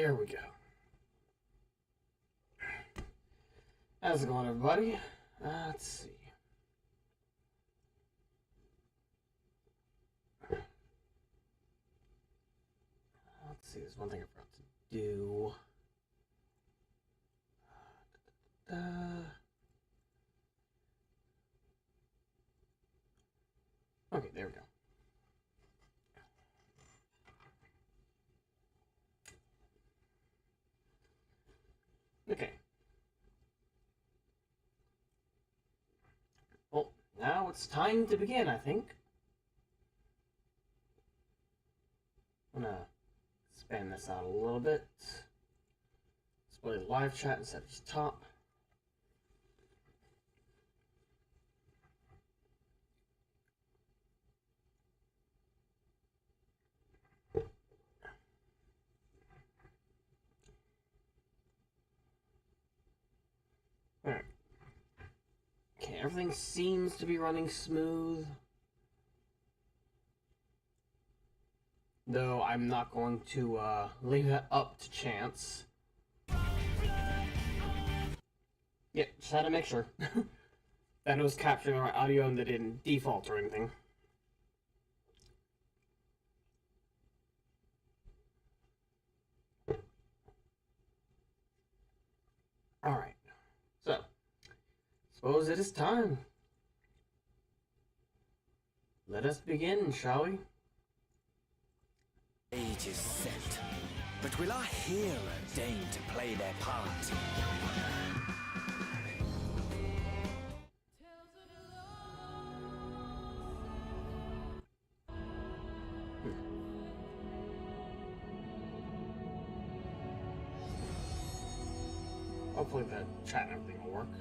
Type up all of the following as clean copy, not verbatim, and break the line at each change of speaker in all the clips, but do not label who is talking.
There we go. How's it going, everybody? Let's see. There's one thing I forgot to do. Okay, there we go. Okay. Well, now it's time to begin, I think. I'm gonna expand this out a little bit. Display the live chat instead of just top. Alright. Okay, everything seems to be running smooth. Though I'm not going to leave that up to chance. Yeah, just had to make sure that it was capturing our audio and that it didn't default or anything. Alright, so suppose it is time. Let us begin, shall we?
Age is set, but will our hero deign to play their part?
Hopefully the chat and everything will work.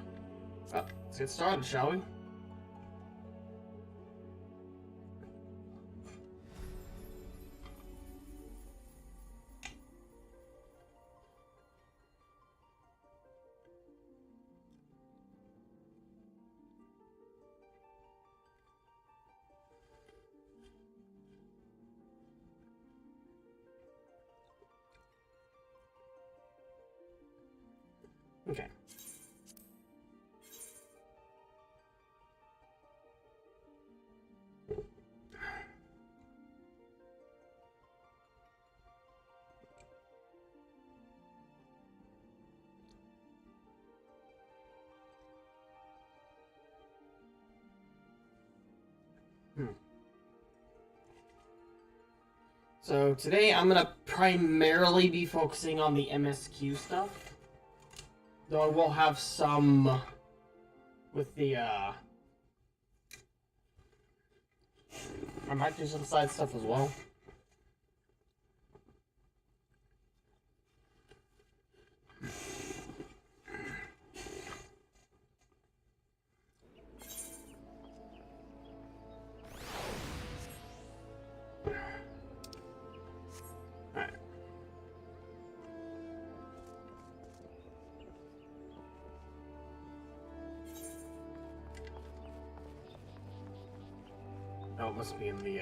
Well, let's get started, shall we? Okay. So today I'm gonna primarily be focusing on the MSQ stuff. Though I will have some with the I might do some side stuff as well. Oh, it must be in the,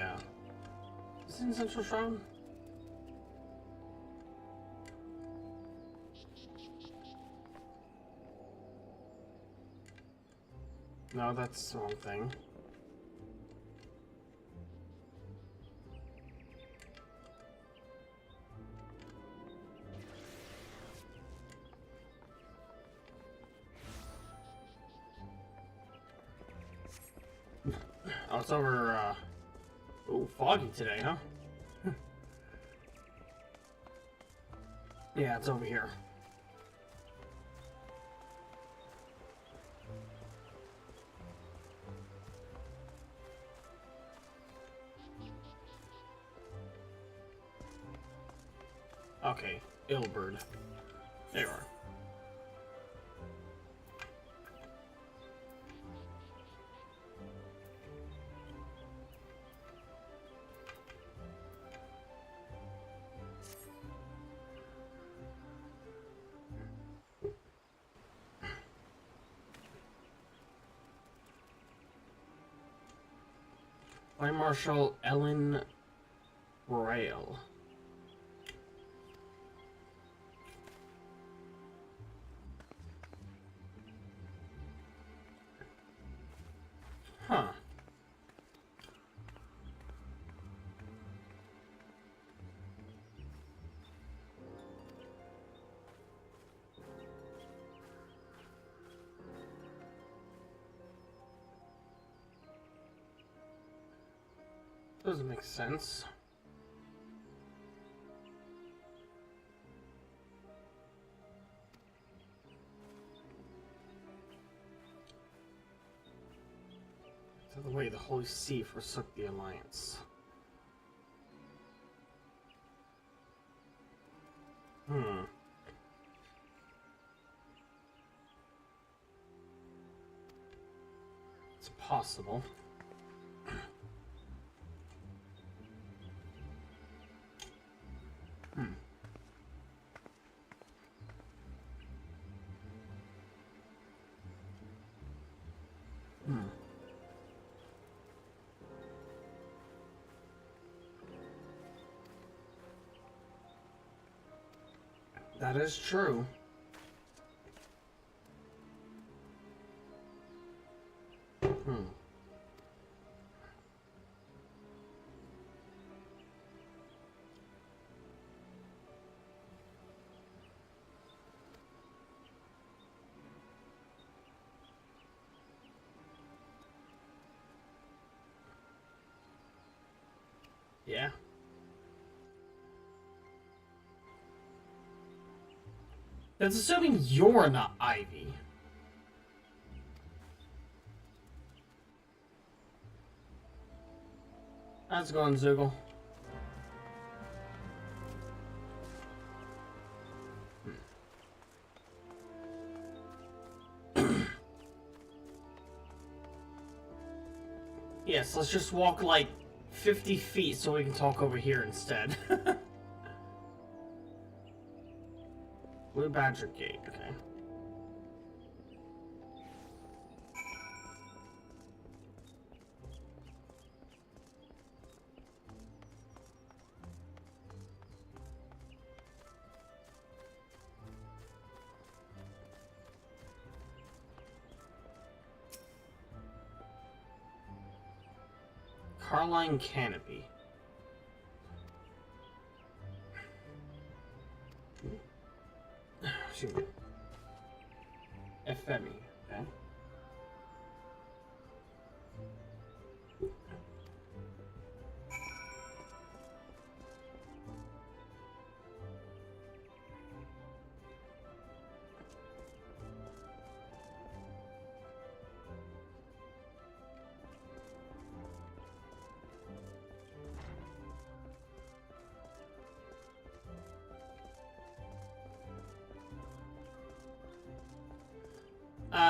is it in Central Shroud? No, that's the wrong thing. Oh, it's over, oh, foggy today, huh? Yeah, it's over here. Okay, Illbird. There you are. By Marshal Ellen Royale. Doesn't make sense. To the way the Holy See forsook the Alliance. It's possible. That is true. Yeah. That's assuming you're not Ivy. How's it going, Zoogle? Yes, let's just walk like 50 feet so we can talk over here instead. Blue Badger Gate, okay. Carline Canopy. Excuse me. FME, okay.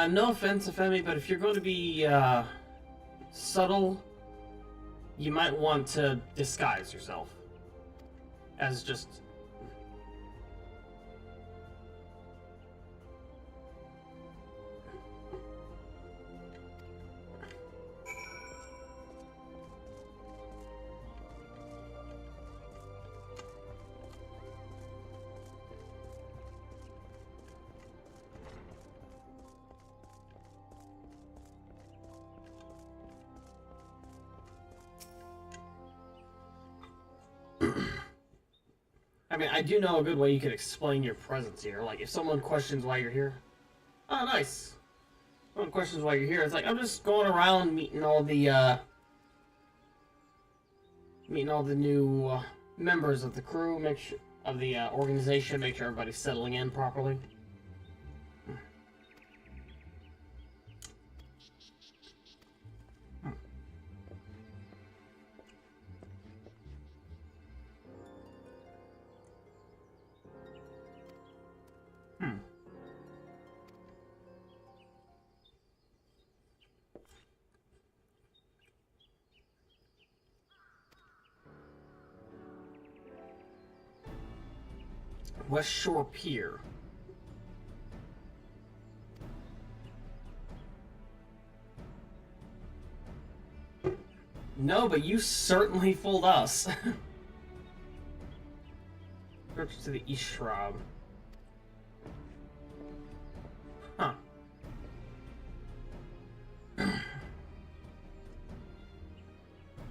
No offense, Femi, but if you're going to be subtle, you might want to disguise yourself as just... I mean, I do know a good way you could explain your presence here. Like, if someone questions why you're here, oh, nice. Someone questions why you're here. It's like, I'm just going around meeting all the new members of the crew, make sure of the organization, make sure everybody's settling in properly. West Shore Pier. No, but you certainly fooled us. Approach to the East Shroud. Huh.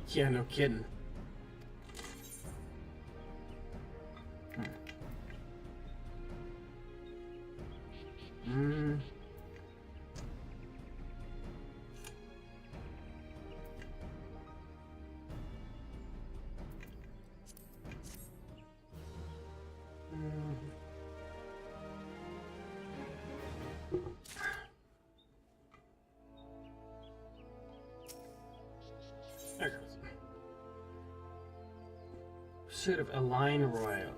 Yeah, no kidding. Pursuit of Elaine Royal.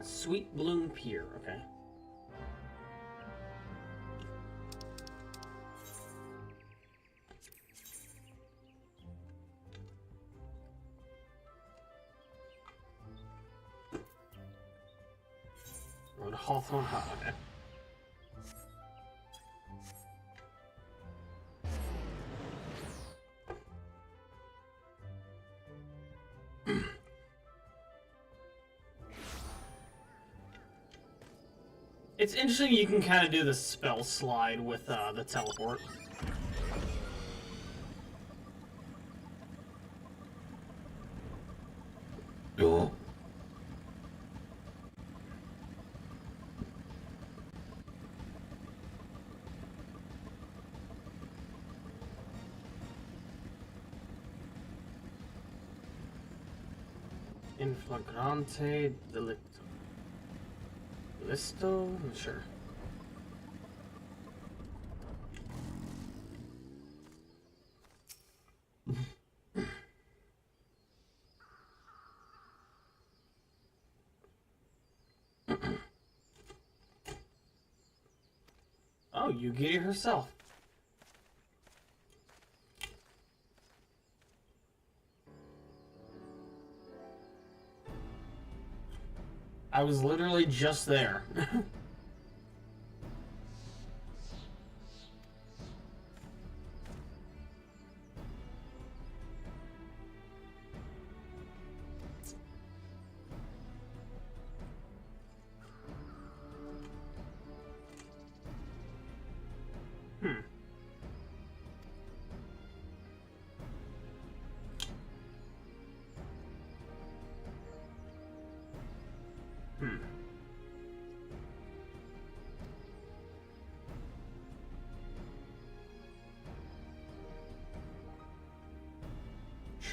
Sweet Bloom Pier, okay. Road to Hawthorne Hut, okay. It's interesting you can kind of do the spell slide with the teleport. Oh. In flagrante delicto. Listo? Sure. Oh, you get it herself. I was literally just there.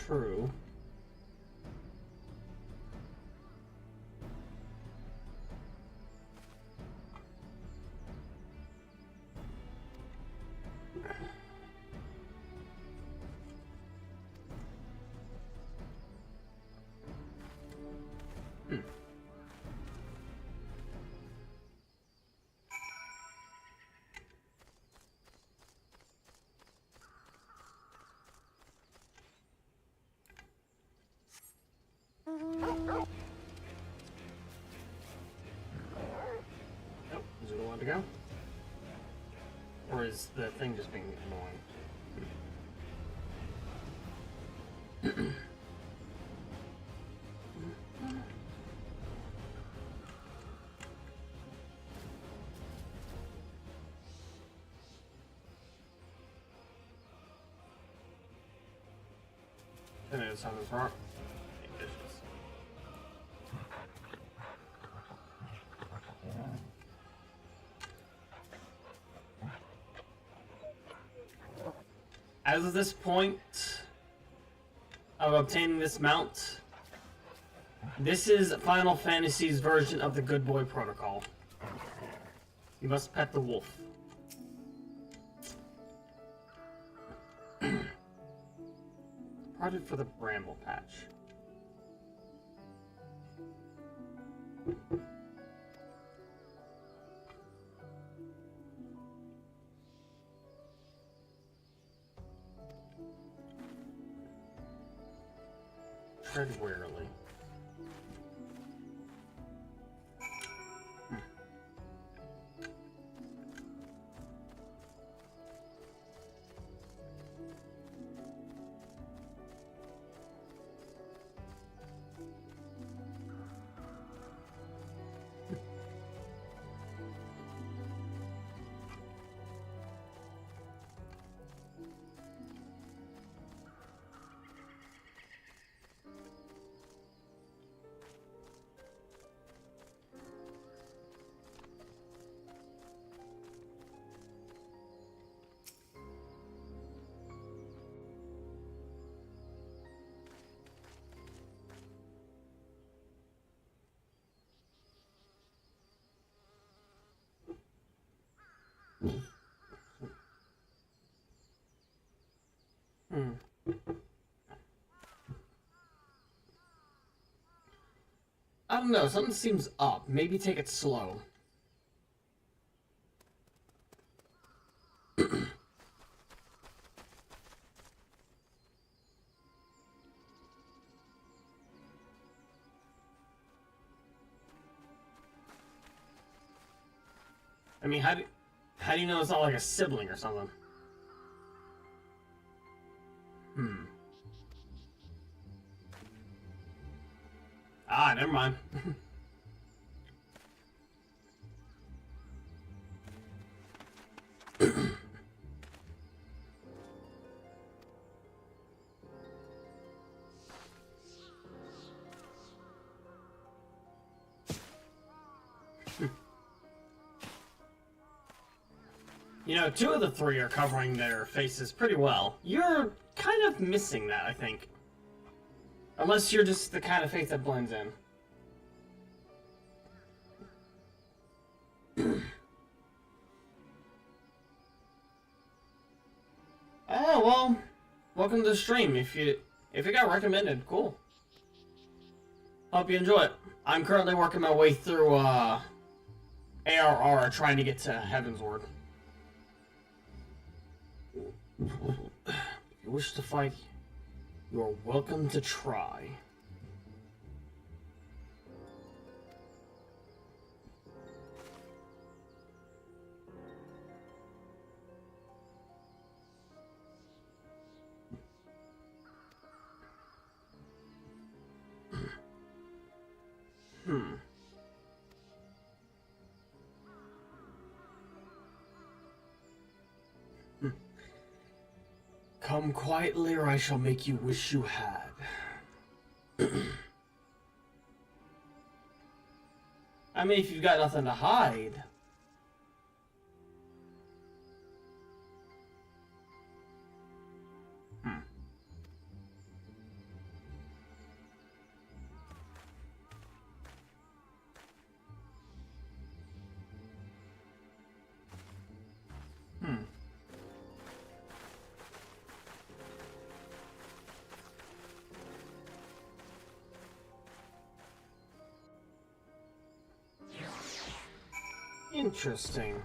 True. Is it allowed to go? Or is the thing just being annoying? I know something's wrong. As of this point of obtaining this mount, this is Final Fantasy's version of the Good Boy Protocol. You must pet the wolf. Departed for the Bramble Patch. Tread warily. I don't know, something seems up. Maybe take it slow. I mean, how do you know it's not like a sibling or something? Ah, never mind. You know, 2 of the 3 are covering their faces pretty well. You're kind of missing that, I think. Unless you're just the kind of face that blends in. Oh, well, welcome to the stream. If it got recommended, cool. Hope you enjoy it. I'm currently working my way through ARR trying to get to Heavensward. If you wish to fight, you are welcome to try. Come quietly, or I shall make you wish you had. I mean, if you've got nothing to hide. Interesting.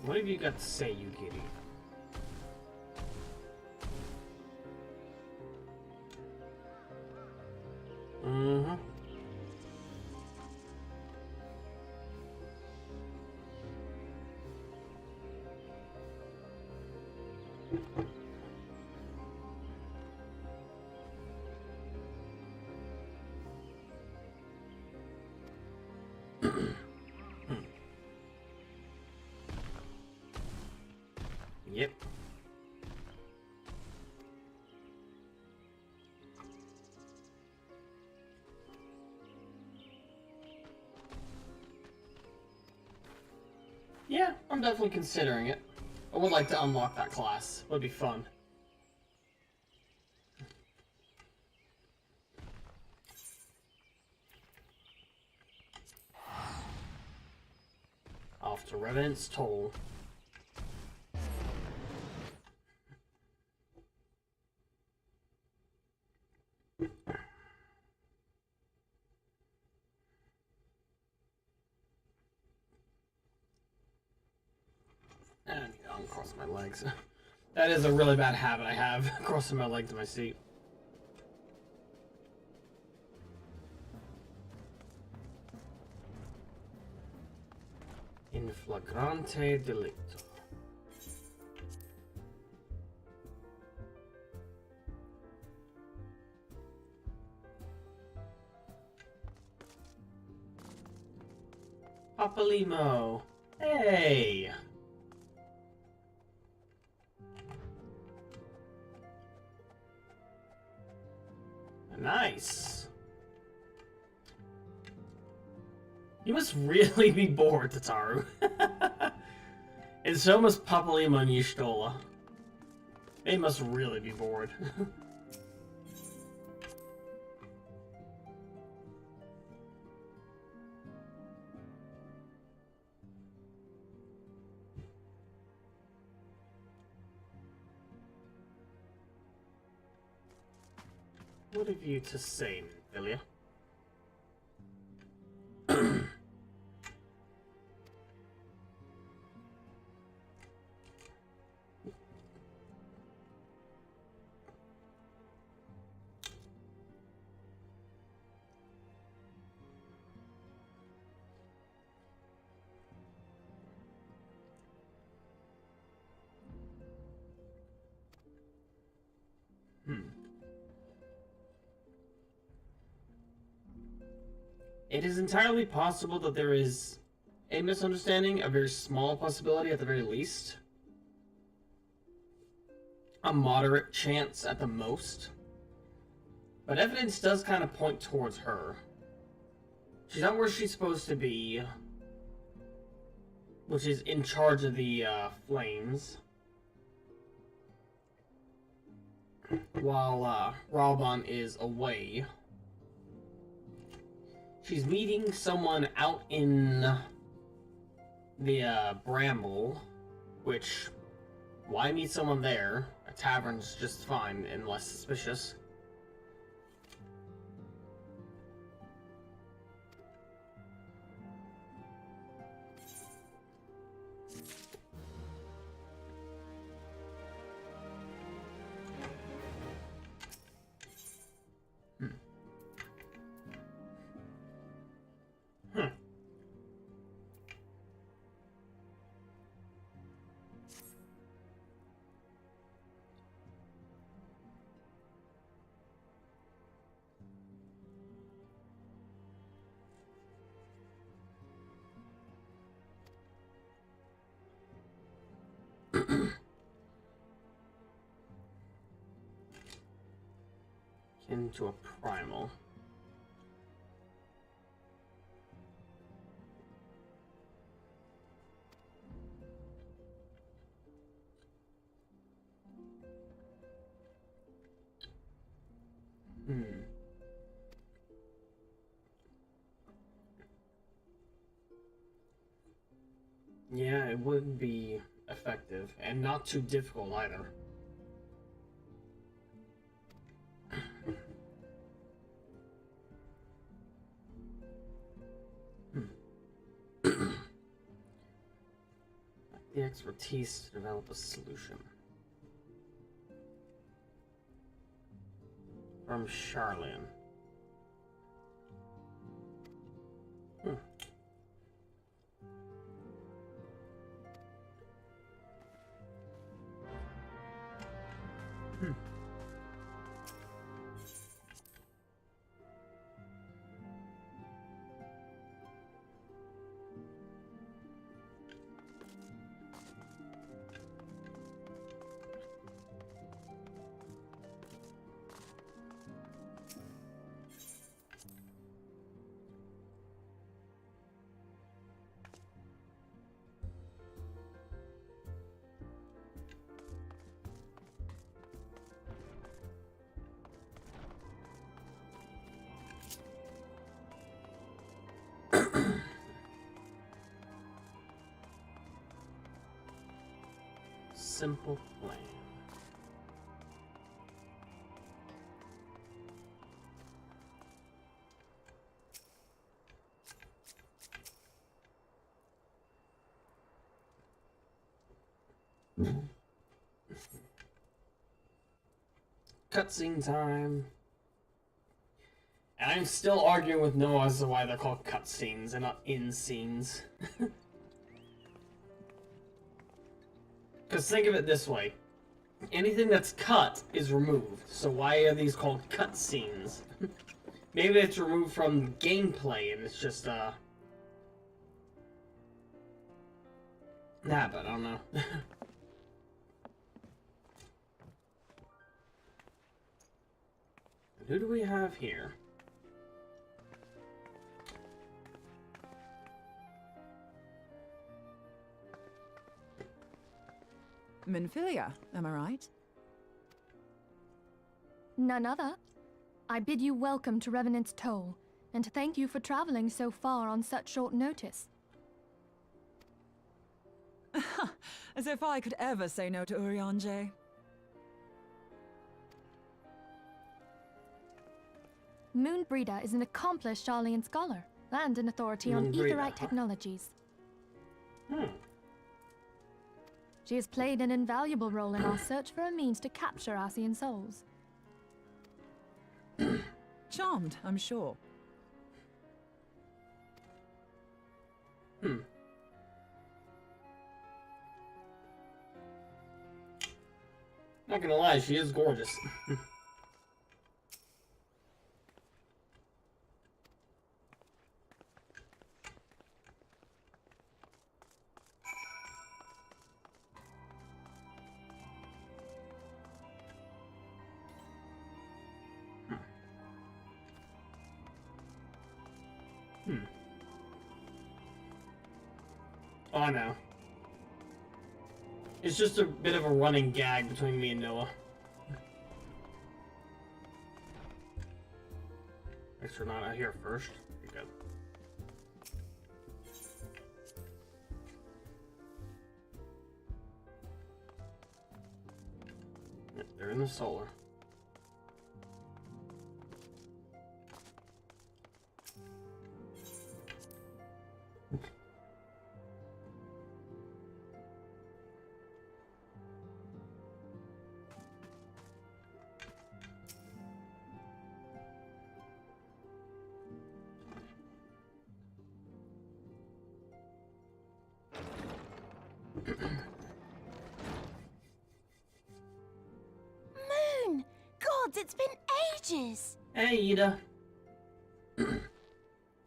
What have you got to say, you giddy? Yep. Yeah, I'm definitely considering it. I would like to unlock that class. Would be fun. Off to Revenant's Toll. And I need to uncross my legs. That is a really bad habit I have, crossing my legs in my seat. In flagrante delicto. Papalimo. Hey. Nice. You must really be bored, Tataru. It's almost Papalima and Y'shtola. They must really be bored. What have you to say, Nymphilia? It is entirely possible that there is a misunderstanding, a very small possibility at the very least. A moderate chance at the most. But evidence does kind of point towards her. She's not where she's supposed to be, which is in charge of the flames. While Raban is away. She's meeting someone out in the Bramble, which, why meet someone there? A tavern's just fine and less suspicious. Into a primal. Yeah, it would be effective and not too difficult either. The expertise to develop a solution. From Charlene. Simple plan. Cutscene time. And I'm still arguing with Noah as to why they're called cutscenes and not in-scenes. Because think of it this way. Anything that's cut is removed. So why are these called cutscenes? Maybe it's removed from gameplay and it's just, Nah, but I don't know. Who do we have here?
Minfilia, am I right?
None other. I bid you welcome to Revenant's Toll, and thank you for traveling so far on such short notice.
As if I could ever say no to Urianger.
Moonbreeder is an accomplished Charlian scholar and an authority on
Moonbreeder,
Aetherite
huh?
technologies.
Hmm.
She has played an invaluable role in our search for a means to capture Ascian souls.
Charmed, I'm sure.
Not gonna lie, she is gorgeous. Oh, I know. It's just a bit of a running gag between me and Noah. Thanks for not out here first. You're good. Yep, they're in the solar.
Moon! Gods, it's been ages!
Hey, Ida.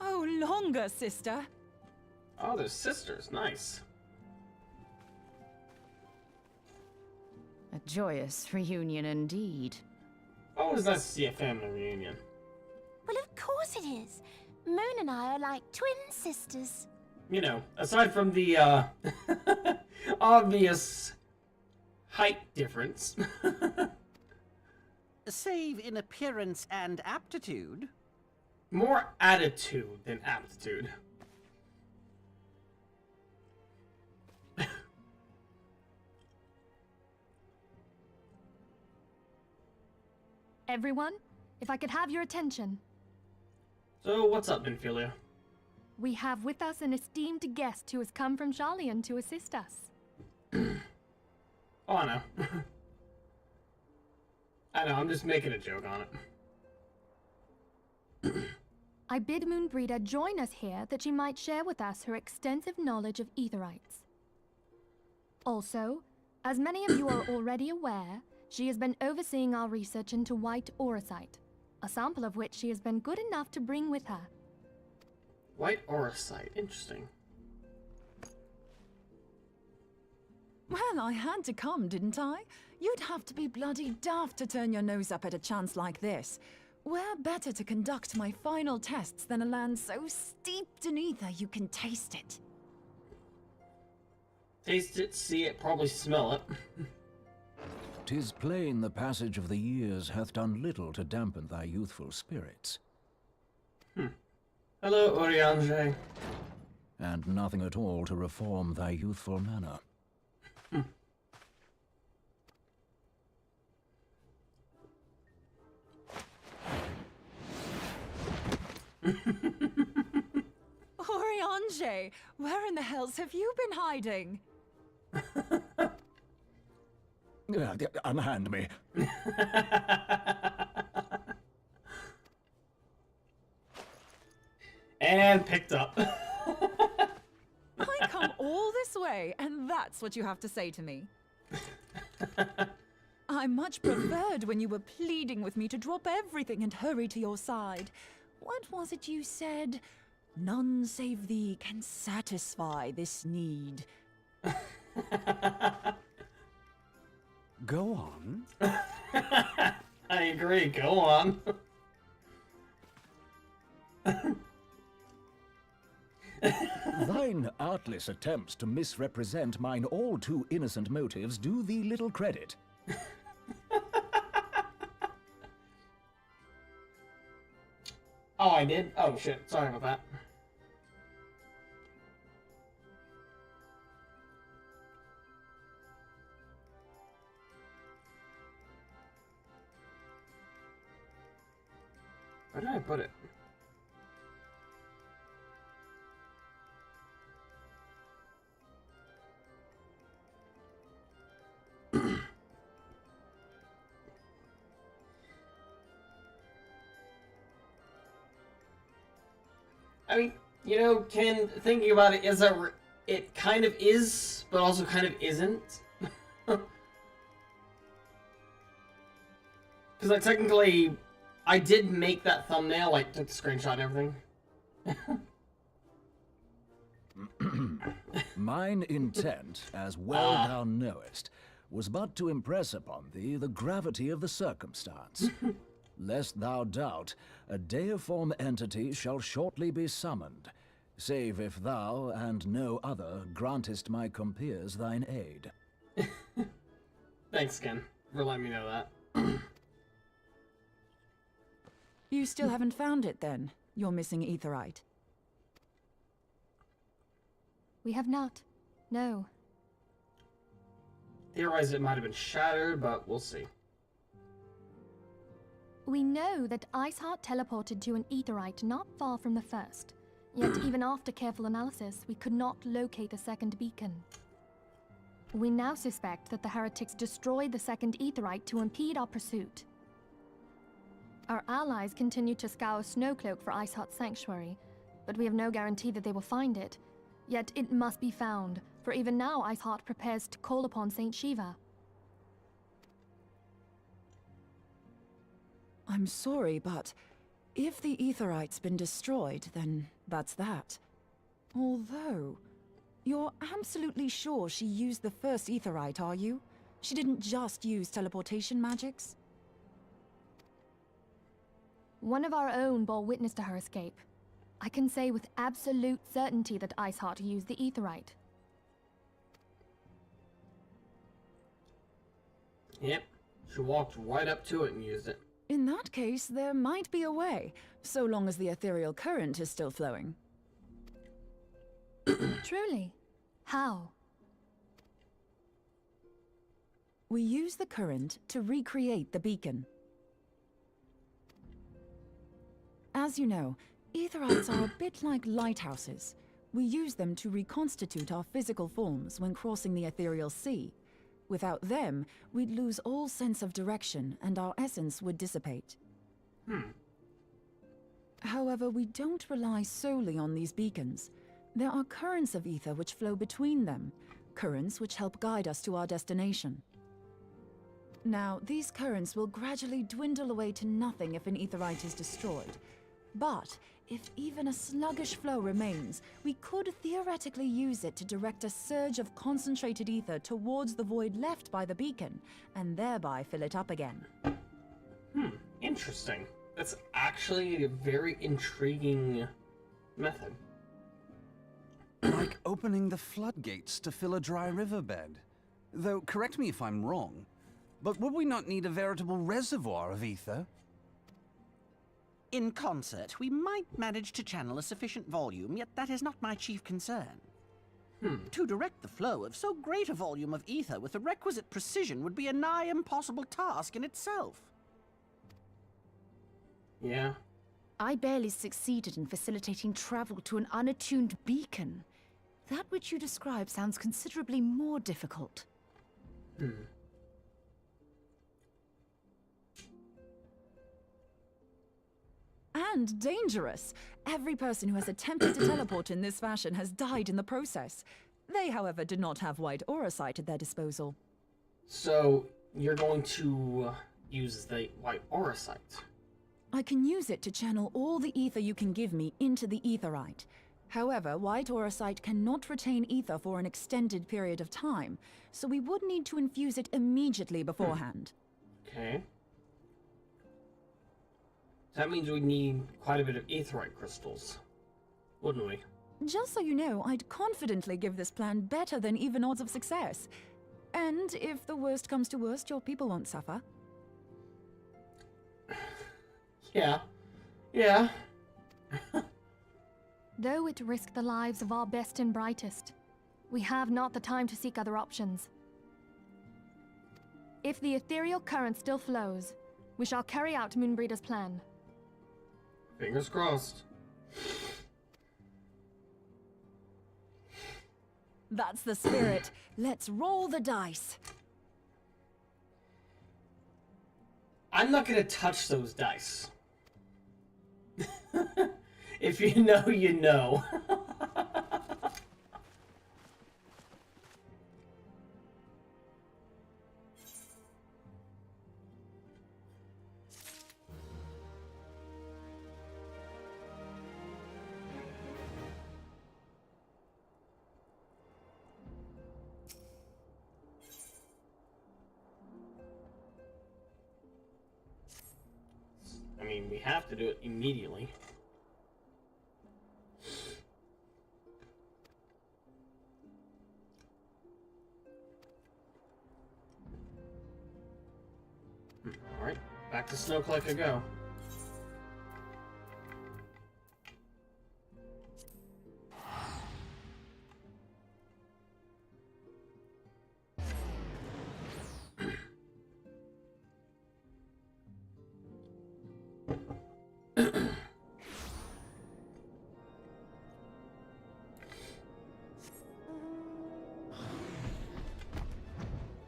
Oh, longer, sister.
Oh, they're sisters. Nice.
A joyous reunion indeed.
Always nice to see a family reunion.
Well, of course it is. Moon and I are like twin sisters.
You know, aside from the obvious height difference.
Save in appearance and aptitude.
More attitude than aptitude.
Everyone, if I could have your attention.
So, what's up, Minfilia?
We have with us an esteemed guest who has come from Charlian to assist us.
Oh, I know. I know, I'm just making a joke on it.
I bid Moonbreeder join us here that she might share with us her extensive knowledge of Aetherites. Also, as many of you are already aware, she has been overseeing our research into white auracite, a sample of which she has been good enough to bring with her.
White auracite, interesting.
Well, I had to come, didn't I? You'd have to be bloody daft to turn your nose up at a chance like this. Where better to conduct my final tests than a land so steeped in ether you can taste it?
Taste it, see it, probably smell it.
'Tis plain the passage of the years hath done little to dampen thy youthful spirits.
Hello, Urianger.
And nothing at all to reform thy youthful manner.
Urianger, where in the hells have you been hiding?
Unhand me.
And picked up.
I come all this way, and that's what you have to say to me. I much preferred when you were pleading with me to drop everything and hurry to your side. What was it you said? None save thee can satisfy this need.
Go on.
I agree, go on.
Thine artless attempts to misrepresent mine all too innocent motives do thee little credit.
Oh, I did? Oh, shit. Sorry about that. Where did I put it? I mean, you know, Ken, thinking about it, it kind of is, but also kind of isn't. Because, like, technically, I did make that thumbnail, like, took the screenshot and everything.
Mine intent, as well thou knowest, was but to impress upon thee the gravity of the circumstance. Lest thou doubt, a deiform entity shall shortly be summoned, save if thou and no other grantest my compeers thine aid.
Thanks, Ken, for letting me know that.
You still haven't found it, then? Your missing aetheryte?
We have not. No.
Theorize it might have been shattered, but we'll see.
We know that Iceheart teleported to an aetheryte not far from the first. Yet even after careful analysis, we could not locate the second beacon. We now suspect that the heretics destroyed the second aetheryte to impede our pursuit. Our allies continue to scour Snowcloak for Iceheart's sanctuary, but we have no guarantee that they will find it. Yet it must be found, for even now Iceheart prepares to call upon Saint Shiva.
I'm sorry, but if the aetheryte's been destroyed, then that's that. Although, you're absolutely sure she used the first aetheryte, are you? She didn't just use teleportation magics?
One of our own bore witness to her escape. I can say with absolute certainty that Iceheart used the aetheryte.
Yep, she walked right up to it and used it.
In that case, there might be a way, so long as the ethereal current is still flowing.
Truly? How?
We use the current to recreate the beacon. As you know, aetherites are a bit like lighthouses. We use them to reconstitute our physical forms when crossing the ethereal sea. Without them, we'd lose all sense of direction and our essence would dissipate. However, we don't rely solely on these beacons. There are currents of ether which flow between them, currents which help guide us to our destination. Now, these currents will gradually dwindle away to nothing if an aetherite is destroyed. But if even a sluggish flow remains, we could theoretically use it to direct a surge of concentrated ether towards the void left by the beacon, and thereby fill it up again.
Interesting. That's actually a very intriguing method.
Like opening the floodgates to fill a dry riverbed. Though, correct me if I'm wrong, but would we not need a veritable reservoir of ether?
In concert, we might manage to channel a sufficient volume, yet that is not my chief concern. To direct the flow of so great a volume of ether with the requisite precision would be a nigh impossible task in itself.
Yeah.
I barely succeeded in facilitating travel to an unattuned beacon. That which you describe sounds considerably more difficult.
And dangerous. Every person who has attempted to teleport in this fashion has died in the process. They, however, did not have white aura sight at their disposal.
So, you're going to use the white aura sight.
I can use it to channel all the ether you can give me into the aetherite. However, white aura sight cannot retain ether for an extended period of time, so we would need to infuse it immediately beforehand.
Okay. That means we need quite a bit of aetheryte crystals, wouldn't we?
Just so you know, I'd confidently give this plan better than even odds of success. And if the worst comes to worst, your people won't suffer.
Yeah. Yeah.
Though it risk the lives of our best and brightest, we have not the time to seek other options. If the ethereal current still flows, we shall carry out Moonbreeder's plan.
Fingers crossed.
That's the spirit. Let's roll the dice.
I'm not gonna touch those dice. If you know, you know. I mean, we have to do it immediately. Alright, back to Snowclake I go.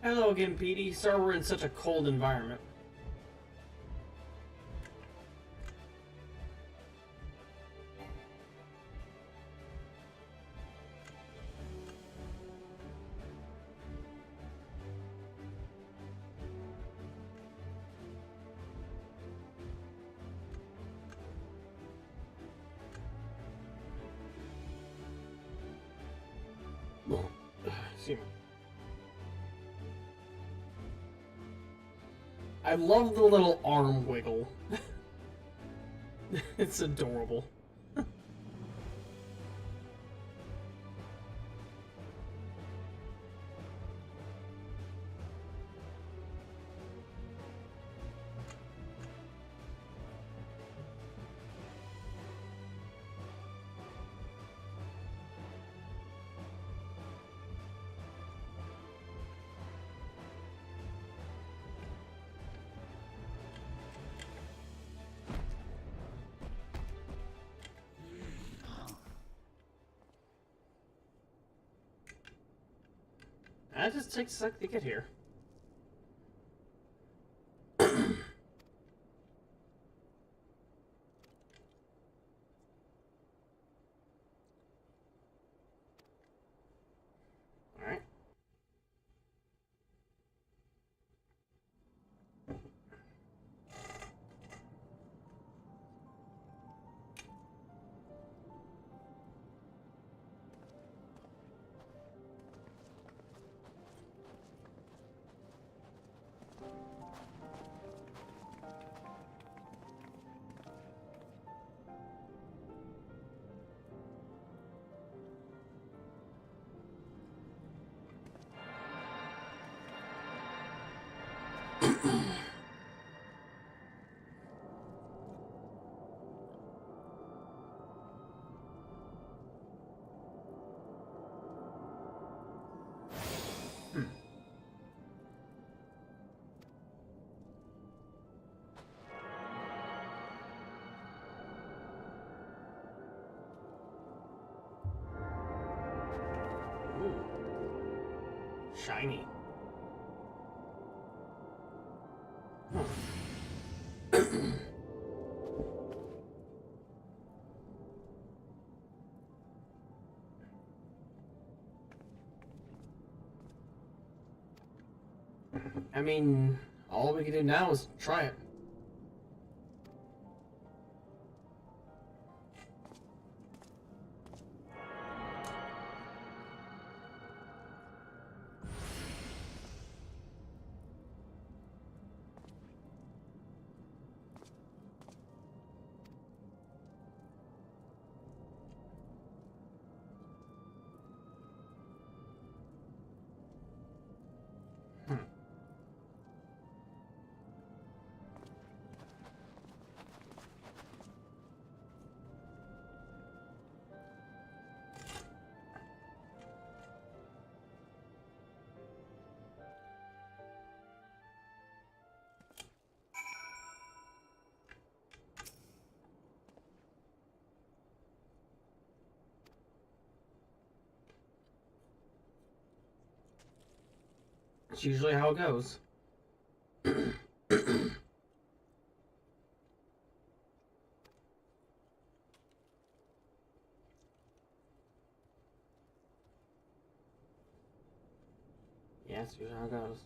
Hello again, Petey. Sorry we're in such a cold environment. Excuse me. I love the little arm wiggle. It's adorable. That just takes a sec to get here. Alright. Shiny. I mean, all we can do now is try it. It's usually how it goes. Yeah, it's usually how it goes.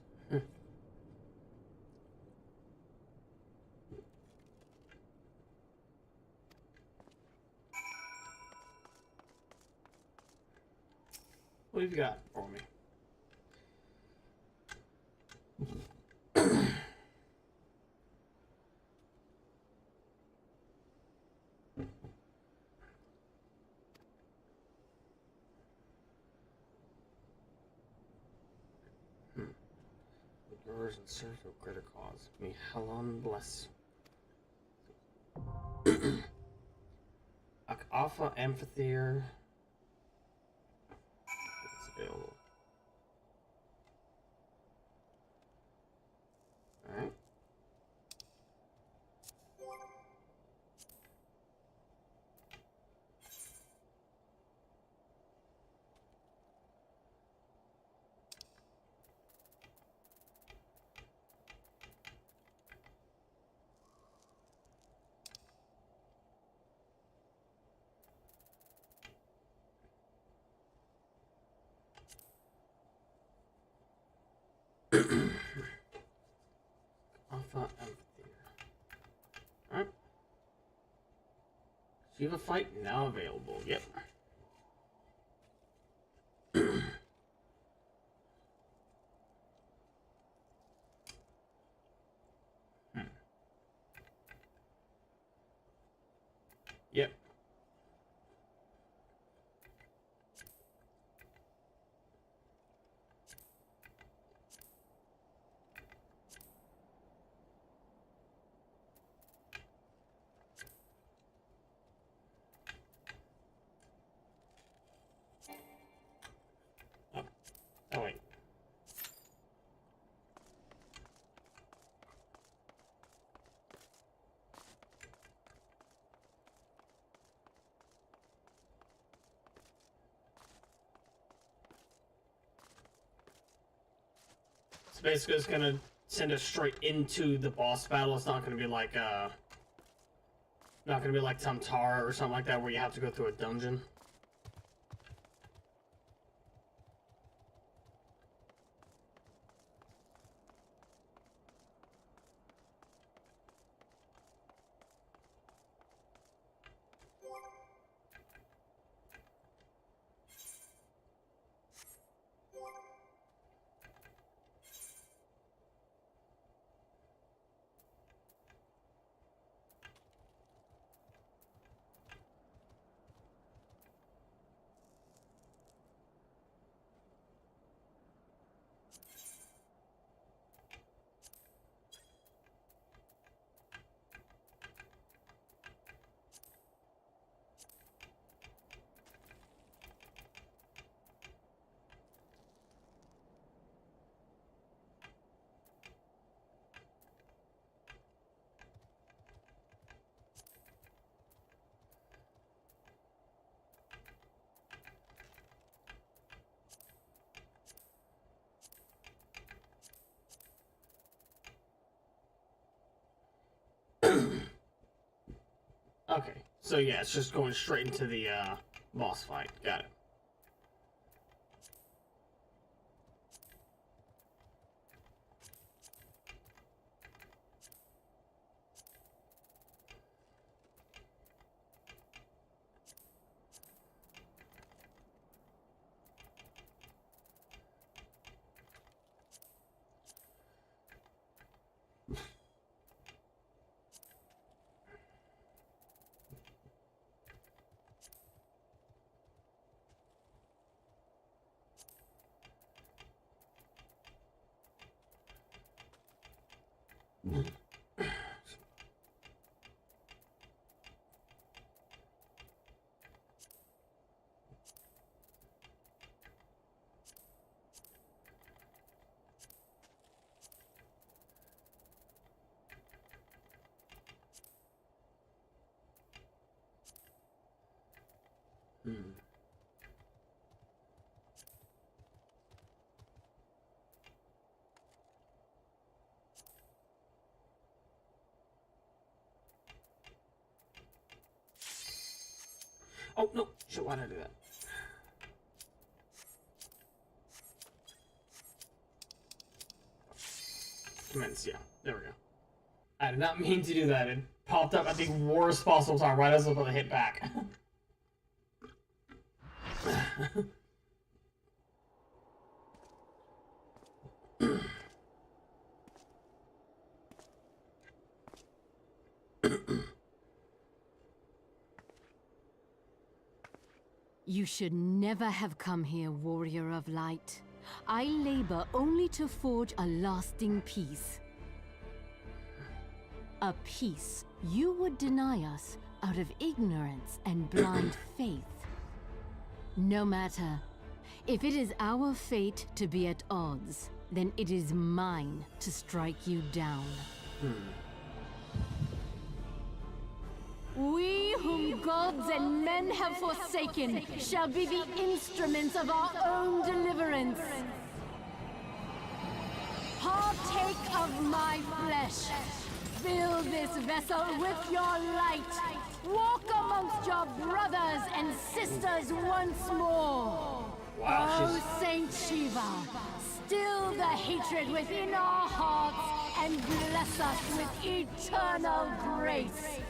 What have you got for me? Yours and serve no greater cause. May Helen bless. Alpha Amphitheater. It's available. Alright. Alpha Amphitheater. Alright. Shiva Fight now available. Yep. Yep. Oh wait. So basically it's gonna send us straight into the boss battle. It's not gonna be like Tamtara or something like that where you have to go through a dungeon. Okay, so yeah, it's just going straight into the boss fight. Got it. Oh, no. Shit, why did I do that? Commence, yeah. There we go. I did not mean to do that. It popped up at the worst possible time, right as I was about to hit back.
You should never have come here, warrior of light. I labor only to forge a lasting peace. A peace you would deny us out of ignorance and blind faith. No matter. If it is our fate to be at odds, then it is mine to strike you down. We whom gods and men have forsaken shall be the instruments of our own deliverance. Partake of my flesh. Fill this vessel with your light. Walk amongst your brothers and sisters once more.
Wow,
Oh, Saint Shiva, still the hatred within our hearts and bless us with eternal grace.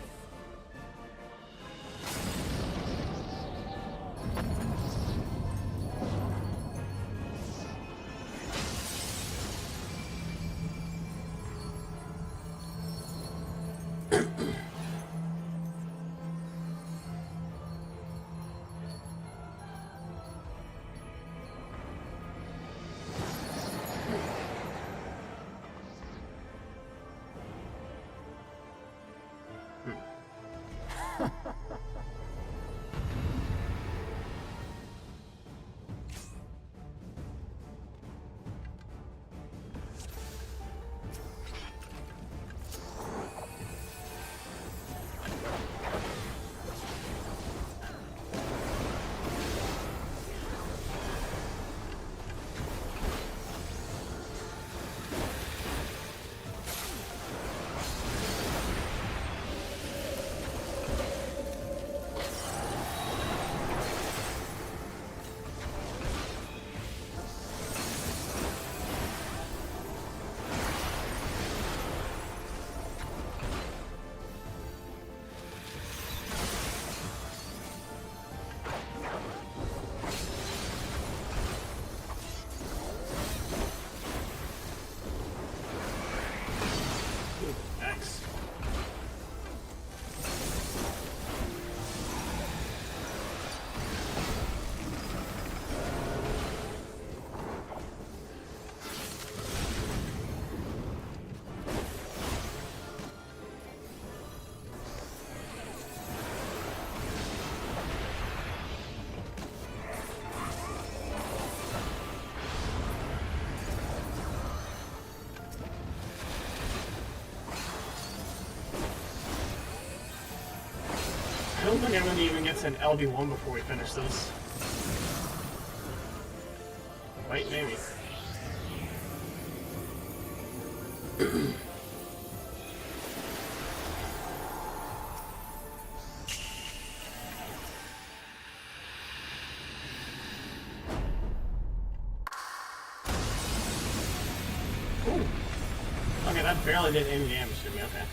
I don't think I'm gonna even get to an LD1 before we finish this. Wait, maybe. Ooh. Okay, that barely did any damage to me, okay.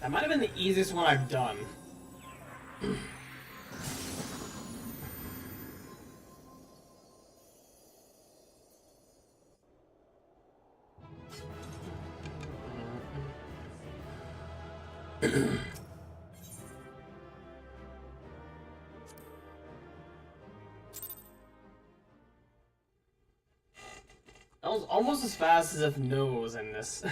That might have been the easiest one I've done. That was almost as fast as if Nova was in this.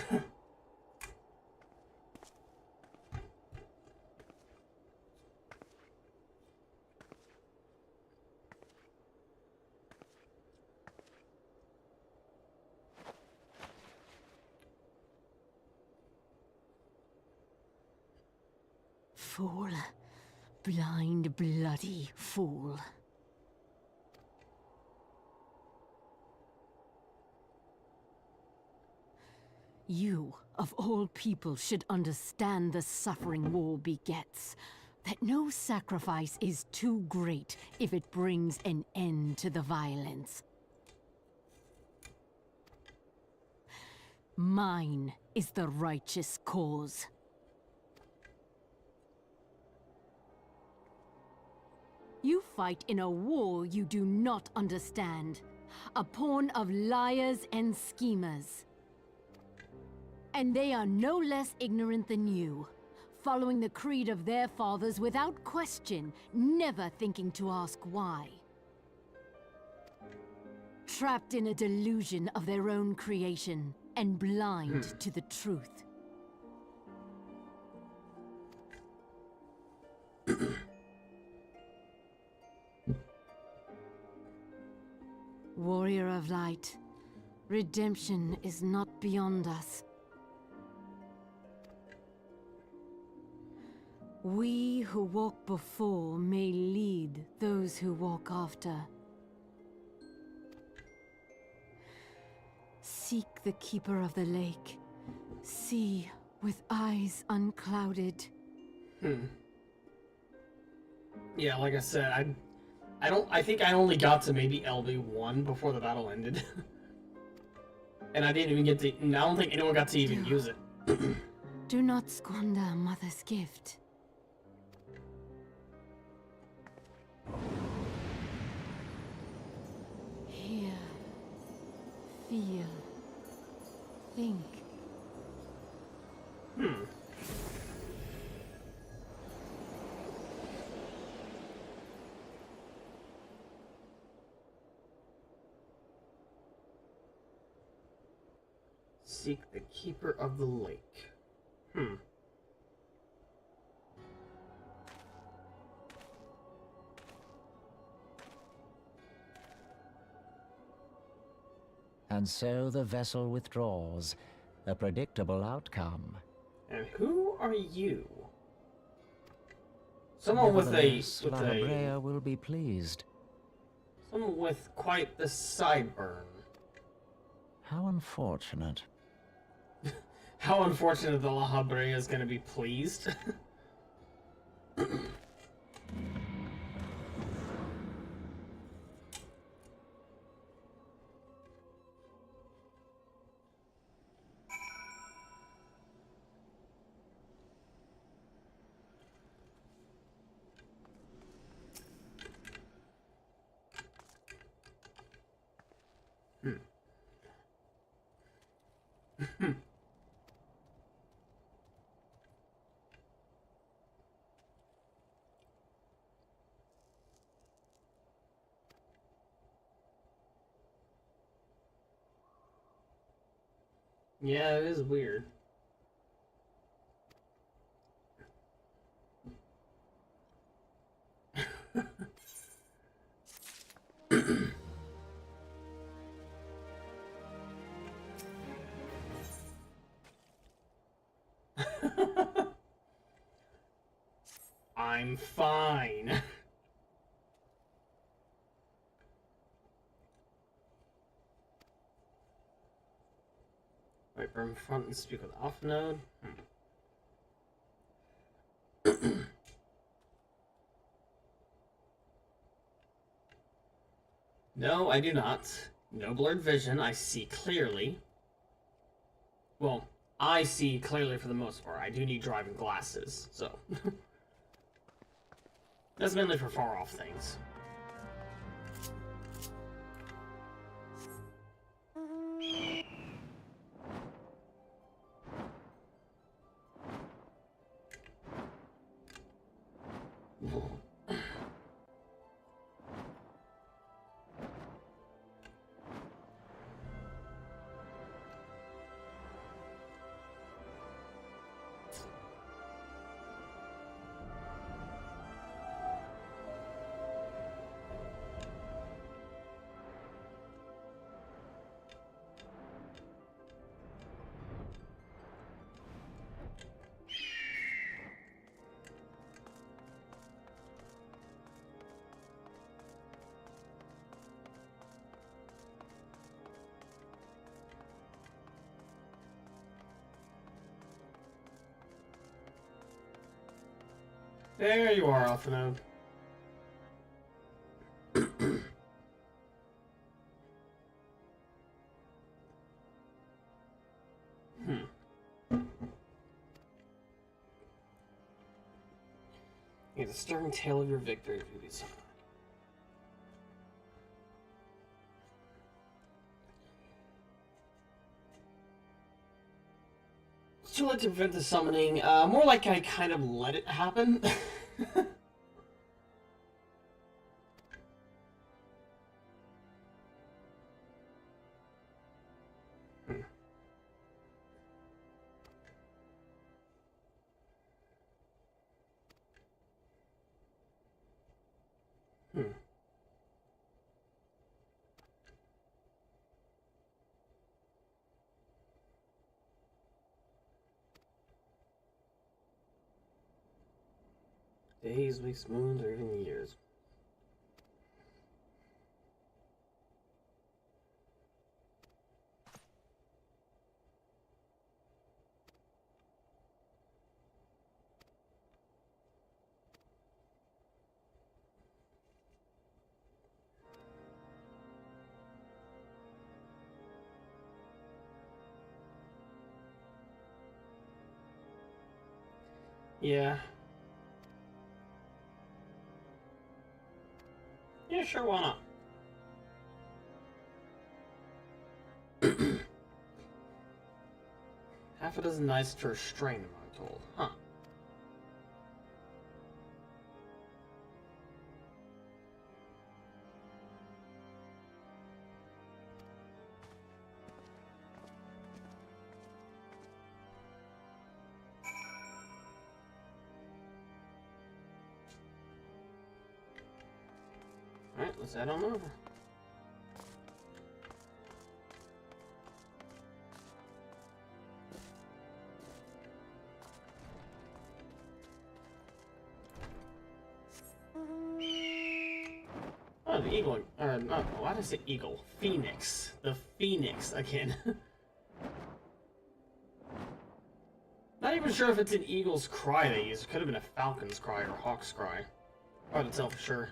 Fool. Blind, bloody fool. You, of all people, should understand the suffering war begets. That no sacrifice is too great if it brings an end to the violence. Mine is the righteous cause. You fight in a war you do not understand. A pawn of liars and schemers. And they are no less ignorant than you, following the creed of their fathers without question, never thinking to ask why. Trapped in a delusion of their own creation, and blind to the truth. Warrior of light, redemption is not beyond us. We who walk before may lead those who walk after. Seek the keeper of the lake. See with eyes unclouded.
Yeah, like I said, I think I only got to maybe LB1 before the battle ended. And I didn't even get to, I don't think anyone got to even use it.
Do not squander Mother's gift. Hear, feel, think.
Seek the keeper of the lake.
And so the vessel withdraws, a predictable outcome.
And who are you? Someone with
Nevertheless, La Habrea will be pleased.
someone with quite the sideburn.
How unfortunate.
How unfortunate that La Habrea is going to be pleased. Yeah, it is weird. I'm fine. Wait, burn front and speak with off node. No, I do not. No blurred vision. I see clearly. Well, I see clearly for the most part. I do need driving glasses, so. That's mainly for far off things. There you are, Alphanode. Yeah, the stirring tale of your victory, Rubies. It's too late to prevent the summoning. More like I kind of let it happen. Days, weeks, moons, or even years. Yeah. Yeah, sure, why not? Half a dozen nights to restrain him, I'm told. Huh. Alright, let's head on over. Oh, the eagle. Or, not, why did I say eagle? Phoenix. The phoenix again. Not even sure if it's an eagle's cry they use. It could have been a falcon's cry or hawk's cry. Hard to tell for sure.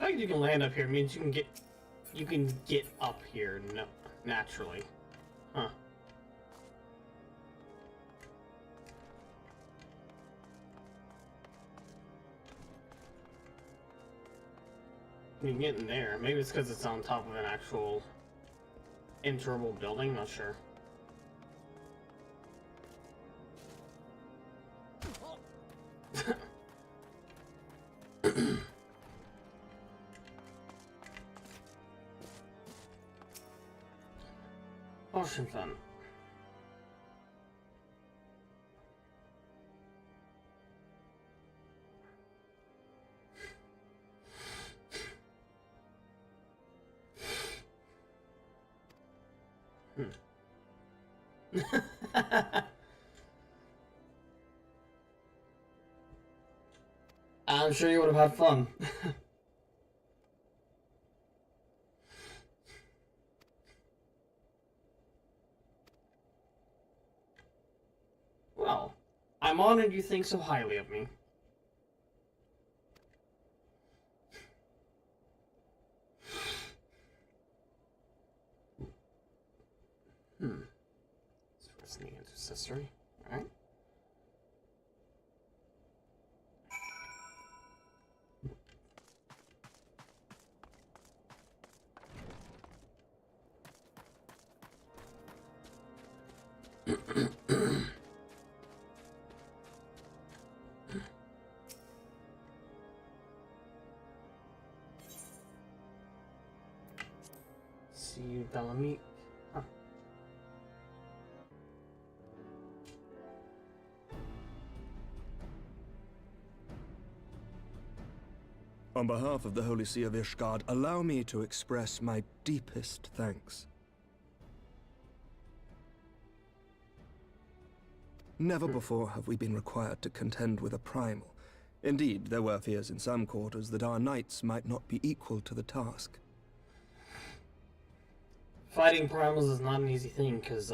The fact that you can land up here means you can get up here naturally. Huh. You can get in there. Maybe it's because it's on top of an actual enterable building, not sure. Washington. I'm sure you would have had fun. Well, I'm honored you think so highly of me. It's first in the intercessory, alright? See you, Bellamy. Huh.
On behalf of the Holy See of Ishgard, allow me to express my deepest thanks. Never before have we been required to contend with a primal. Indeed, there were fears in some quarters that our knights might not be equal to the task.
Fighting primals is not an easy thing, because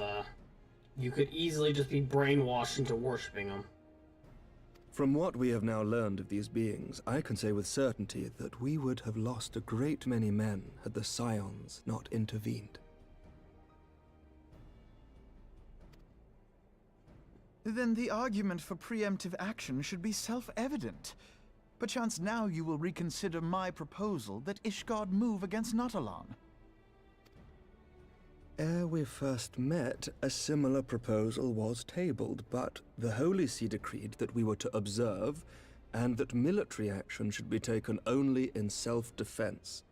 you could easily just be brainwashed into worshipping them.
From what we have now learned of these beings, I can say with certainty that we would have lost a great many men had the Scions not intervened.
Then the argument for preemptive action should be self-evident. Perchance now you will reconsider my proposal that Ishgard move against Nautalon.
Ere we first met, a similar proposal was tabled, but the Holy See decreed that we were to observe, and that military action should be taken only in self-defense.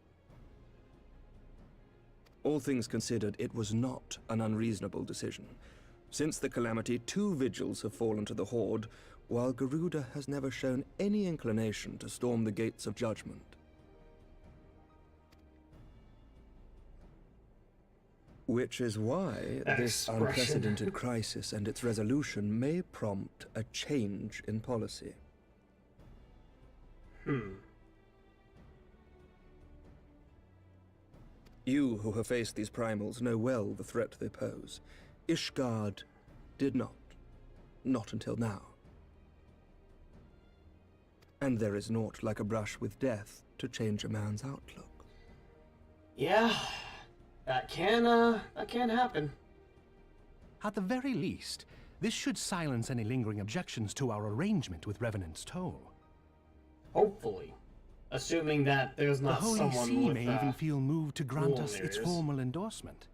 All things considered, it was not an unreasonable decision. Since the calamity, 2 vigils have fallen to the Horde, while Garuda has never shown any inclination to storm the gates of judgment. Which is why this unprecedented crisis and its resolution may prompt a change in policy. You who have faced these primals know well the threat they pose. Ishgard did not. Not until now. And there is naught like a brush with death to change a man's outlook.
Yeah. That can happen.
At the very least, this should silence any lingering objections to our arrangement with Revenant's Toll.
Hopefully. Assuming that there's not
the Holy
someone
See
with,
may even feel moved to grant us its
areas.
formal endorsement.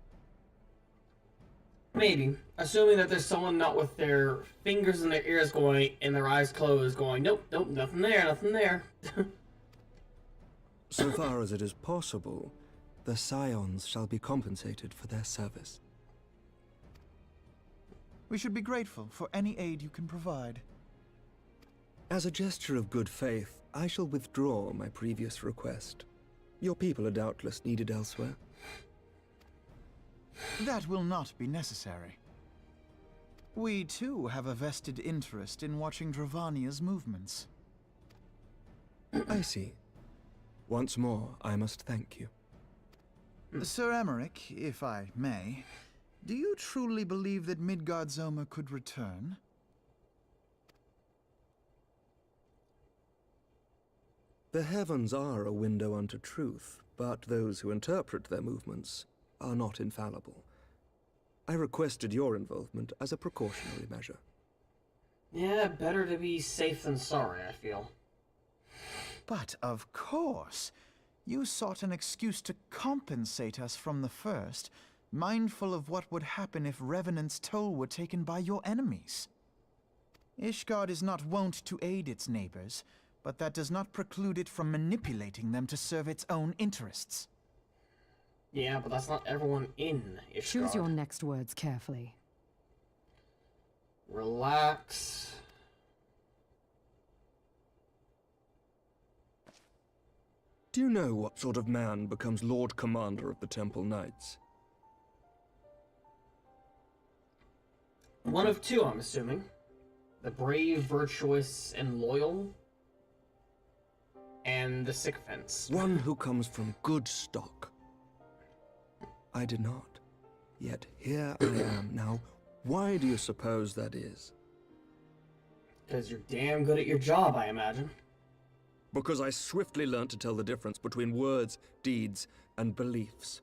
Maybe. Assuming that there's someone not with their fingers in their ears going, and their eyes closed going, nope, nope, nothing there, nothing there.
So far as it is possible, the Scions shall be compensated for their service.
We should be grateful for any aid you can provide.
As a gesture of good faith, I shall withdraw my previous request. Your people are doubtless needed elsewhere.
That will not be necessary. We too have a vested interest in watching Dravania's movements.
I see. Once more, I must thank you.
Sir Emmerich, if I may, do you truly believe that Midgard-Zoma could return?
The heavens are a window unto truth, but those who interpret their movements are not infallible. I requested your involvement as a precautionary measure.
Yeah, better to be safe than sorry, I feel.
But of course, you sought an excuse to compensate us from the first, mindful of what would happen if Revenant's Toll were taken by your enemies. Ishgard is not wont to aid its neighbors, but that does not preclude it from manipulating them to serve its own interests.
Yeah, but that's not everyone in Ishgard.
Choose your next words carefully.
Relax.
Do you know what sort of man becomes Lord Commander of the Temple Knights?
One of two, I'm assuming. The brave, virtuous, and loyal. And the sycophants.
One who comes from good stock. I did not. Yet here I am. Now, why do you suppose that is?
Because you're damn good at your job, I imagine.
Because I swiftly learned to tell the difference between words, deeds, and beliefs.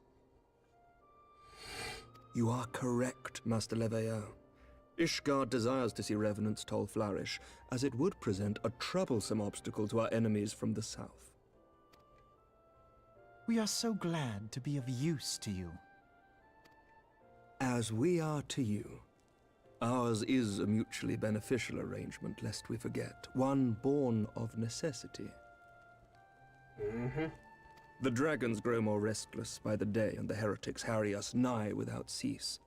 You are correct, Master Leveilleur. Ishgard desires to see Revenant's Toll flourish, as it would present a troublesome obstacle to our enemies from the south.
We are so glad to be of use to you.
As we are to you. Ours is a mutually beneficial arrangement, lest we forget. One born of necessity. The dragons grow more restless by the day, and the heretics harry us nigh without cease.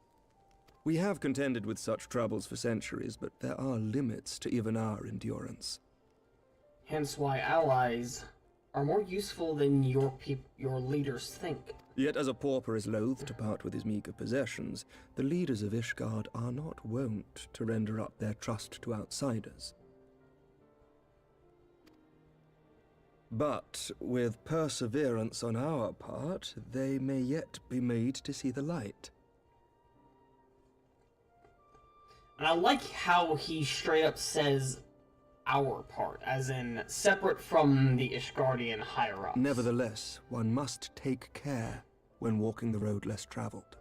We have contended with such troubles for centuries, but there are limits to even our endurance.
Hence why allies are more useful than your leaders think.
Yet as a pauper is loath to part with his meager possessions, the leaders of Ishgard are not wont to render up their trust to outsiders. But with perseverance on our part, they may yet be made to see the light.
And I like how he straight up says our part, as in separate from the Ishgardian higher-ups.
Nevertheless, one must take care when walking the road less traveled.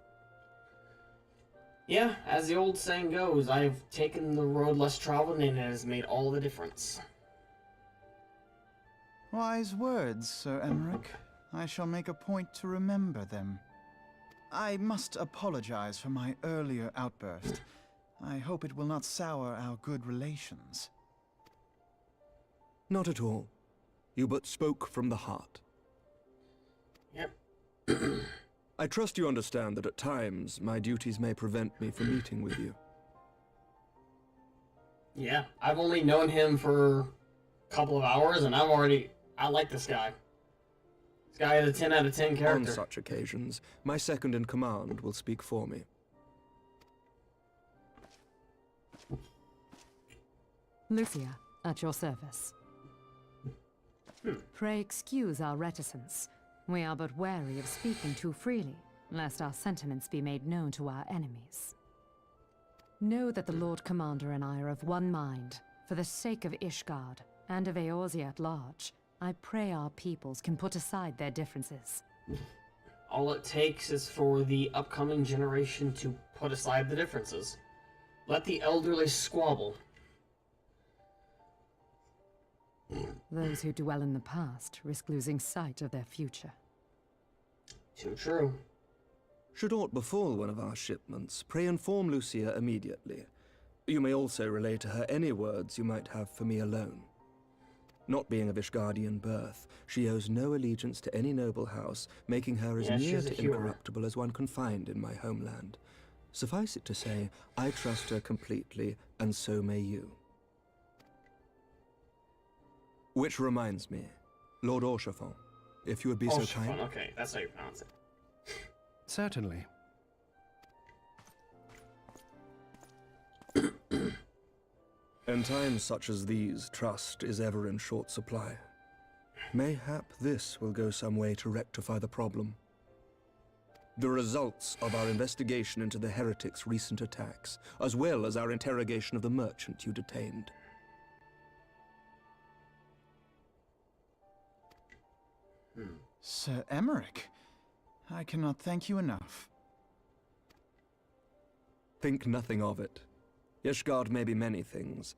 Yeah, as the old saying goes, I've taken the road less traveled and it has made all the difference.
Wise words, Sir Emmerich. I shall make a point to remember them. I must apologize for my earlier outburst. I hope it will not sour our good relations.
Not at all. You but spoke from the heart.
Yep.
I trust you understand that at times my duties may prevent me from meeting with you.
Yeah, I've only known him for a couple of hours and I like this guy. This guy is a 10 out of 10 character.
On such occasions, my second-in-command will speak for me.
Lucia, at your service. Pray excuse our reticence. We are but wary of speaking too freely, lest our sentiments be made known to our enemies. Know that the Lord Commander and I are of one mind. For the sake of Ishgard, and of Eorzea at large, I pray our peoples can put aside their differences.
All it takes is for the upcoming generation to put aside the differences. Let the elderly squabble.
Those who dwell in the past risk losing sight of their future.
Too true.
Should aught befall one of our shipments, pray inform Lucia immediately. You may also relay to her any words you might have for me alone. Not being of Ishgardian birth, she owes no allegiance to any noble house, making her as near to incorruptible as one can find in my homeland. Suffice it to say, I trust her completely, and so may you. Which reminds me, Lord Orchefon, if you would be so kind.
Okay, that's how you pronounce it.
Certainly.
In times such as these, trust is ever in short supply. Mayhap this will go some way to rectify the problem. The results of our investigation into the heretics' recent attacks, as well as our interrogation of the merchant you detained.
Sir Emmerich, I cannot thank you enough.
Think nothing of it. Ishgard may be many things,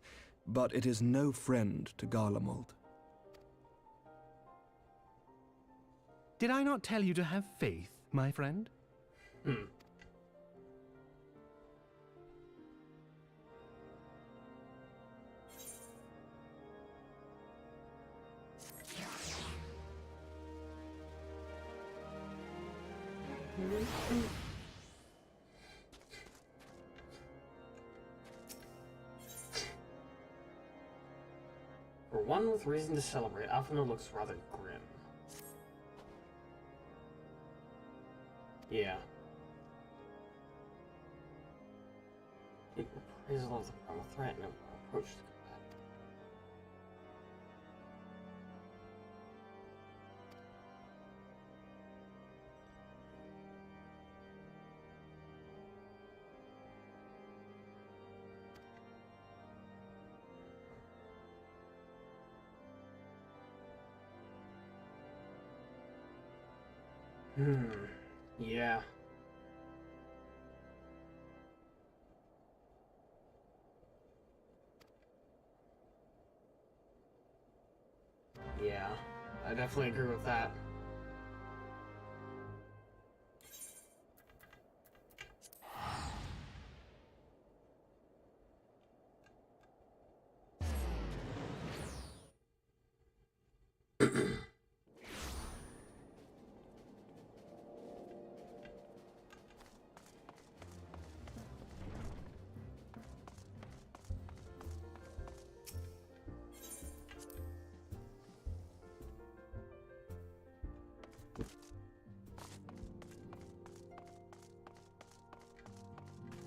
but it is no friend to Garlemald.
Did I not tell you to have faith, my friend?
For one with reason to celebrate, Alphino looks rather grim. Yeah. Appraisal of the primal threat and approach to combat. Yeah. Yeah, I definitely agree with that.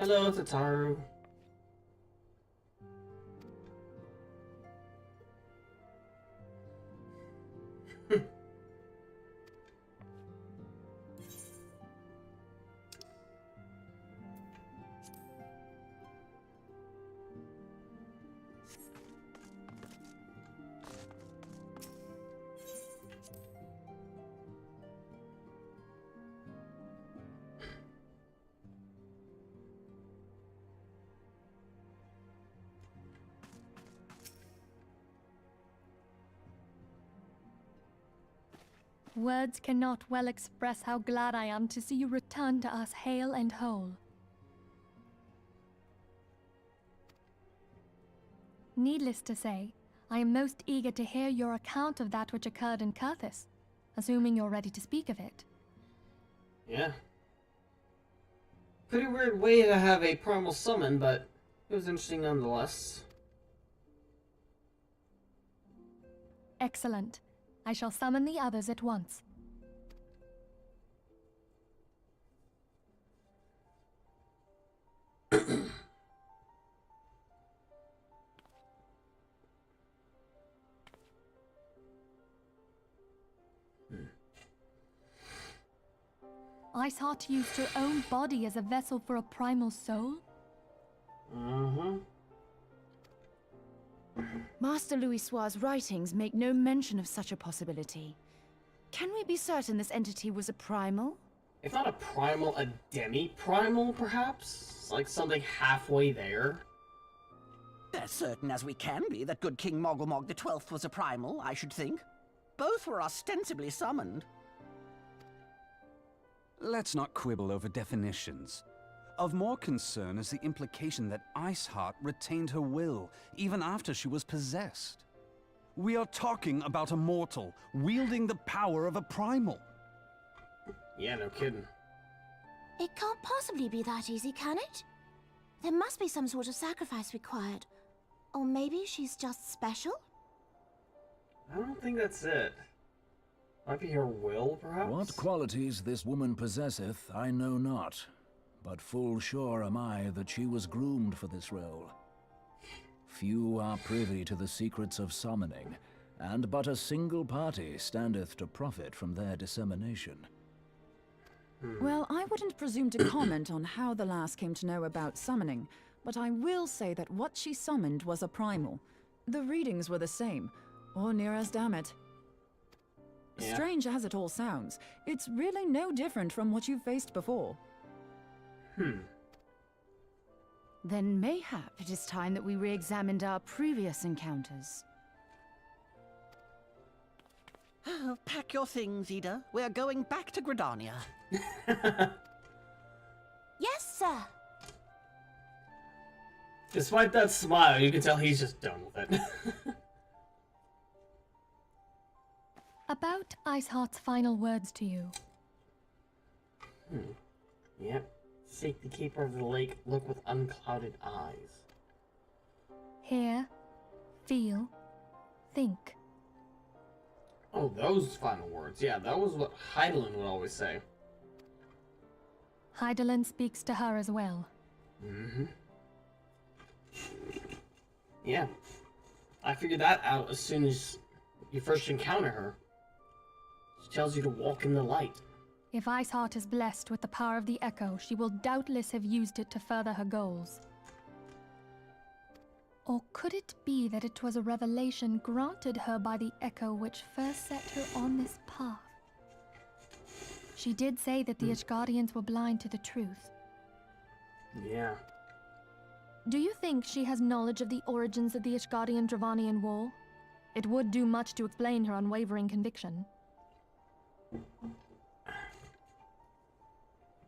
Hello, Tataru.
Words cannot well express how glad I am to see you return to us hale and whole. Needless to say, I am most eager to hear your account of that which occurred in Kurthis, assuming you're ready to speak of it.
Yeah. Pretty weird way to have a primal summon, but it was interesting nonetheless.
Excellent. I shall summon the others at once. Iceheart used her own body as a vessel for a primal soul?
Mm-hmm.
Master Louisoir's writings make no mention of such a possibility. Can we be certain this entity was a primal?
If not a primal, a demi-primal, perhaps? Like something halfway there?
As certain as we can be that good King Mogglemog the 12th was a primal, I should think. Both were ostensibly summoned.
Let's not quibble over definitions. Of more concern is the implication that Iceheart retained her will, even after she was possessed. We are talking about a mortal, wielding the power of a primal.
Yeah, no kidding.
It can't possibly be that easy, can it? There must be some sort of sacrifice required. Or maybe she's just special?
I don't think that's it. Might be her will, perhaps?
What qualities this woman possesseth, I know not. But full sure am I that she was groomed for this role. Few are privy to the secrets of summoning, and but a single party standeth to profit from their dissemination.
Well, I wouldn't presume to comment on how the lass came to know about summoning, but I will say that what she summoned was a primal. The readings were the same, or near as damn it.
Yeah.
Strange as it all sounds, it's really no different from what you've faced before.
Then mayhap it is time that we re-examined our previous encounters.
Oh, pack your things, Ida. We're going back to Gridania.
Yes, sir.
Despite that smile, you can tell he's just done with it.
About Iceheart's final words to you.
Yep. Seek the keeper of the lake, look with unclouded eyes.
Hear, feel, think.
Oh, those final words. Yeah, that was what Heidelin would always say.
Heidelin speaks to her as well.
Mm-hmm. Yeah. I figured that out as soon as you first encounter her. She tells you to walk in the light.
If Iceheart is blessed with the power of the Echo, she will doubtless have used it to further her goals. Or could it be that it was a revelation granted her by the Echo which first set her on this path? She did say that the Ishgardians were blind to the truth.
Yeah.
Do you think she has knowledge of the origins of the Ishgardian-Dravanian War? It would do much to explain her unwavering conviction.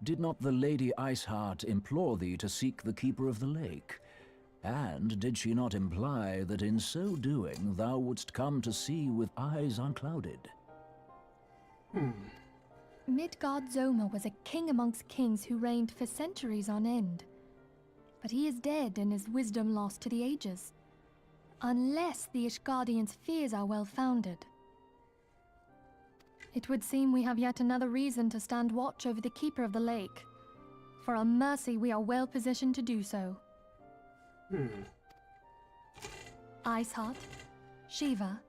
Did not the Lady Iceheart implore thee to seek the Keeper of the Lake? And did she not imply that in so doing thou wouldst come to see with eyes unclouded?
Midgard Zoma was a king amongst kings who reigned for centuries on end. But he is dead and his wisdom lost to the ages. Unless the Ishgardians' fears are well-founded. It would seem we have yet another reason to stand watch over the Keeper of the Lake. For a mercy, we are well positioned to do so. Iceheart, Shiva,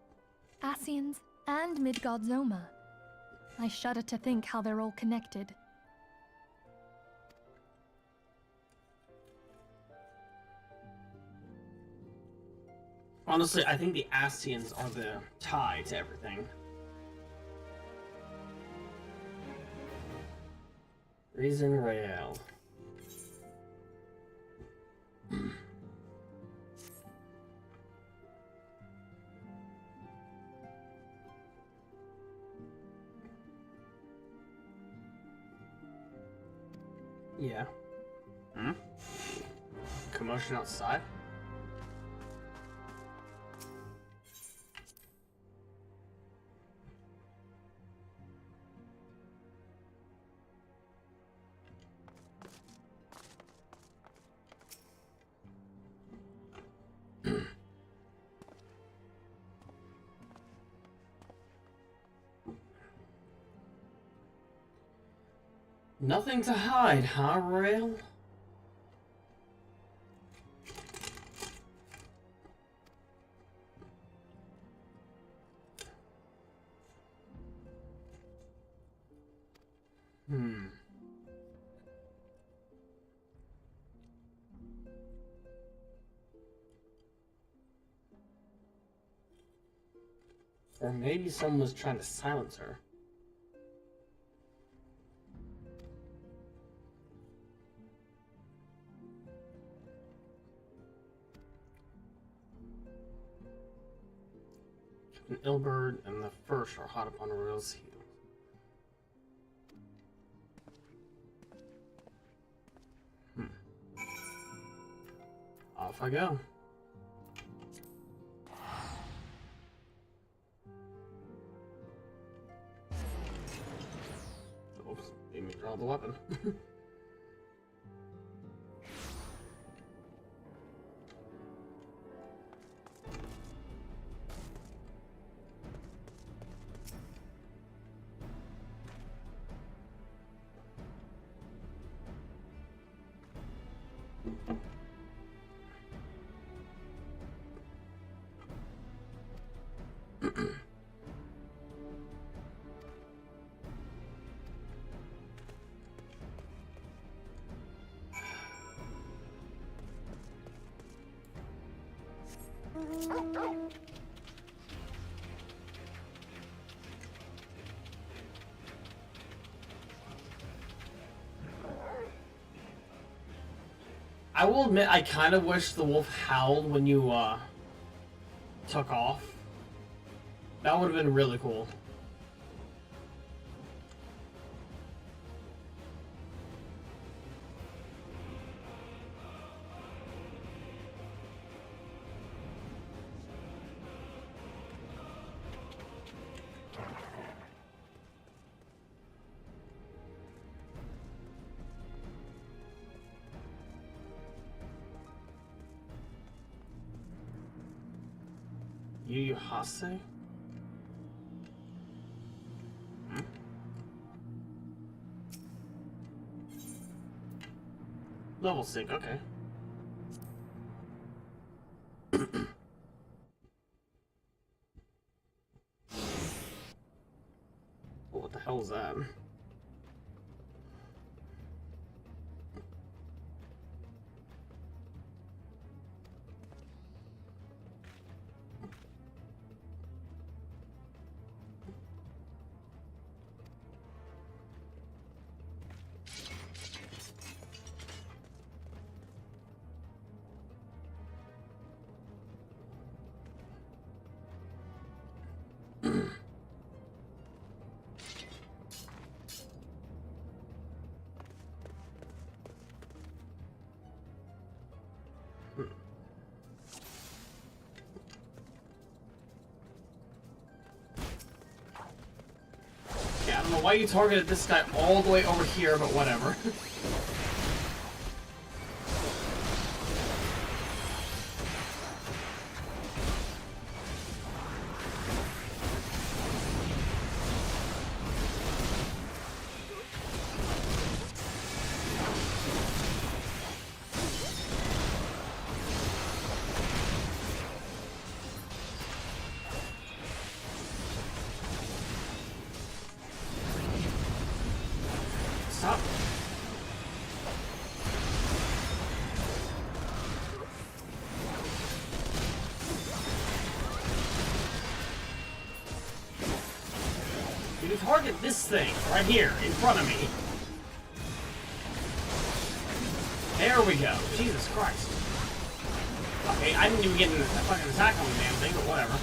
Ascians, and Midgard Zoma. I shudder to think how they're all connected.
Honestly, I think the Ascians are the tie to everything. Reason Royale. Yeah. Commotion outside? Nothing to hide, huh, Rail? Or maybe someone was trying to silence her. Captain Ilberd and the First are hot upon Rail's heels. Off I go. Oops, made me draw the weapon. I will admit, I kind of wish the wolf howled when you, took off. That would have been really cool. Yu Hase? Level sync, okay. What the hell is that? I don't know why you targeted this guy all the way over here, but whatever. me target this thing right here in front of me. There we go. Jesus Christ. Okay, I didn't even get a fucking attack on the damn thing, but whatever.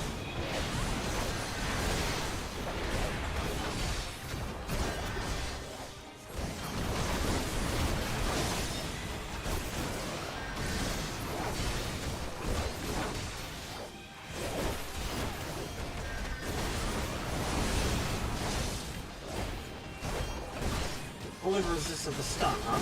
Fully resistant to stun, huh?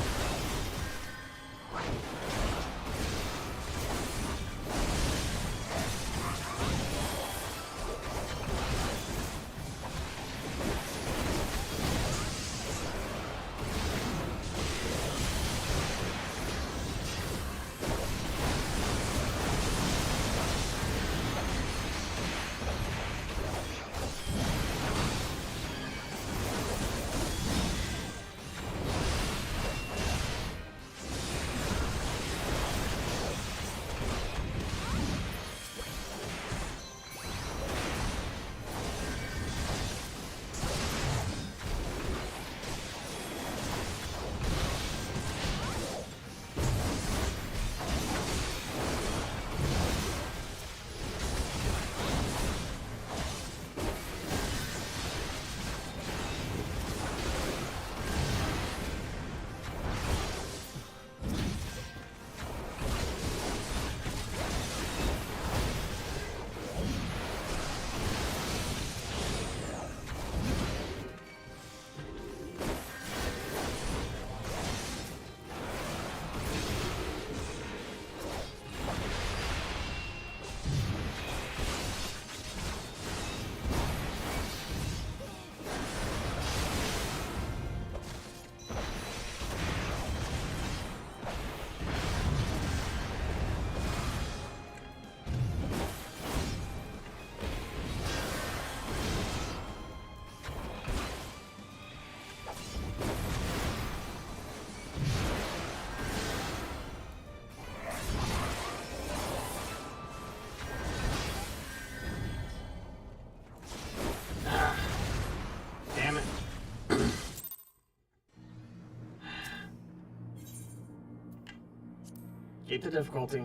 Gate the difficulty.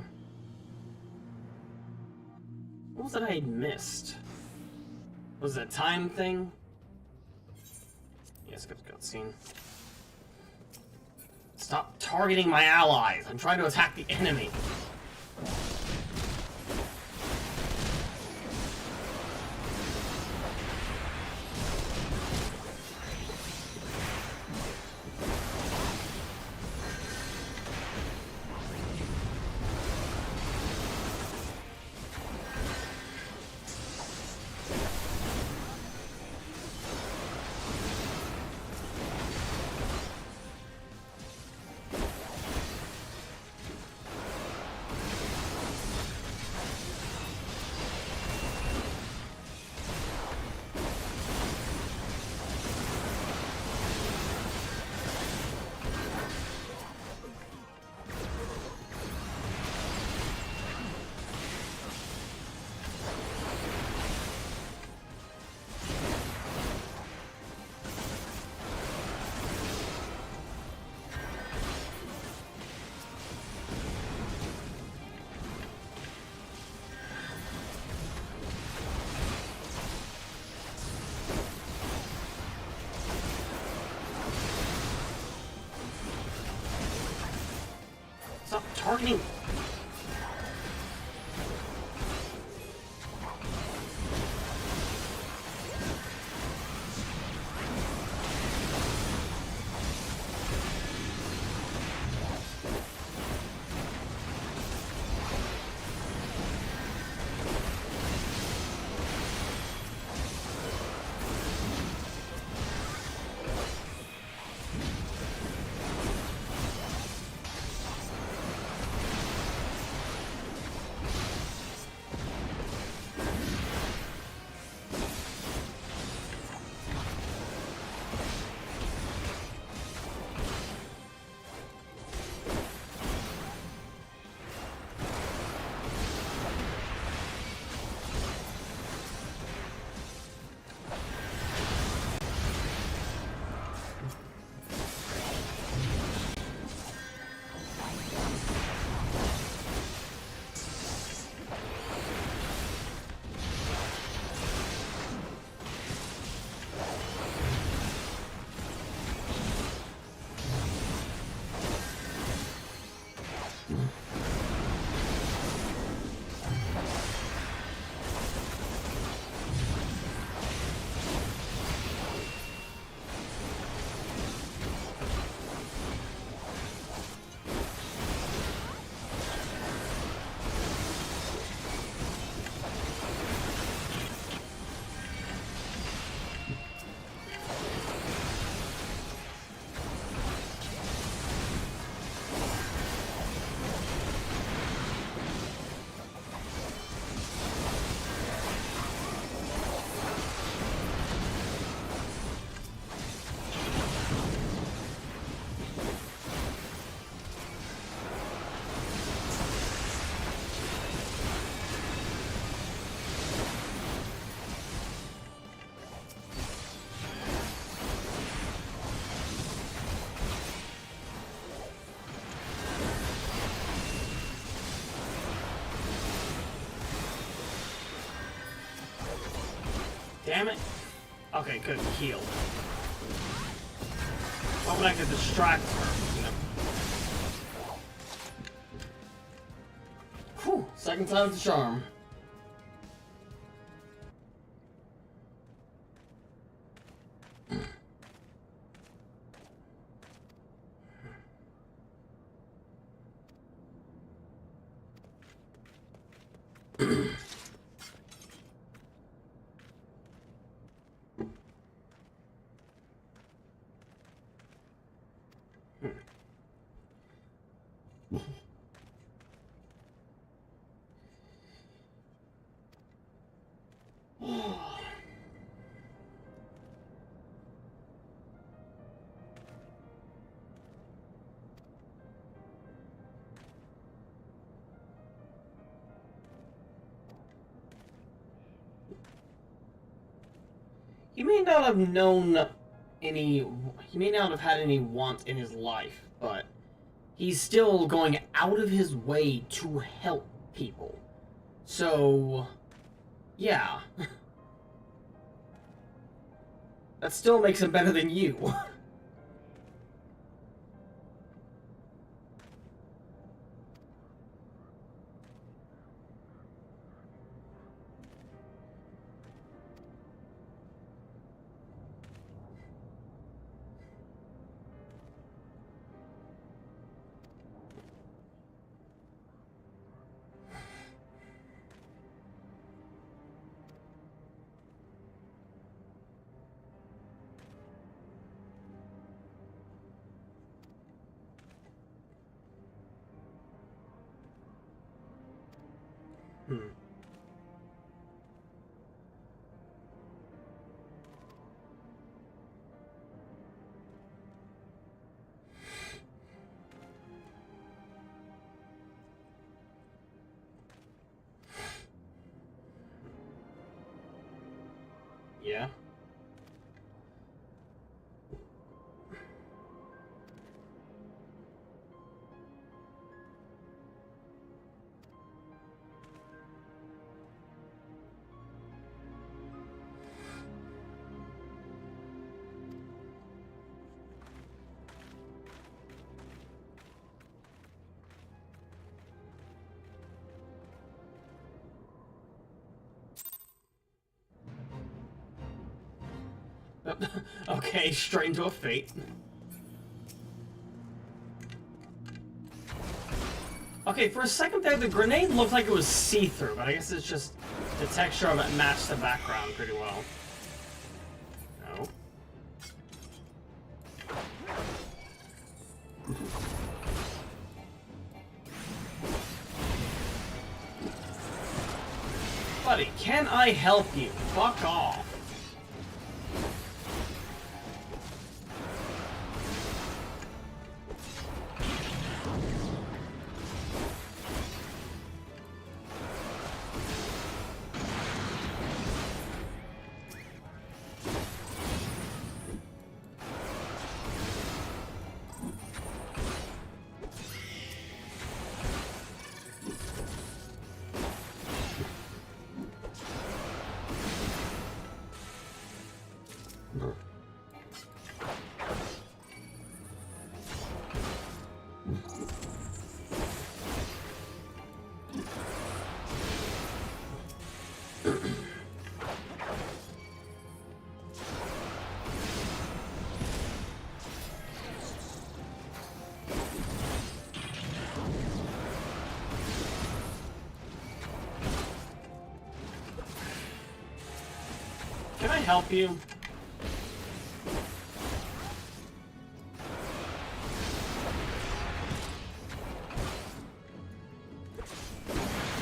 What was it I missed? Was it a time thing? Yes, good cutscene. Stop targeting my allies. I'm trying to attack the enemy. Stop targeting. Damn it. Okay, good. Heal. Hoping I could distract her. You know. Whew. Second time's the charm. He may not have known any, he may not have had any want in his life, but he's still going out of his way to help people. So, yeah. That still makes him better than you. Yeah. Okay, straight into a fate. Okay, for a second there, the grenade looked like it was see-through, but I guess it's just the texture of it matched the background pretty well. No. Buddy, can I help you? Fuck off. Can I help you?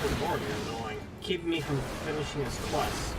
This board is annoying, keeping me from finishing this quest.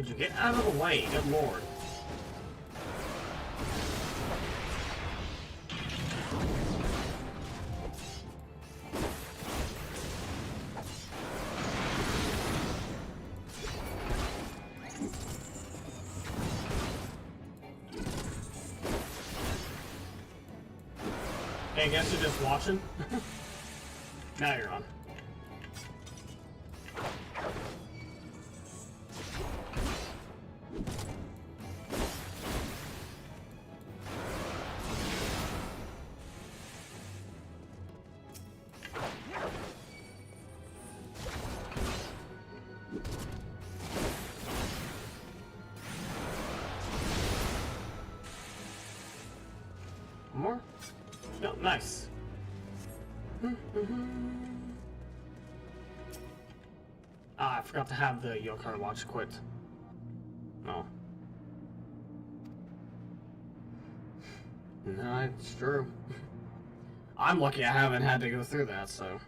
Could you get out of the way? Good lord. Hey, I guess you're just watching? Now you're on. More? No, nice. Ah, I forgot to have the Yokar watch quit. No. No, it's true. I'm lucky I haven't had to go through that, so.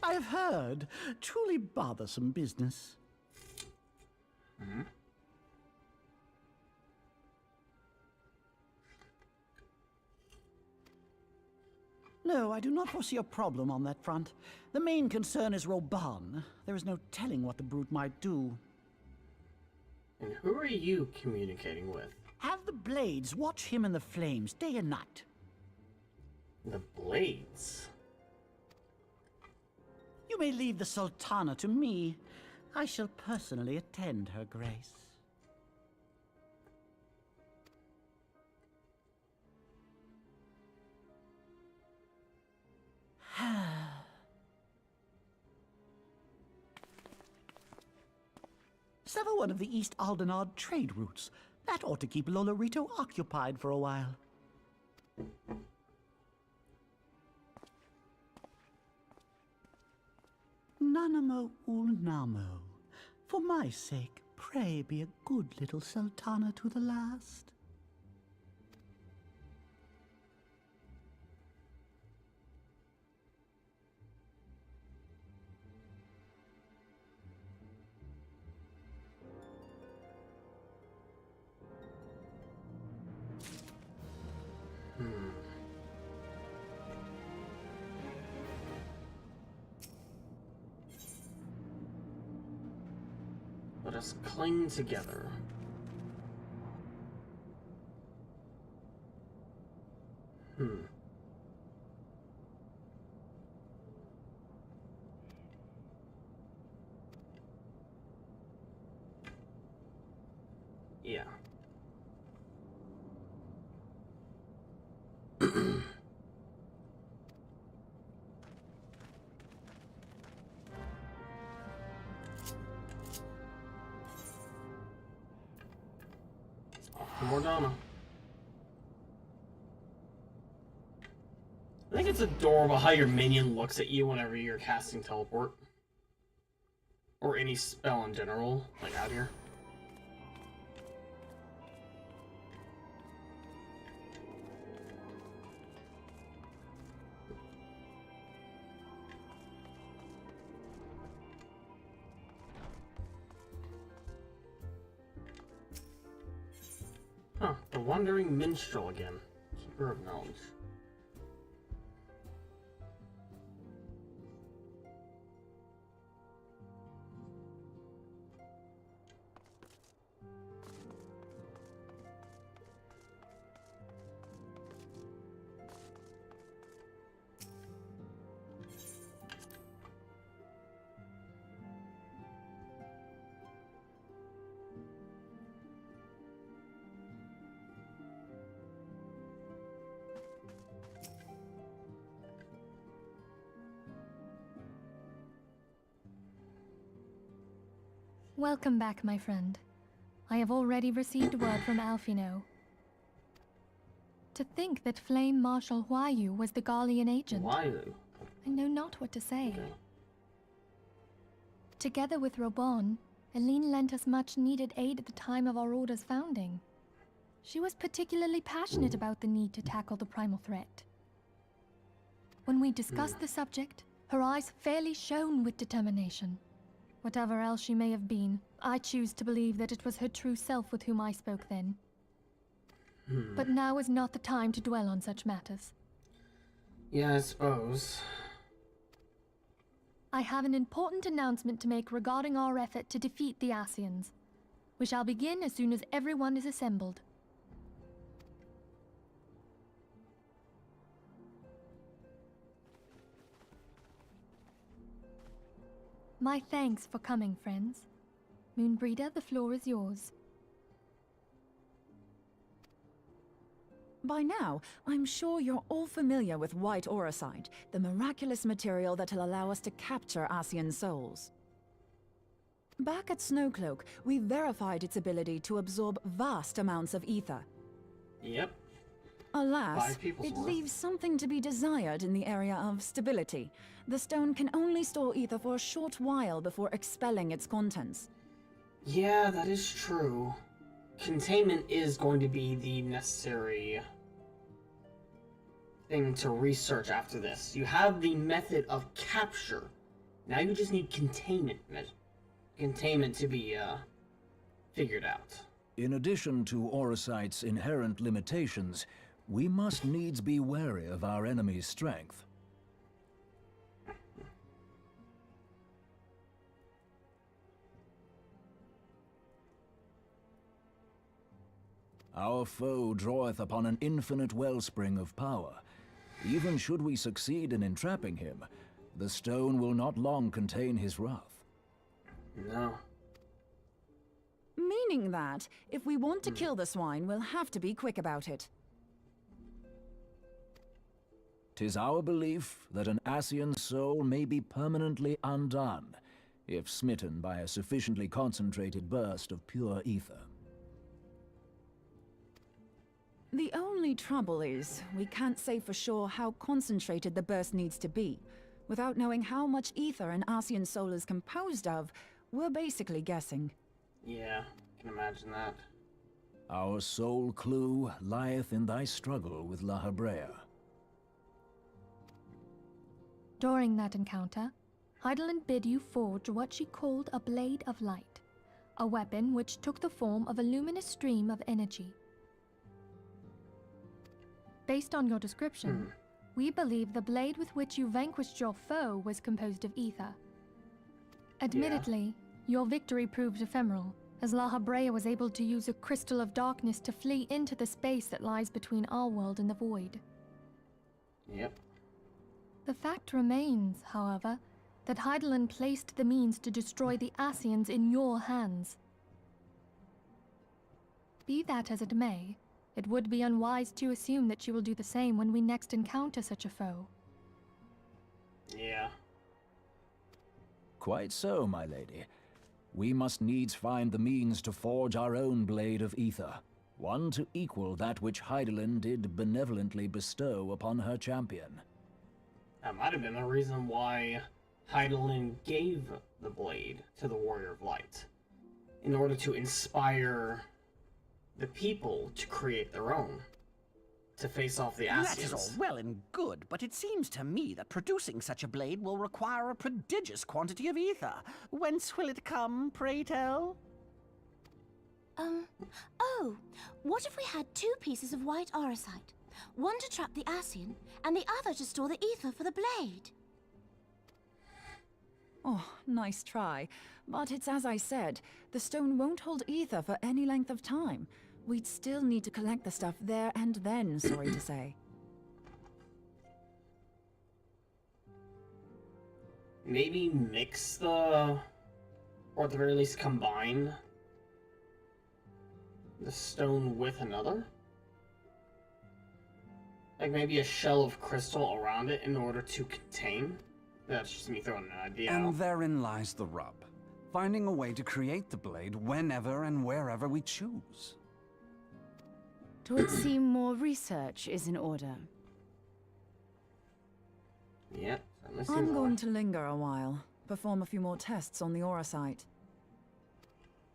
I've heard. Truly bothersome business.
Mm-hmm.
No, I do not foresee a problem on that front. The main concern is Roban. There is no telling what the brute might do.
And who are you communicating with?
Have the Blades watch him in the flames day and night.
The Blades?
You may leave the Sultana to me. I shall personally attend her grace. Sever one of the East Aldenard trade routes. That ought to keep Lolorito occupied for a while. Nanamo ulnamo. For my sake, pray be a good little Sultana to the last.
Let us cling together. Yeah. Morgana. I think it's adorable how your minion looks at you whenever you're casting teleport. Or any spell in general, like out here. Huh, the Wandering Minstrel again. Keeper of Knowledge.
Welcome back, my friend. I have already received word from Alfino. To think that Flame Marshal Huayu was the Garlean agent.
Huayu?
I know not what to say.
Okay.
Together with Robon, Aline lent us much-needed aid at the time of our Order's founding. She was particularly passionate about the need to tackle the primal threat. When we discussed the subject, her eyes fairly shone with determination. Whatever else she may have been, I choose to believe that it was her true self with whom I spoke then. But now is not the time to dwell on such matters.
Yeah, I suppose.
I have an important announcement to make regarding our effort to defeat the Ascians. We shall begin as soon as everyone is assembled. My thanks for coming, friends. Moonbreeder, the floor is yours.
By now, I'm sure you're all familiar with white auracite, the miraculous material that'll allow us to capture Ascian souls. Back at Snowcloak, we verified its ability to absorb vast amounts of ether.
Yep.
Alas, it leaves something to be desired in the area of stability. The stone can only store ether for a short while before expelling its contents.
Yeah, that is true. Containment is going to be the necessary thing to research after this. You have the method of capture. Now you just need containment to be figured out.
In addition to auracite's inherent limitations, we must needs be wary of our enemy's strength. Our foe draweth upon an infinite wellspring of power. Even should we succeed in entrapping him, the stone will not long contain his wrath.
No.
Meaning that, if we want to kill the swine, we'll have to be quick about it.
'Tis our belief that an Ascian soul may be permanently undone, if smitten by a sufficiently concentrated burst of pure ether.
The only trouble is, we can't say for sure how concentrated the burst needs to be. Without knowing how much ether an Ascian soul is composed of, we're basically guessing.
Yeah, I can imagine that.
Our sole clue lieth in thy struggle with La Hebrea.
During that encounter, Heidelin bid you forge what she called a Blade of Light, a weapon which took the form of a luminous stream of energy. Based on your description, we believe the blade with which you vanquished your foe was composed of ether. Admittedly, your victory proved ephemeral, as La Hebrea was able to use a crystal of darkness to flee into the space that lies between our world and the void.
Yep.
The fact remains, however, that Heidelin placed the means to destroy the Ascians in your hands. Be that as it may, it would be unwise to assume that she will do the same when we next encounter such a foe.
Yeah.
Quite so, my lady. We must needs find the means to forge our own blade of ether, one to equal that which Heidelin did benevolently bestow upon her champion.
That might have been the reason why Heidelin gave the blade to the Warrior of Light, in order to inspire the people to create their own, to face off the Ascians.
That is all well and good, but it seems to me that producing such a blade will require a prodigious quantity of ether. Whence will it come, pray tell?
Oh, what if we had 2 pieces of white auracite? One to trap the Ascian, and the other to store the ether for the blade.
Oh, nice try. But it's as I said, the stone won't hold ether for any length of time. We'd still need to collect the stuff there and then, sorry to say.
Maybe mix the, or at the very least combine the stone with another? Like maybe a shell of crystal around it in order to contain? That's just me throwing an idea out.
And therein lies the rub. Finding a way to create the blade whenever and wherever we choose.
Twould seem more research is in order.
Yep.
I'm going to linger a while, perform a few more tests on the auracite.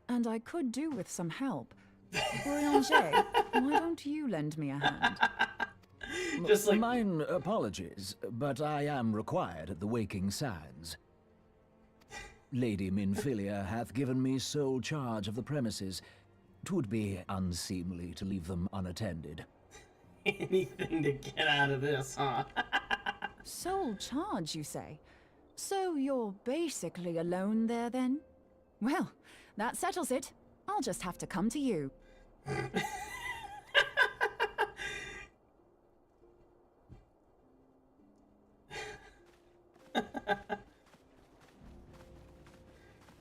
And I could do with some help. Brianger, why don't you lend me a hand?
Just like...
Mine apologies, but I am required at the Waking Sands. Lady Minfilia hath given me sole charge of the premises. 'Twould be unseemly to leave them unattended.
Anything to get out of this, huh?
Sole charge, you say? So you're basically alone there, then? Well, that settles it. I'll just have to come to you.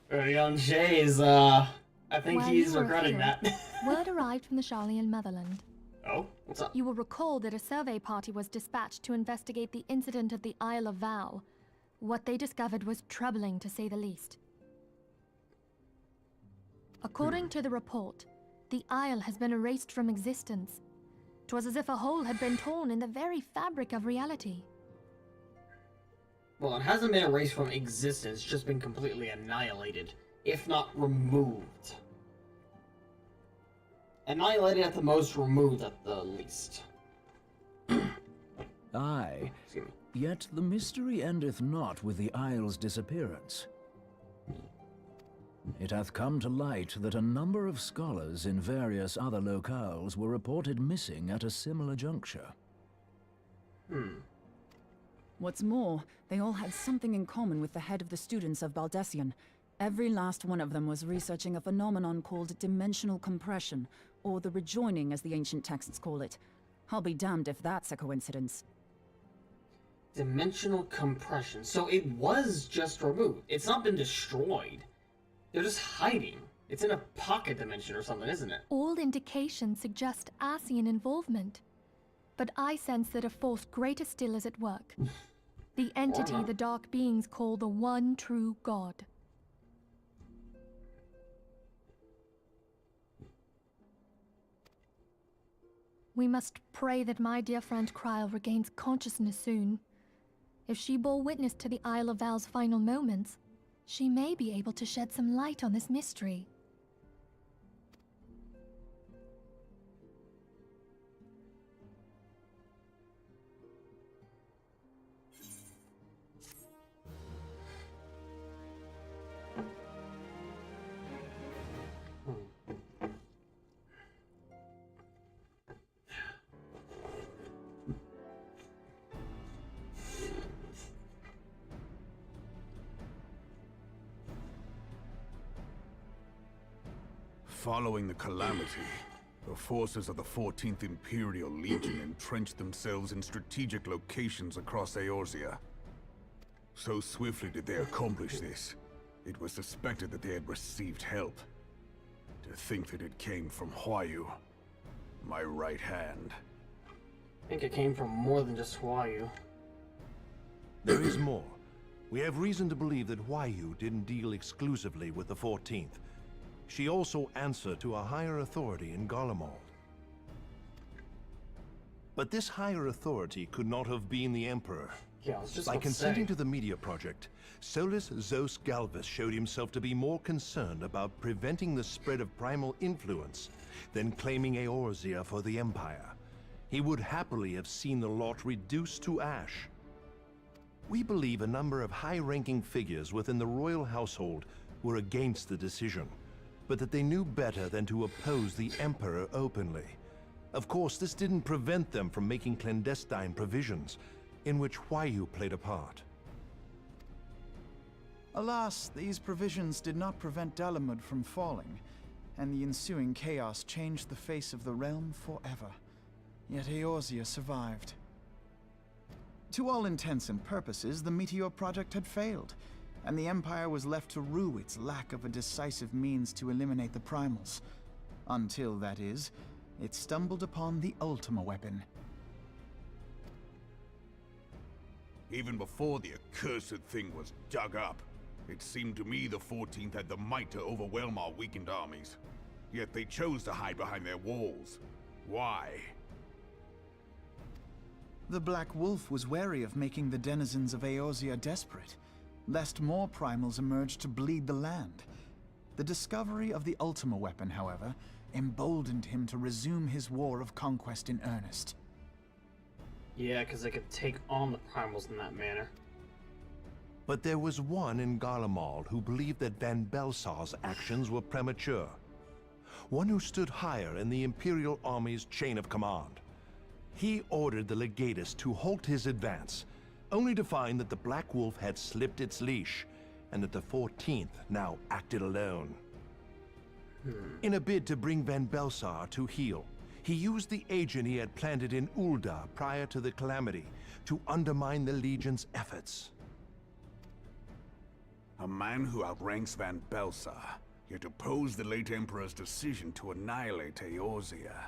Brianger is, I think
While
he's
you were
regretting
here,
that.
Word arrived from the Charlian Motherland.
Oh, what's up?
You will recall that a survey party was dispatched to investigate the incident at the Isle of Val. What they discovered was troubling, to say the least. According to the report, the Isle has been erased from existence. 'Twas as if a hole had been torn in the very fabric of reality.
Well, it hasn't been erased from existence, it's just been completely annihilated, if not removed. Annihilated at the most, removed at the least.
Aye, yet the mystery endeth not with the Isle's disappearance. It hath come to light that a number of scholars in various other locales were reported missing at a similar juncture.
What's more, they all had something in common with the head of the students of Baldessian. Every last one of them was researching a phenomenon called dimensional compression, or the rejoining as the ancient texts call it. I'll be damned if that's a coincidence.
Dimensional compression. So it was just removed. It's not been destroyed. They're just hiding. It's in a pocket dimension or something, isn't it?
All indications suggest Asian involvement. But I sense that a force greater still is at work. The entity the Dark Beings call the One True God. We must pray that my dear friend Kryl regains consciousness soon. If she bore witness to the Isle of Val's final moments, she may be able to shed some light on this mystery.
Following the calamity, the forces of the 14th Imperial Legion entrenched themselves in strategic locations across Eorzea. So swiftly did they accomplish this, it was suspected that they had received help. To think that it came from Huayu, my right hand.
I think it came from more than just Huayu.
There is more. We have reason to believe that Huayu didn't deal exclusively with the 14th. She also answered to a higher authority in Garlemald. But this higher authority could not have been the Emperor.
Yeah, I was just
By
about to
consenting
say.
to the media project, Solus Zos Galvus showed himself to be more concerned about preventing the spread of primal influence than claiming Eorzea for the Empire. He would happily have seen the lot reduced to ash. We believe a number of high-ranking figures within the royal household were against the decision, but that they knew better than to oppose the Emperor openly. Of course, this didn't prevent them from making clandestine provisions, in which Huayu played a part.
Alas, these provisions did not prevent Dalamud from falling, and the ensuing chaos changed the face of the realm forever. Yet Eorzea survived. To all intents and purposes, the Meteor Project had failed, and the Empire was left to rue its lack of a decisive means to eliminate the primals. Until, that is, it stumbled upon the Ultima weapon.
Even before the accursed thing was dug up, it seemed to me the 14th had the might to overwhelm our weakened armies. Yet they chose to hide behind their walls. Why?
The Black Wolf was wary of making the denizens of Eorzea desperate, lest more primals emerged to bleed the land. The discovery of the Ultima weapon, however, emboldened him to resume his war of conquest in earnest.
Yeah, because they could take on the primals in that manner.
But there was one in Garlemald who believed that Van Belsar's actions were premature. One who stood higher in the Imperial Army's chain of command. He ordered the Legatus to halt his advance, only to find that the Black Wolf had slipped its leash, and that the 14th now acted alone. In a bid to bring Van Belsar to heel, he used the agent he had planted in Ul'dah prior to the Calamity to undermine the Legion's efforts.
A man who outranks Van Belsar, yet opposed the late Emperor's decision to annihilate Eorzea.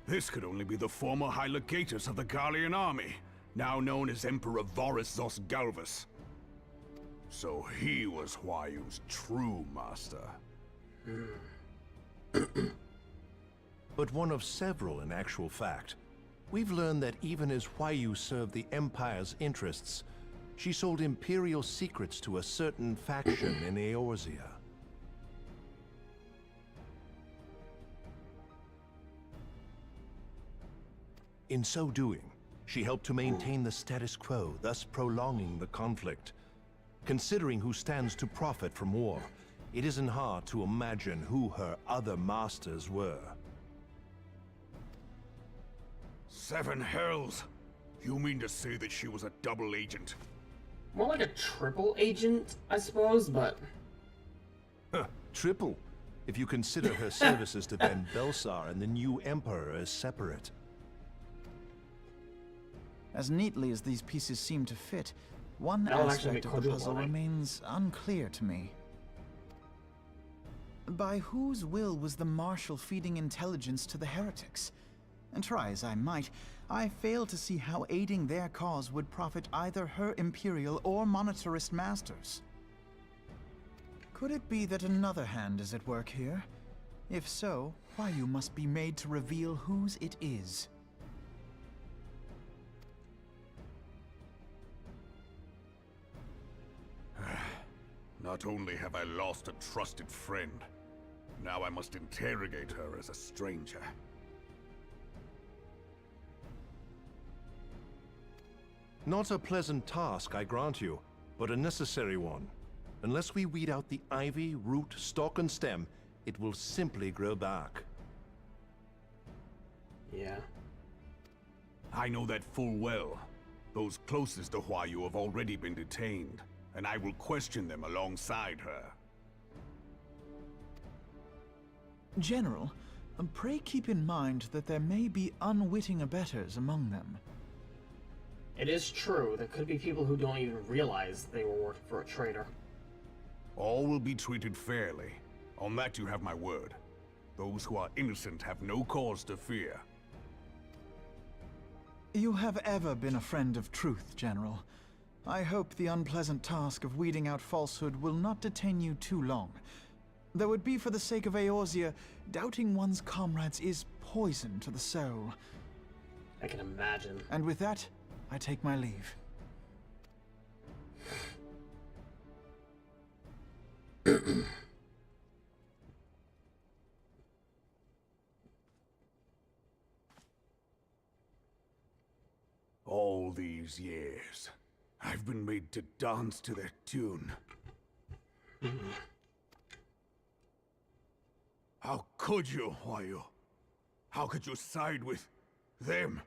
This could only be the former High Legatus of the Garlean army, now known as Emperor Varus Zos Galvus. So he was Huayu's true master.
But one of several in actual fact. We've learned that even as Huayu served the Empire's interests, she sold Imperial secrets to a certain faction in Eorzea. In so doing, she helped to maintain the status quo, thus prolonging the conflict. Considering who stands to profit from war, it isn't hard to imagine who her other masters were.
Seven hells! You mean to say that she was a double agent?
More like a triple agent, I suppose, but...
Triple, if you consider her services to Van Belsar and the new Emperor as separate.
As neatly as these pieces seem to fit, one
That'll
aspect of the puzzle remains unclear to me. By whose will was the Marshal feeding intelligence to the heretics? And try as I might, I fail to see how aiding their cause would profit either her Imperial or monetarist masters. Could it be that another hand is at work here? If so, Huayu must be made to reveal whose it is.
Not only have I lost a trusted friend, now I must interrogate her as a stranger.
Not a pleasant task, I grant you, but a necessary one. Unless we weed out the ivy, root, stalk, and stem, it will simply grow back.
Yeah.
I know that full well. Those closest to Huayu have already been detained, and I will question them alongside her.
General, pray keep in mind that there may be unwitting abettors among them.
It is true, there could be people who don't even realize they were working for a traitor.
All will be treated fairly. On that you have my word. Those who are innocent have no cause to fear.
You have ever been a friend of truth, General. I hope the unpleasant task of weeding out falsehood will not detain you too long. Though it be for the sake of Eorzea, doubting one's comrades is poison to the soul.
I can imagine.
And with that, I take my leave.
All these years, I've been made to dance to their tune. How could you, Huayu? How could you side with them?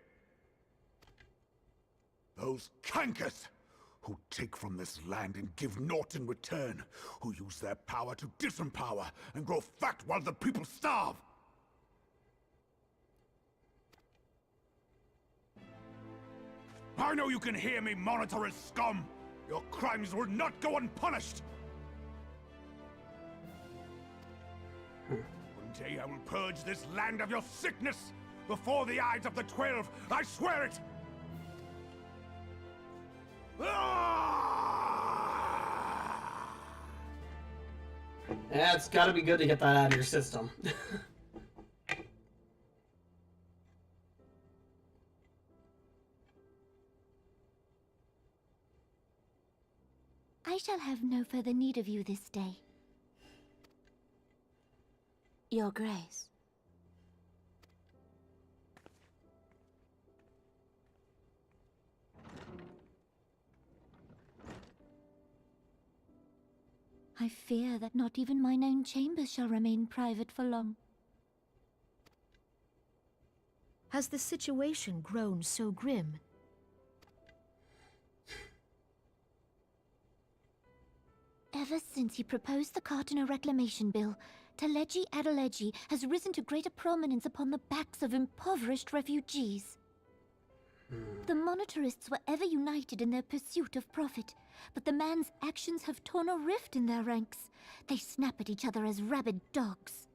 Those cankers who take from this land and give naught in return, who use their power to disempower and grow fat while the people starve. I know you can hear me, monetarist scum! Your crimes will not go unpunished! One day I will purge this land of your sickness! Before the eyes of the 12, I swear it!
Yeah, it's gotta be good to get that out of your system.
I shall have no further need of you this day. Your Grace. I fear that not even mine own chambers shall remain private for long.
Has the situation grown so grim?
Ever since he proposed the Cartiner Reclamation Bill, Teleji Adeleji has risen to greater prominence upon the backs of impoverished refugees. The monetarists were ever united in their pursuit of profit, but the man's actions have torn a rift in their ranks. They snap at each other as rabid dogs.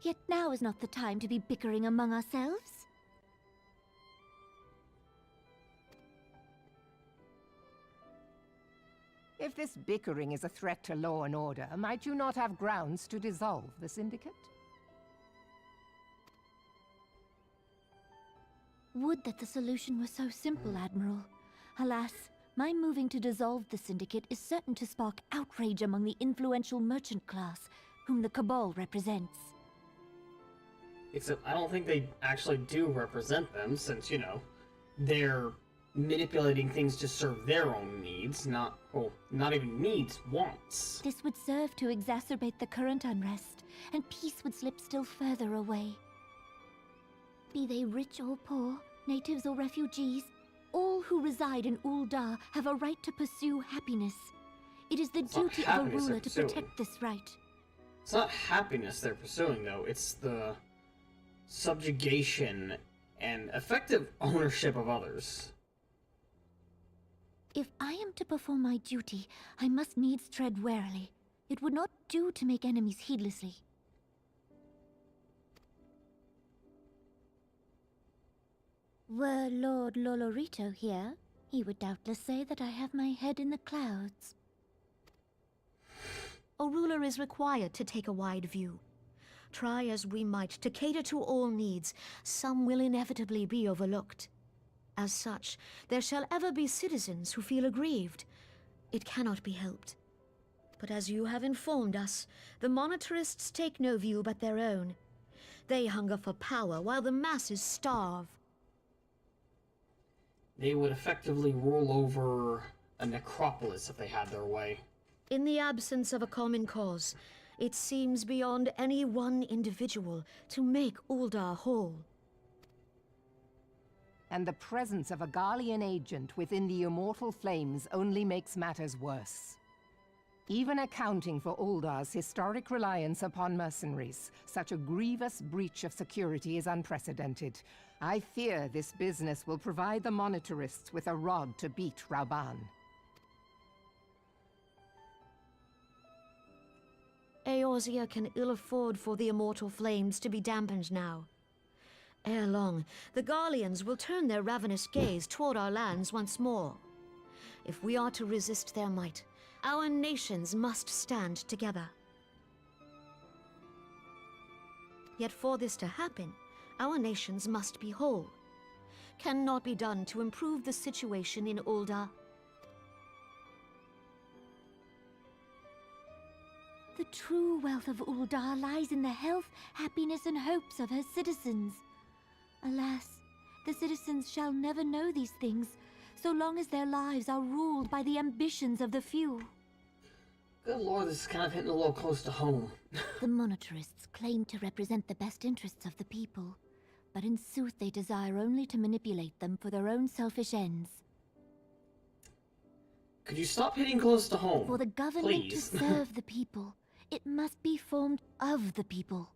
Yet now is not the time to be bickering among ourselves.
If this bickering is a threat to law and order, might you not have grounds to dissolve the Syndicate?
Would that the solution were so simple, Admiral. Alas, my moving to dissolve the Syndicate is certain to spark outrage among the influential merchant class, whom the Cabal represents.
Except I don't think they actually do represent them, since, you know, they're manipulating things to serve their own needs, not even needs, wants.
This would serve to exacerbate the current unrest, and peace would slip still further away. Be they rich or poor, natives or refugees, all who reside in Ul'dah have a right to pursue happiness. It is the duty of a ruler to protect this right.
It's not happiness they're pursuing, though. It's the subjugation and effective ownership of others.
If I am to perform my duty, I must needs tread warily. It would not do to make enemies heedlessly. Were Lord Lolorito here, he would doubtless say that I have my head in the clouds.
A ruler is required to take a wide view. Try as we might to cater to all needs, some will inevitably be overlooked. As such, there shall ever be citizens who feel aggrieved. It cannot be helped. But as you have informed us, the monetarists take no view but their own. They hunger for power while the masses starve.
They would effectively rule over a necropolis if they had their way.
In the absence of a common cause, it seems beyond any one individual to make Ul'dah whole.
And the presence of a Garlean agent within the Immortal Flames only makes matters worse. Even accounting for Ul'dah's historic reliance upon mercenaries, such a grievous breach of security is unprecedented. I fear this business will provide the monetarists with a rod to beat Rauban.
Eorzea can ill afford for the Immortal Flames to be dampened now. Ere long, the Garleans will turn their ravenous gaze toward our lands once more. If we are to resist their might, our nations must stand together. Yet for this to happen, our nations must be whole. Cannot be done to improve the situation in Ul'dah.
The true wealth of Ul'dah lies in the health, happiness, and hopes of her citizens. Alas, the citizens shall never know these things, so long as their lives are ruled by the ambitions of the few.
Good lord, this is kind of hitting a little close to home.
The monetarists claim to represent the best interests of the people, but in sooth they desire only to manipulate them for their own selfish ends.
Could you stop hitting close to home?
For the government
please?
to serve the people, it must be formed of the people.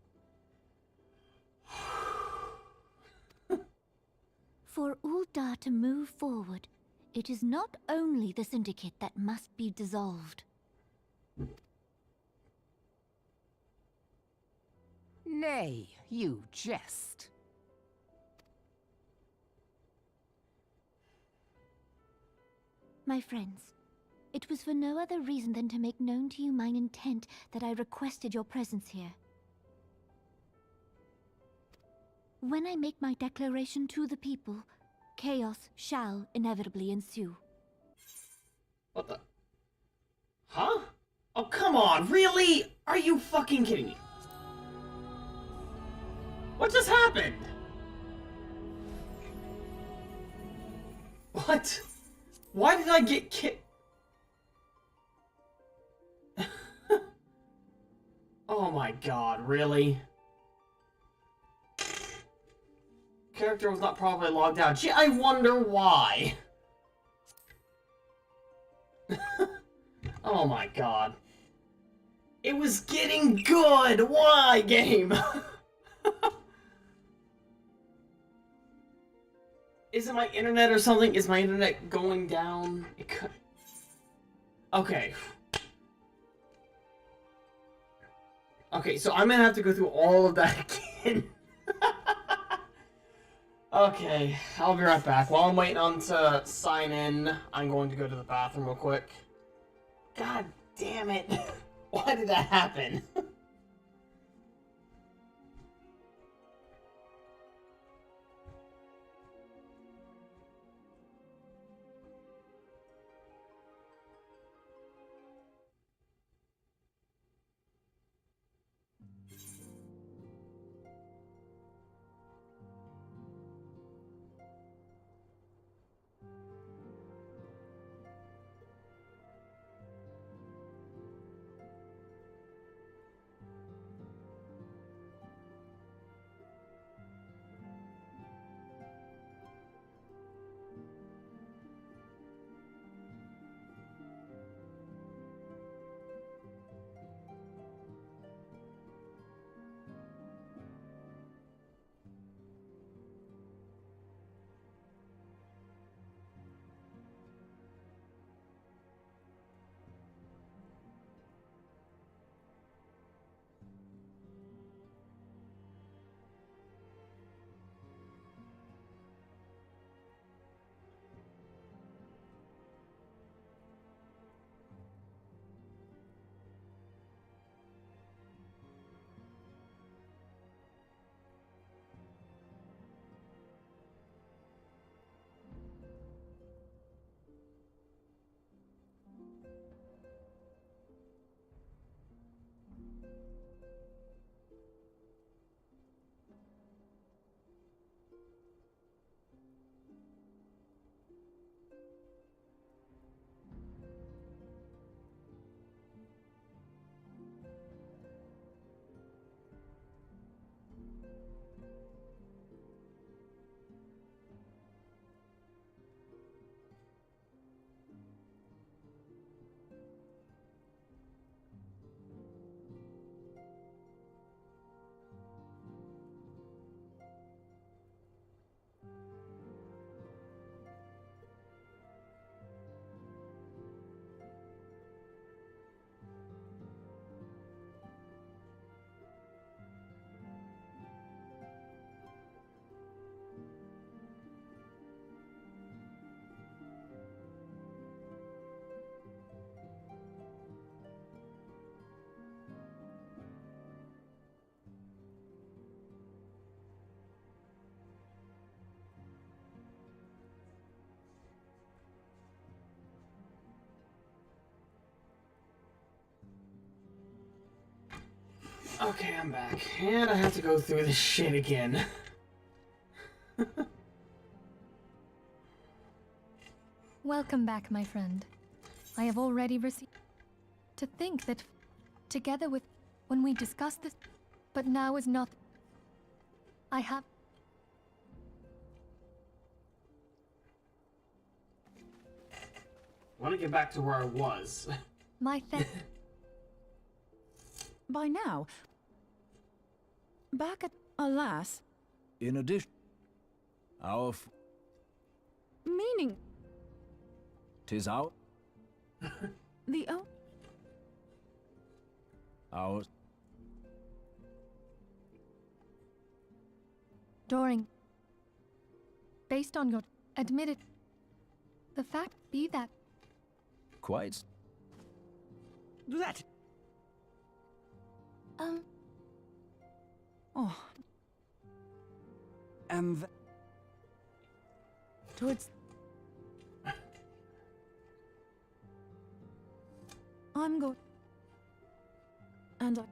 For Ul'dah to move forward, it is not only the Syndicate that must be dissolved.
Nay, you jest.
My friends, it was for no other reason than to make known to you mine intent that I requested your presence here. When I make my declaration to the people, chaos shall inevitably ensue.
What the? Huh? Oh, come on, really? Are you fucking kidding me? What just happened? What? Why did I get kicked? Oh my god, really? Character was not properly logged out. Gee, I wonder why. Oh my god. It was getting good! Why, game? Is it my internet or something? Is my internet going down? It could... Okay. Okay, so I'm gonna have to go through all of that again. Okay, I'll be right back. While I'm waiting on to sign in, I'm going to go to the bathroom real quick. God damn it. Why did that happen? Okay, I'm back. And I have to go through this shit again.
Welcome back, my friend. I have already received... To think that, together with... When we discussed this... But now is not... I have...
I want to get back to where I was.
My
By now, back at alas,
In addition, our
meaning
'tis our
the
our
Doring. Based on your admitted... The fact be that...
quite
That...
Oh.
And
towards... I'm going... and I...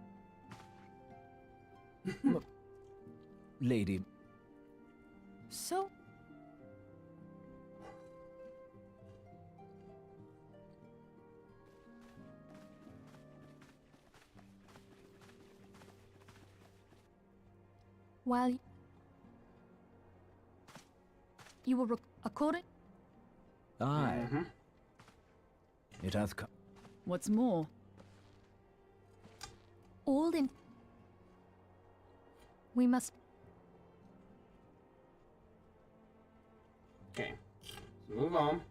Lady,
So...
While you were according?
aye. It hath come.
What's more?
All in... We must...
Okay. Let's move on.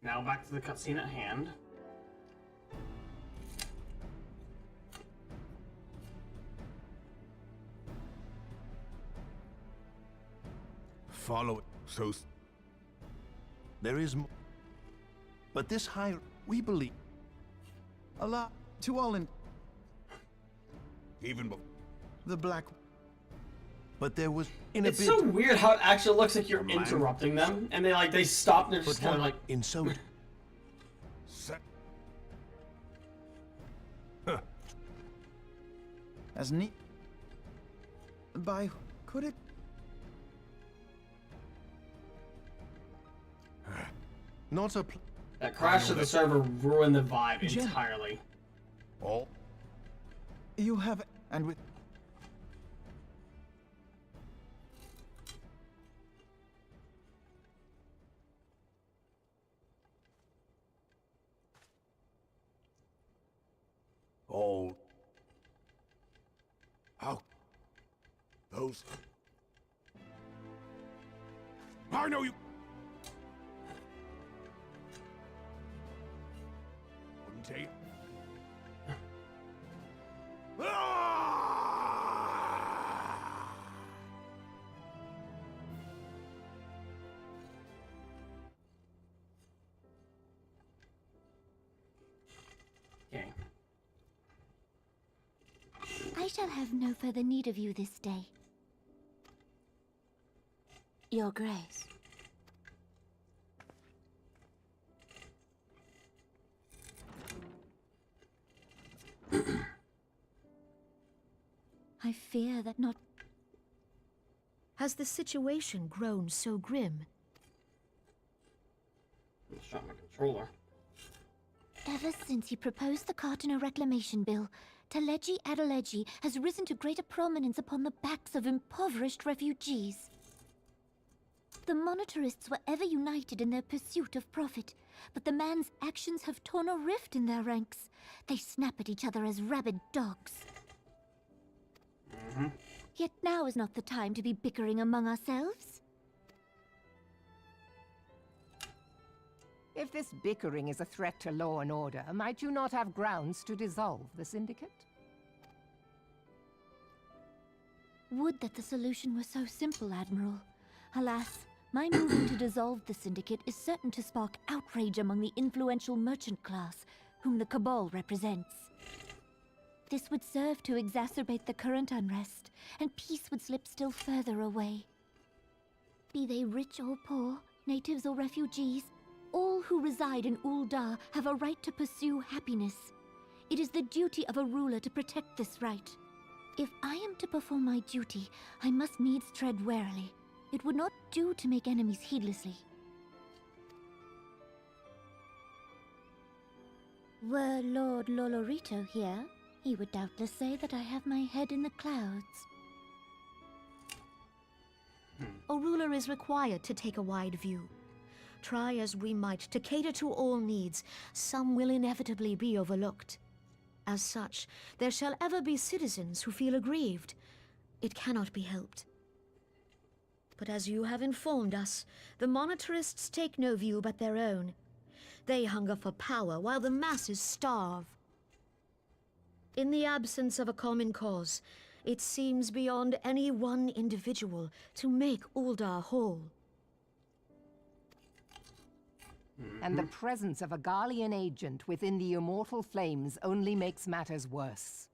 Now back to the cutscene at hand.
Follow it. So... There is... But this high... We believe...
Allah, to all in...
Even
the black...
But there was...
It's so weird how it actually looks like you're interrupting them, and they stop and they're just kind of like...
In so...
As neat... By... Could it...
Not a...
That crash of the server ruined the vibe entirely.
Oh.
You have... And with...
Oh. How? Those... I know you... Wouldn't take...
Okay.
I shall have no further need of you this day. Your Grace. I fear that not...
Has the situation grown so grim?
Shot my controller.
Ever since he proposed the Cartiner Reclamation Bill, Teleji Adeleji has risen to greater prominence upon the backs of impoverished refugees. The monetarists were ever united in their pursuit of profit, but the man's actions have torn a rift in their ranks. They snap at each other as rabid dogs. Yet now is not the time to be bickering among ourselves.
If this bickering is a threat to law and order, might you not have grounds to dissolve the syndicate?
Would that the solution were so simple, Admiral. Alas, my moving to dissolve the syndicate is certain to spark outrage among the influential merchant class, whom the Cabal represents. This would serve to exacerbate the current unrest, and peace would slip still further away. Be they rich or poor, natives or refugees, all who reside in Uldar have a right to pursue happiness. It is the duty of a ruler to protect this right. If I am to perform my duty, I must needs tread warily. It would not do to make enemies heedlessly. Were Lord Lolorito here, he would doubtless say that I have my head in the clouds.
A ruler is required to take a wide view. Try as we might to cater to all needs, some will inevitably be overlooked. As such, there shall ever be citizens who feel aggrieved. It cannot be helped. But as you have informed us, the monetarists take no view but their own. They hunger for power while the masses starve. In the absence of a common cause, it seems beyond any one individual to make Uldar whole.
And the presence of a Garlean agent within the immortal flames only makes matters worse.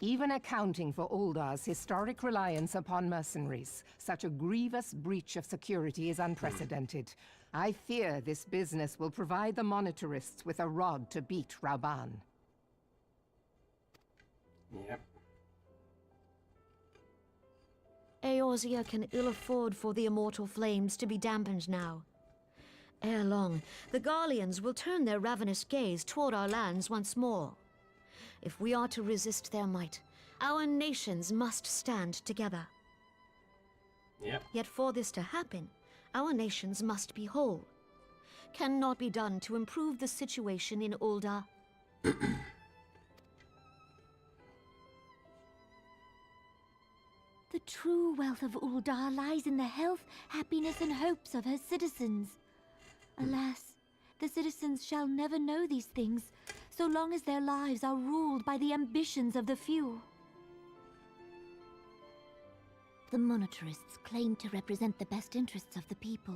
Even accounting for Uldar's historic reliance upon mercenaries, such a grievous breach of security is unprecedented. I fear this business will provide the monitorists with a rod to beat Rauban.
Yep.
Eorzea can ill afford for the immortal flames to be dampened now. Ere long, the Garleans will turn their ravenous gaze toward our lands once more. If we are to resist their might, our nations must stand together.
Yep.
Yet for this to happen, our nations must be whole. Cannot be done to improve the situation in Ul'dah.
The true wealth of Ul'dah lies in the health, happiness, and hopes of her citizens. Alas, the citizens shall never know these things, so long as their lives are ruled by the ambitions of the few. The monitorists claim to represent the best interests of the people,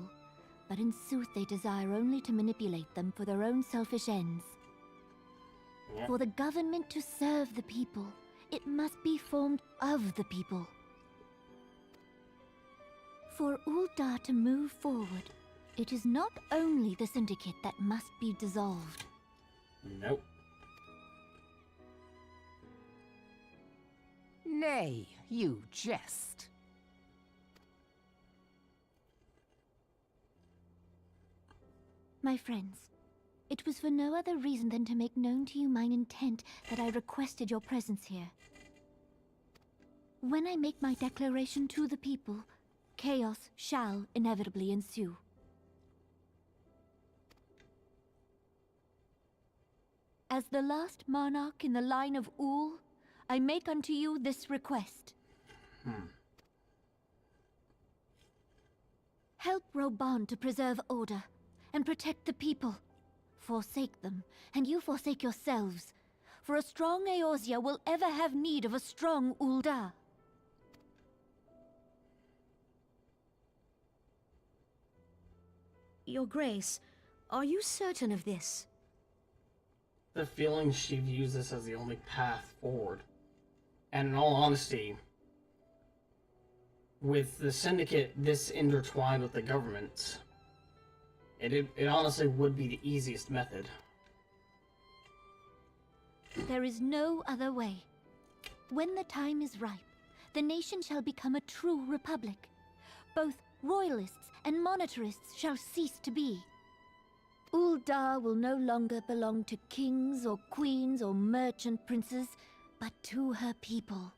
but in sooth they desire only to manipulate them for their own selfish ends.
Yeah.
For the government to serve the people, it must be formed of the people. For Ul'dah to move forward, it is not only the Syndicate that must be dissolved.
Nope.
Nay, you jest.
My friends, it was for no other reason than to make known to you mine intent that I requested your presence here. When I make my declaration to the people, chaos shall inevitably ensue. As the last monarch in the line of Ul, I make unto you this request. Help Rauban to preserve order and protect the people. Forsake them, and you forsake yourselves. For a strong Eorzea will ever have need of a strong Ul'dah.
Your Grace, are you certain of this?
The feeling she views this as the only path forward. And in all honesty, with the Syndicate this intertwined with the government, it honestly would be the easiest method.
There is no other way. When the time is ripe, the nation shall become a true republic. Both royalists and monitorists shall cease to be. Ul'dah will no longer belong to kings or queens or merchant princes, but to her people.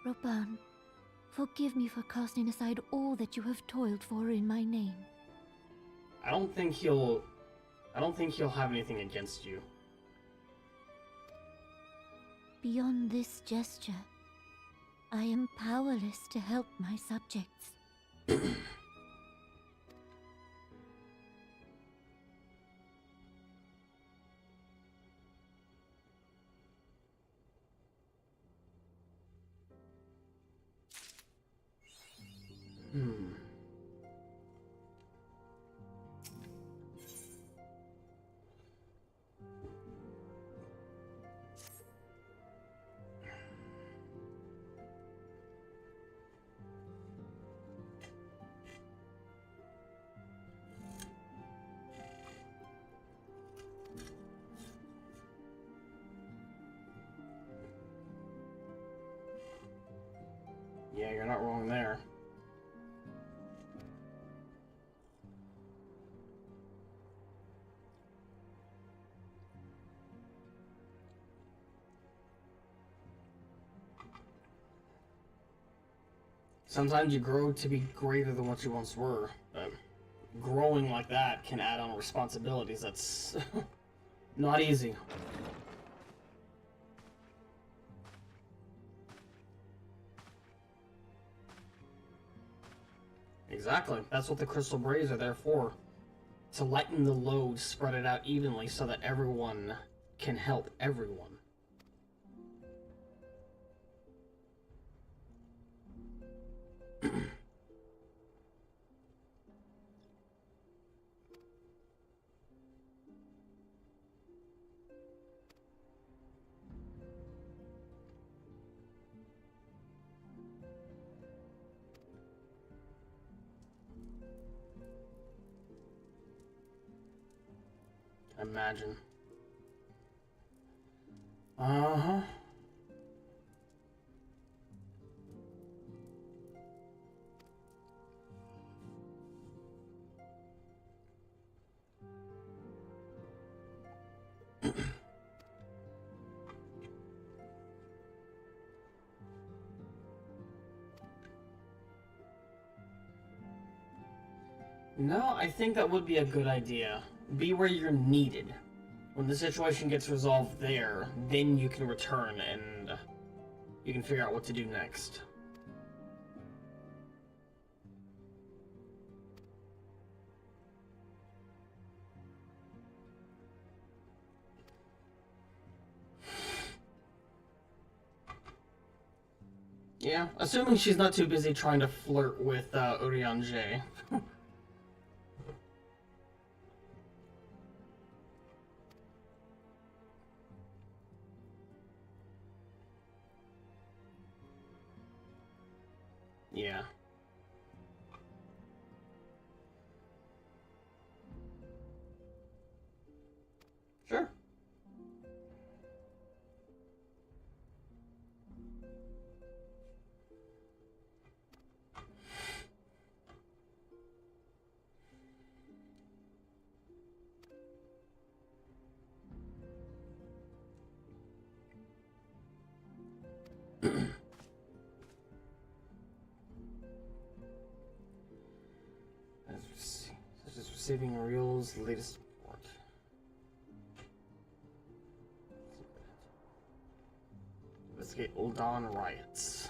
Rauban, forgive me for casting aside all that you have toiled for in my name.
I don't think he'll have anything against you.
Beyond this gesture, I am powerless to help my subjects.
Yeah, you're not wrong there. Sometimes you grow to be greater than what you once were. Growing like that can add on responsibilities. That's not easy. Exactly. That's what the crystal braids are there for. To lighten the load, spread it out evenly so that everyone can help everyone. Imagine. Uh-huh. No, I think that would be a good idea. Be where you're needed. When the situation gets resolved there, then you can return and you can figure out what to do next. Yeah, assuming she's not too busy trying to flirt with Urianger. Yeah. Sure. Such as receiving Ariel's latest report. Investigate Uldan riots.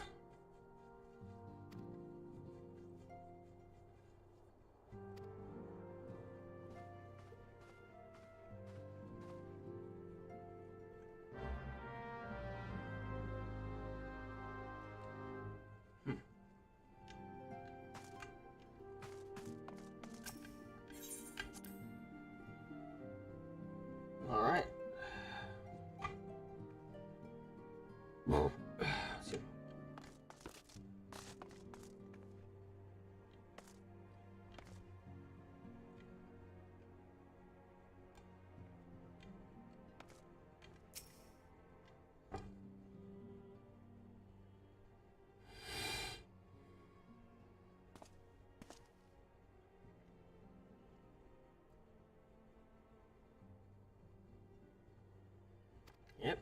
All right. Yep.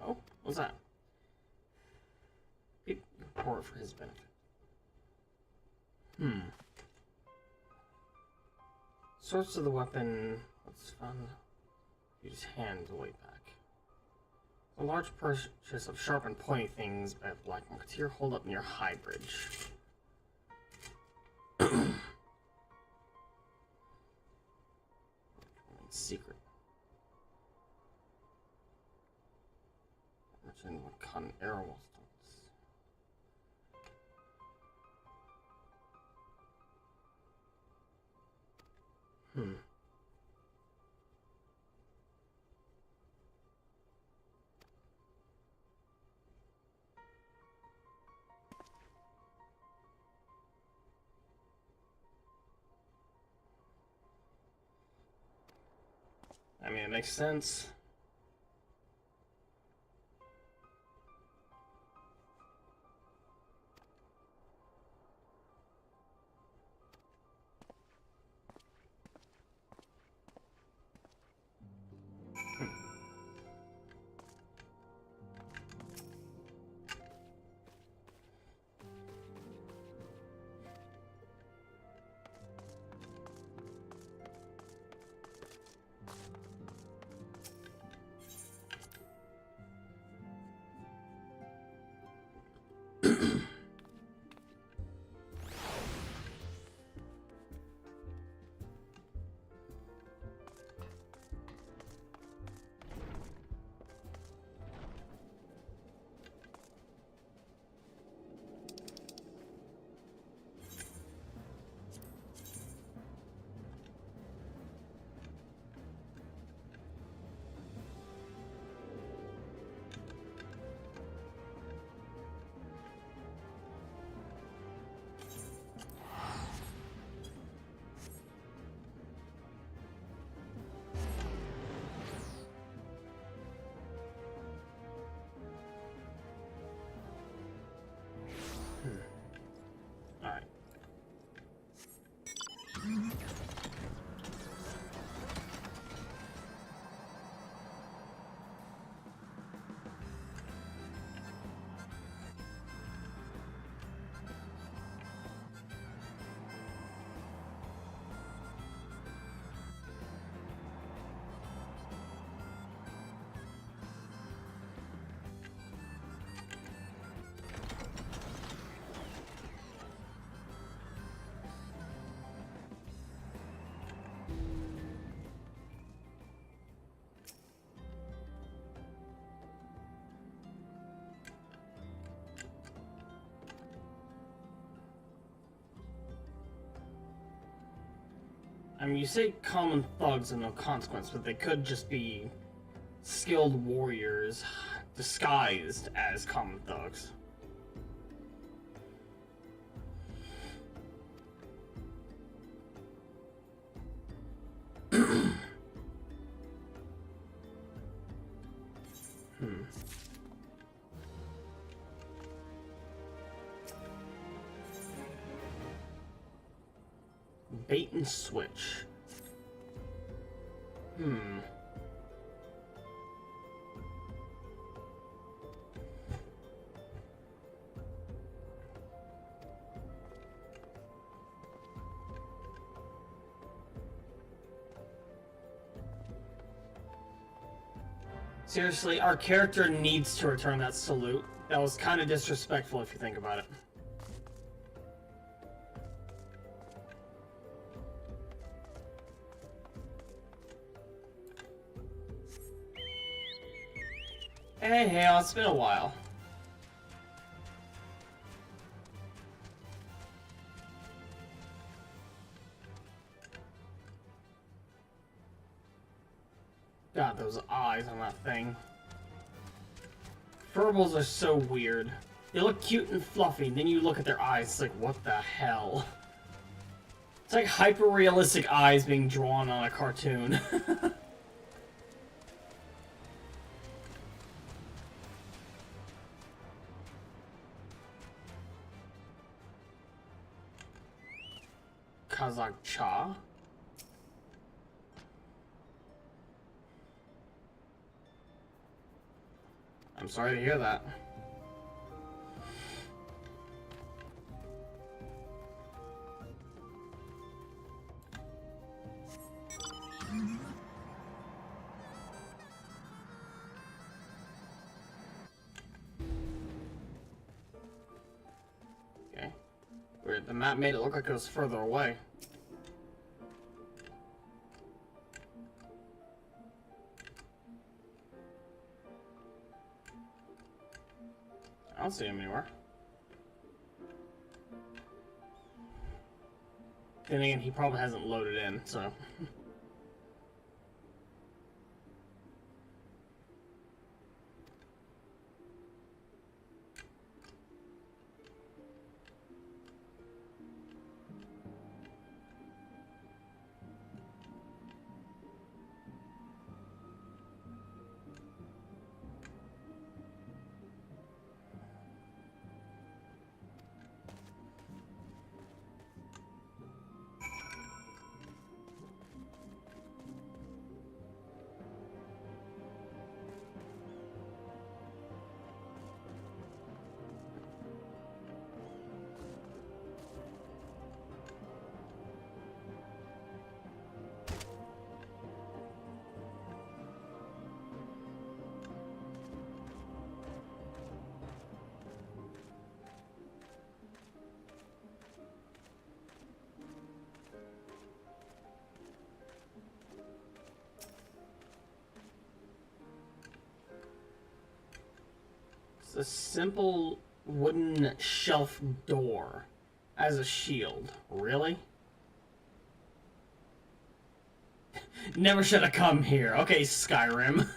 Oh, what's that? Report for his benefit. Source of the weapon. What's found? Use hand to way back. A large purchase of sharp and pointy things by a black marketeer hold up near High Bridge. Secret. Merchant with cotton arrow stones. I mean, it makes sense. I mean, you say common thugs and no consequence, but they could just be skilled warriors disguised as common thugs. Bait and switch. Seriously, our character needs to return that salute. That was kind of disrespectful if you think about it. Hey, Hale, it's been a while. God, those eyes on that thing. Furbles are so weird. They look cute and fluffy, then you look at their eyes, it's like, what the hell? It's like hyper-realistic eyes being drawn on a cartoon. Kazakh Cha? I'm sorry to hear that. Okay. Weird, the map made it look like it was further away. I don't see him anywhere. Then again, he probably hasn't loaded in, so... It's a simple wooden shelf door as a shield. Really? Never should have come here. Okay, Skyrim.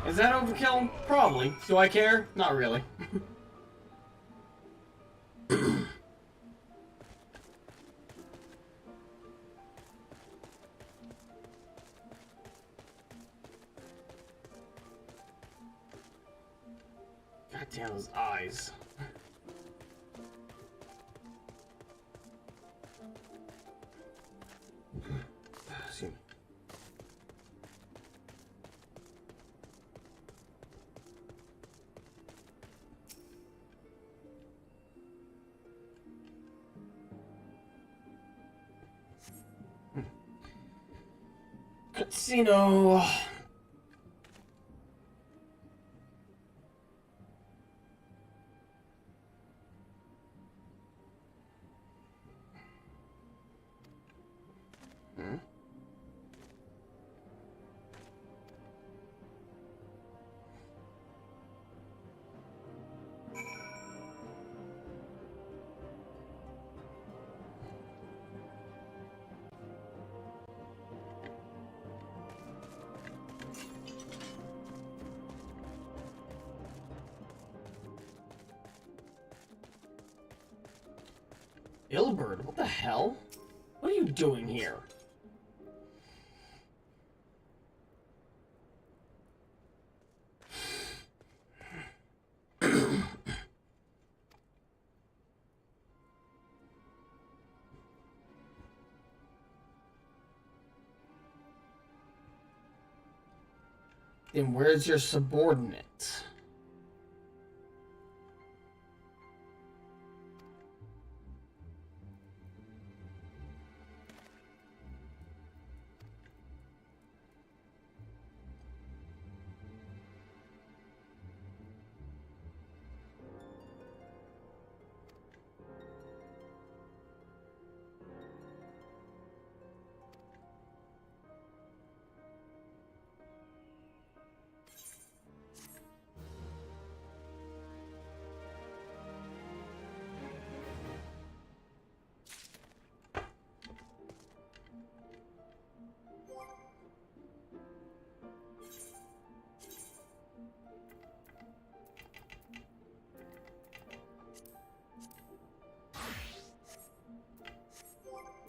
Is that overkill? Probably. Do I care? Not really. God damn those eyes. But, you know... Ilbert, what the hell? What are you doing here? Then where's your subordinate?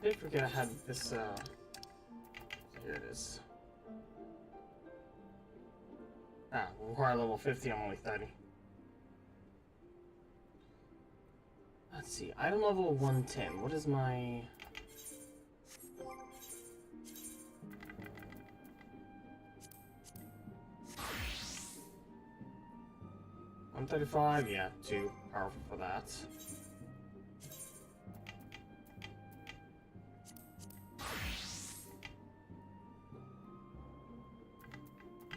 I did forget I had this, here it is. Ah, require level 50, I'm only 30. Let's see, item level 110, what is my... $135, yeah, too powerful for that.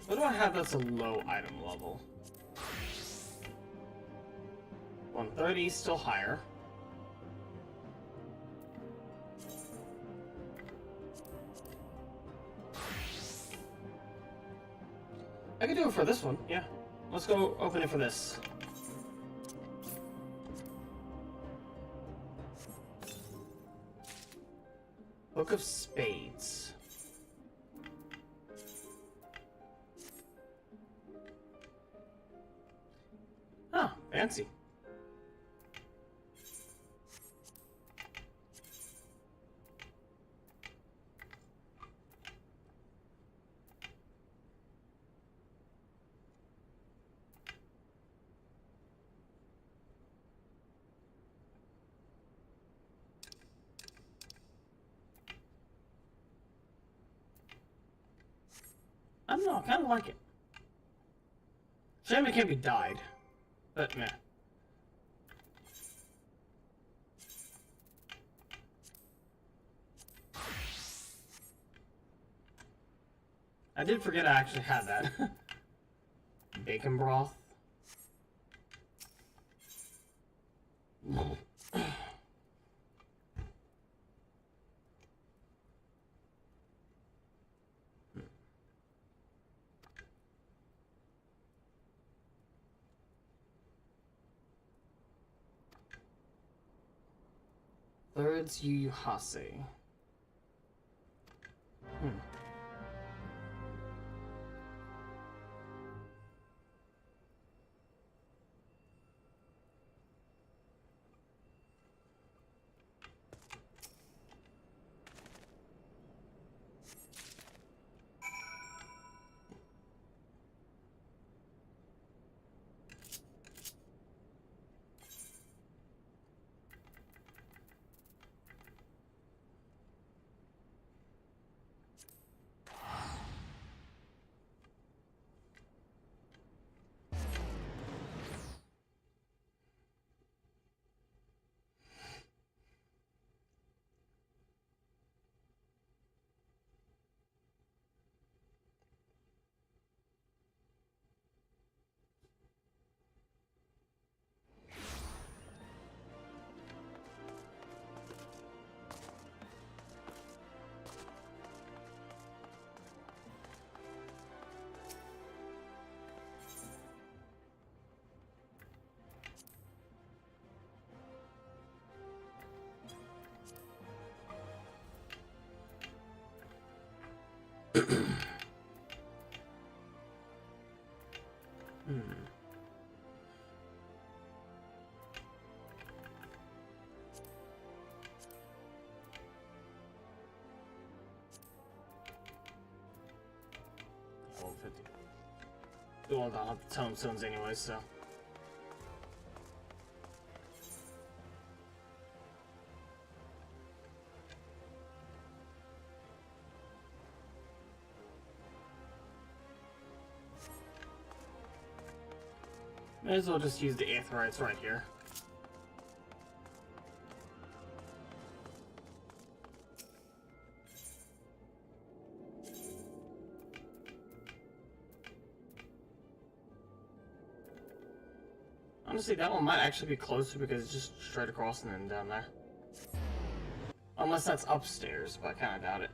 What do I have that's a low item level? 130, still higher. I could do it for this one, yeah. Let's go open it for this. Book of Spades. Ah, fancy. I don't know, I kind of like it. Shame it can't be dyed, but meh. I did forget I actually had that. Bacon broth. Thirds Yu Hase. Level 50. Well, I'll have the tombstones anyway, so. May as well just use the aetherites right here. Honestly, that one might actually be closer because it's just straight across and then down there. Unless that's upstairs, but I kind of doubt it.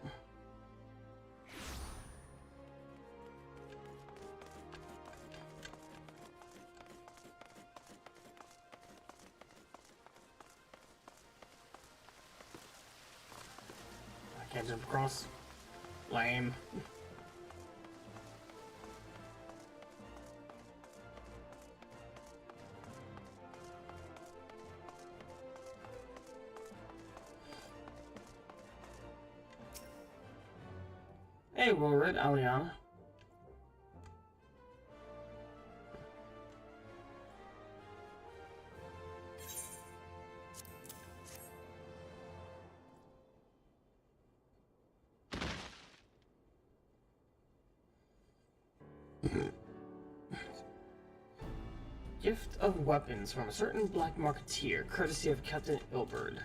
I can't jump across. Lame. Hey, Wilred, Aliana. Gift of weapons from a certain black marketeer, courtesy of Captain Ilberd.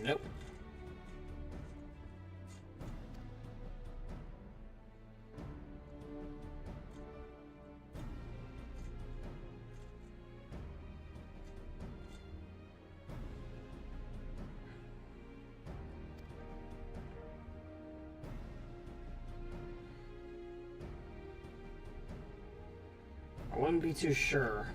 Nope. I wouldn't be too sure.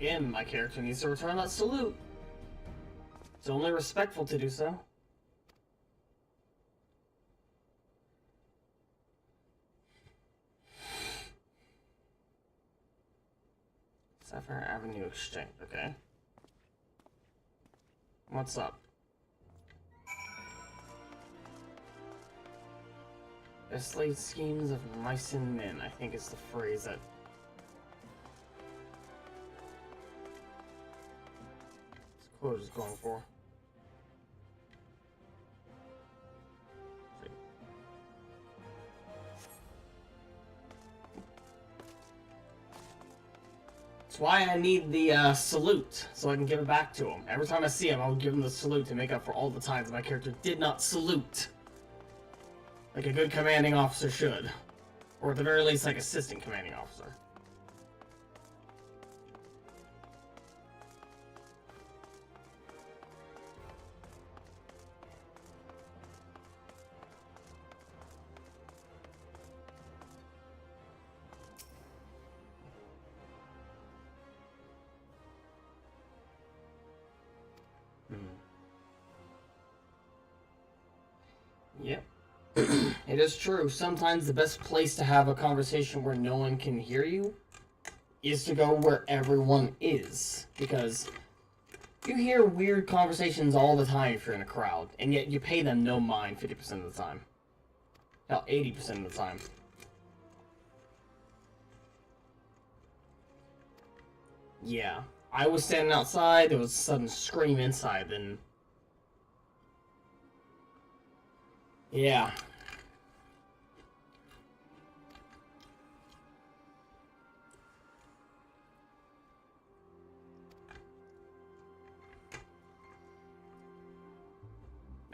Again, my character needs to return that salute. It's only respectful to do so. Sapphire Avenue Exchange, okay. What's up? Best laid schemes of mice and men, I think is the phrase that this quote is going for. That's why I need the salute, so I can give it back to him. Every time I see him, I'll give him the salute to make up for all the times my character did not salute. Like a good commanding officer should. Or at the very least, like assistant commanding officer. Yep. It is true. Sometimes the best place to have a conversation where no one can hear you is to go where everyone is. Because you hear weird conversations all the time if you're in a crowd, and yet you pay them no mind 50% of the time. Hell, 80% of the time. Yeah. I was standing outside, there was a sudden scream inside, then... Yeah.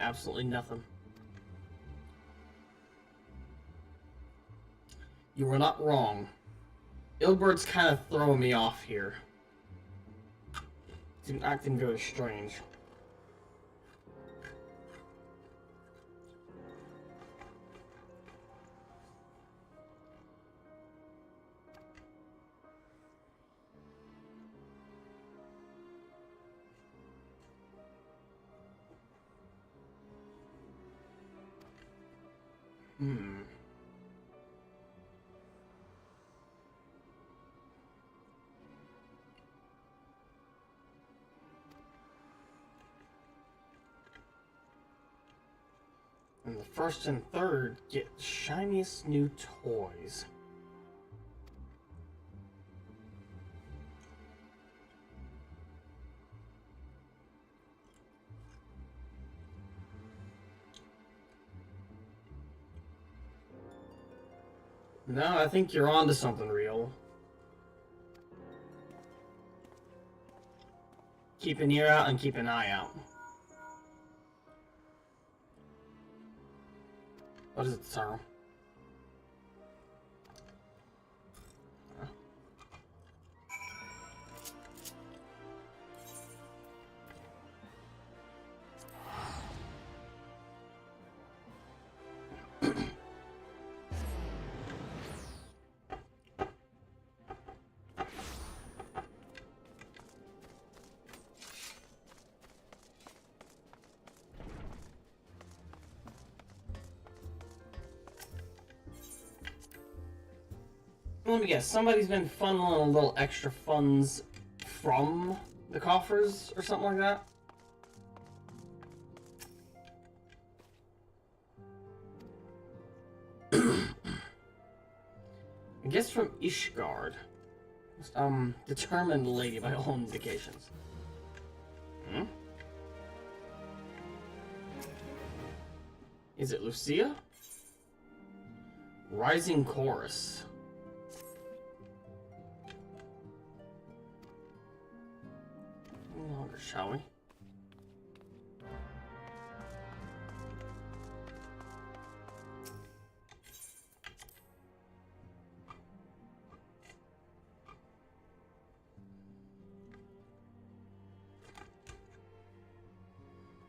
absolutely nothing. You were not wrong. Ilbert's kind of throwing me off here. He's acting very strange. And the first and third get shiniest new toys. No, I think you're onto something real. Keep an ear out and keep an eye out. What is it, Sarah? Let me guess, somebody's been funneling a little extra funds from the coffers or something like that? I guess from Ishgard. Determined lady by all indications. Hmm? Is it Lucia? Rising Chorus. Longer, shall we?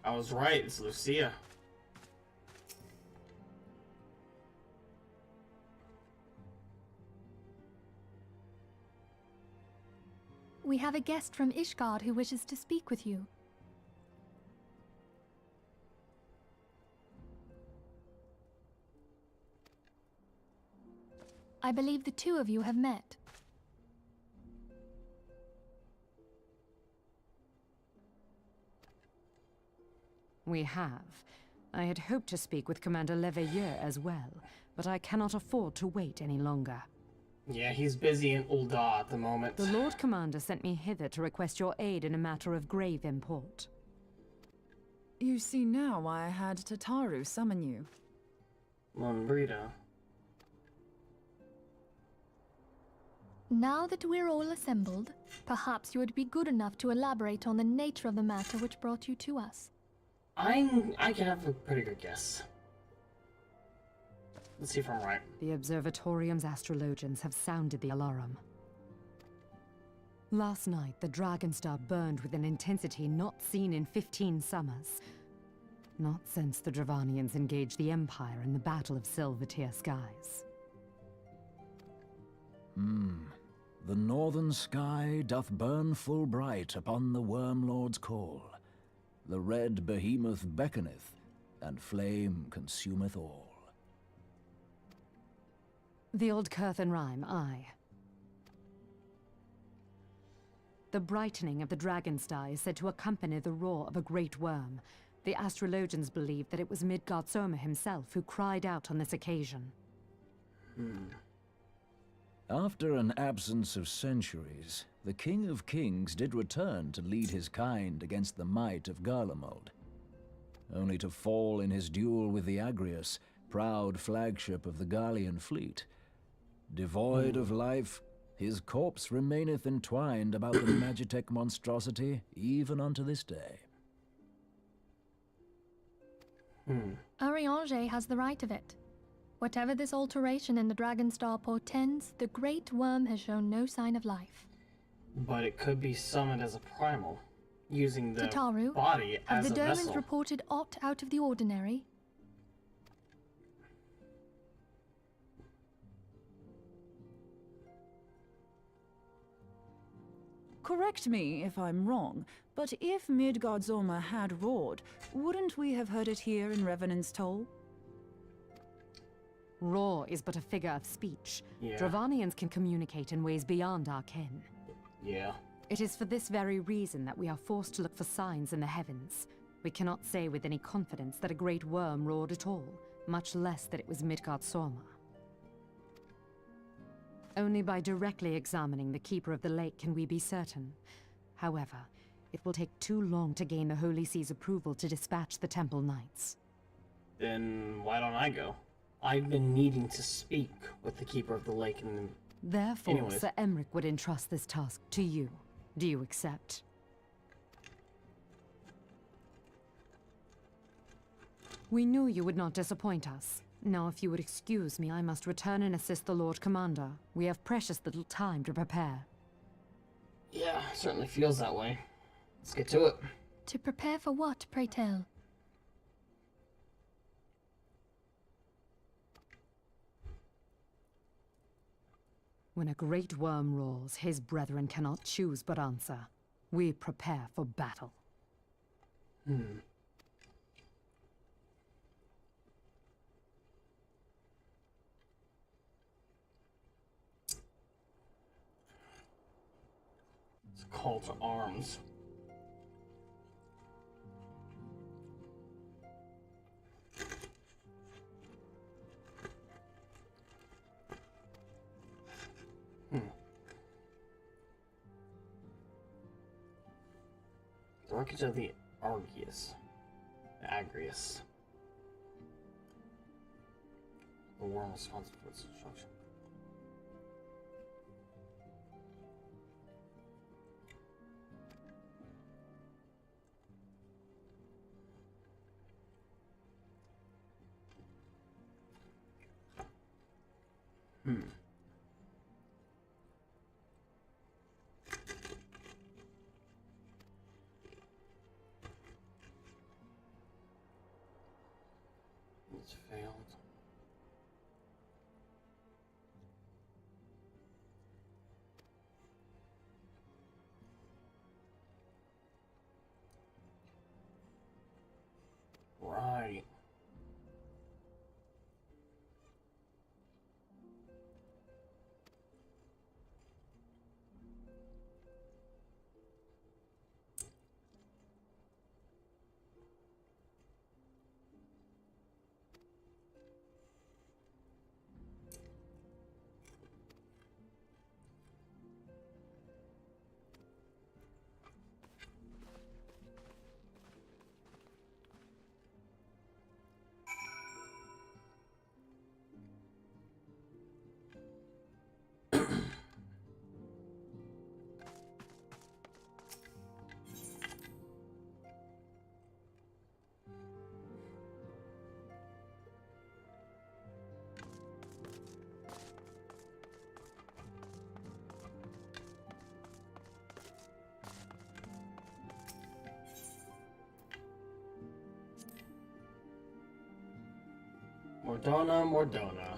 I was right, it's Lucia.
We have a guest from Ishgard who wishes to speak with you. I believe the two of you have met.
We have. I had hoped to speak with Commander Leveilleur as well, but I cannot afford to wait any longer.
Yeah, he's busy in Ul'dah at the moment.
The Lord Commander sent me hither to request your aid in a matter of grave import.
You see now why I had Tataru summon you.
Monbrita.
Now that we're all assembled, perhaps you would be good enough to elaborate on the nature of the matter which brought you to us.
I can have a pretty good guess. Let's see if I'm right.
The Observatorium's astrologians have sounded the alarm. Last night, the Dragonstar burned with an intensity not seen in 15 summers. Not since the Dravanians engaged the Empire in the Battle of Silvertear Skies.
The northern sky doth burn full bright upon the Wormlord's call. The red behemoth beckoneth, and flame consumeth all.
The old Curthan rhyme, aye. The brightening of the Dragonstar is said to accompany the roar of a great worm. The astrologians believe that it was Midgard Soma himself who cried out on this occasion.
After an absence of centuries, the King of Kings did return to lead his kind against the might of Garlemald, only to fall in his duel with the Agrius, proud flagship of the Garlean fleet. Devoid of life, his corpse remaineth entwined about the Magitech monstrosity even unto this day.
Ariange has the right of it. Whatever this alteration in the Dragon Star portends, the Great Worm has shown no sign of life.
But it could be summoned as a primal, using the
Tataru,
body
have
as
the
a
Domans
vessel.
reported aught out of the ordinary?
Correct me if I'm wrong, but if Midgardsormr had roared, wouldn't we have heard it here in Revenant's Toll?
Roar is but a figure of speech.
Yeah.
Dravanians can communicate in ways beyond our ken.
Yeah.
It is for this very reason that we are forced to look for signs in the heavens. We cannot say with any confidence that a great worm roared at all, much less that it was Midgardsormr. Only by directly examining the Keeper of the Lake can we be certain. However, it will take too long to gain the Holy See's approval to dispatch the Temple Knights.
Then why don't I go? I've been needing to speak with the Keeper of the Lake and...
Therefore,
Anyways.
Sir Emric would entrust this task to you. Do you accept? We knew you would not disappoint us. Now, if you would excuse me, I must return and assist the Lord Commander. We have precious little time to prepare.
Yeah, certainly feels that way. Let's get to it.
To prepare for what, pray tell?
When a great worm roars, his brethren cannot choose but answer. We prepare for battle.
It's a call to arms. The wreckage of the Agrius. The worm responsible for its destruction. It's failed. Right. Mordona.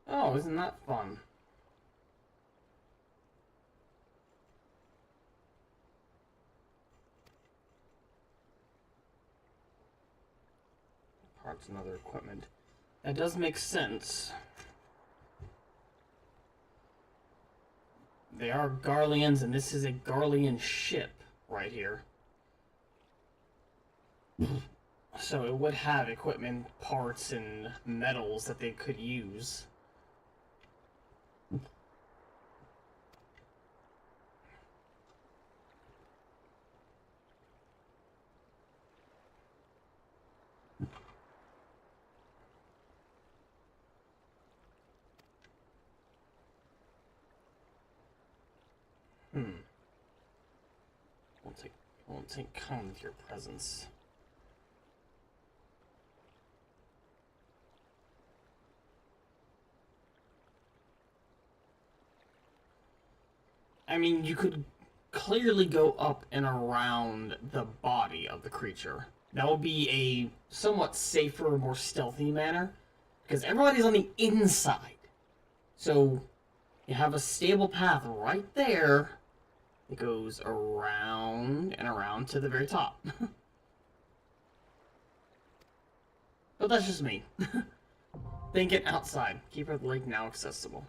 Oh, isn't that fun? parts and other equipment. That does make sense. They are Garleans, and this is a Garlean ship right here. So it would have equipment, parts, and metals that they could use. Won't take count of your presence. I mean, you could clearly go up and around the body of the creature. That would be a somewhat safer, more stealthy manner, because everybody's on the inside. So you have a stable path right there. It goes around and around to the very top. But that's just me. Thinking outside. Keep the lake now accessible.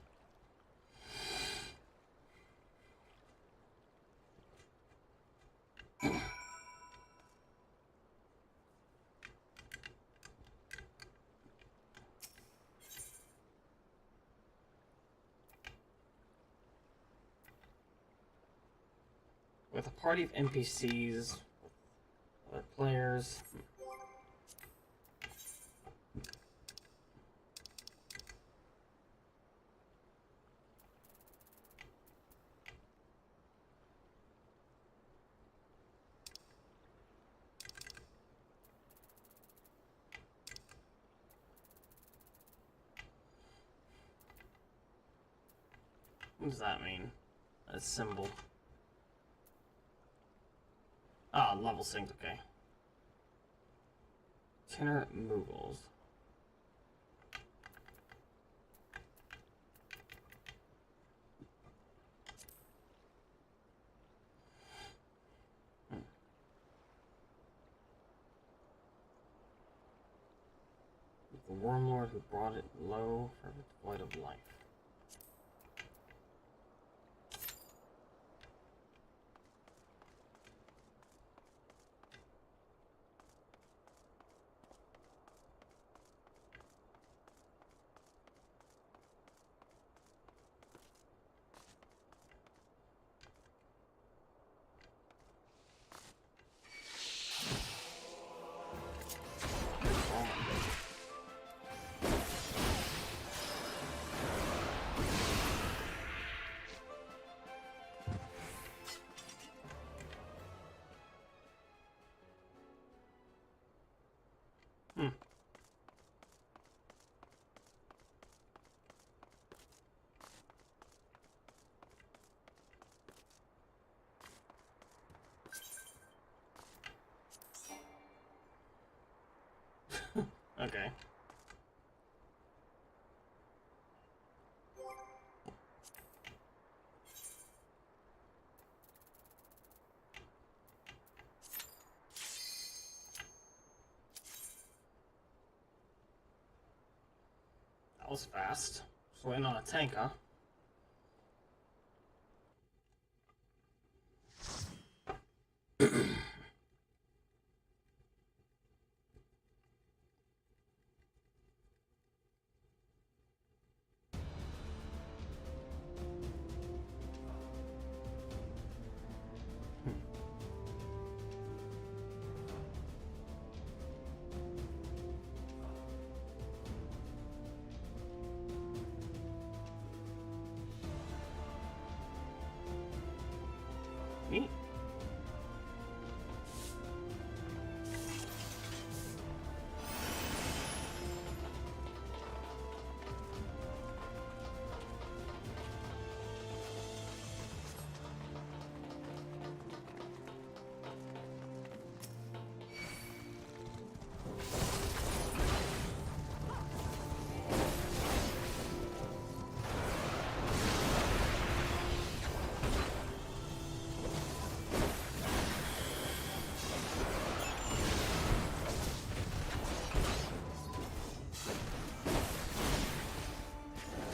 With a party of NPCs, other players. What does that mean? That symbol. Ah, level synced, okay. Tenor Mughals. The Wormlord who brought it low for its void of life. Okay. That was fast. Just waiting on a tank, huh?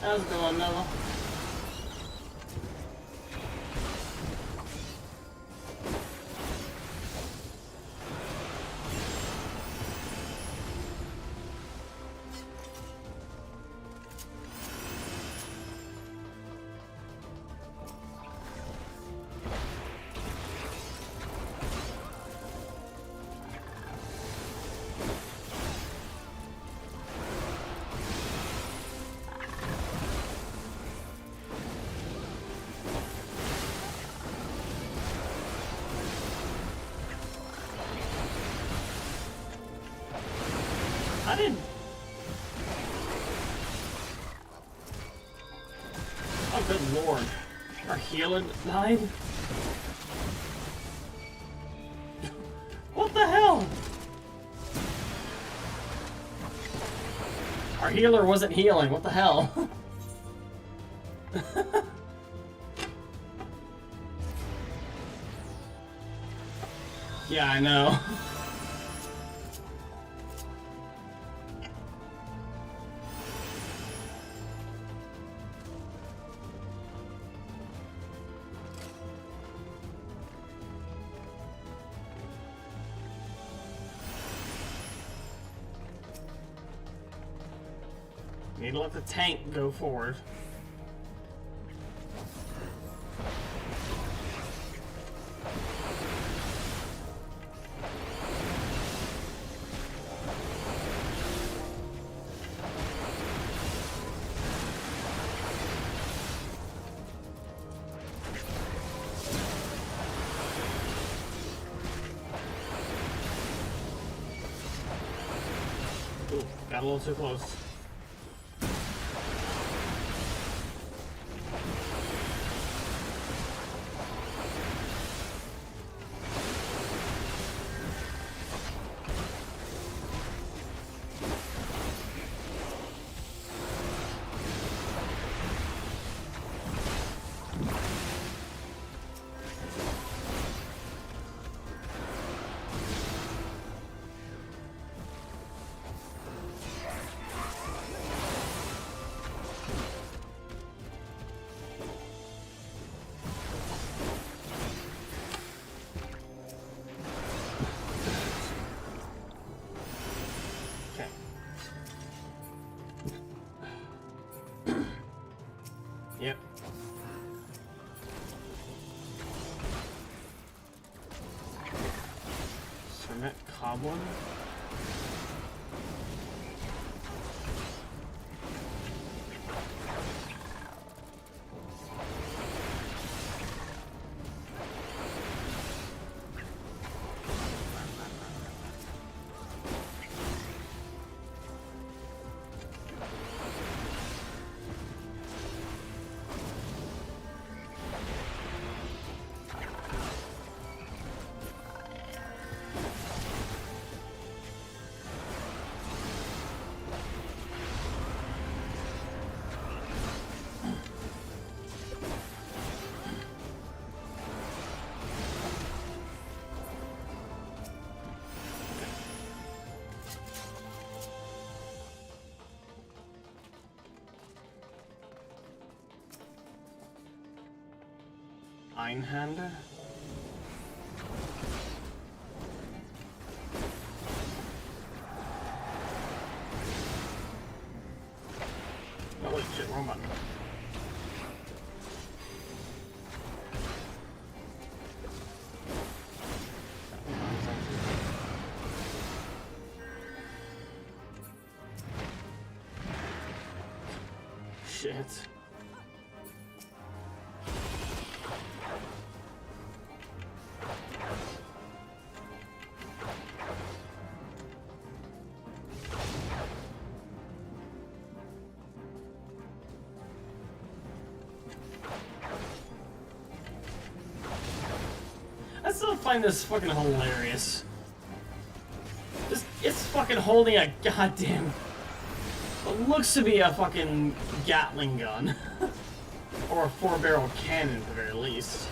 That was a good one, Noah. I didn't. Oh, good lord. Our healer died? What the hell? Our healer wasn't healing. What the hell? Yeah, I know. Need to let the tank go forward. Ooh, got a little too close. Yep. Cement Cobbler. Einhander? Oh wait, shit, wrong button. Shit. I still find this fucking hilarious. It's fucking holding a goddamn... what looks to be a fucking Gatling gun. Or a 4-barrel cannon at the very least.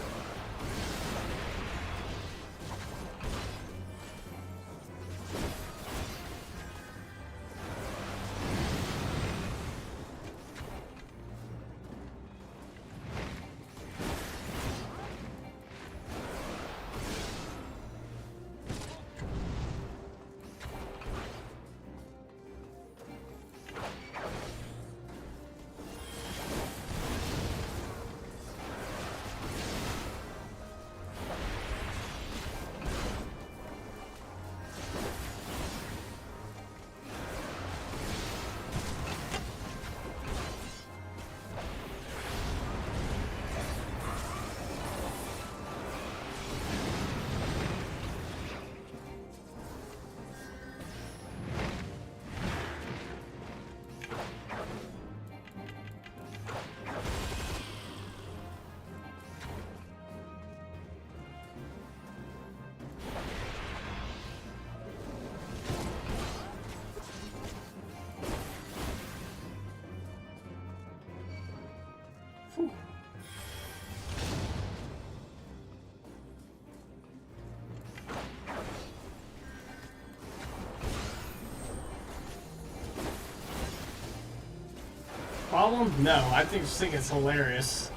Problem? No, I just think it's hilarious.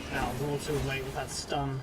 A little too late with that stun.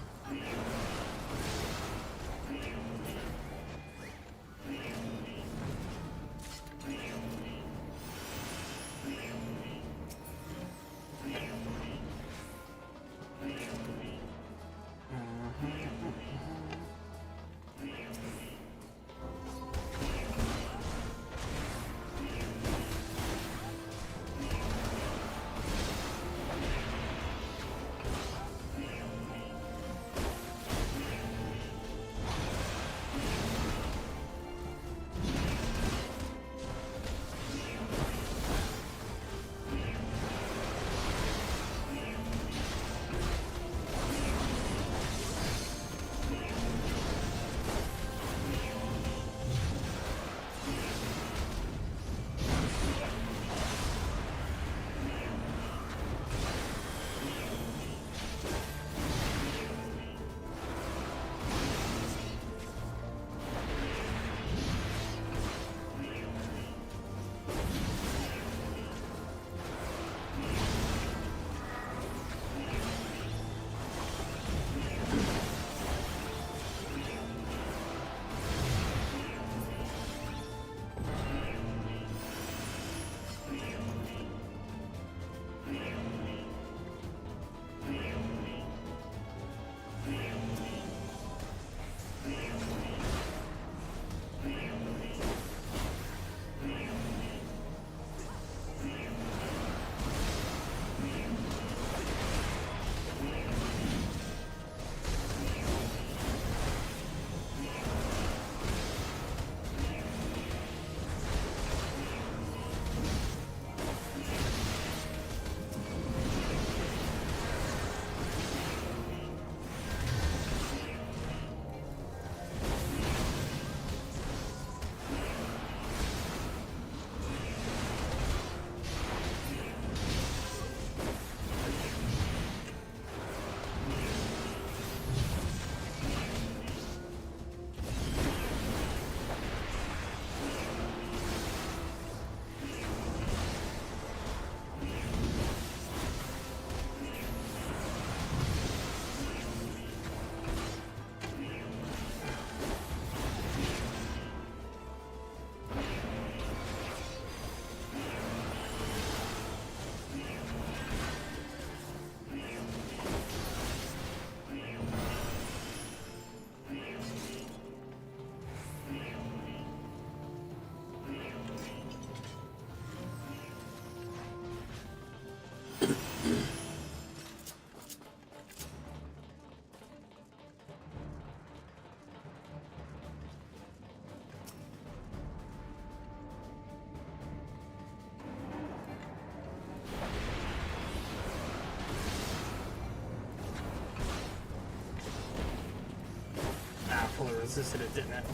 Fully resisted it, didn't it?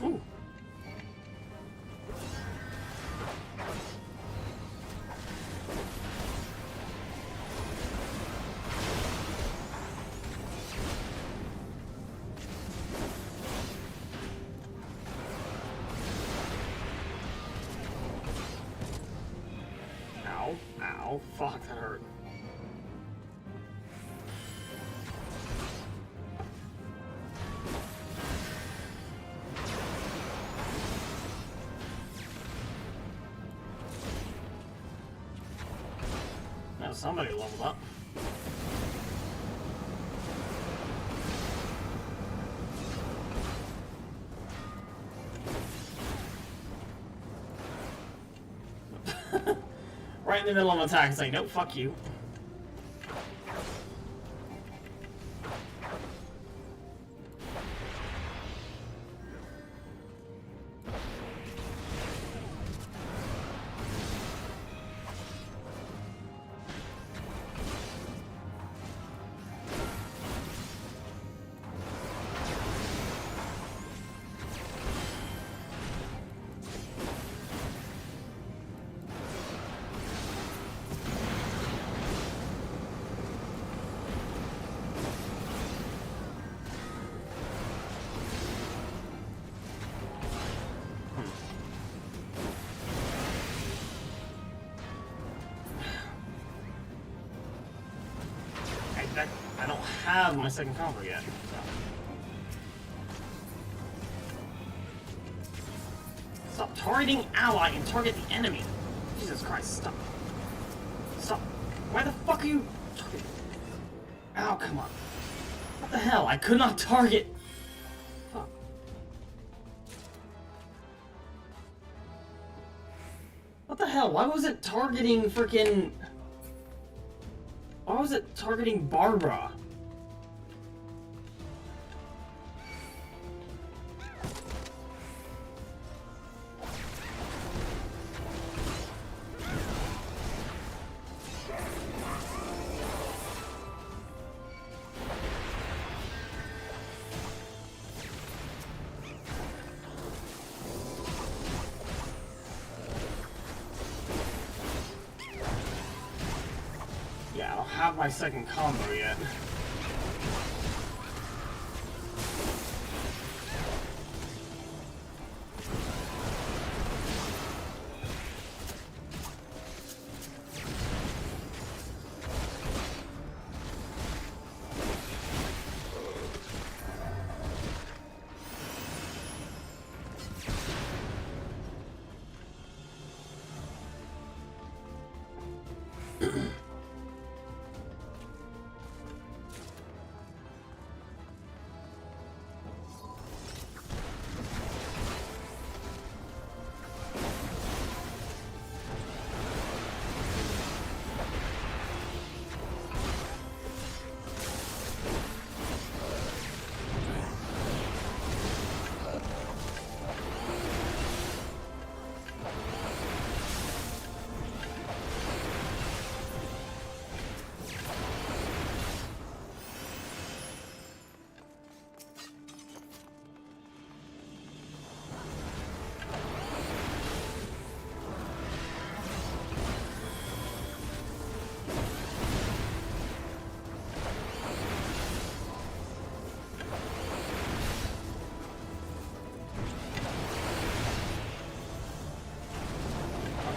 Ooh. Ow, fuck, that hurt. Now somebody leveled up. Right in the middle of an attack, it's like, nope, fuck you. I don't have my second combo yet. So. Stop targeting ally and target the enemy. Jesus Christ, stop. Stop. Why the fuck are you targeting? Ow, come on. What the hell? I could not target. Fuck. What the hell? Why was it targeting freaking... Why was it targeting Barbara? Yeah, I don't have my second combo yet.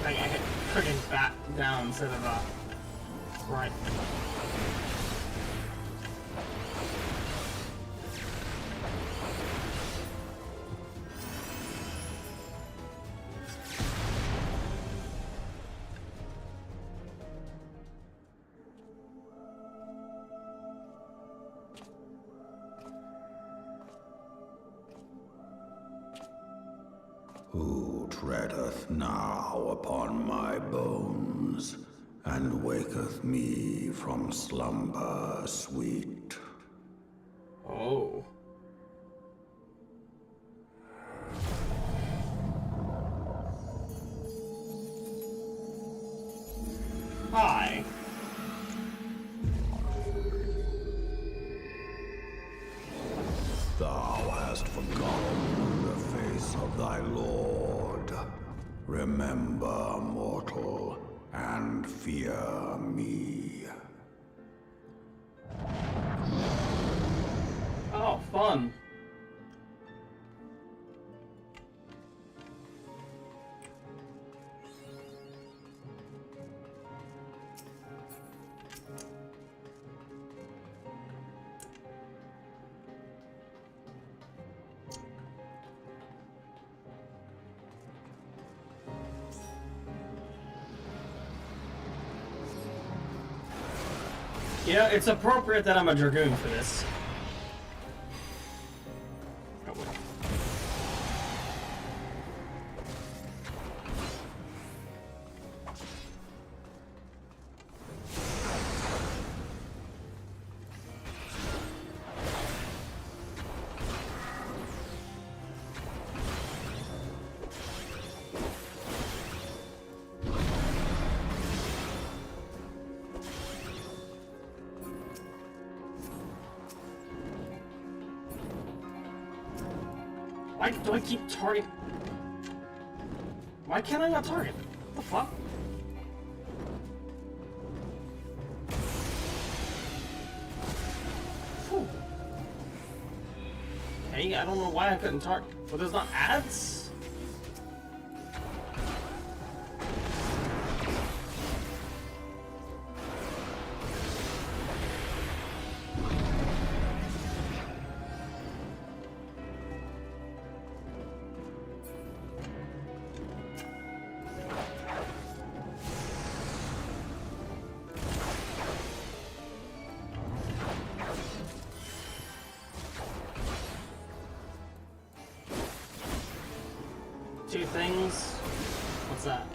I hit friggin' bat down instead of right.
Who treadeth now upon my bones, and waketh me from slumber sweet?
Oh. Hi.
Thou hast forgotten the face of thy lord. Remember, mortal, and fear me.
Oh, fun. You know, it's appropriate that I'm a Dragoon for this. Oh, wait. Why do I keep targeting? Why can't I not target? What the fuck? Whew. Hey, I don't know why I couldn't target. Well, there's not ads? Two things. What's that?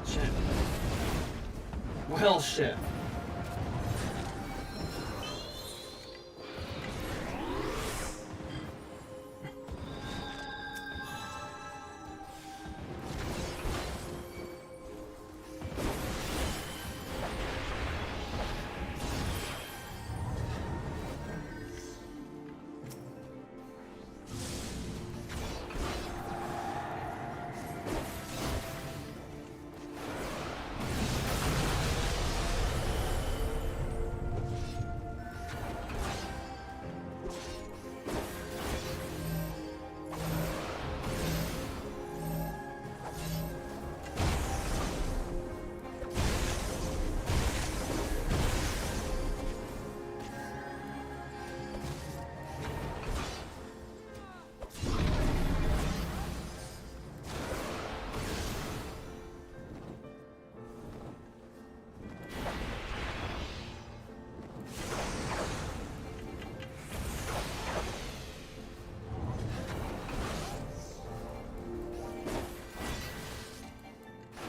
Shit. Well, shit.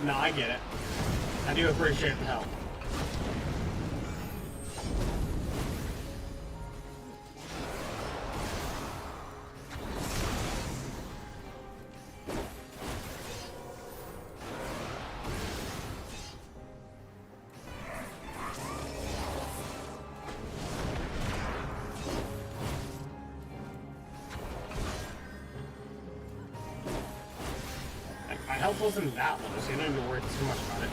No, I get it. I do appreciate the help. My health wasn't that low, so you don't even worry too much about it.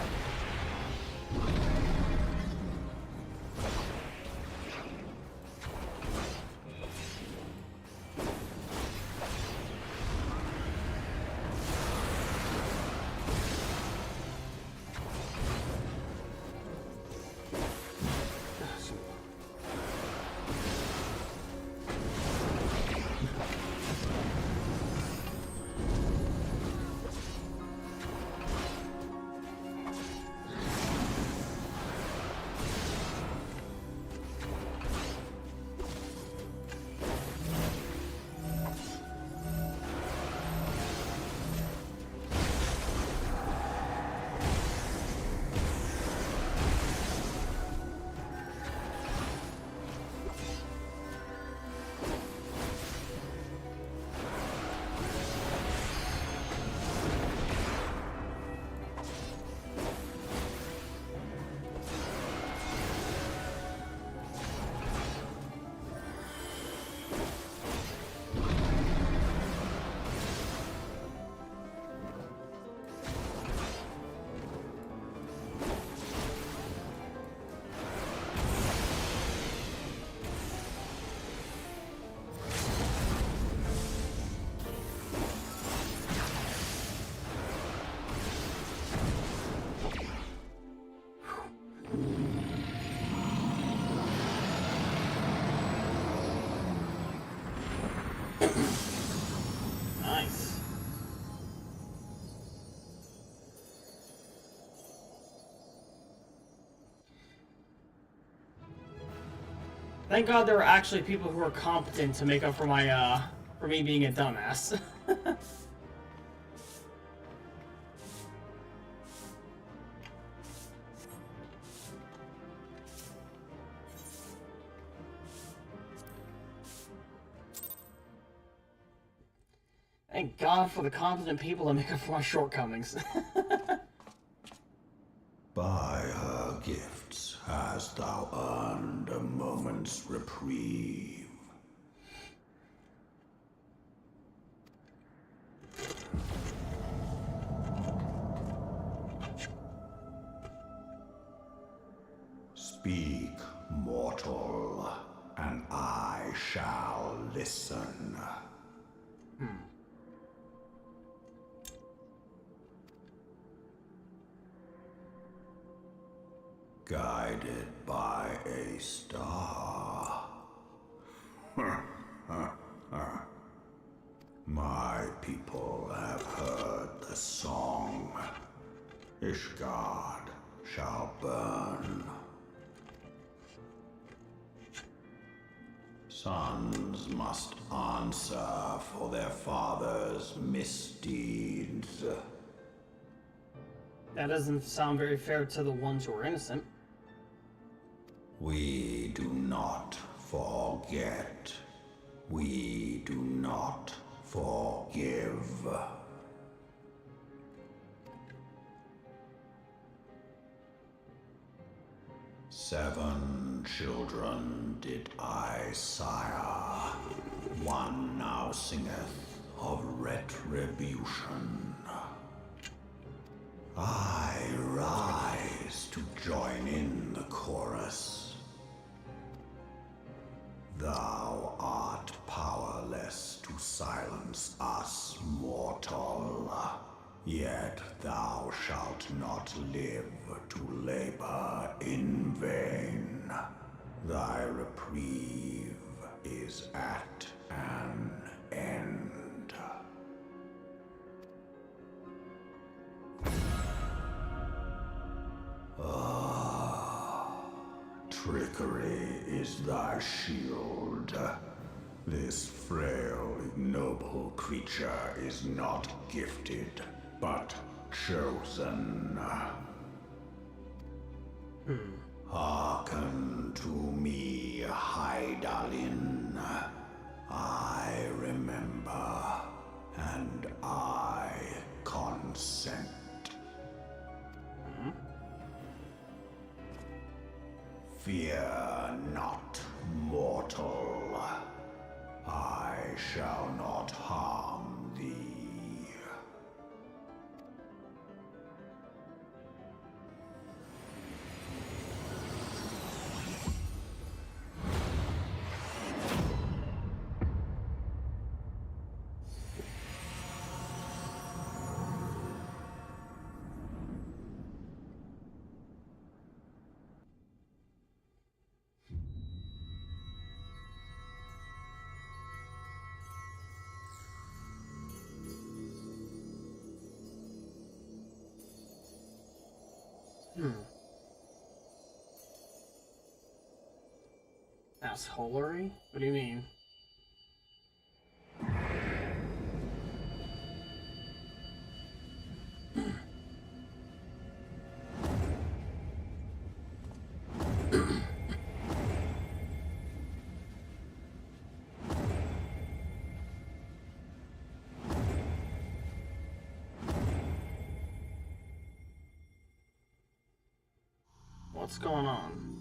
Thank God there are actually people who are competent to make up for my, for me being a dumbass. Thank God for the competent people that make up for my shortcomings.
By her gifts hast thou earned a moment's reprieve. Speak, mortal, and I shall listen. Guided by a star. My people have heard the song. Ishgard shall burn. Sons must answer for their father's misdeeds.
That doesn't sound very fair to the ones who are innocent.
We do not forget. We do not forgive. Seven children did I sire. One now singeth of retribution. I rise to join in the chorus. Thou art powerless to silence us, mortal. Yet thou shalt not live to labor in vain. Thy reprieve is at an end. Trickery is thy shield. This frail, ignoble creature is not gifted, but chosen. Hearken to me, Hydaelyn. I remember, and I consent. Fear not, mortal. I shall not harm thee.
Assholery? What do you mean? What's going on?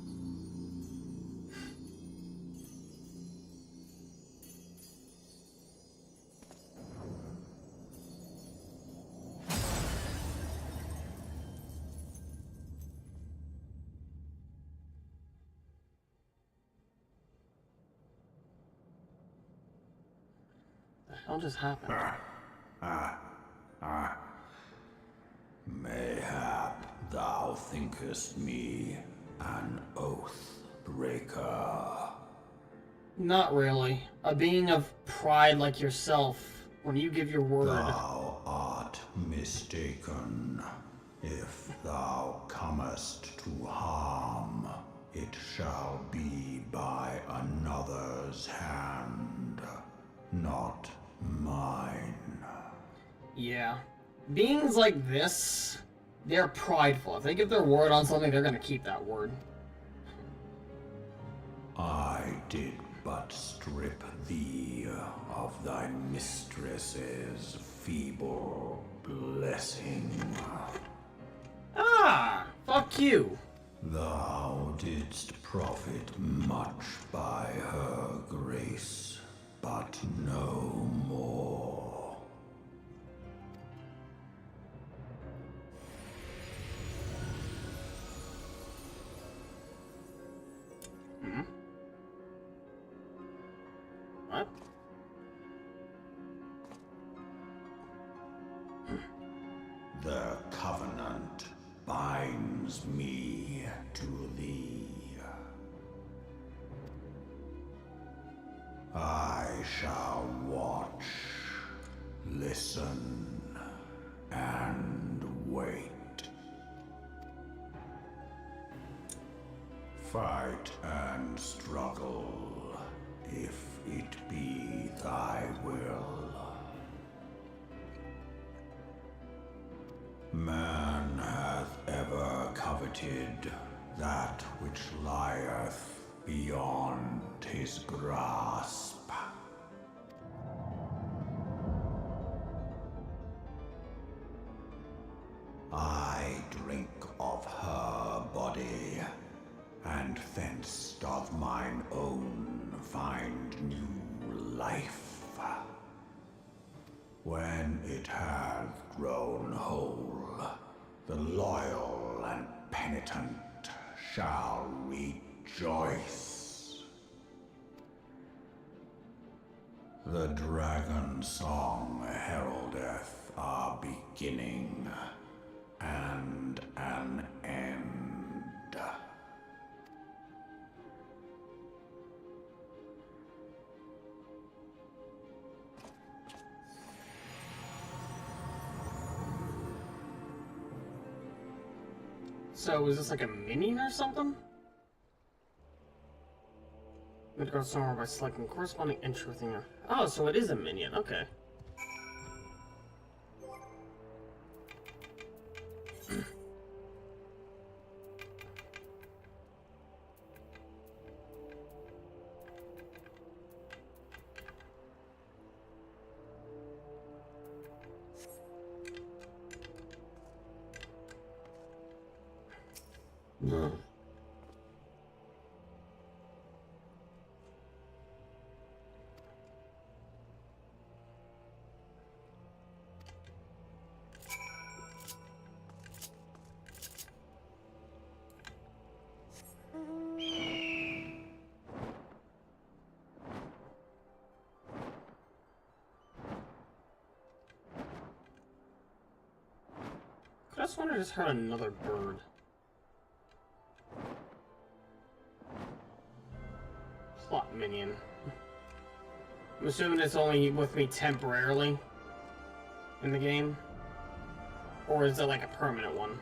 What just happened?
Mayhap thou thinkest me an oath breaker.
Not really. A being of pride like yourself, when you give your word.
Thou art mistaken. If thou comest to harm, It shall be by another's hand, not mine.
Yeah. Beings like this, they're prideful. If they give their word on something, they're gonna keep that word.
I did but strip thee of thy mistress's feeble blessing.
Ah! Fuck you!
Thou didst profit much by her grace, but no more.
Hmm? What?
The covenant binds me to thee. I shall watch, listen, and wait. Fight and struggle, if it be thy will. Man hath ever coveted that which lieth beyond his grasp. I drink of her body, and thence doth mine own find new life. When it hath grown whole, the loyal and penitent shall rejoice. The dragon song heraldeth a beginning and an end.
So, is this like a minion or something? It goes somewhere by selecting corresponding entry within your... Oh, so it is a minion, okay. I just wonder, I just heard another bird. Plot minion. I'm assuming it's only with me temporarily in the game, or is it like a permanent one?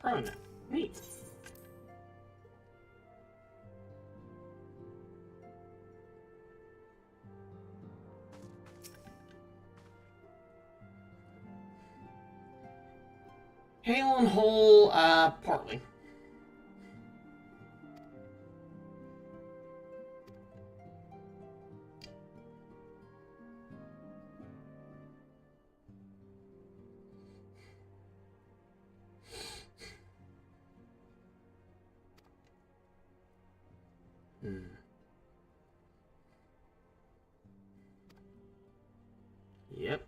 Permanent. Neat. Hale and whole, partly. Yep.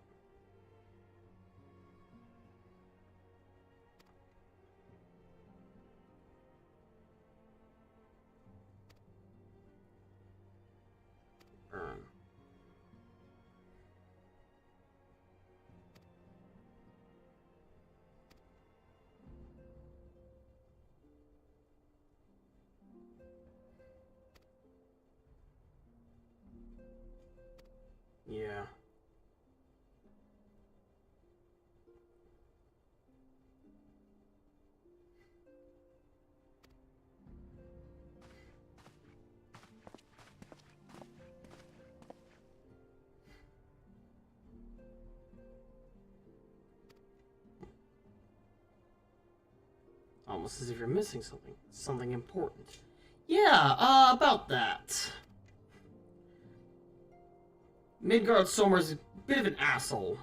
Almost as if you're missing something. Something important. Yeah, about that. Midgard Sommer's a bit of an asshole.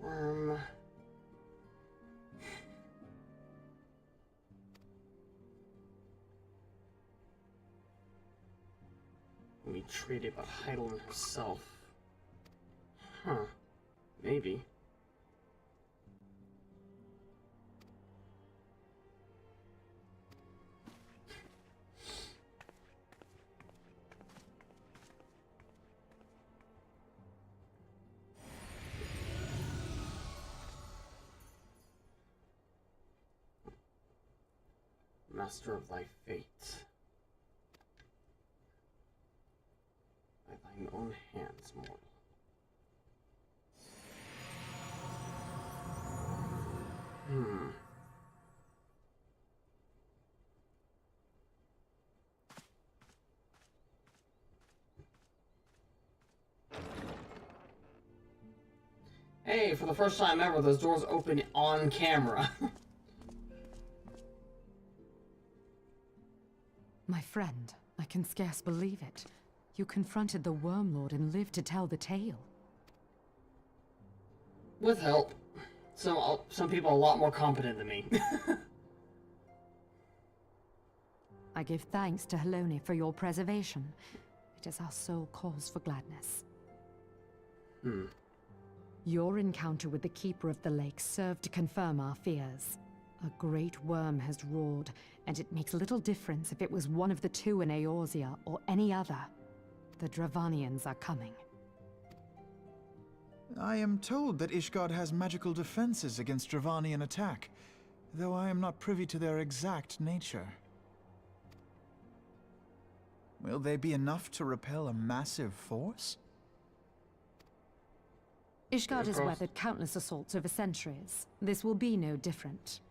Worm. We treated by Heidelin herself. Huh. Maybe. Master of thy fate. By thine own hands, mortal. Hey, for the first time ever, those doors open on camera.
My friend, I can scarce believe it. You confronted the Wormlord and lived to tell the tale.
With help. Some people are a lot more competent than me.
I give thanks to Helone for your preservation. It is our sole cause for gladness. Your encounter with the Keeper of the Lake served to confirm our fears. A great worm has roared, and it makes little difference if it was one of the two in Eorzea or any other. The Dravanians are coming.
I am told that Ishgard has magical defenses against Dravanian attack, though I am not privy to their exact nature. Will they be enough to repel a massive force?
Ishgard has weathered countless assaults over centuries. This will be no different.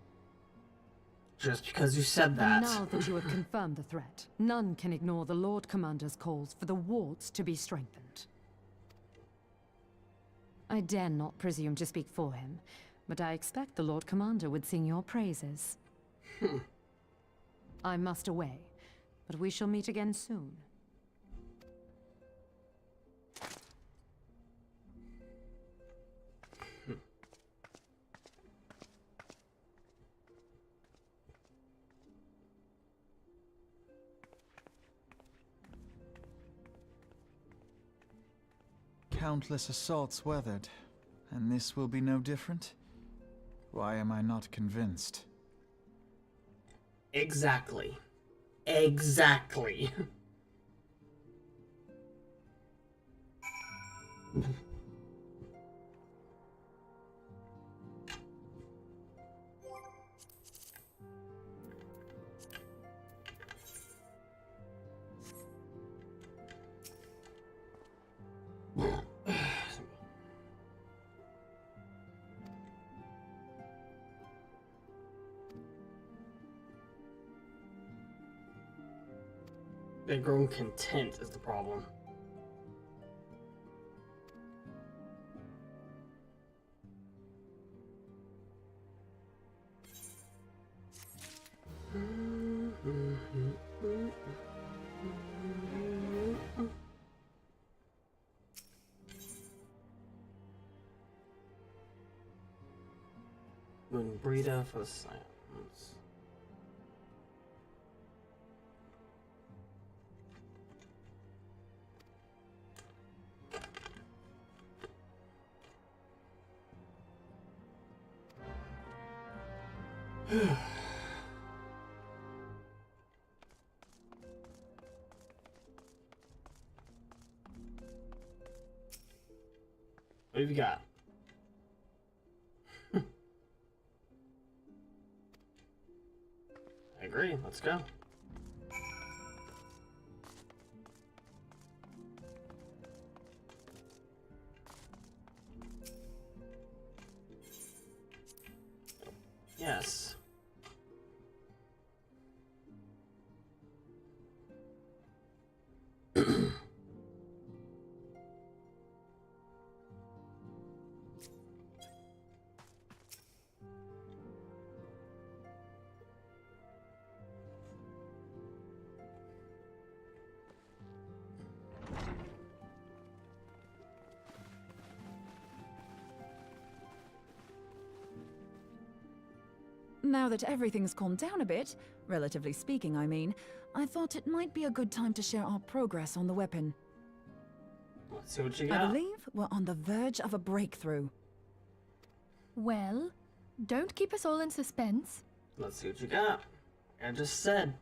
Just because you said that.
And now that you have confirmed the threat, none can ignore the Lord Commander's calls for the wards to be strengthened. I dare not presume to speak for him, but I expect the Lord Commander would sing your praises. I must away, but we shall meet again soon.
Countless assaults weathered, and this will be no different? Why am I not convinced?
Exactly. Exactly. They've grown content is the problem. Brita for the silence. What have you got? I agree. Let's go. Yes.
Now that everything's calmed down a bit, relatively speaking, I mean, I thought it might be a good time to share our progress on the weapon.
Let's see what you
I
got.
believe we're on the verge of a breakthrough.
Well, don't keep us all in suspense.
Let's see what you got. Like I just said.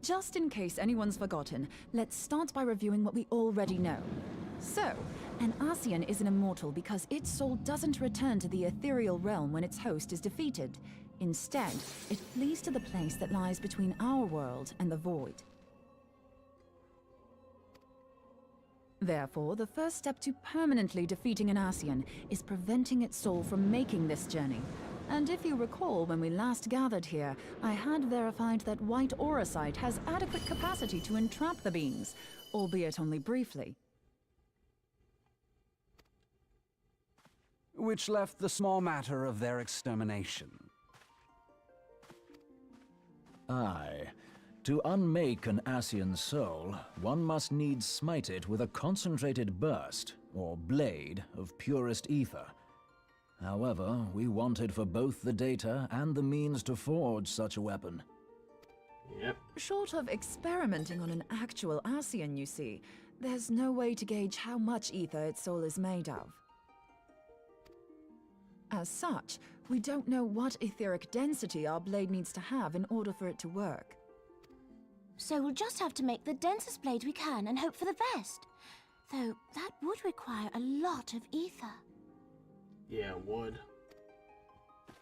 Just in case anyone's forgotten, let's start by reviewing what we already know. So, an Ascian is an immortal because its soul doesn't return to the ethereal realm when its host is defeated. Instead, it flees to the place that lies between our world and the void. Therefore, the first step to permanently defeating an Ascian is preventing its soul from making this journey. And if you recall, when we last gathered here, I had verified that white auracite has adequate capacity to entrap the beings, albeit only briefly.
Which left the small matter of their extermination.
Aye. To unmake an Ascian soul, one must needs smite it with a concentrated burst, or blade, of purest ether. However, we wanted for both the data and the means to forge such a weapon.
Yep.
Short of experimenting on an actual Ascian, you see, there's no way to gauge how much ether its soul is made of. As such, we don't know what etheric density our blade needs to have in order for it to work.
So we'll just have to make the densest blade we can and hope for the best. Though that would require a lot of ether.
Yeah, it would.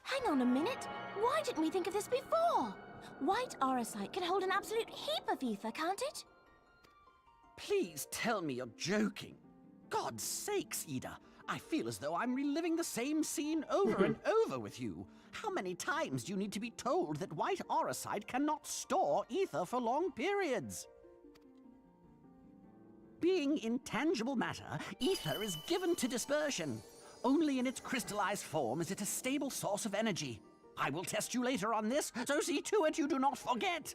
Hang on a minute. Why didn't we think of this before? White auracite can hold an absolute heap of ether, can't it?
Please tell me you're joking. God's sakes, Ida. I feel as though I'm reliving the same scene over and over with you. How many times do you need to be told that white auracite cannot store ether for long periods? Being intangible matter, ether is given to dispersion. Only in its crystallized form is it a stable source of energy. I will test you later on this, so see to it you do not forget.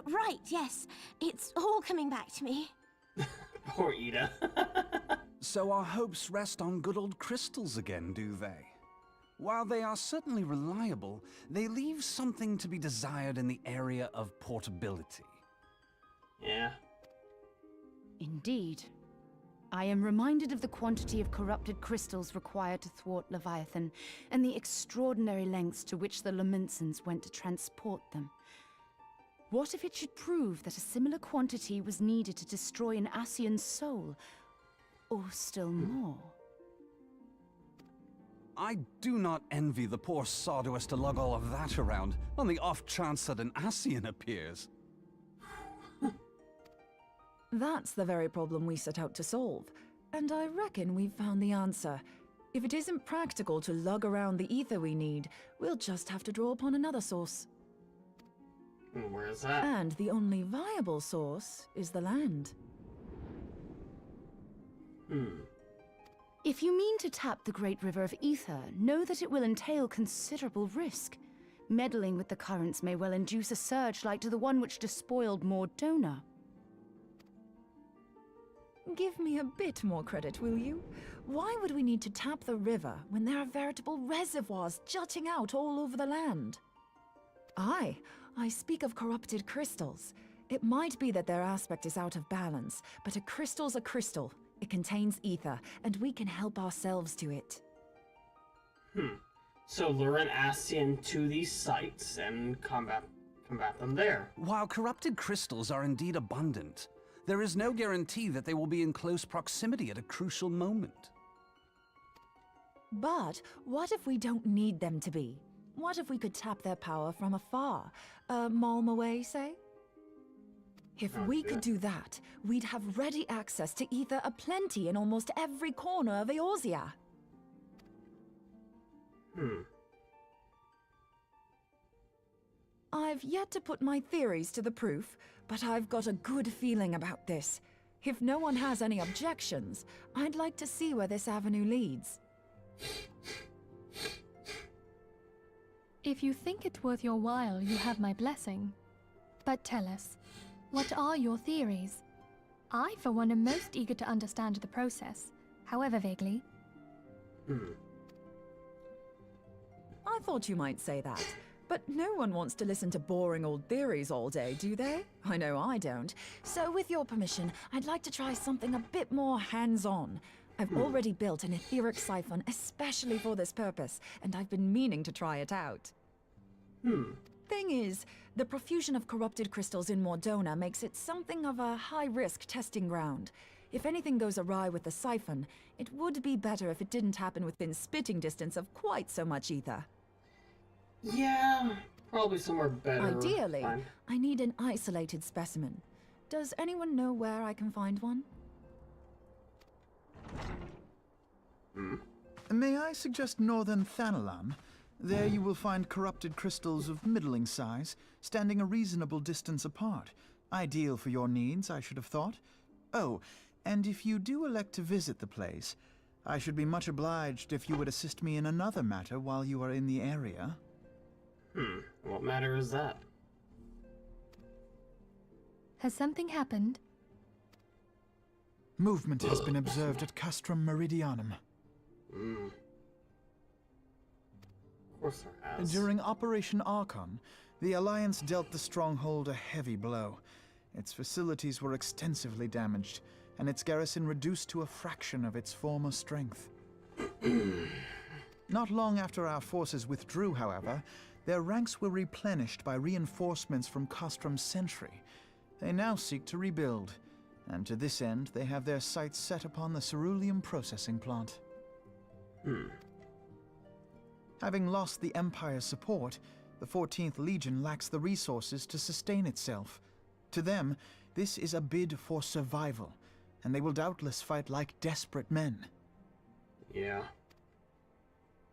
Right, yes. It's all coming back to me.
Poor Ida.
So our hopes rest on good old crystals again, do they? While they are certainly reliable, they leave something to be desired in the area of portability.
Yeah.
Indeed. I am reminded of the quantity of corrupted crystals required to thwart Leviathan, and the extraordinary lengths to which the Lamentsons went to transport them. What if it should prove that a similar quantity was needed to destroy an Ascian's soul? Or still more?
I do not envy the poor sod who has to lug all of that around, on the off chance that an Ascian appears.
That's the very problem we set out to solve, and I reckon we've found the answer. If it isn't practical to lug around the ether we need, we'll just have to draw upon another source.
Where is that?
And the only viable source is the land.
If you mean to tap the Great River of Ether, know that it will entail considerable risk. Meddling with the currents may well induce a surge like to the one which despoiled Mordona.
Give me a bit more credit, will you? Why would we need to tap the river when there are veritable reservoirs jutting out all over the land? Aye, I speak of corrupted crystals. It might be that their aspect is out of balance, but a crystal's a crystal. It contains ether, and we can help ourselves to it.
So lure an Ascian to these sites and combat them there.
While corrupted crystals are indeed abundant, there is no guarantee that they will be in close proximity at a crucial moment.
But what if we don't need them to be? What if we could tap their power from afar? A malm away, say? If we could do that, we'd have ready access to ether aplenty in almost every corner of Eorzea. I've yet to put my theories to the proof, but I've got a good feeling about this. If no one has any objections, I'd like to see where this avenue leads.
If you think it's worth your while, you have my blessing. But tell us, what are your theories? I, for one, am most eager to understand the process, however vaguely.
I thought you might say that. But no one wants to listen to boring old theories all day, do they? I know I don't. So with your permission, I'd like to try something a bit more hands-on. I've already built an etheric siphon especially for this purpose, and I've been meaning to try it out. Thing is, the profusion of corrupted crystals in Mordona makes it something of a high-risk testing ground. If anything goes awry with the siphon, it would be better if it didn't happen within spitting distance of quite so much ether.
Yeah, probably somewhere better.
Ideally,
Fine.
I need an isolated specimen. Does anyone know where I can find one?
May I suggest northern Thanalan? There you will find corrupted crystals of middling size, standing a reasonable distance apart. Ideal for your needs, I should have thought. Oh, and if you do elect to visit the place, I should be much obliged if you would assist me in another matter while you are in the area.
What matter is that?
Has something happened?
Movement has been observed at Castrum Meridianum.
Of course there has.
During Operation Archon, the Alliance dealt the stronghold a heavy blow. Its facilities were extensively damaged, and its garrison reduced to a fraction of its former strength. Not long after our forces withdrew, however, their ranks were replenished by reinforcements from Castrum's sentry. They now seek to rebuild, and to this end they have their sights set upon the ceruleum processing plant. Having lost the Empire's support, the 14th Legion lacks the resources to sustain itself. To them, this is a bid for survival, and they will doubtless fight like desperate men.
Yeah.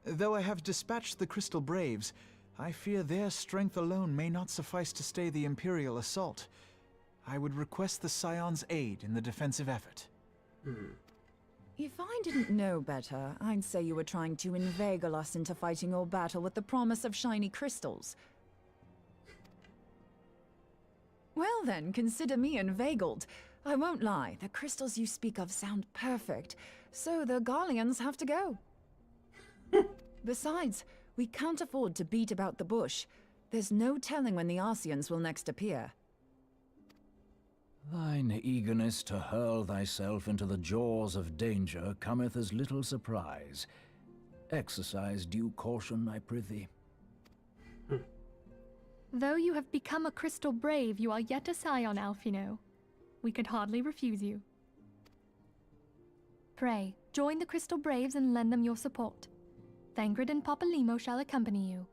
Though I have dispatched the Crystal Braves, I fear their strength alone may not suffice to stay the Imperial assault. I would request the Scion's aid in the defensive effort.
If I didn't know better, I'd say you were trying to inveigle us into fighting your battle with the promise of shiny crystals. Well then, consider me inveigled. I won't lie, the crystals you speak of sound perfect, so the Garleans have to go. Besides, we can't afford to beat about the bush. There's no telling when the Arceans will next appear.
Thine eagerness to hurl thyself into the jaws of danger cometh as little surprise. Exercise due caution, I prithee.
Though you have become a Crystal Brave, you are yet a Scion, Alphino. We could hardly refuse you. Pray, join the Crystal Braves and lend them your support. Thangrid and Papalymo shall accompany you.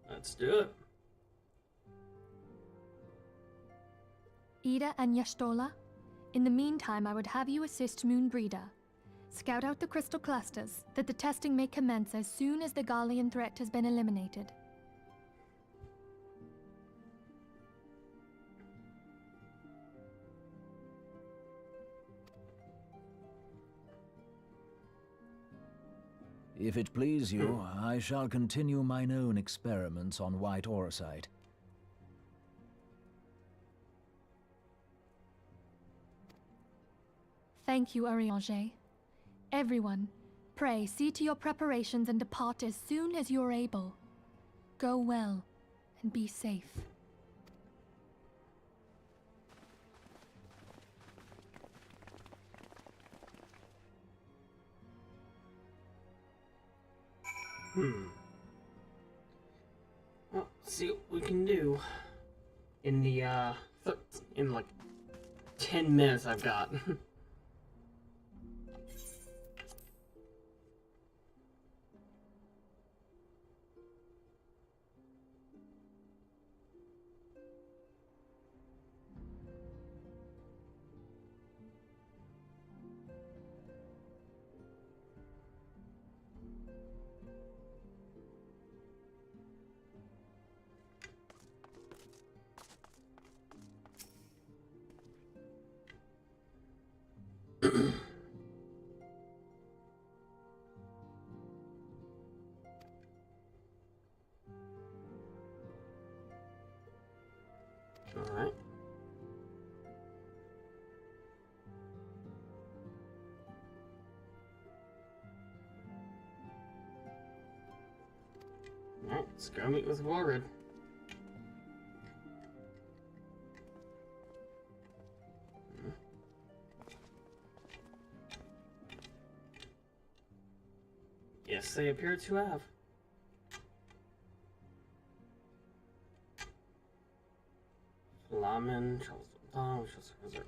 Let's do it.
Ida and Yashtola, in the meantime I would have you assist Moonbreeder. Scout out the crystal clusters, that the testing may commence as soon as the Garlean threat has been eliminated.
If it please you, I shall continue mine own experiments on white aurosite.
Thank you, Urianger. Everyone, pray see to your preparations and depart as soon as you are able. Go well, and be safe.
Well, see what we can do in the in like 10 minutes I've got. Alright, let's go meet with Warred. Yes, they appear to have. Lamin, Charles Don, which was reserved.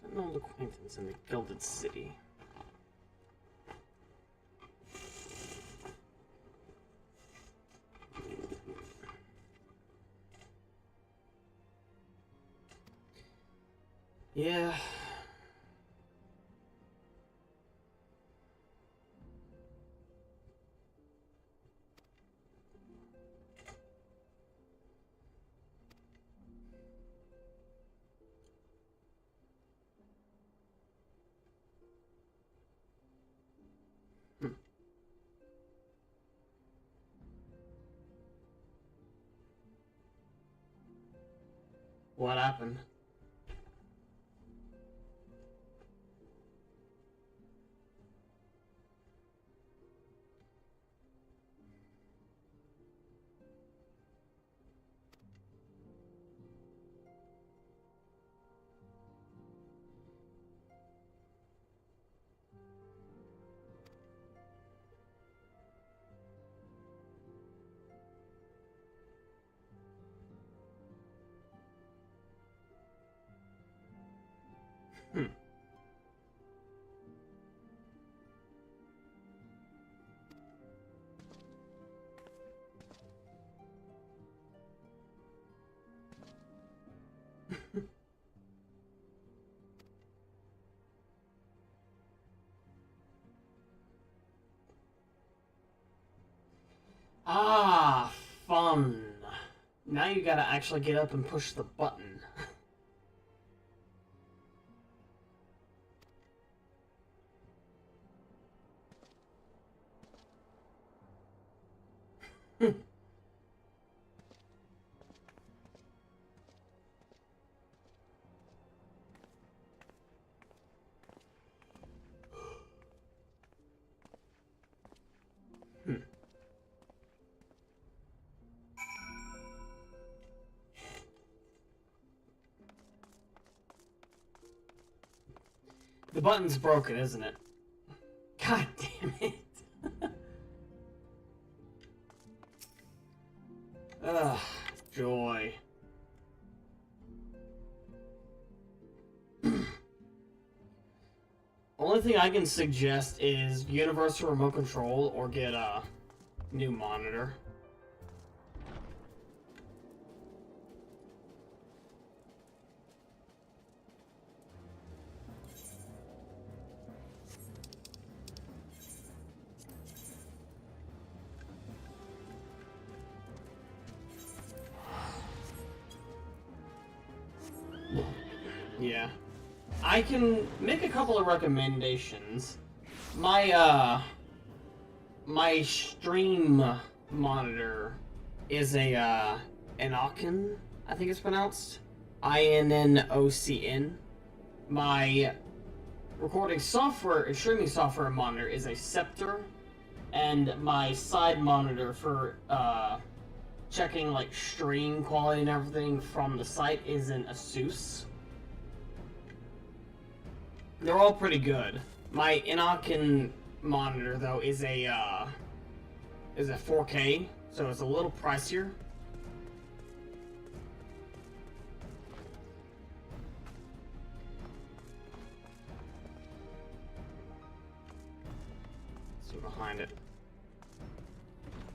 An old acquaintance in the Gilded City. Yeah. What happened? Ah, fun. Now you gotta actually get up and push the button. The button's broken, isn't it? God damn it. Ugh, joy. Only thing I can suggest is universal remote control or get a new monitor. Yeah. I can make a couple of recommendations. My my stream monitor is a Innocn, I think it's pronounced. INNOCN. My recording software and streaming software monitor is a Scepter, and my side monitor for checking like stream quality and everything from the site is an Asus. They're all pretty good. My Innocn monitor though is a 4K, so it's a little pricier. So behind it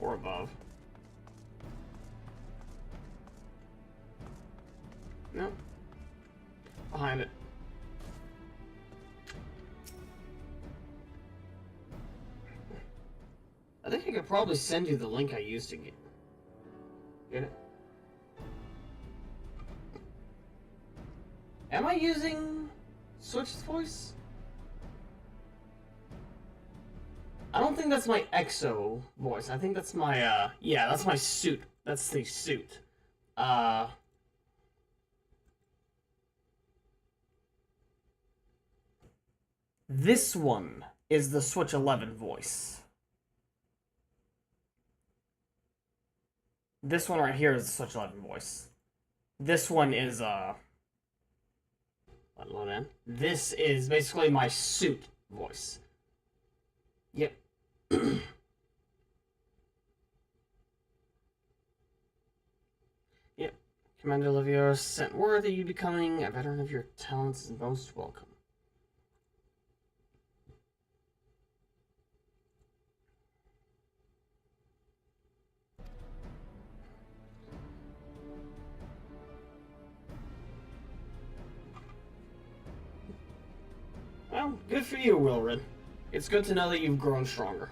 or above. No. Behind it. I think I could probably send you the link I used to get it. Am I using Switch's voice? I don't think that's my EXO voice. I think that's my, yeah, that's my suit. That's the suit. This one is the Switch 11 voice. This one right here is the Switch 11 voice. This one is, load in. This is basically my suit voice. Yep. Yep. Commander Olivier sent word that you becoming a veteran of your talents is most welcome. Well, good for you, Wilrid. It's good to know that you've grown stronger.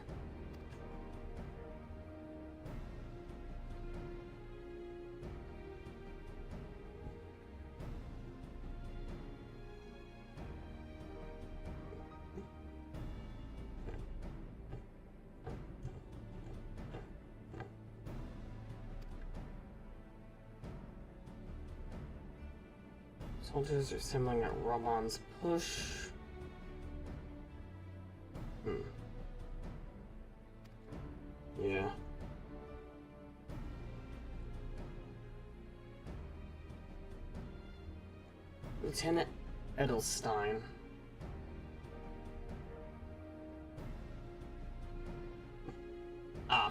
Soldiers are assembling at Ramon's push. Yeah. Lieutenant Edelstein.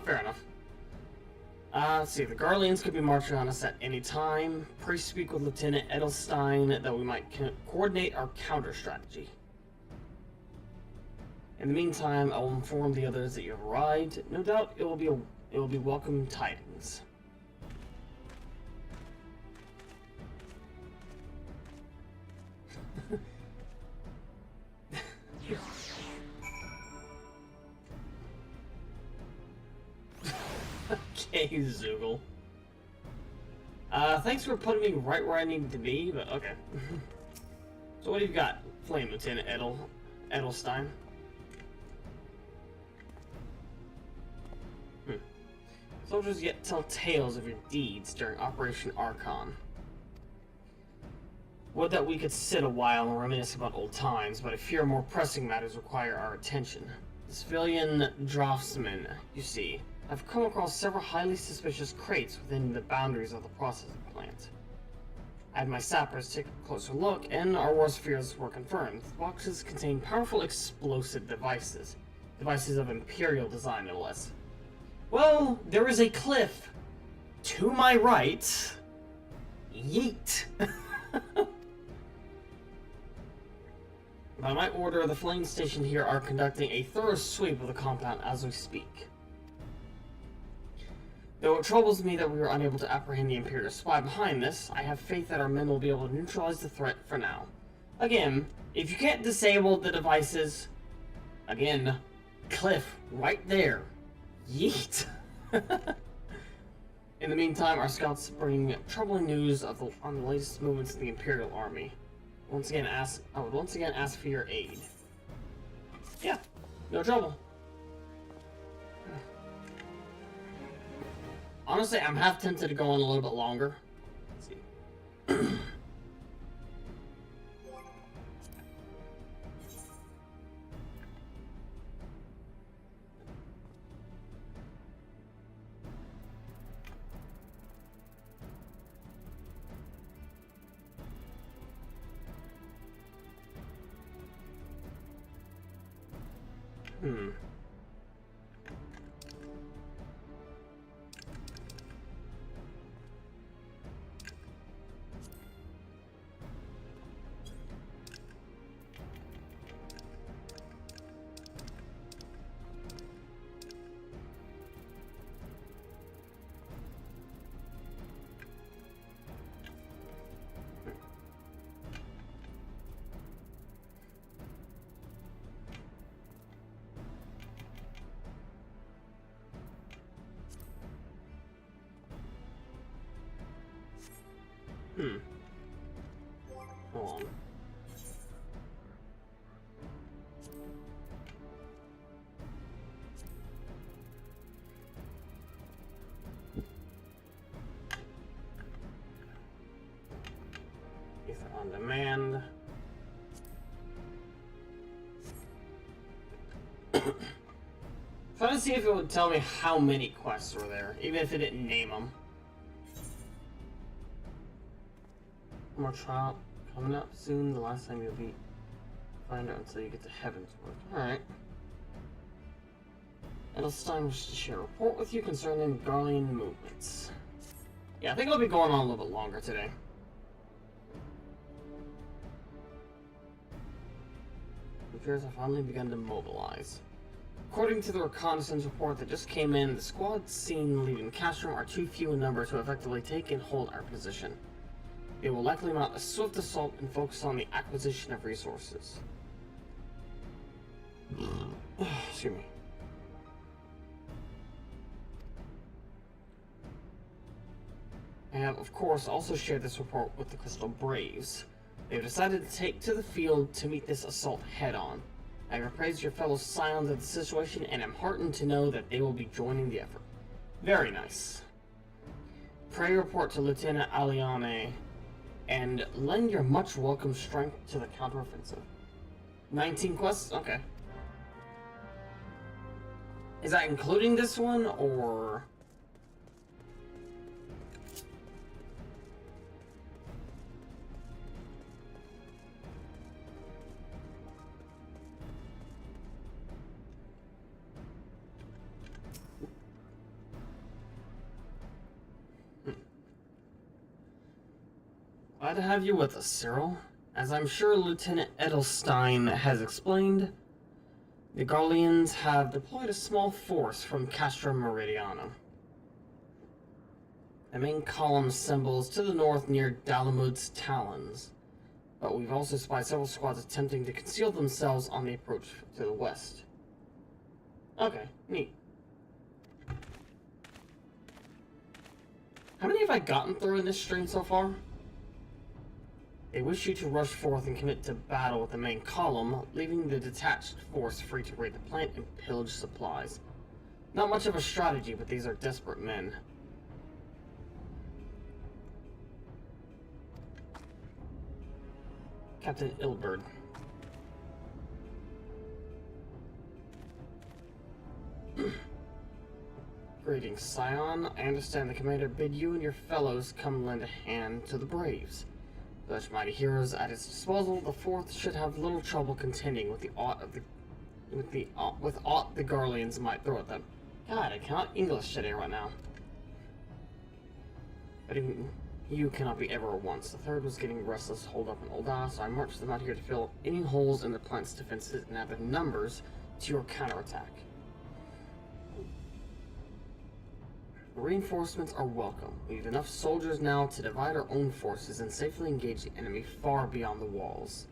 Fair enough. Let's see. The Garleans could be marching on us at any time. Please speak with Lieutenant Edelstein that we might coordinate our counter strategy. In the meantime, I will inform the others that you have arrived. No doubt it will be welcome tidings. Okay, Zoogle. Thanks for putting me right where I needed to be, but okay. So what do you got, Flame Lieutenant Edelstein? Soldiers yet tell tales of your deeds during Operation Archon. Would that we could sit a while and reminisce about old times, but I fear more pressing matters require our attention. The civilian draftsmen, you see, have come across several highly suspicious crates within the boundaries of the processing plant. I had my sappers take a closer look, and our worst fears were confirmed. The boxes contain powerful explosive devices. Devices of Imperial design, no less. Well, there is a cliff to my right. Yeet. By my order, the flame station here are conducting a thorough sweep of the compound as we speak. Though it troubles me that we were unable to apprehend the Imperial spy behind this, I have faith that our men will be able to neutralize the threat for now. Again, if you can't disable the devices, again, cliff right there. Yeet. In the meantime, our scouts bring troubling news on the latest movements in the Imperial Army. I would once again ask for your aid. Yeah, no trouble. Honestly, I'm half tempted to go on a little bit longer. Let's see. Hold on. Ether on demand. trying to see if it would tell me how many quests were there, even if it didn't name them. More trial coming up soon. The last time you'll be find out until you get to Heavensward. Alright. Edelstein wishes to share a report with you concerning Garlean movements. Yeah, I think I'll be going on a little bit longer today. The fears have finally begun to mobilize. According to the reconnaissance report that just came in, the squads seen leaving Castrum are too few in number to effectively take and hold our position. They will likely mount a swift assault and focus on the acquisition of resources. Excuse me. I have, of course, also shared this report with the Crystal Braves. They have decided to take to the field to meet this assault head-on. I have appraised your fellow Scions of the situation and am heartened to know that they will be joining the effort. Very nice. Pray report to Lieutenant Aliane and lend your much welcome strength to the counteroffensive. 19 quests? Okay. Is that including this one, or... Glad to have you with us, Cyril. As I'm sure Lieutenant Edelstein has explained, the Garleans have deployed a small force from Castra Meridiana. The main column assembles to the north near Dalamud's Talons, but we've also spied several squads attempting to conceal themselves on the approach to the west. Okay, neat. How many have I gotten through in this stream so far? They wish you to rush forth and commit to battle with the main column, leaving the detached force free to raid the plant and pillage supplies. Not much of a strategy, but these are desperate men. Captain Ilberd. Greetings, Scion. I understand the commander bid you and your fellows come lend a hand to the Braves. Such mighty heroes at its disposal, the Fourth should have little trouble contending with aught the Garleans might throw at them. God, I cannot English today right now. But even you cannot be ever at once. The Third was getting restless, holed up in Olda, so I marched them out here to fill any holes in the plant's defenses and add the numbers to your counterattack. Reinforcements are welcome. We have enough soldiers now to divide our own forces and safely engage the enemy far beyond the walls.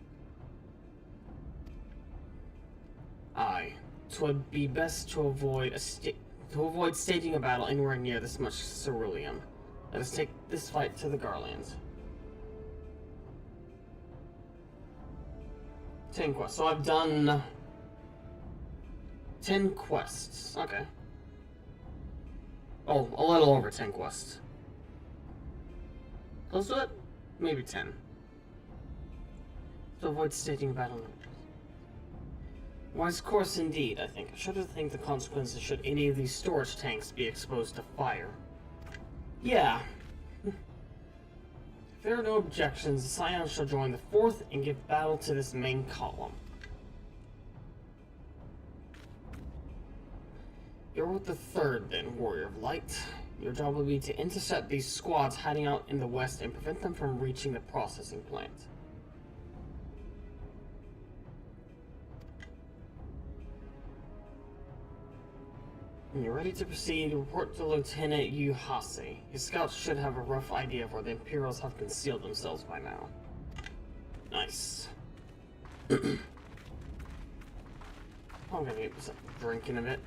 Aye, 'twould be best to avoid staging a battle anywhere near this much ceruleum. Let us take this fight to the Garleans. 10 quests. So I've done 10 quests. Okay. Oh, a little over 10 quests. Close to it? Maybe 10. To avoid staging a battle. Wise course indeed, I think. I shudder to think the consequences should any of these storage tanks be exposed to fire. Yeah. If there are no objections, the Scions shall join the Fourth and give battle to this main column. You're with the Third, then, Warrior of Light. Your job will be to intercept these squads hiding out in the west and prevent them from reaching the processing plant. When you're ready to proceed, report to Lieutenant Yuhase. His scouts should have a rough idea of where the Imperials have concealed themselves by now. Nice. I'm gonna get some drinking a bit.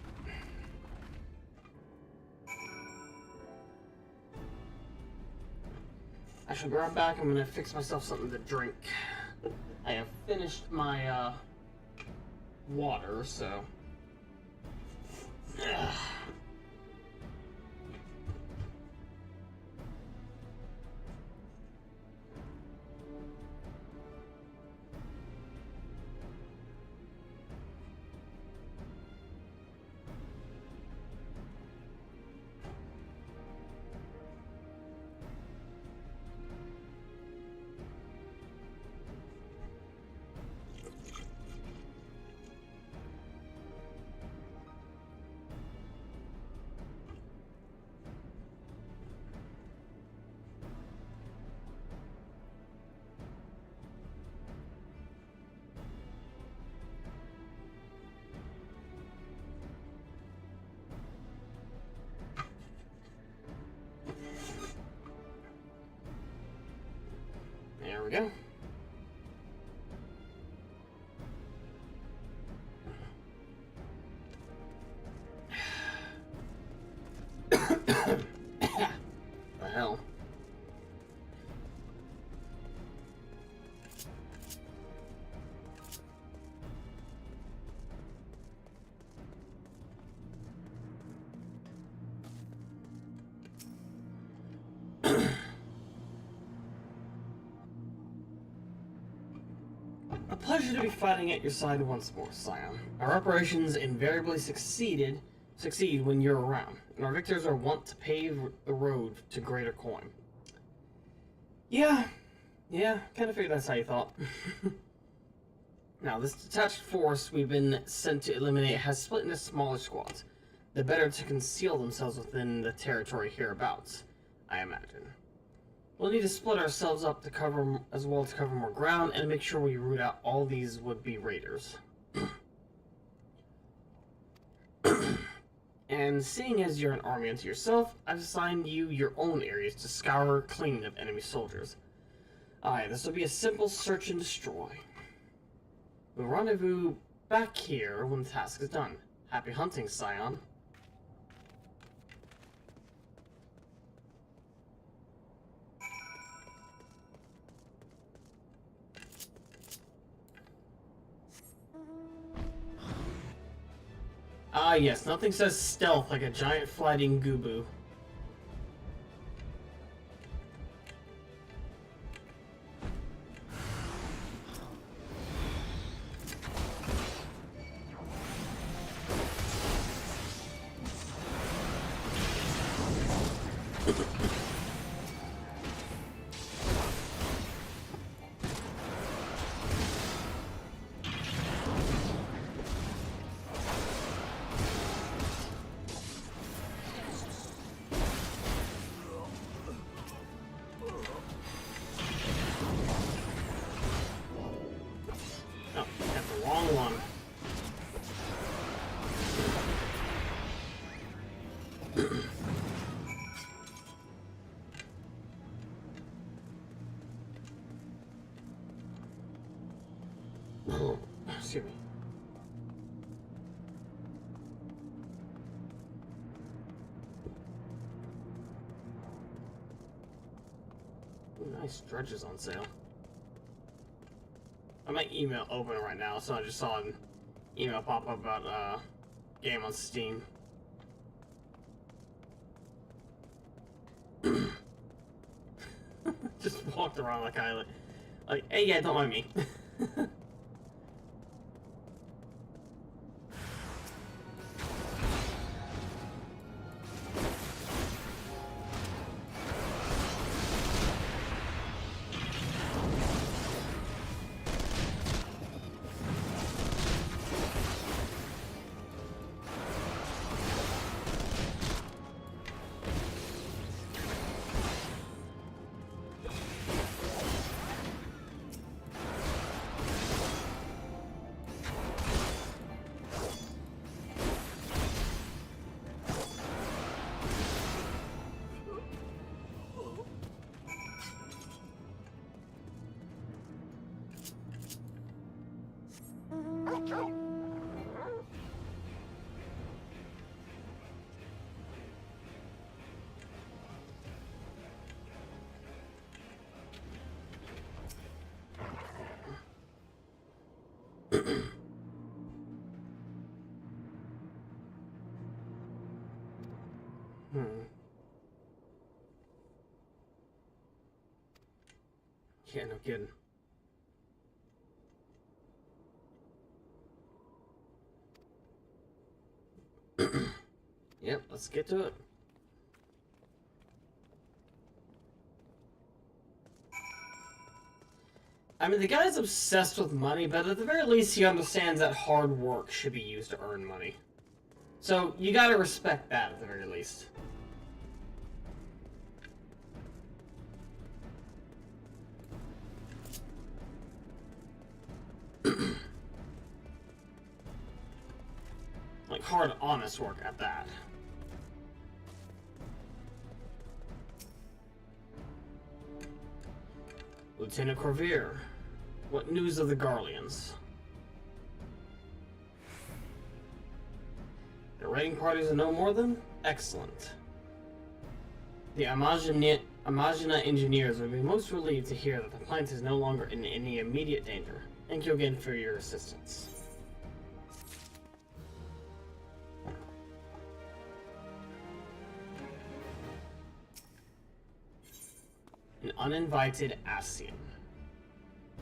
I should be right back. I'm gonna fix myself something to drink. I have finished my water, so. we go. The hell? A pleasure to be fighting at your side once more, Scion. Our operations invariably succeed when you're around, and our victors are wont to pave the road to greater coin. Yeah, kind of figured that's how you thought. Now, this detached force we've been sent to eliminate has split into smaller squads, the better to conceal themselves within the territory hereabouts, I imagine. We'll need to split ourselves up to cover more ground and make sure we root out all these would-be raiders. And seeing as you're an army unto yourself, I've assigned you your own areas to scour clean of enemy soldiers. Aye, this will be a simple search and destroy. We'll rendezvous back here when the task is done. Happy hunting, Scion. Ah, yes, nothing says stealth like a giant flying gooboo. Excuse me. Ooh, nice dredges on sale. I have my email open right now, so I just saw an email pop up about game on Steam. Just walked around like, hey, yeah, don't mind me. Yeah, no kidding. Yep, let's get to it. I mean, the guy's obsessed with money, but at the very least he understands that hard work should be used to earn money. So, you gotta respect that at the very least. Like, hard, honest work at that. Lieutenant Corvier, what news of the Garleans? The raiding parties are no more than? Excellent. The Imagina engineers will be most relieved to hear that the planet is no longer in any immediate danger. Thank you again for your assistance. An uninvited Asian.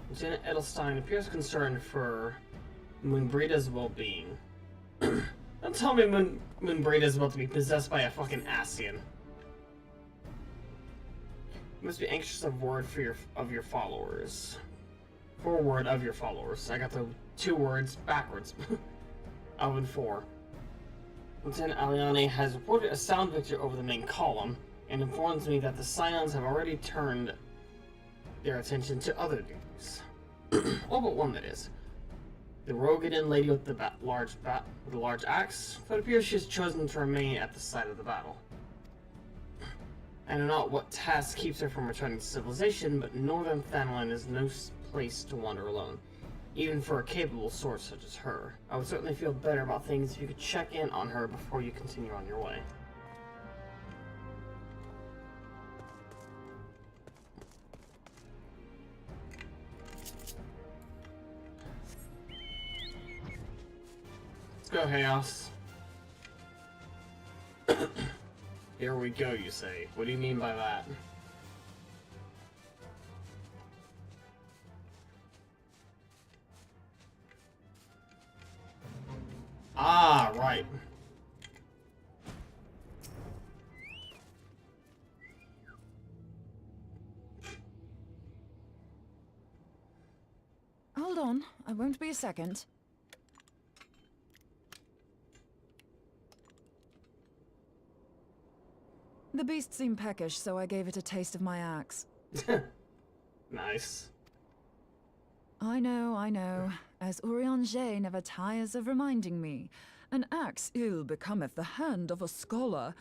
Lieutenant Edelstein appears concerned for Moonbreeda's well-being. Don't tell me Moonbreeda is about to be possessed by a fucking Asian. You must be anxious of word of your followers. Forward of your followers. I got the 2 words backwards. Of and for. Lieutenant Aliani has reported a sound victory over the main column and informs me that the Scions have already turned their attention to other duties. All but one, that is. The Rogadin lady with the large axe, but it appears she has chosen to remain at the site of the battle. I know not what task keeps her from returning to civilization, but northern Thanalan is no place to wander alone, even for a capable sword such as her. I would certainly feel better about things if you could check in on her before you continue on your way. Let's go, Chaos. Here we go, you say. What do you mean by that? Ah, right.
Hold on, I won't be a second. The beast seemed peckish, so I gave it a taste of my axe.
Nice.
I know. As Urianger never tires of reminding me, an axe ill becometh the hand of a scholar.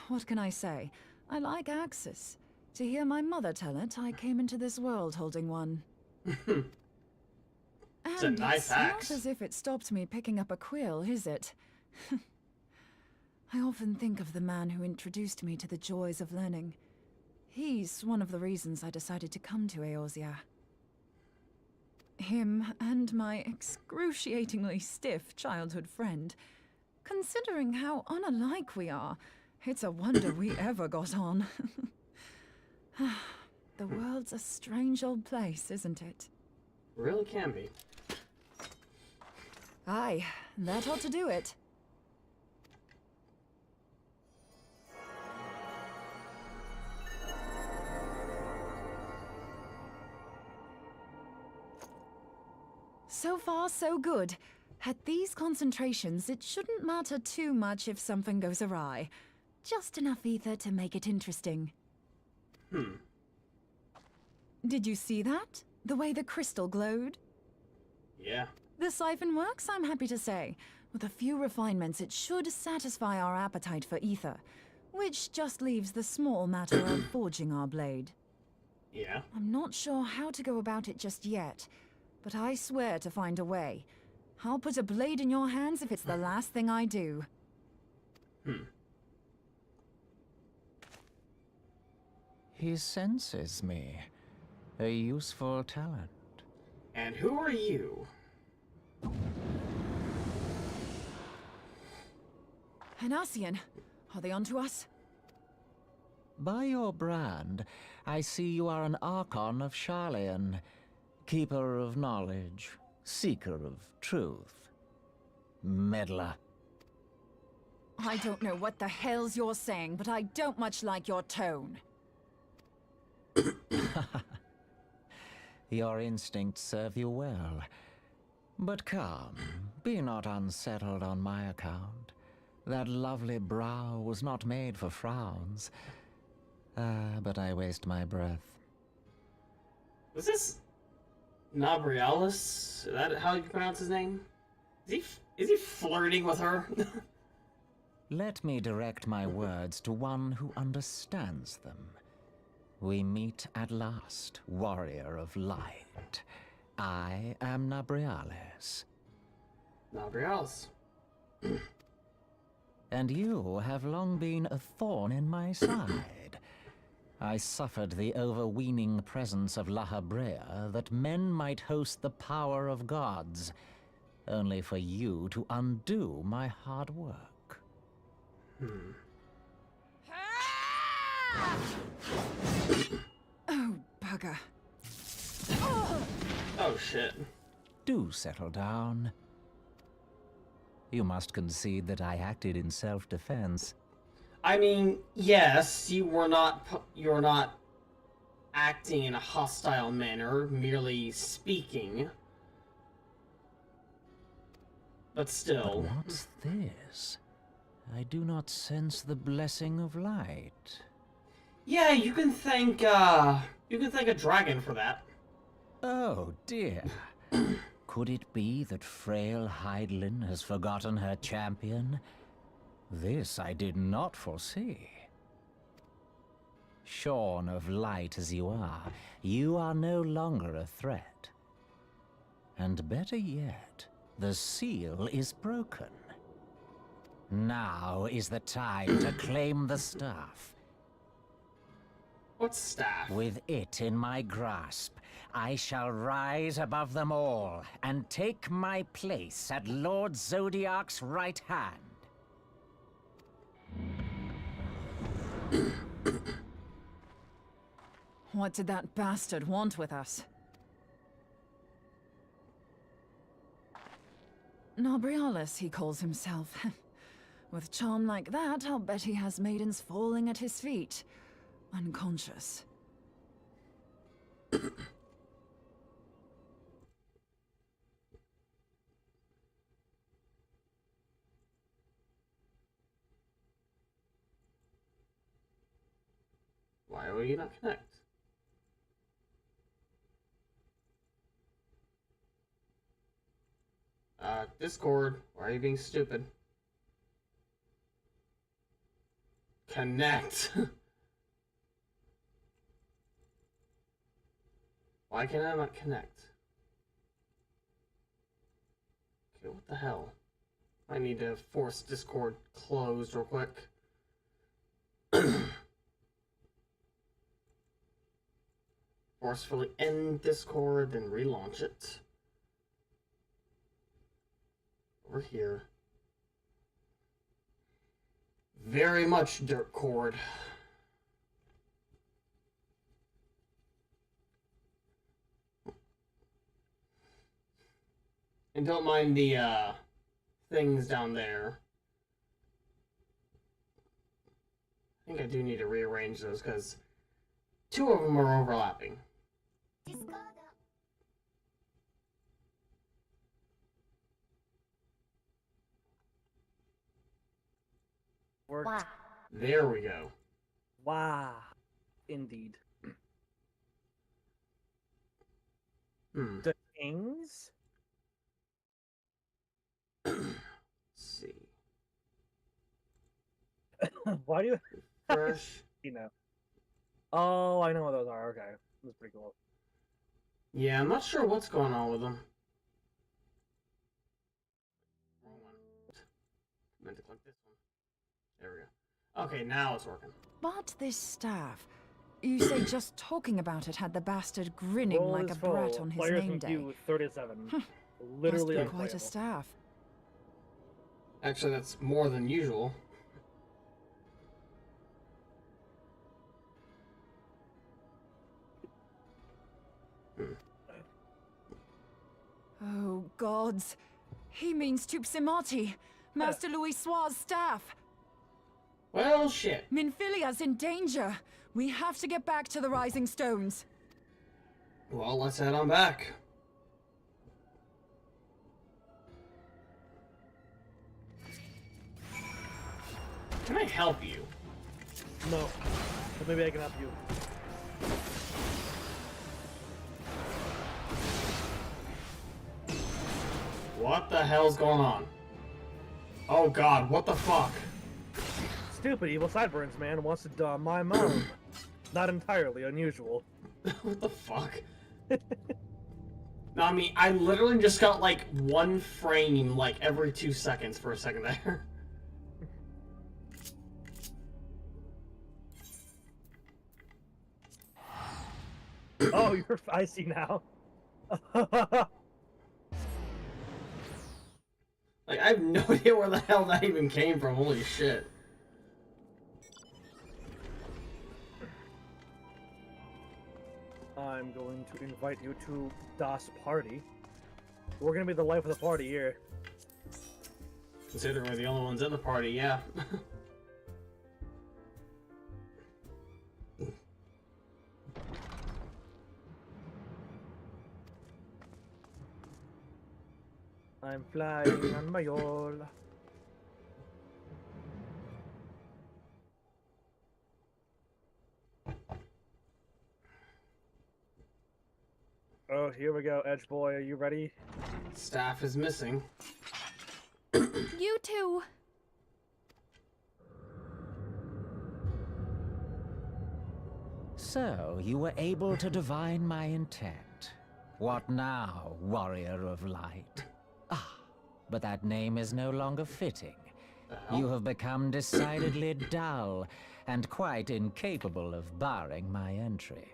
What can I say? I like axes. To hear my mother tell it, I came into this world holding one.
It's a nice axe.
It's not as if it stopped me picking up a quill, is it? I often think of the man who introduced me to the joys of learning. He's one of the reasons I decided to come to Eorzea. Him and my excruciatingly stiff childhood friend. Considering how unalike we are, it's a wonder we ever got on. The world's a strange old place, isn't it?
Really can be.
Aye, that ought to do it. So far, so good. At these concentrations, it shouldn't matter too much if something goes awry. Just enough ether to make it interesting. Did you see that? The way the crystal glowed?
Yeah.
The siphon works, I'm happy to say. With a few refinements, it should satisfy our appetite for ether, which just leaves the small matter of forging our blade.
Yeah.
I'm not sure how to go about it just yet, but I swear to find a way. I'll put a blade in your hands if it's the last thing I do.
He senses me. A useful talent.
And who are you?
An Asian. Are they onto us?
By your brand, I see you are an Archon of Sharlayan. Keeper of knowledge, seeker of truth. Meddler.
I don't know what the hell's you're saying, but I don't much like your tone.
Your instincts serve you well. But come, be not unsettled on my account. That lovely brow was not made for frowns. But I waste my breath.
Was this Nabrialis? Is that how you pronounce his name? Is he flirting with her?
Let me direct my words to one who understands them. We meet at last, warrior of light. I am Nabriales.
Nabriales.
And you have long been a thorn in my side. I suffered the overweening presence of La Habrea that men might host the power of gods, only for you to undo my hard work.
Oh, bugger.
Oh, shit.
Do settle down. You must concede that I acted in self-defense.
I mean, yes, you're not acting in a hostile manner, merely speaking. But still.
But what's this? I do not sense the blessing of light.
Yeah, you can thank a dragon for that.
Oh, dear. Could it be that frail Hydaelyn has forgotten her champion? This I did not foresee. Shorn of light as you are no longer a threat. And better yet, the seal is broken. Now is the time to claim the staff.
What staff?
With it in my grasp, I shall rise above them all and take my place at Lord Zodiac's right hand.
What did that bastard want with us? Nabriales, he calls himself. With charm like that, I'll bet he has maidens falling at his feet, unconscious.
Why will you not connect? Discord, why are you being stupid? Connect. Why can I not connect? Okay, what the hell? I need to force Discord closed real quick. Forcefully end Discord, then relaunch it. Over here. Very much dirt cord. And don't mind the things down there. I think I do need to rearrange those because two of them are overlapping.
Wow.
There we go.
Wow. Indeed. The things?
Let's see.
Why do you...
Fresh.
You know. Oh, I know what those are. Okay. That's pretty cool.
Yeah, I'm not sure what's going on with them. Wrong one. Meant to click this one. There we go. Okay, now it's working.
But this staff, you say just talking about it had the bastard grinning
Roll
like
is
a brat
full.
on his
Players
name
in
day.
queue 37. Literally
Must be quite a
unplayable.
staff.
Actually, that's more than usual.
Oh, gods. He means Tupsimati, Master Louis Soir's staff.
Well, shit.
Minfilia's in danger. We have to get back to the Rising Stones.
Well, let's head on back. Can I help you?
No. But maybe I can help you.
What the hell's going on? Oh god, what the fuck?
Stupid evil sideburns man wants to my mom. Not entirely unusual.
What the fuck? No, I mean, I literally just got like one frame like every 2 seconds for a second there.
Oh, I see now.
Like, I have no idea where the hell that even came from. Holy shit.
I'm going to invite you to Das Party. We're gonna be the life of the party here.
Considering we're the only ones in the party, yeah.
I'm flying on my yol. Oh, here we go, Edge Boy. Are you ready?
Staff is missing.
You too.
So, you were able to divine my intent. What now, warrior of light? Ah, but that name is no longer fitting. You have become decidedly dull, and quite incapable of barring my entry.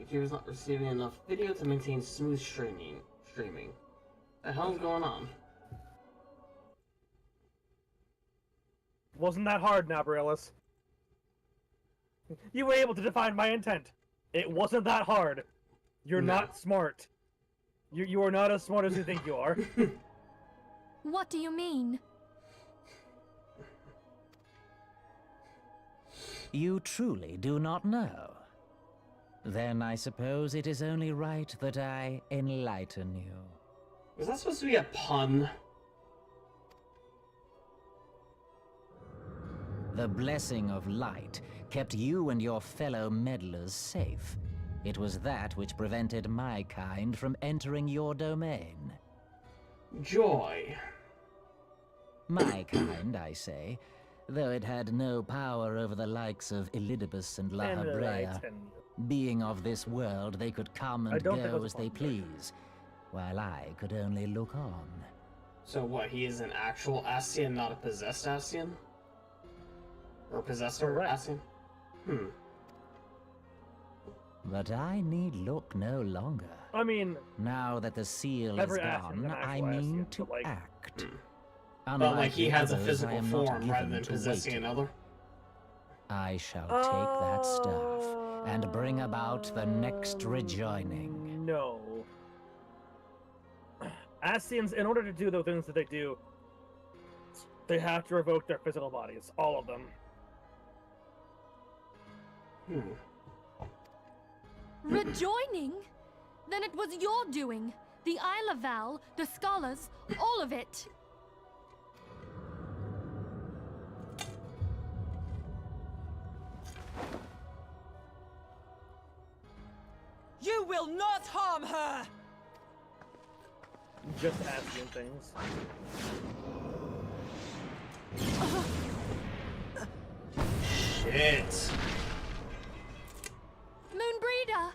He was not receiving enough video to maintain smooth streaming. The hell's going on?
Wasn't that hard now, Bareilles. You were able to define my intent. It wasn't that hard. You're not smart. You are not as smart as you think you are.
What do you mean?
You truly do not know. Then I suppose it is only right that I enlighten you.
Was that supposed to be a pun?
The blessing of light kept you and your fellow meddlers safe. It was that which prevented my kind from entering your domain.
Joy.
My kind, I say, though it had no power over the likes of Elidibus and La Habrea. Being of this world, they could come and go as they please, while I could only look on.
So what, he is an actual Ascian, not a possessed Ascian? Or possessor Ascian?
But I need look no longer.
I mean...
Now that the seal is gone, I mean to act.
But like he has a physical form rather than possessing another?
I shall take that staff and bring about the next rejoining.
No. Ascians, in order to do the things that they do, they have to revoke their physical bodies. All of them.
Rejoining? Then it was your doing. The Isle of Val, the scholars, all of it.
You will not harm her!
Just asking things.
Shit.
Moonbreeder!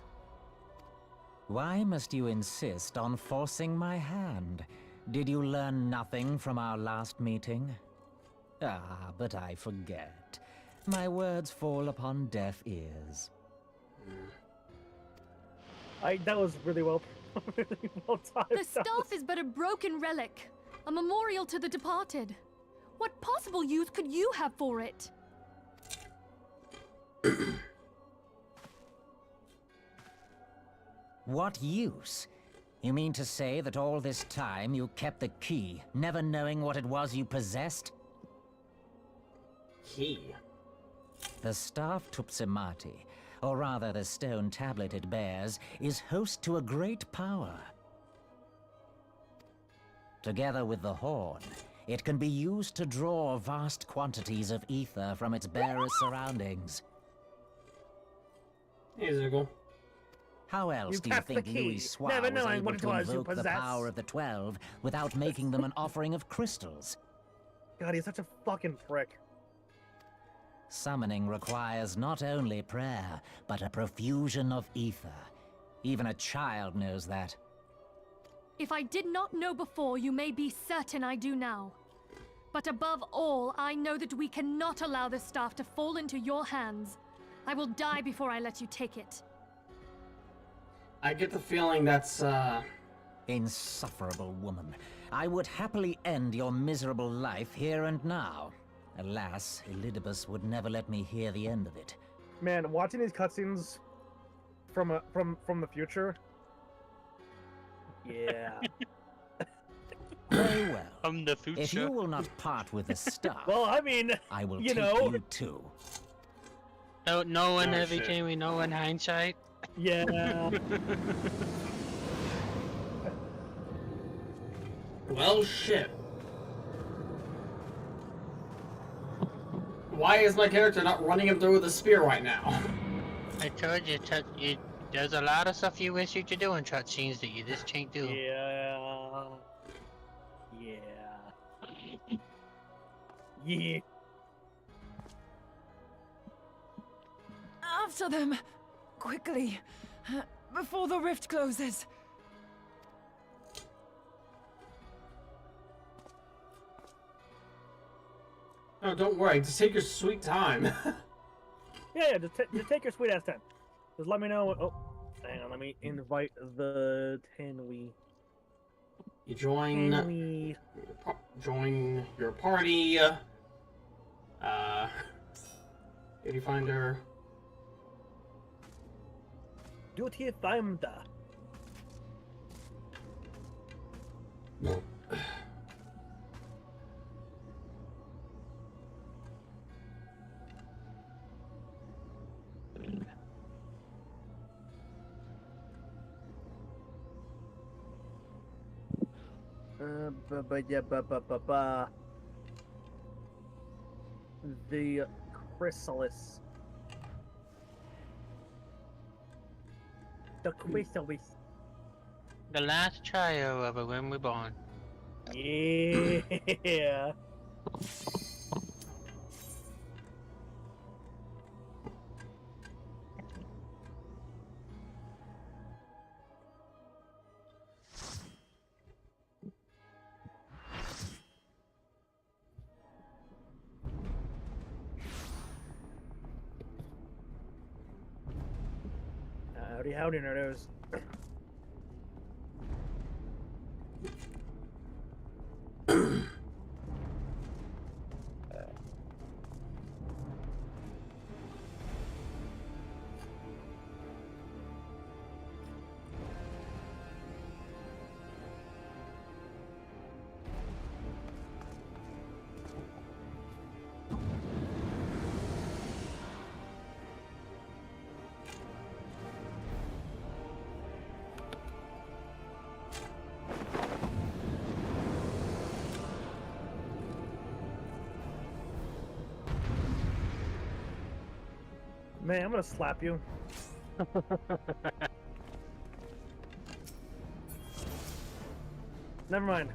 Why must you insist on forcing my hand? Did you learn nothing from our last meeting? Ah, but I forget. My words fall upon deaf ears.
That was really well timed.
The staff is but a broken relic, a memorial to the departed. What possible use could you have for it?
What use? You mean to say that all this time you kept the key, never knowing what it was you possessed?
Key?
The staff Tupsimati, or rather the stone tablet it bears, is host to a great power. Together with the horn, it can be used to draw vast quantities of ether from its bearer's surroundings.
Hey, Zoogle.
How else do you think Louis Soir was able to invoke the power of the 12 without making them an offering of crystals?
God, he's such a fucking prick.
Summoning requires not only prayer, but a profusion of ether. Even a child knows that.
If I did not know before, you may be certain I do now. But above all, I know that we cannot allow this staff to fall into your hands. I will die before I let you take it.
I get the feeling that's,
Insufferable woman. I would happily end your miserable life here and now. Alas, Elidibus would never let me hear the end of it.
Man, watching these cutscenes from the future. Yeah.
Very well.
From the future.
If you will not part with the stuff,
well, I mean,
I will
you
take
know.
you too.
No one
Oh,
everything we know in hindsight.
Yeah.
Well, shit. Why is my character not running him through with a spear right now?
I told you, there's a lot of stuff you wish you could do in cutscenes that you just can't do.
Yeah. Yeah.
After them! Quickly! Before the rift closes!
No, don't worry. Just take your sweet time.
Yeah, just take your sweet ass time. Just let me know. Oh, hang on. Let me invite the Tenwee.
You join. Join your party. If you find her.
Duty timed. The chrysalis. The chrysalis.
The last trio of it when we're born.
Yeah. Howdy, nerdos. Man, I'm gonna slap you. Never mind.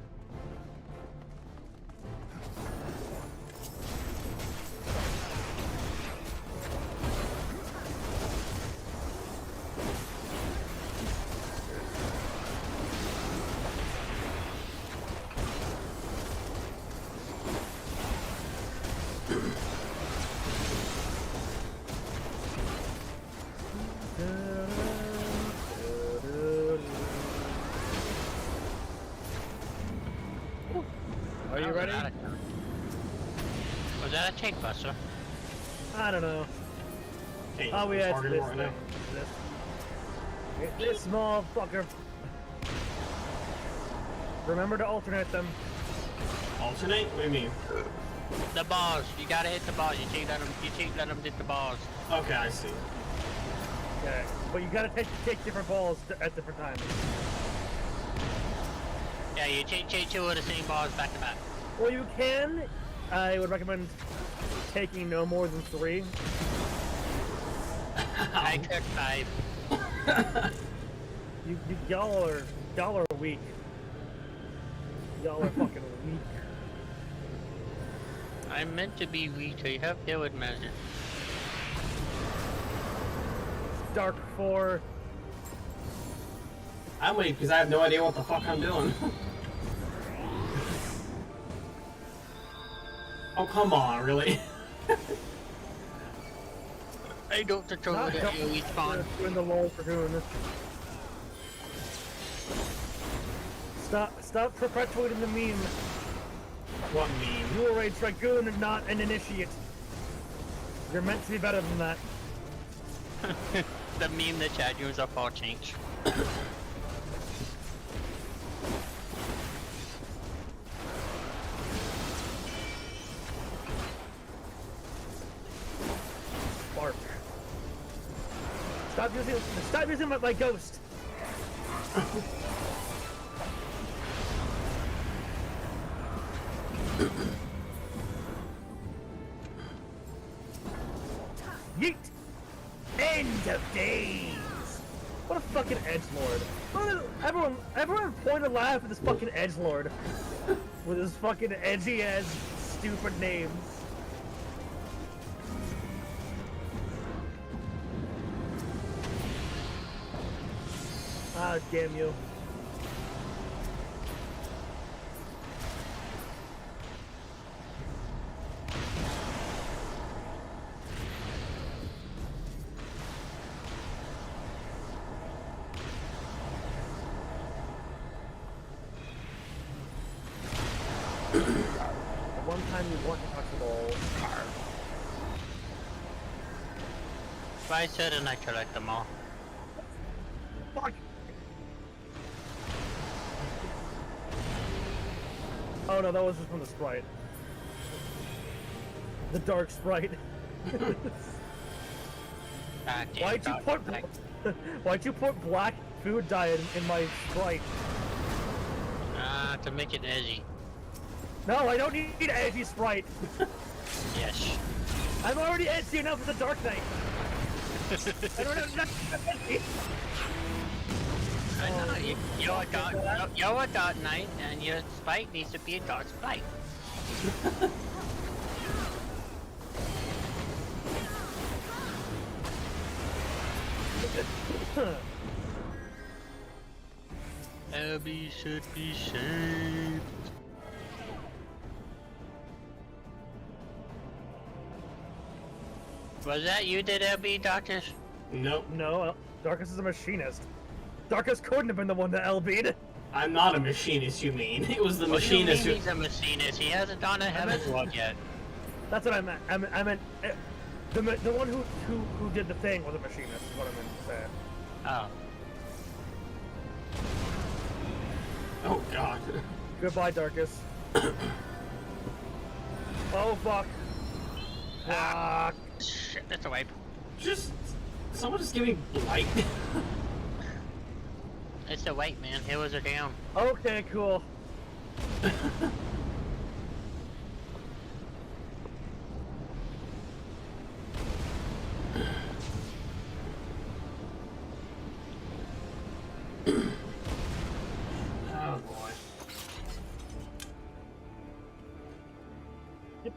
Are you ready?
Was that a tank buster?
I don't know.
Hey,
Oh, we had
target
this
right
thing. This small fucker. Remember to alternate them.
Alternate? What do you mean?
The bars. You gotta hit the bars. You can't let them hit the bars.
Okay, I see.
Okay, but you gotta take different balls at different times.
Yeah, you take two of the same bars back to back.
Well, you can. I would recommend taking no more than 3.
I took 5.
Y'all are weak. Y'all are fucking weak.
I'm meant to be weak, so you have to deal with magic.
Dark 4.
I'm weak because I have no idea what the fuck I'm doing. Oh, come on, really?
I don't control that AoE spawn.
In the lull for doing this. Stop perpetuating the meme.
What meme?
You are a dragoon and not an initiate. You're meant to be better than that.
The meme the chat rooms are all changed.
Bark. Stop using my ghost. Yeet! End of days! What a fucking edgelord. Everyone point and laugh at this fucking edgelord. With his fucking edgy ass stupid names. Ah, damn you. One time you want to touch the ball.
If I said and I collect them all.
Fuck! Oh no, that was just from the sprite. The dark sprite. Why'd you put black food dye in my sprite?
To make it edgy.
No, I don't need edgy sprite.
Yes.
I'm already edgy enough with the Dark Knight. I don't have enough edgy.
I know, you're a dark knight, and your sprite needs to be a dark sprite. Abby should be saved. Was that you did LB, Doctor?
Nope.
No, Darkus is a machinist. Darkus couldn't have been the one that LB'd.
I'm not a machinist, you mean. It was the machinist
who... He's a machinist. He hasn't done a Heavensward yet.
That's what I meant. I meant the one who did the thing was a machinist, is what I meant to say.
Oh.
Oh god.
Goodbye, Darkus. Oh fuck.
Fuck. Shit, that's a wipe.
Someone just give me blight.
It's the white man. Heroes are down.
Okay, cool.
Oh boy.
Yep.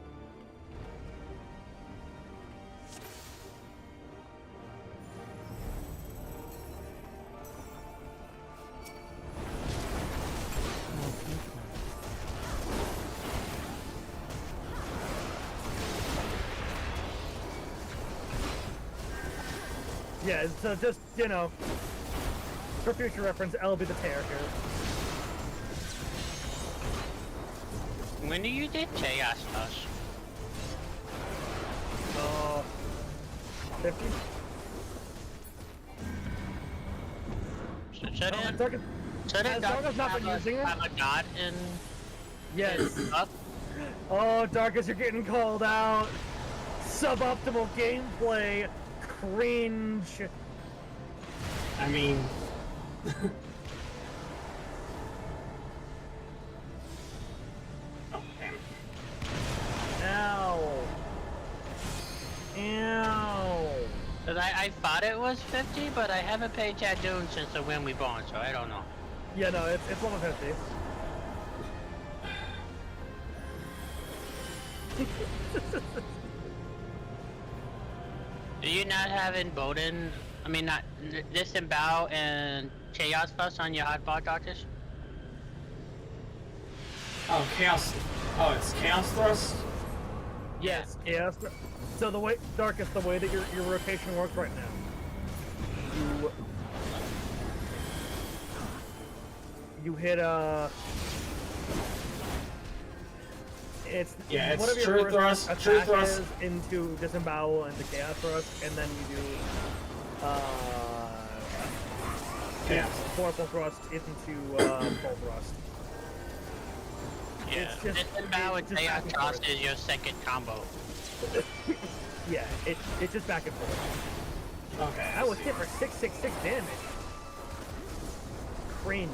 Yeah, so just, you know, for future reference, LB the Tear here.
When do you did Chaos Touch?
50?
Shouldn't
Darkus not been using it?
have a god in
Yes.
up?
Oh, Darkus, you're getting called out. Suboptimal gameplay. Cringe.
I mean... Oh, damn.
Ow. Ow.
Cause I thought it was 50, but I haven't paid Jadoon since the win we won, so I don't know.
Yeah, no, it's 150.
Do you not have Embolden? I mean, not Disembowel and Chaos Plus on your hotbar, Darkus?
Oh, Chaos. Oh, it's Chaos Thrust?
Yes, Chaos Thrust. So the way, Darkus, the way that your rotation works right now, you hit it's whatever your
True
first
Thrust,
attack
True Thrust
is into Disembowel and the Chaos Thrust, and then you do Vorpal Thrust into Full Thrust.
Yeah, Disembowel and Chaos Thrust is your second combo.
Yeah, it's just back and forth.
Okay.
I was hit for 666 damage. Cringe.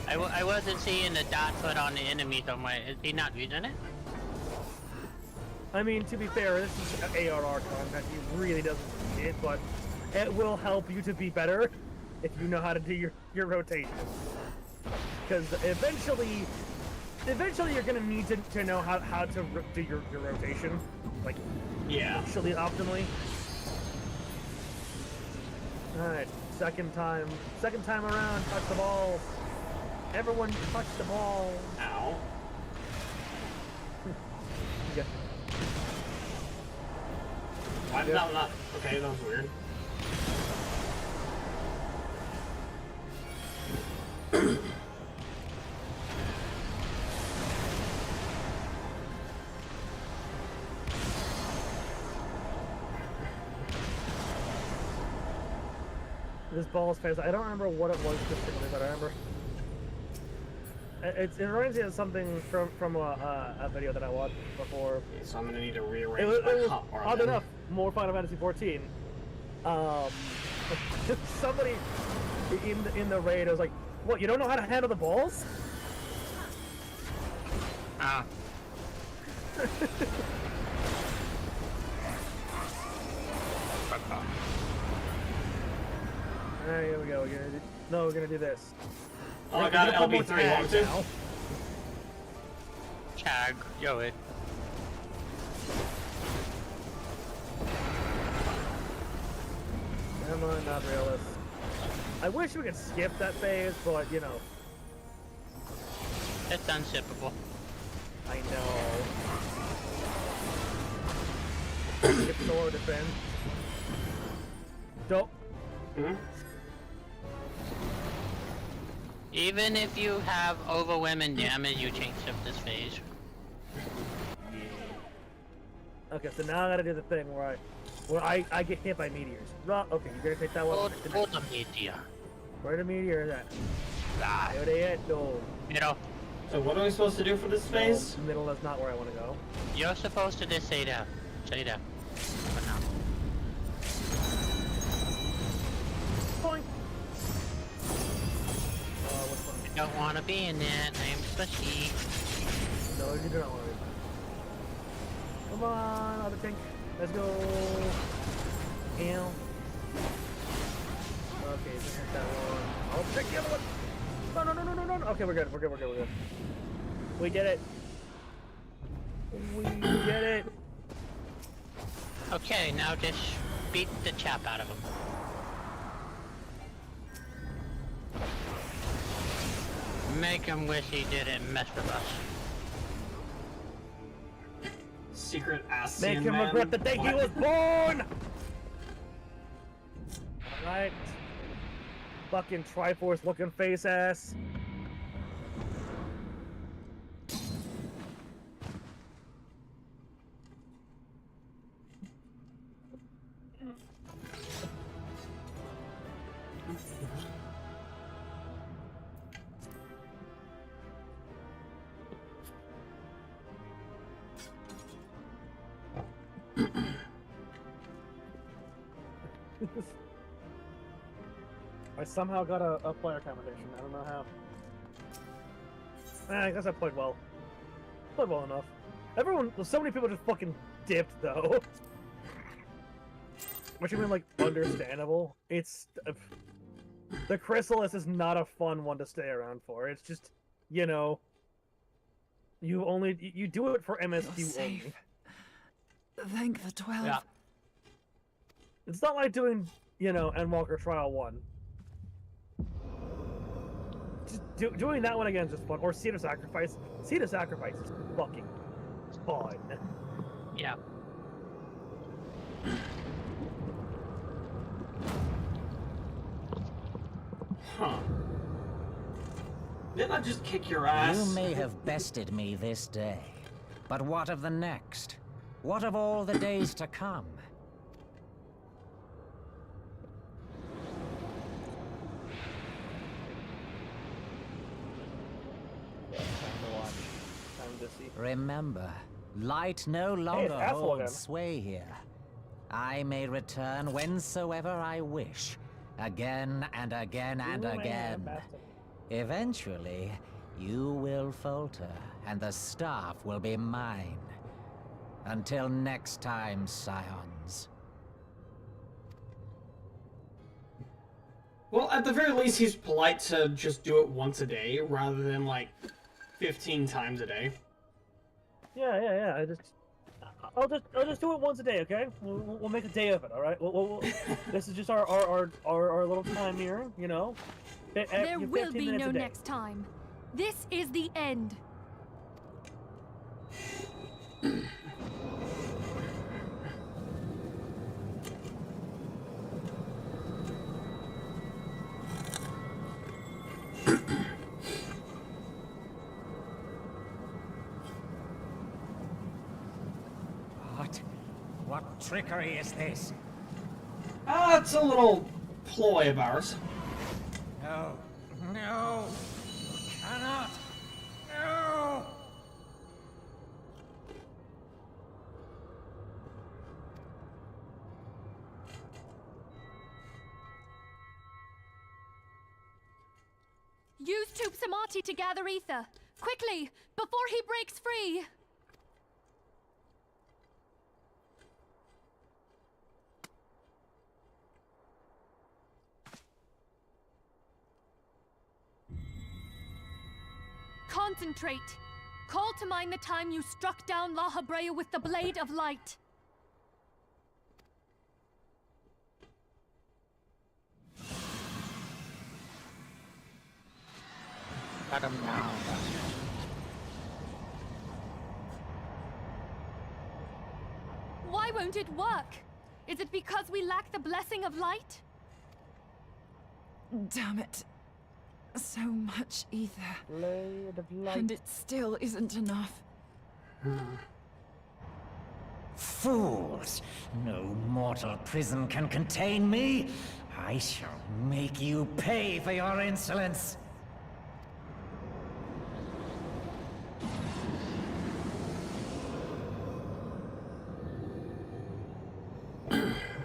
I wasn't seeing the dot foot on the enemy somewhere. Is he not using it?
I mean, to be fair, this is ARR content. He really doesn't need it, but it will help you to be better if you know how to do your rotation. Because eventually you're gonna need to know how to do your rotation, like actually optimally. All right, second time around, touch the ball. Everyone touch the ball.
Ow.
Yeah.
Why did that not? Okay, that was weird.
This ball's face. I don't remember what it was specifically, but I remember it reminds me of something from a video that I watched before.
So I'm gonna need to rearrange
It was
hotbar
odd
then.
enough, more Final Fantasy 14. Somebody in the raid was like, "What? You don't know how to handle the balls?"
Ah.
Alright, here we go. We're gonna do this.
Oh, I got LB3. Want to?
Chag, yo it.
Come on, not realist. I wish we could skip that phase, but you know.
It's unskippable.
I know. Skip solo defense. Don't.
Even if you have overwhelming damage, you can't skip this phase.
Okay, so now I gotta do the thing where I get hit by meteors. Okay, you gonna take that one?
Hold the meteor.
Where the meteor is at? Where they at? No.
Middle.
So what are we supposed to do for this phase?
No, middle is not where I want to go.
You're supposed to just say that. Say that. For now.
Point.
I don't want to be in that. I'm squishy.
No, you do not want to be. Come on, other tank. Let's go. Ow. Okay, just hit that one. I'll take the other one. No. Okay, we're good. We're good. We did it. We did it.
Okay, now just beat the chap out of him. Make him wish he didn't mess with us.
Secret ass.
Make him regret the day he was born! Alright. Fucking Triforce looking face ass. I somehow got a player commendation. I don't know how. I guess I played well. Played well enough. So many people just fucking dipped though. Which I mean, like, understandable. It's the Chrysalis is not a fun one to stay around for. It's just you know, you do it for MSQ only.
Thank the 12.
Yeah. It's not like doing, you know, Endwalker Trial 1. Just doing that one again is just fun. Or Seed of Sacrifice. Seed of Sacrifice is fucking fun.
Yeah.
Huh. Didn't I just kick your ass?
You may have bested me this day, but what of the next? What of all the days to come?
Yeah, time to watch. Time to see.
Remember, light no longer
asshole again.
holds sway here. I may return whensoever I wish, again and again and again. Eventually, you will falter, and the staff will be mine. Until next time, scions.
Well, at the very least, he's polite to just do it once a day, rather than, like, 15 times a day.
Yeah. I'll just do it once a day, okay? We'll make a day of it, all right? This is just our little time here, you know.
There will be no next time. This is the end.
What trickery is this?
It's a little ploy of ours.
No. No. Cannot. No.
Use Tube Samati to gather ether. Quickly, before he breaks free. Concentrate. Call to mind the time you struck down La Habrea with the Blade of Light.
Got him now.
Why won't it work? Is it because we lack the blessing of light?
Damn it. So much ether.
Blade of light.
And it still isn't enough.
Fools! No mortal prison can contain me! I shall make you pay for your insolence!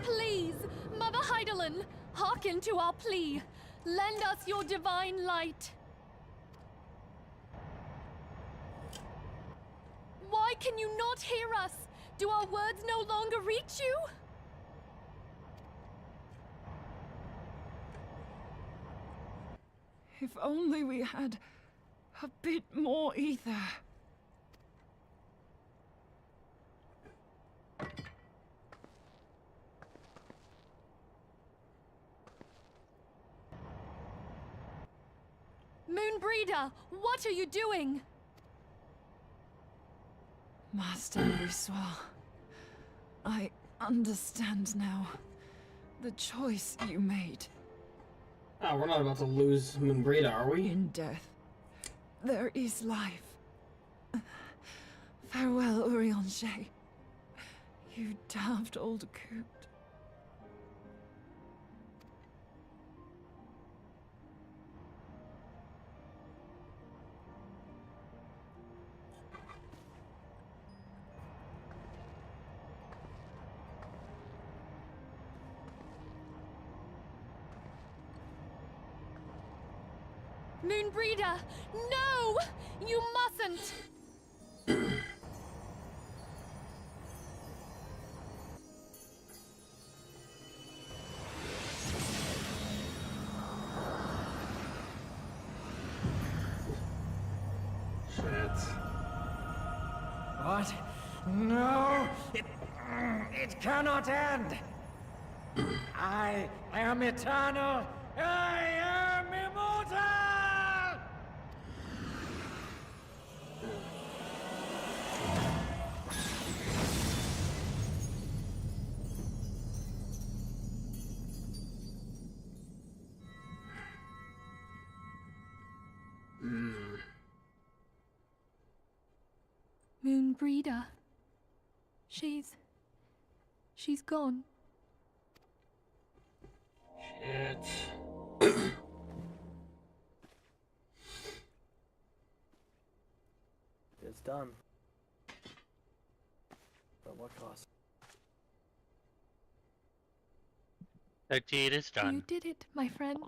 Please, Mother Heidelin, hearken to our plea. Lend us your divine light. Why can you not hear us? Do our words no longer reach you?
If only we had a bit more ether.
Moonbreeder, what are you doing?
Master Heavensward, I understand now the choice you made.
Oh, we're not about to lose Moonbreeder, are we?
In death, there is life. Farewell, Urianger. You daft old coot.
Moonbreeder, no! You mustn't!
Shit.
What? No! It cannot end! I am eternal! I am immortal!
Moonbreeder. She's gone.
Shit.
It's done. At what cost?
The deed is done.
You did it, my friend.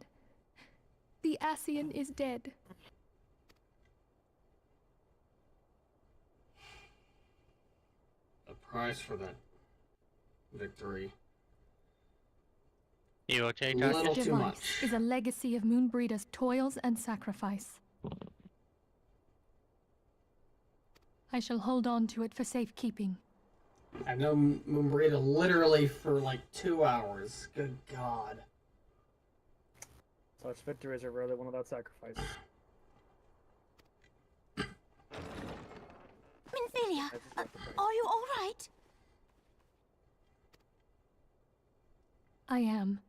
The Ascian is dead.
The price for that victory.
You will take
A
us.
little
This
too
device
much.
is a legacy of Moonbreeder's toils and sacrifice. I shall hold on to it for safekeeping.
I've known Moonbreeder literally for like 2 hours. Good God.
Such victories are rarely one without sacrifice.
Minfilia, are you all right?
I am.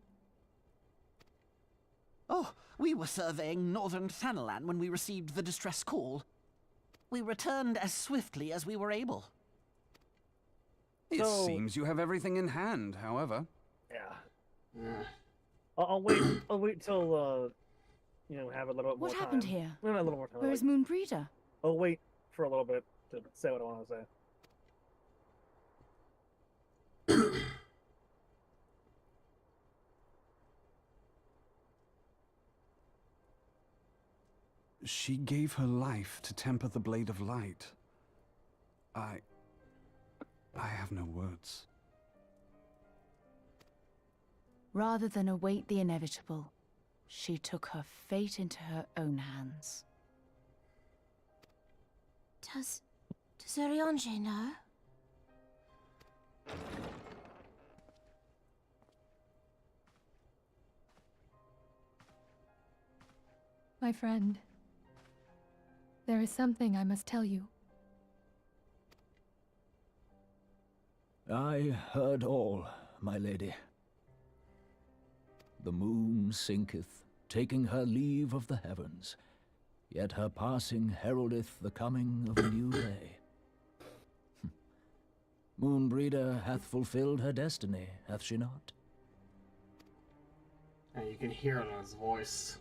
Oh, we were surveying northern Thanalan when we received the distress call. We returned as swiftly as we were able.
It seems you have everything in hand, however.
Yeah. I'll wait till you know, have a little bit more
What
time.
happened here?
No, a little more time.
Where is Moonbreeder?
I'll wait for a little bit to say what I want to say.
She gave her life to temper the Blade of Light. I have no words.
Rather than await the inevitable, she took her fate into her own hands.
Does Ariange know?
My friend, there is something I must tell you.
I heard all, my lady. The moon sinketh, taking her leave of the heavens, yet her passing heraldeth the coming of a new day. Moonbreeder hath fulfilled her destiny, hath she not?
And you can hear it in his voice.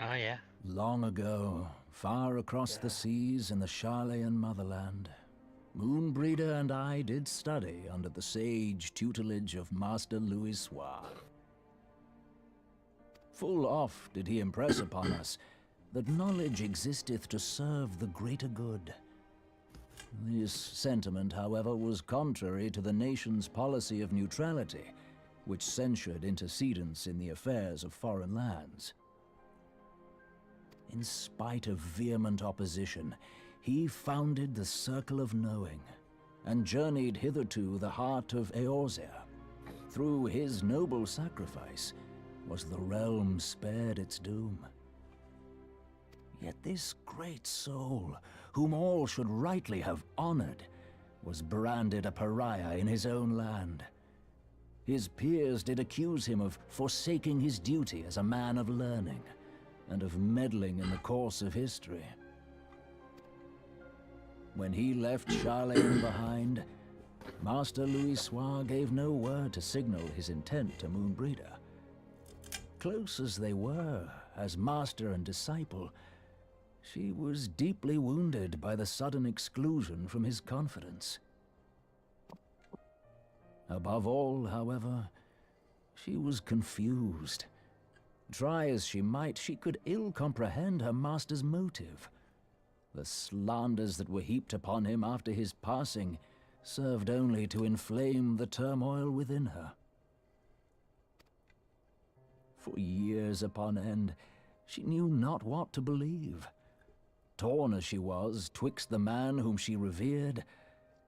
Oh, yeah.
Long ago, far across the seas in the Charlayan motherland, Moonbreeder and I did study under the sage tutelage of Master Louis-Soir. Full oft did he impress upon us that knowledge existeth to serve the greater good. This sentiment, however, was contrary to the nation's policy of neutrality, which censured intercedence in the affairs of foreign lands. In spite of vehement opposition, he founded the Circle of Knowing, and journeyed hitherto the heart of Eorzea. Through his noble sacrifice was the realm spared its doom. Yet this great soul, whom all should rightly have honored, was branded a pariah in his own land. His peers did accuse him of forsaking his duty as a man of learning, and of meddling in the course of history. When he left Charlayan behind, Master Louis-Soir gave no word to signal his intent to Moonbreeder. Close as they were, as master and disciple, she was deeply wounded by the sudden exclusion from his confidence. Above all, however, she was confused. Try as she might, she could ill comprehend her master's motive. The slanders that were heaped upon him after his passing served only to inflame the turmoil within her. For years upon end, She knew not what to believe. Torn as she was twixt the man whom she revered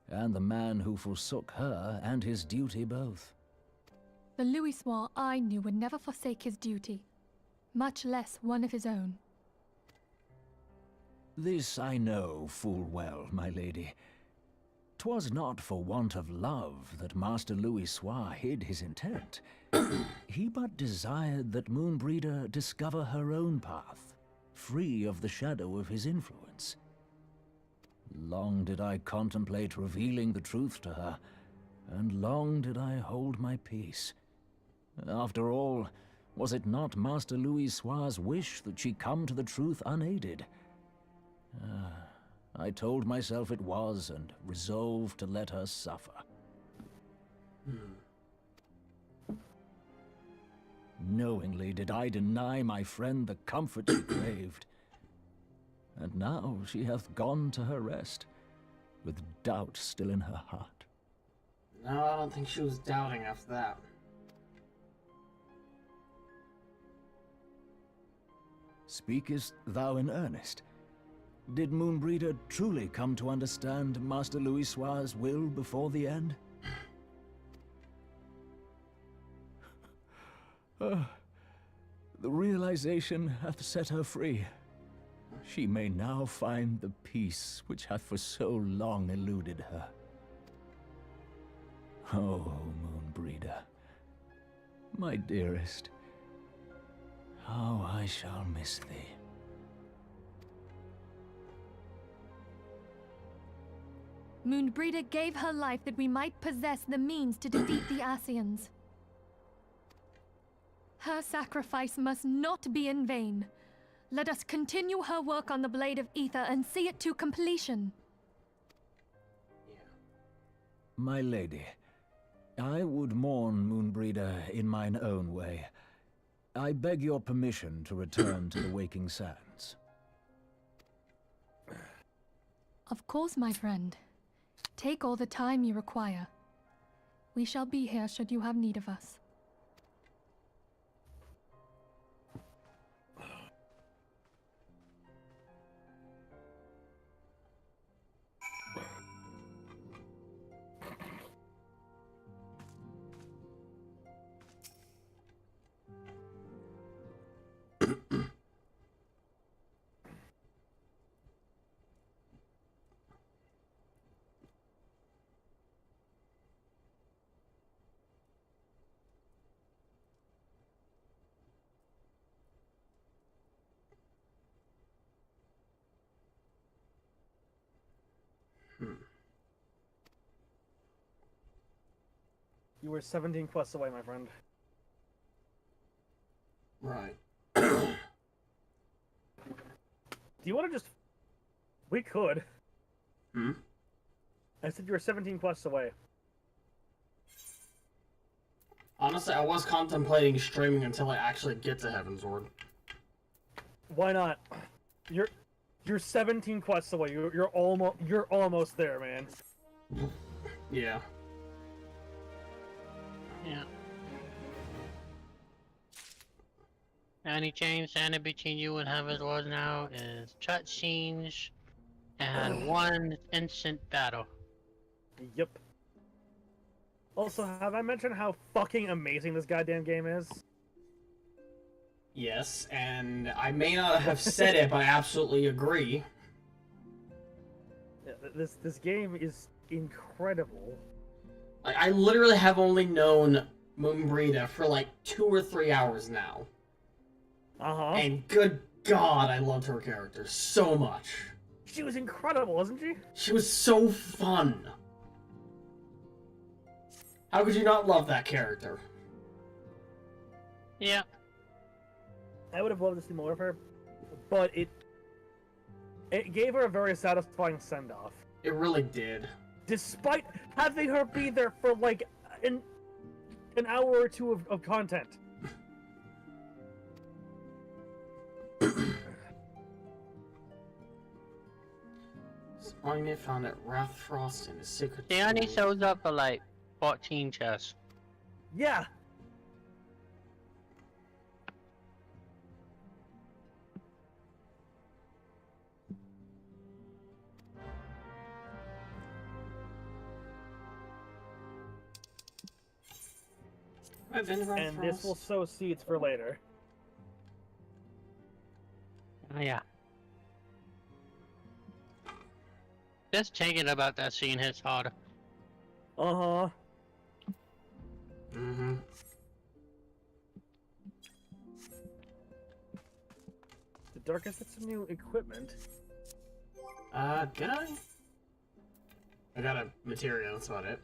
and the man who forsook her and his duty both.
The Louisois I knew would never forsake his duty, much less one of his own.
This I know full well, my lady. 'Twas not for want of love that Master Louisois hid his intent. He but desired that Moonbreeder discover her own path, free of the shadow of his influence. Long did I contemplate revealing the truth to her, and long did I hold my peace. After all, was it not Master Louisois' wish that she come to the truth unaided? I told myself it was, and resolved to let her suffer. Knowingly did I deny my friend the comfort she craved. And now she hath gone to her rest, with doubt still in her heart.
No, I don't think she was doubting after that.
Speakest thou in earnest? Did Moonbreeder truly come to understand Master Louisois' will before the end? The realization hath set her free. She may now find the peace which hath for so long eluded her. Oh, Moonbreeder, my dearest, how I shall miss thee.
Moonbreeder gave her life that we might possess the means to defeat the Ascians. Her sacrifice must not be in vain. Let us continue her work on the Blade of Ether and see it to completion.
My lady, I would mourn Moonbreeder in mine own way. I beg your permission to return to the Waking Sands.
Of course, my friend. Take all the time you require. We shall be here should you have need of us.
You were 17 quests away, my friend.
Right.
Do you want to just... We could.
Hmm?
I said you were 17 quests away.
Honestly, I was contemplating streaming until I actually get to Heavensward.
Why not? You're 17 quests away. You're almost there, man.
Yeah.
Yeah. The only change standing between you and Heavensward now is cutscenes and one instant battle.
Yep. Also, have I mentioned how fucking amazing this goddamn game is?
Yes, and I may not have said it, but I absolutely agree.
This game is incredible.
Like, I literally have only known Moonbreeder for like 2 or 3 hours now.
Uh-huh.
And good God, I loved her character so much.
She was incredible, wasn't she?
She was so fun. How could you not love that character?
Yeah.
I would have loved to see more of her, but it gave her a very satisfying send-off.
It really did.
Despite having her be there for like an hour or two of content.
Spiny found at Wrathfrost in his secret.
She only shows up for like 14 chests.
Yeah. And this will sow seeds for later.
Oh, yeah. Just thinking about that scene hits hard.
Uh-huh.
Mm-hmm.
The Darkus had some new equipment.
Did I? I got a material, that's about it.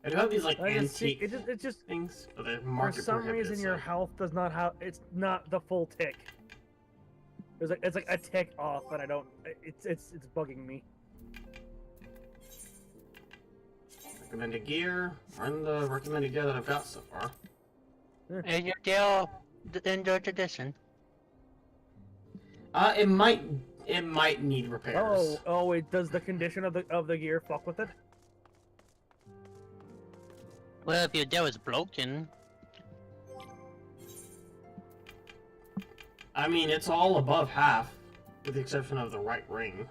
I do have these, like, antique
it just
things, but they're
for
market
some
prohibited,
reason, your
so-
health does not have... It's not the full tick. It's like a tick off, and I don't... It's bugging me.
Recommended gear. Run the recommended gear that I've got so far.
Is your deal in the edition?
It might need repairs.
Oh, wait, does the condition of the gear fuck with it?
Well, if your deal is broken.
I mean, it's all above half, with the exception of the right ring.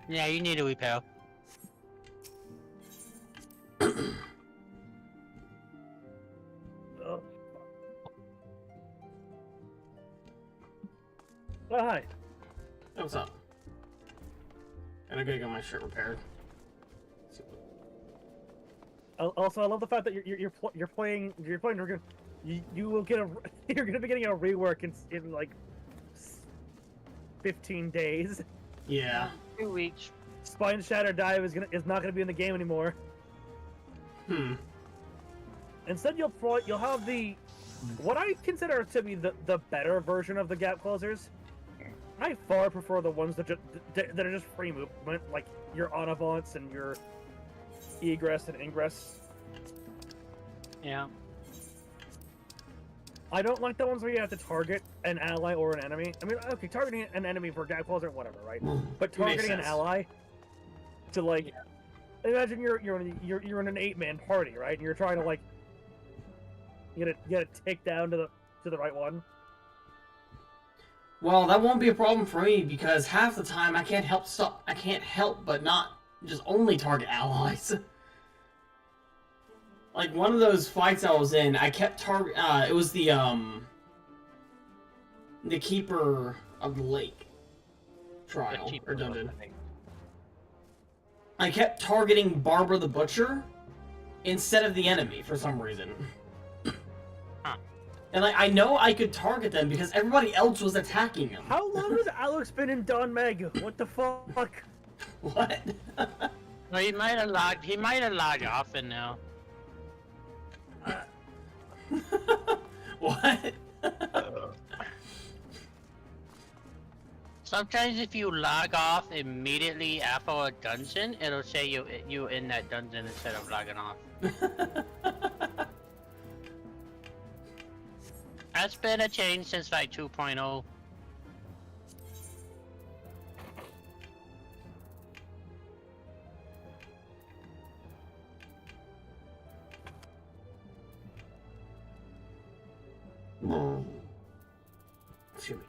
Yeah, you need a repair.
Oh, hi.
Hey, what's up? And I gotta get my shirt repaired.
Also, I love the fact that you're playing. You will get a. You're gonna be getting a rework in like 15 days.
Yeah.
2 weeks.
Spine Shatter Dive is not gonna be in the game anymore.
Hmm.
Instead, you'll have the what I consider to be the better version of the gap closers. I far prefer the ones that are just free movement, like your Onavants and your egress and ingress.
Yeah.
I don't like the ones where you have to target an ally or an enemy. I mean, okay, targeting an enemy for gap closer, whatever, right? But targeting an ally to like, imagine you're in an 8-man party, right? And you're trying to like get it tick down to the right one.
Well, that won't be a problem for me because half the time I can't help but not just only target allies. Like one of those fights I was in, I kept it was the Keeper of the Lake trial or dungeon. I kept targeting Barbara the Butcher instead of the enemy for some reason. And like I know I could target them because everybody else was attacking them.
How long has Alex been in Don Meg? What the fuck?
What?
Well, he might have logged off in now.
What?
Sometimes if you log off immediately after a dungeon, it'll say you in that dungeon instead of logging off. That's been a change since like 2.0.
Excuse me.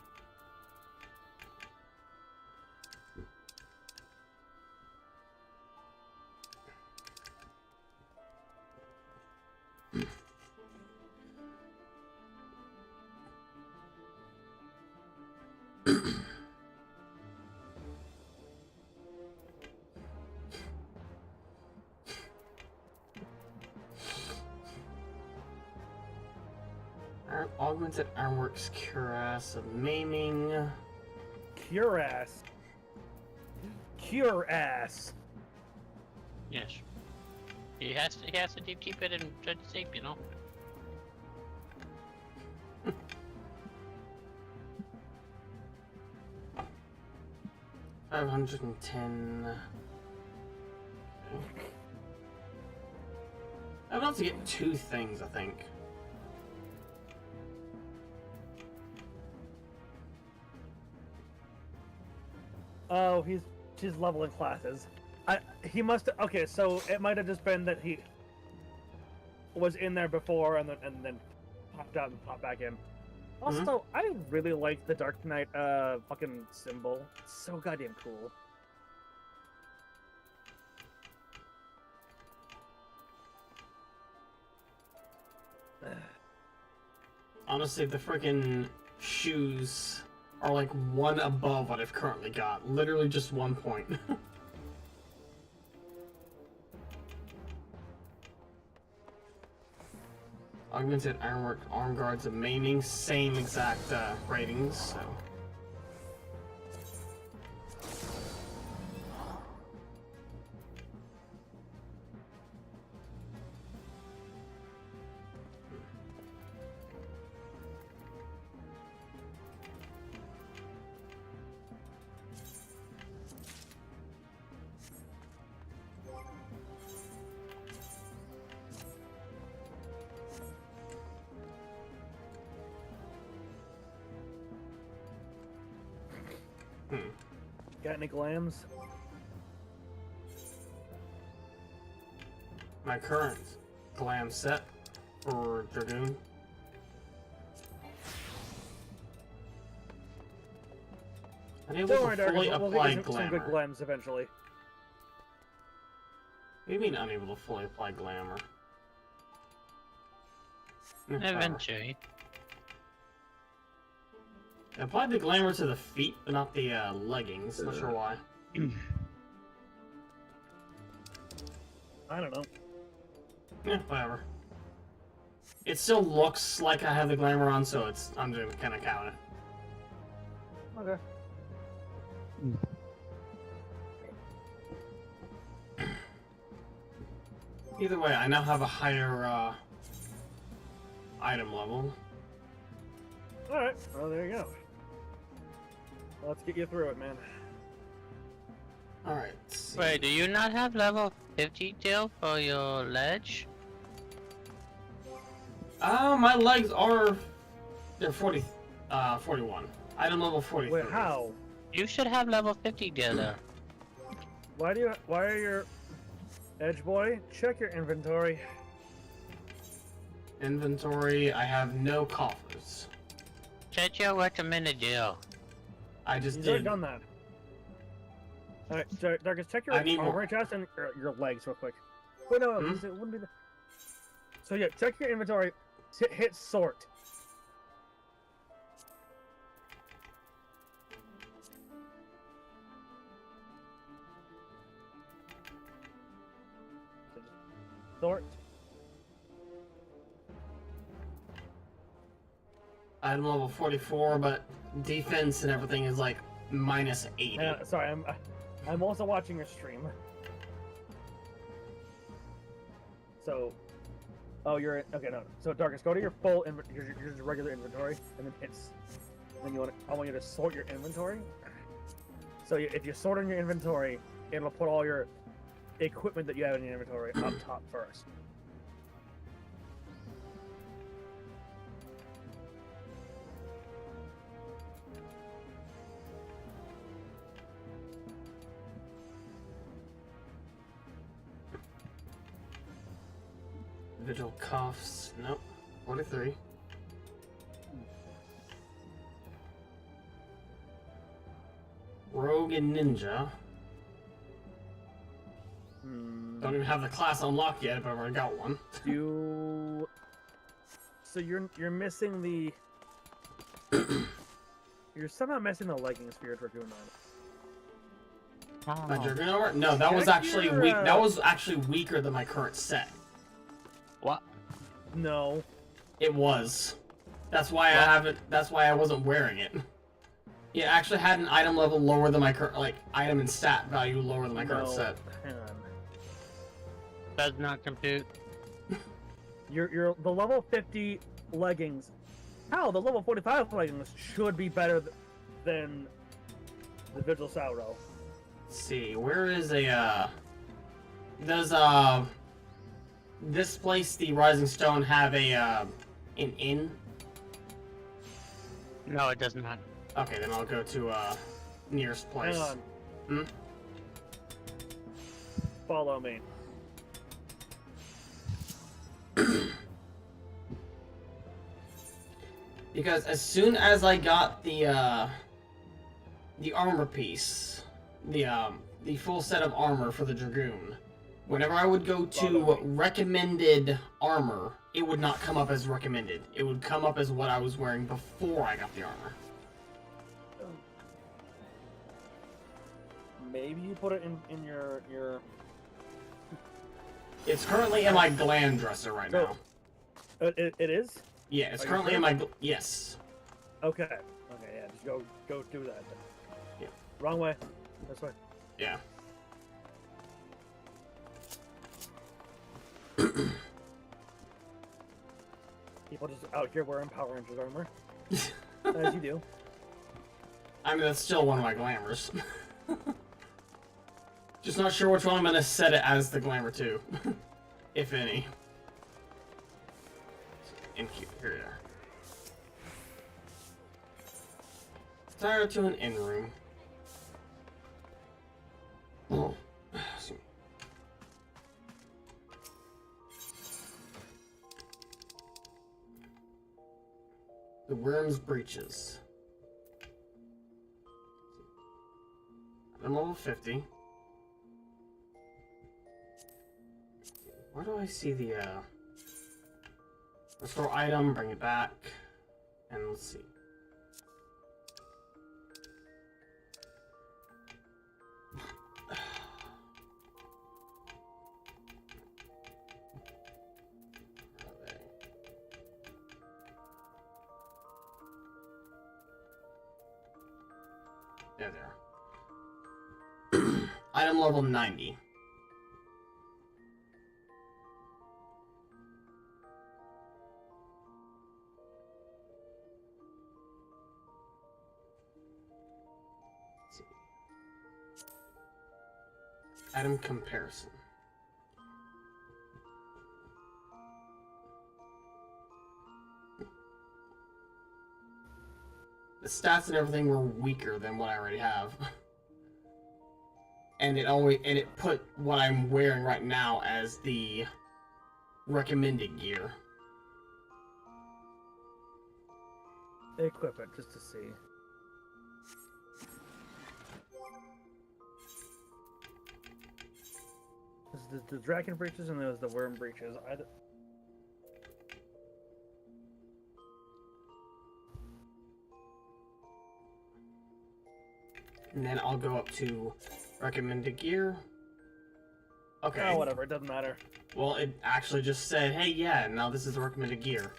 Augmented Ironworks Cuirass of Maiming.
Cuirass. Cuirass.
Yes. He has to keep it in good shape, you know.
$510. I'm about to get 2 things, I think.
Oh, she's leveling classes. He must. Okay, so it might have just been that he was in there before and then popped out and popped back in. Also, I really like the Dark Knight fucking symbol. It's so goddamn cool.
Honestly, the freaking shoes are like one above what I've currently got. Literally just 1 point. Augmented Ironwork Arm Guards remaining same exact ratings, so.
Got any glams?
My current glam set for Dragoon. Unable
Don't worry,
to fully
Darkus, we'll
apply
get some good
glamour.
glams eventually.
What do you mean unable to fully apply glamour?
Eventually.
I applied the glamour to the feet, but not the leggings. Not sure why.
I don't know.
Yeah, whatever. It still looks like I have the glamour on, so I'm just gonna count it.
Okay.
Either way, I now have a higher item level.
Alright, well there you go. Let's get you through it, man.
Alright.
Wait, do you not have level 50 still for your ledge?
My legs are... They're 41. Item level 43.
Wait, how?
You should have level 50 there.
Why are your... Edge boy, check your inventory.
Inventory, I have no coffers.
Check your recommended deal.
I just
You've
did.
already done that. Alright, Darkus, check your
I need more.
armor chest and your legs real quick. Wait, no,
Hmm?
it wouldn't be the... So yeah, check your inventory, hit sort. Sort.
Item level 44, but defense and everything is like minus 80.
Sorry, I'm also watching your stream. So, oh, you're okay. No, so Darkus, go to your full your regular inventory, and then then I want you to sort your inventory. So if you sort in your inventory, it'll put all your equipment that you have in your inventory up top first.
Vigil cuffs. Nope. 43. Rogue and Ninja. Don't even have the class unlocked yet, but I've already got one.
So you're missing the. You're somehow missing the leggings for your Dragoon on.
My Dragoon armor? No, that was actually weak. That was actually weaker than my current set.
What?
No.
It was. That's why I haven't. That's why I wasn't wearing it. It actually had an item level lower than my current, like item and stat value lower than my current set.
Hang on.
Does not compute.
The level 50 leggings. How the level 45 leggings should be better than the Vigil Sauro.
Let's see, where is a does this place, the Rising Stone, have a an inn?
No, it does not.
Okay, then I'll go to nearest place.
Hang on. Follow me.
Because as soon as I got the armor piece, the full set of armor for the Dragoon, whenever I would go to recommended armor it would not come up as recommended. It would come up as what I was wearing before I got the armor.
Maybe you put it in your...
It's currently in my glam dresser right now.
It is?
Yeah, it's currently in my... Yes.
Okay. Okay, yeah, just go do that then.
Yeah.
Wrong way. This way.
Yeah.
People just out here wearing Power Rangers armor. As you do.
I mean, that's still one of my glamours. Just not sure which one I'm going to set it as the glamour to. If any. Here you are. Start to an in room. Oh. Excuse me. The worm's breeches. I'm level 50. Where do I see the restore item, bring it back, and let's see. There they are. Item level 90. Item comparison. The stats and everything were weaker than what I already have. And it put what I'm wearing right now as the recommended gear.
Equip it just to see. There's the dragon breeches and there's the worm breeches.
And then I'll go up to recommended gear. Okay.
Oh, whatever. It doesn't matter.
Well, it actually just said, hey, yeah, now this is the recommended gear.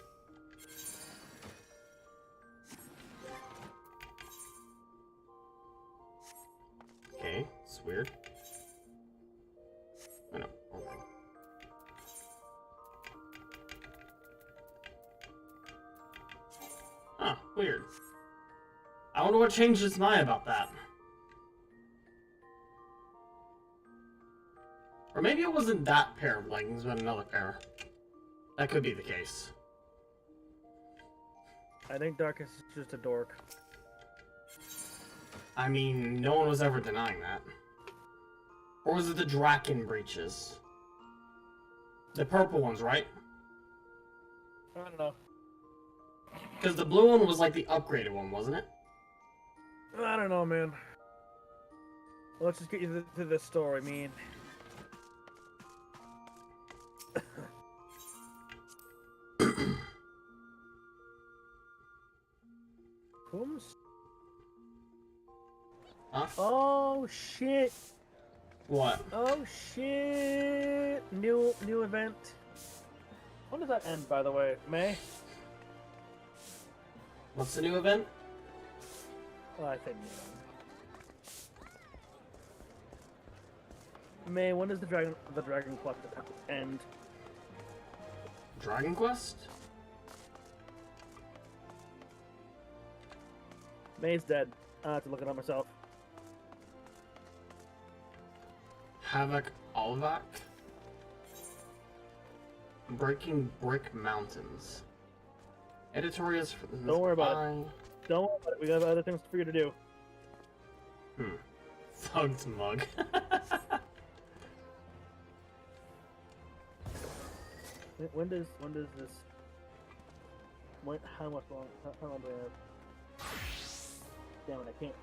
Okay, it's weird. Oh, no. Okay. Huh, weird. I wonder what changed its mind about that. Or maybe it wasn't that pair of leggings, but another pair. That could be the case.
I think Darkus is just a dork.
I mean, no one was ever denying that. Or was it the Draken breeches? The purple ones, right?
I don't know.
Because the blue one was like the upgraded one, wasn't it?
I don't know, man. Let's just get you to this story, man.
Huh?
Oh shit!
What?
Oh shit! New event. When does that end, by the way? May?
What's the new event?
Oh, I think May. When does the Dragon Quest end?
Dragon Quest?
May's dead. I have to look it up myself.
Havoc Alvac? Breaking Brick Mountains. Editorials for the...
Don't worry about it. Don't worry about it. We got other things for you to do.
Thugged mug.
When does this... How much long? How long do I have? Damn it, I can't.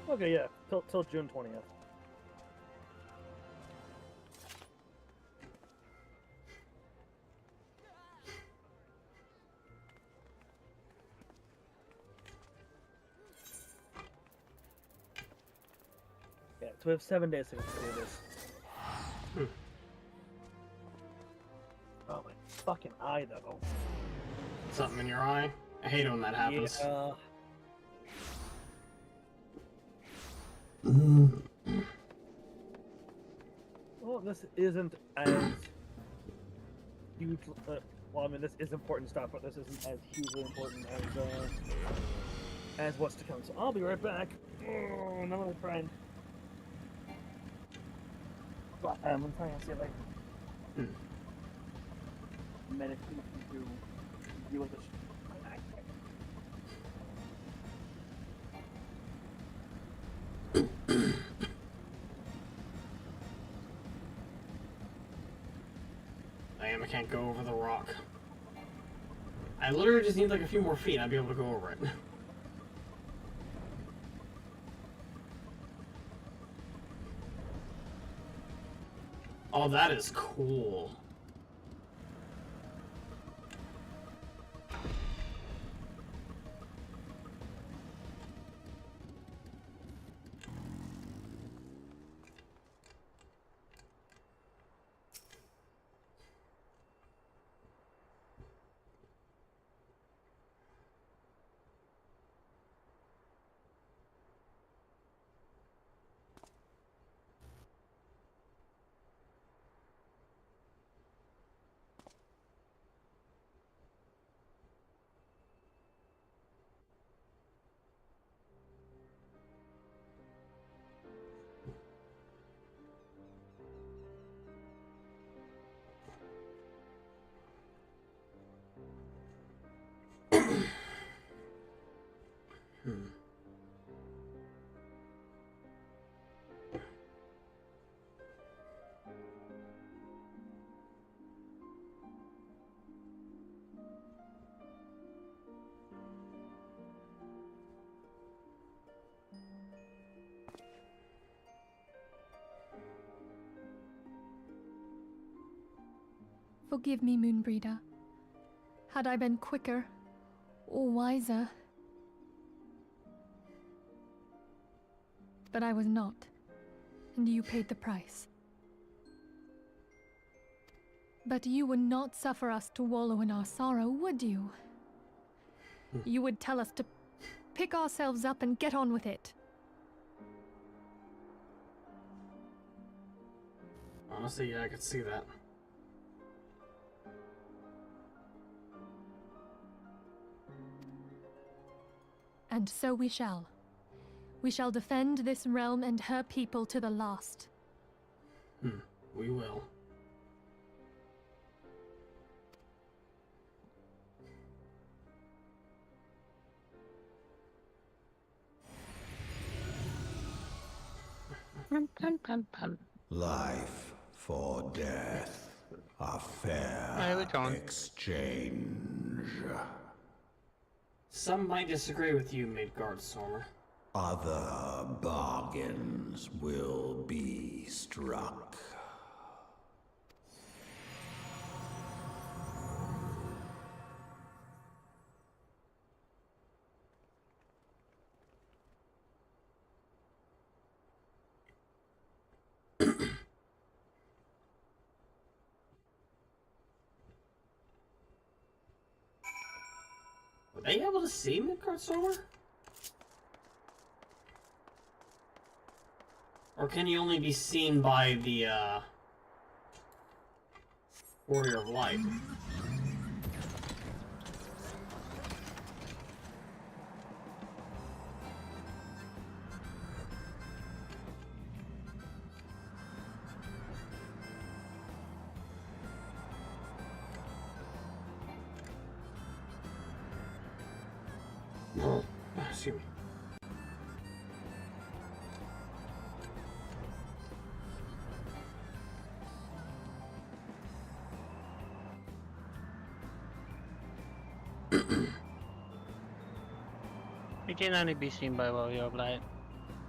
Okay, yeah, till June 20th. So we have 7 days to do this. Oh, my fucking eye, though.
Something in your eye? I hate it when that happens.
Yeah. Well, this isn't as huge. Well, I mean, this is important stuff, but this isn't as hugely important as what's to come. So I'll be right back. Oh, I'm gonna try and. I'm gonna try and see if I can meditate to deal with this.
I can't go over the rock. I literally just need like a few more feet, I'd be able to go over it. Oh, that is cool.
Forgive me, Moonbreeder. Had I been quicker or wiser. But I was not, and you paid the price. But you would not suffer us to wallow in our sorrow, would you? You would tell us to pick ourselves up and get on with it.
Honestly, yeah, I could see that.
And so we shall. We shall defend this realm and her people to the last.
We will.
Life for death, a fair exchange.
Some might disagree with you, Midgardstormer.
Other bargains will be struck.
Were they able to see Midgardstormer? Or can he only be seen by the, Warrior of Light? Excuse me.
It can only be seen by Warrior of Light.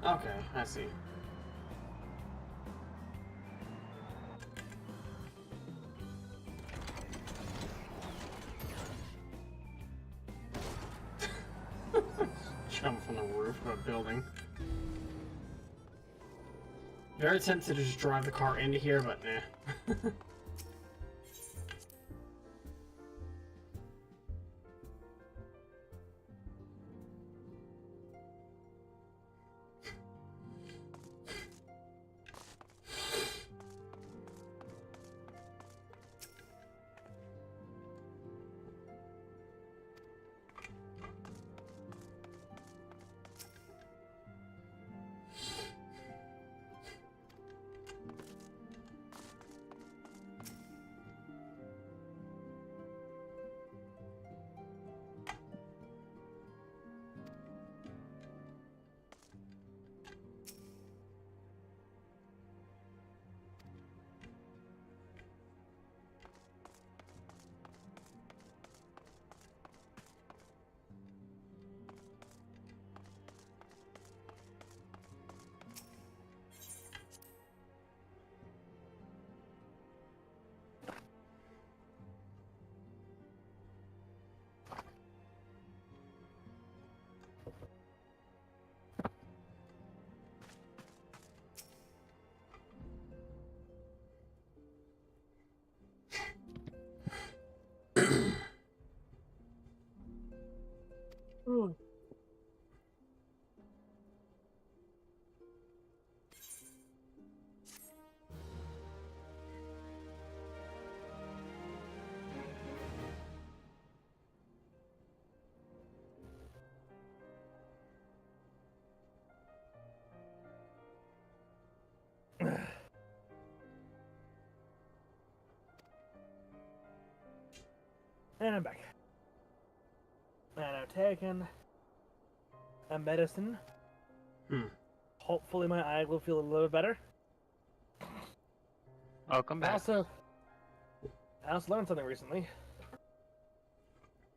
Okay, I see. Jump from the roof of a building. Very tempted to just drive the car into here, but nah.
Ooh. And I'm back. And I've taken a medicine. Hopefully my eye will feel a little bit better.
Welcome back.
I also learned something recently.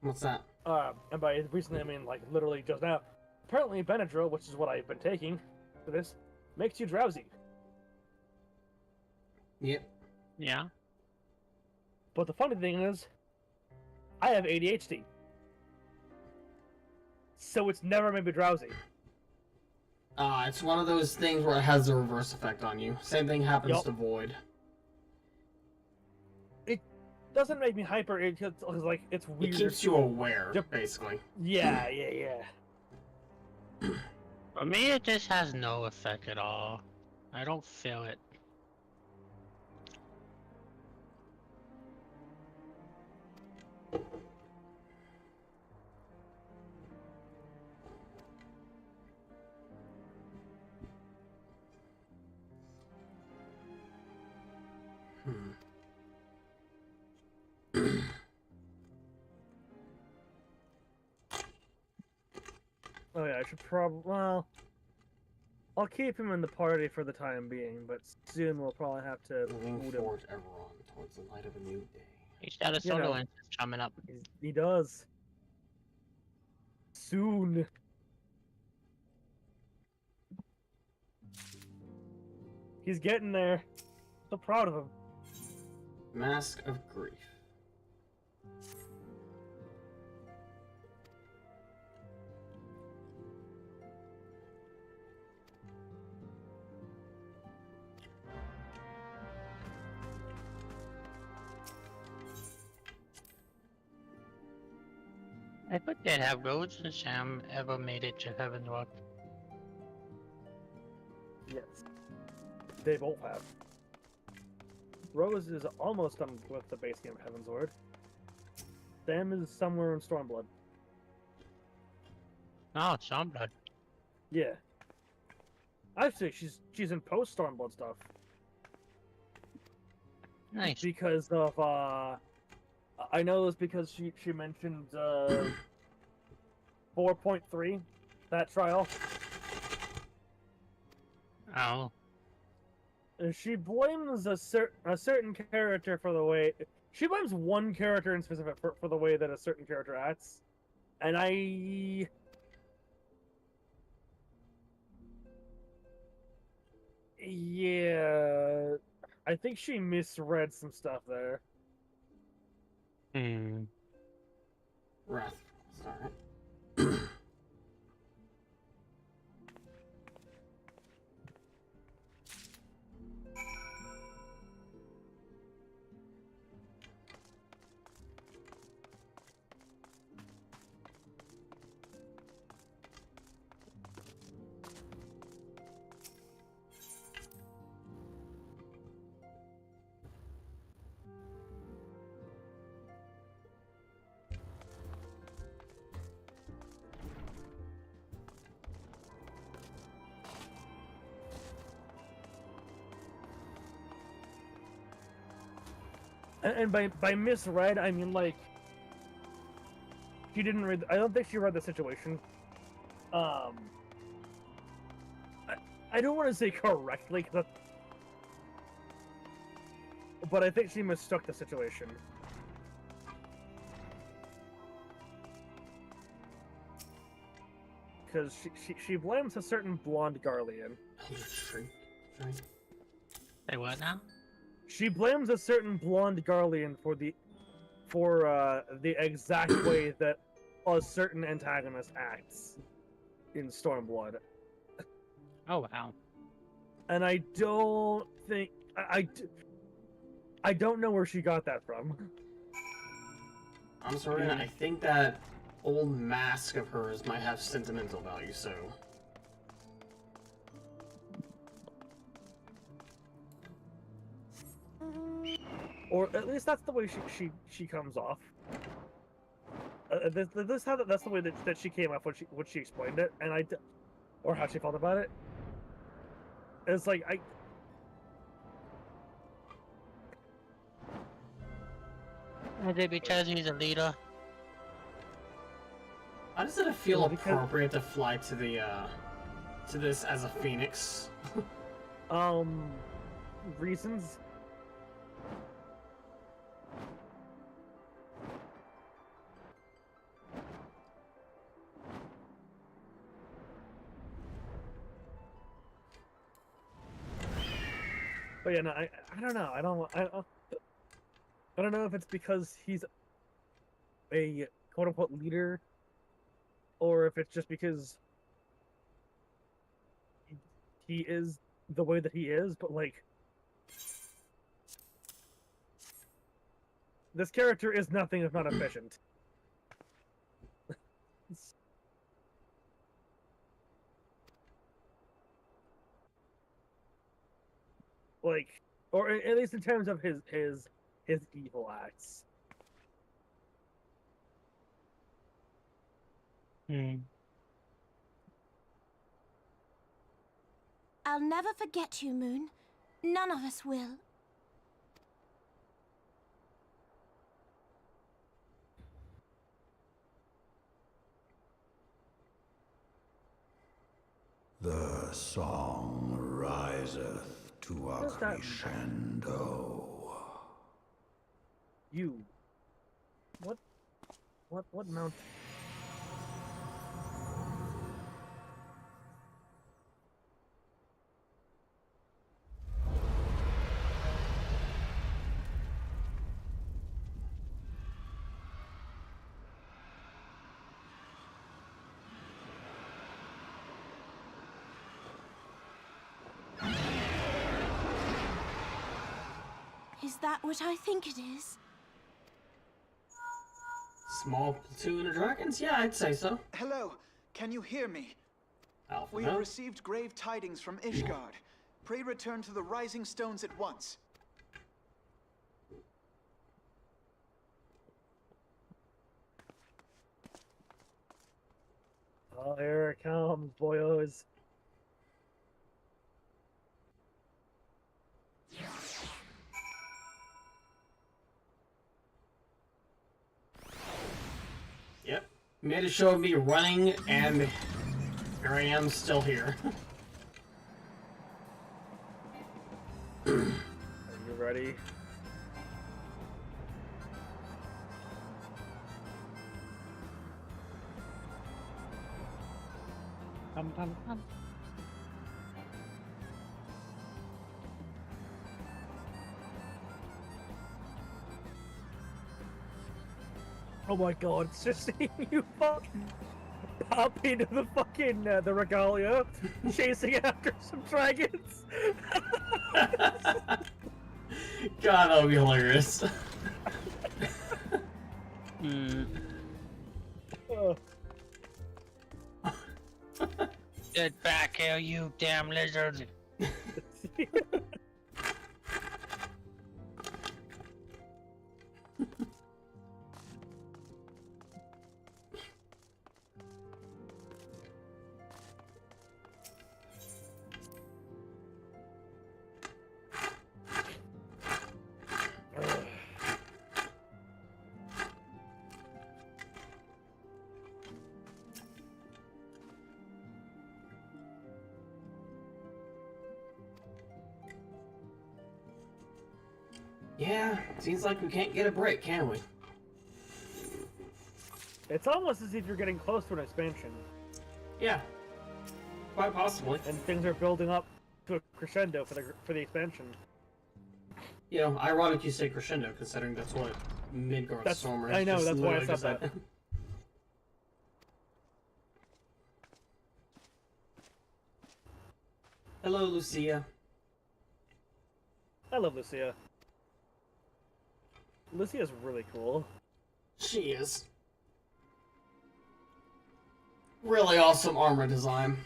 What's that?
And by recently I mean like literally just now. Apparently Benadryl, which is what I've been taking for this, makes you drowsy.
Yep.
Yeah.
But the funny thing is, I have ADHD. So it's never made me drowsy.
It's one of those things where it has the reverse effect on you. Same thing happens to Void.
It doesn't make me hyper. It's like it's weird.
It keeps you aware, basically.
Yeah.
For me, it just has no effect at all. I don't feel it.
Oh yeah, I should probably. Well, I'll keep him in the party for the time being, but soon we'll probably have to
Moving forward, Everon, towards the light of a new day.
He's got a solo instance coming up.
He does. Soon. He's getting there. So proud of him.
Mask of Grief.
I think they'd have Rhodes and Sam ever made it to Heavensward.
Yes. They both have. Rose is almost done with the base game of Heavensward. Sam is somewhere in Stormblood.
Oh, Stormblood.
Yeah. Actually, she's in post Stormblood stuff.
Nice.
Because of I know this because she mentioned 4.3, that trial.
Oh.
She blames a certain character for the way... She blames one character in specific for the way that a certain character acts. And yeah... I think she misread some stuff there.
Wrath. Sorry.
And by misread, I mean like she didn't read. I don't think she read the situation. I don't want to say correctly, but I think she mistook the situation. Because she blames a certain blonde Garlean.
Say what now?
She blames a certain blonde Garlean for the exact way that a certain antagonist acts in Stormblood.
Oh wow.
And I don't think I don't know where she got that from.
I'm sorry, I think that old mask of hers might have sentimental value, so...
Or at least that's the way she comes off. That's the way that she came off when she explained it, and or how she felt about it. It's like
Is it because he's a leader?
How does it feel appropriate to fly to the to this as a phoenix?
Reasons. But yeah, no, I don't know. I don't know if it's because he's a quote-unquote leader, or if it's just because he is the way that he is, but like this character is nothing if not efficient. Like, or at least in terms of his evil acts.
I'll never forget you, Moon. None of us will.
The song riseth to a crescendo.
You. What mount?
Is that what I think it is?
Small platoon of dragons? Yeah, I'd say so.
Hello, can you hear me?
Alpha,
We
no?
have received grave tidings from Ishgard. Pray return to the Rising Stones at once.
Oh, here it comes, boyos.
Yep. Made a show of me running, and here I am still here.
Are you ready? Oh my god, it's just seeing you fucking pop into the fucking, the regalia, chasing after some dragons.
God, that would be hilarious.
Get back here, you damn lizard!
Yeah, seems like we can't get a break, can we?
It's almost as if you're getting close to an expansion.
Yeah, quite possibly.
And things are building up to a crescendo for the expansion.
You know, ironic you say crescendo, considering that's what Midgard Stormer is.
I know,
just
that's why I
literally
said that.
Hello, Lucia.
I love Lucia. Lucia's really cool.
She is. Really awesome armor design.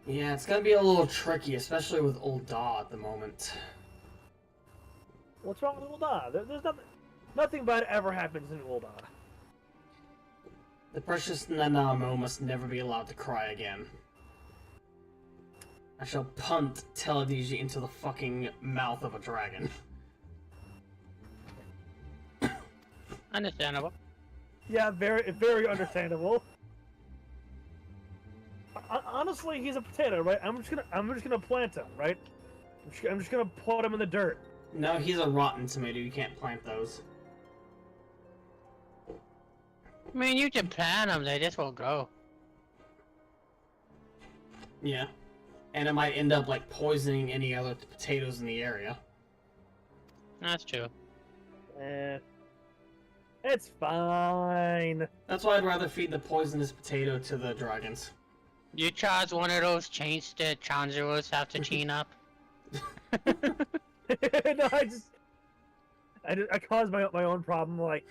Yeah, it's gonna be a little tricky, especially with Old Da at the moment.
What's wrong with Ul'dah? There's nothing bad ever happens in Ul'dah.
The precious Nanamo must never be allowed to cry again. I shall punt Teledigi into the fucking mouth of a dragon.
Understandable.
Yeah, very understandable. Honestly, he's a potato, right? I'm just gonna plant him, right? I'm just gonna put him in the dirt.
No, he's a rotten tomato. You can't plant those.
I mean, you can plant them, they just won't grow.
Yeah. And it might end up, like, poisoning any other potatoes in the area.
That's true.
It's fine.
That's why I'd rather feed the poisonous potato to the dragons.
You charge one of those chains that Chanzeros have to chain up?
No, I caused my own problem. Like,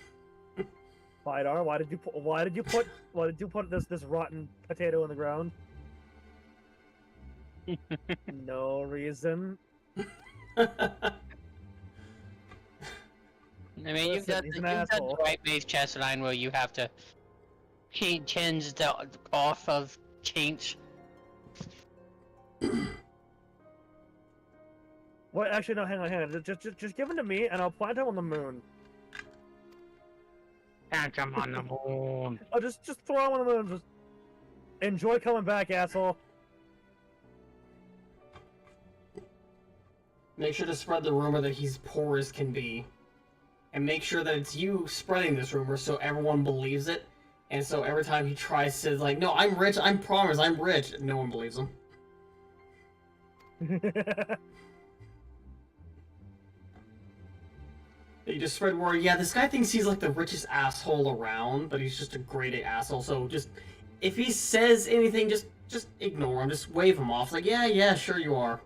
Vidar, why did you put this rotten potato in the ground? No reason.
I mean, you've got the right base chest line where you have to change the off of change.
Wait, actually, no, hang on. Just give him to me, and I'll plant him on the moon.
Plant him on the moon.
Oh, just throw him on the moon. Just enjoy coming back, asshole.
Make sure to spread the rumor that he's poor as can be. And make sure that it's you spreading this rumor so everyone believes it. And so every time he tries to, like, no, I'm rich, I promise, I'm rich. No one believes him. You just spread word, yeah, this guy thinks he's like the richest asshole around, but he's just a grade A asshole, so just, if he says anything, just ignore him, just wave him off, like, yeah, sure you are.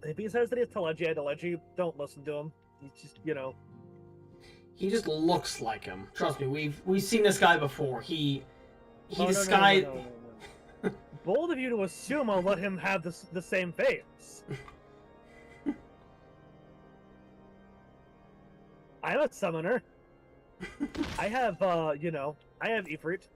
If he says that he's Telegy, don't listen to him. He's just, you know.
He just looks like him. Trust me, we've seen this guy before. He's
No. Bold of you to assume I'll let him have the same face. I'm a summoner. I have, you know, I have Ifrit.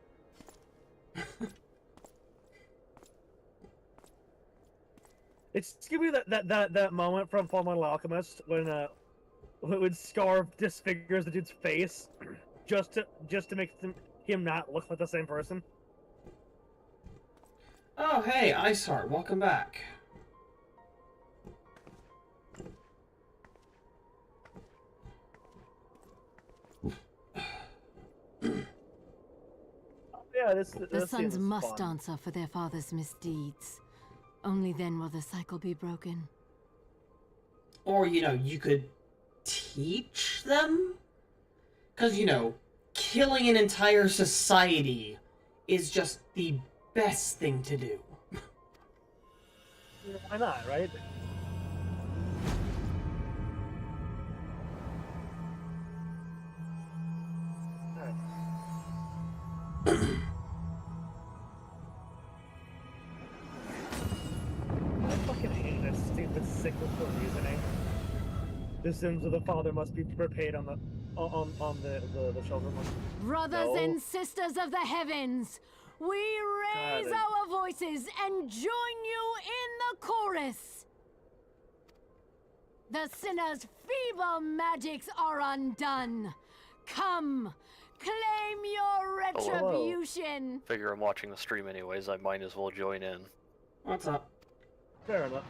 It's giving me that moment from Fullmetal Alchemist when Scarf disfigures the dude's face just to make him not look like the same person.
Oh, hey, Iceheart, welcome back.
Yeah,
The sons must answer for their father's misdeeds. Only then will the cycle be broken.
Or, you know, you could teach them? Because, you know, killing an entire society is just the best thing to do.
Yeah, why not, right? I fucking hate this stupid cyclical reasoning. The sins of the father must be repaid on the children.
Brothers
No.
and sisters of the heavens, we raise
God,
our voices and join you in the chorus. The sinner's feeble magics are undone. Come, claim your retribution.
Figure I'm watching the stream anyways, I might as well join in.
What's up?
Fair enough.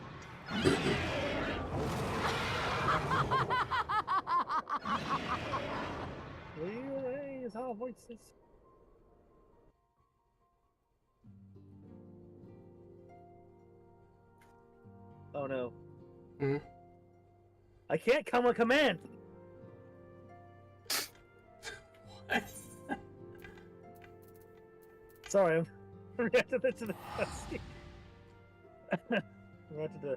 We raise our voices. Oh no.
Hmm?
I can't come on command! Sorry, I'm reacting to the cutscene. Reacted to...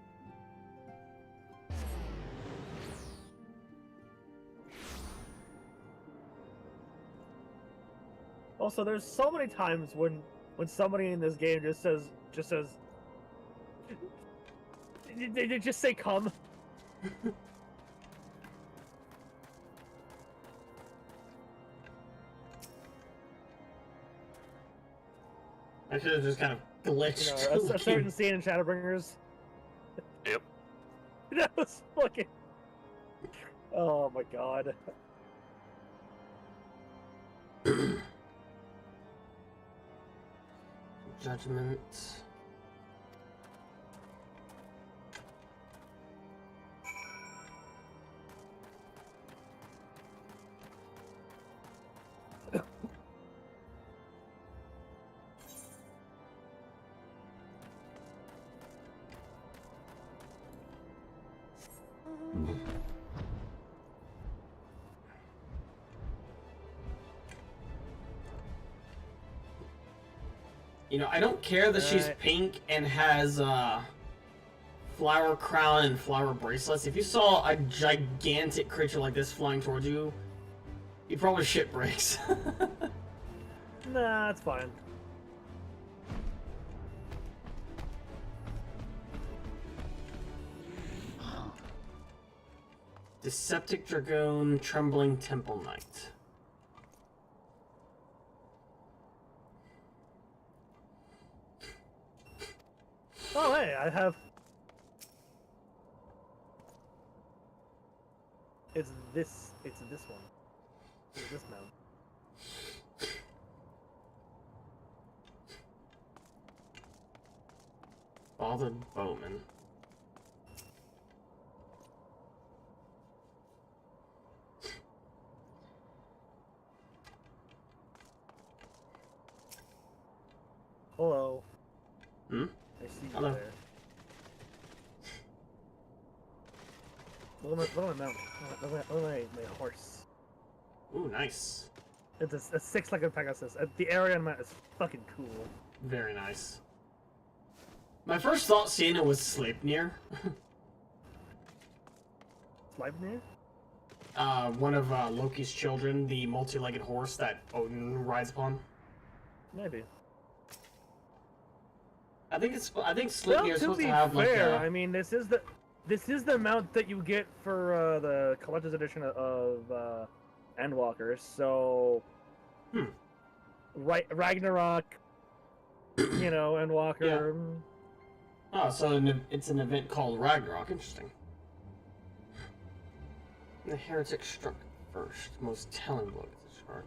Also, there's so many times when somebody in this game just says they just say come.
I should have just kind of glitched.
You know, a certain scene in Shadowbringers.
Yep.
That was fucking... Oh my god.
Judgment. You know, I don't care that she's pink and has flower crown and flower bracelets. If you saw a gigantic creature like this flying towards you, you'd probably shit bricks.
Nah, it's fine.
Deceptic Dragoon, Trembling Temple Knight.
Oh hey, I have... It's this one. It's this mount.
Bothered Bowman.
Hello.
Hmm?
I see you
Hello.
there. Look at my mount. Look at my horse.
Ooh, nice.
It's a six-legged Pegasus. The area on my mount is fucking cool.
Very nice. My first thought seeing it was Sleipnir.
Sleipnir?
One of Loki's children, the multi-legged horse that Odin rides upon.
Maybe.
I think Sleipnir
Well,
is
to
supposed
be
to have
fair,
like
I mean, this is the mount that you get for the collector's edition of Endwalker. So, Ragnarok, you know, Endwalker.
Yeah. Oh, so it's an event called Ragnarok. Interesting. The heretic struck first. Most telling blow gets a chart.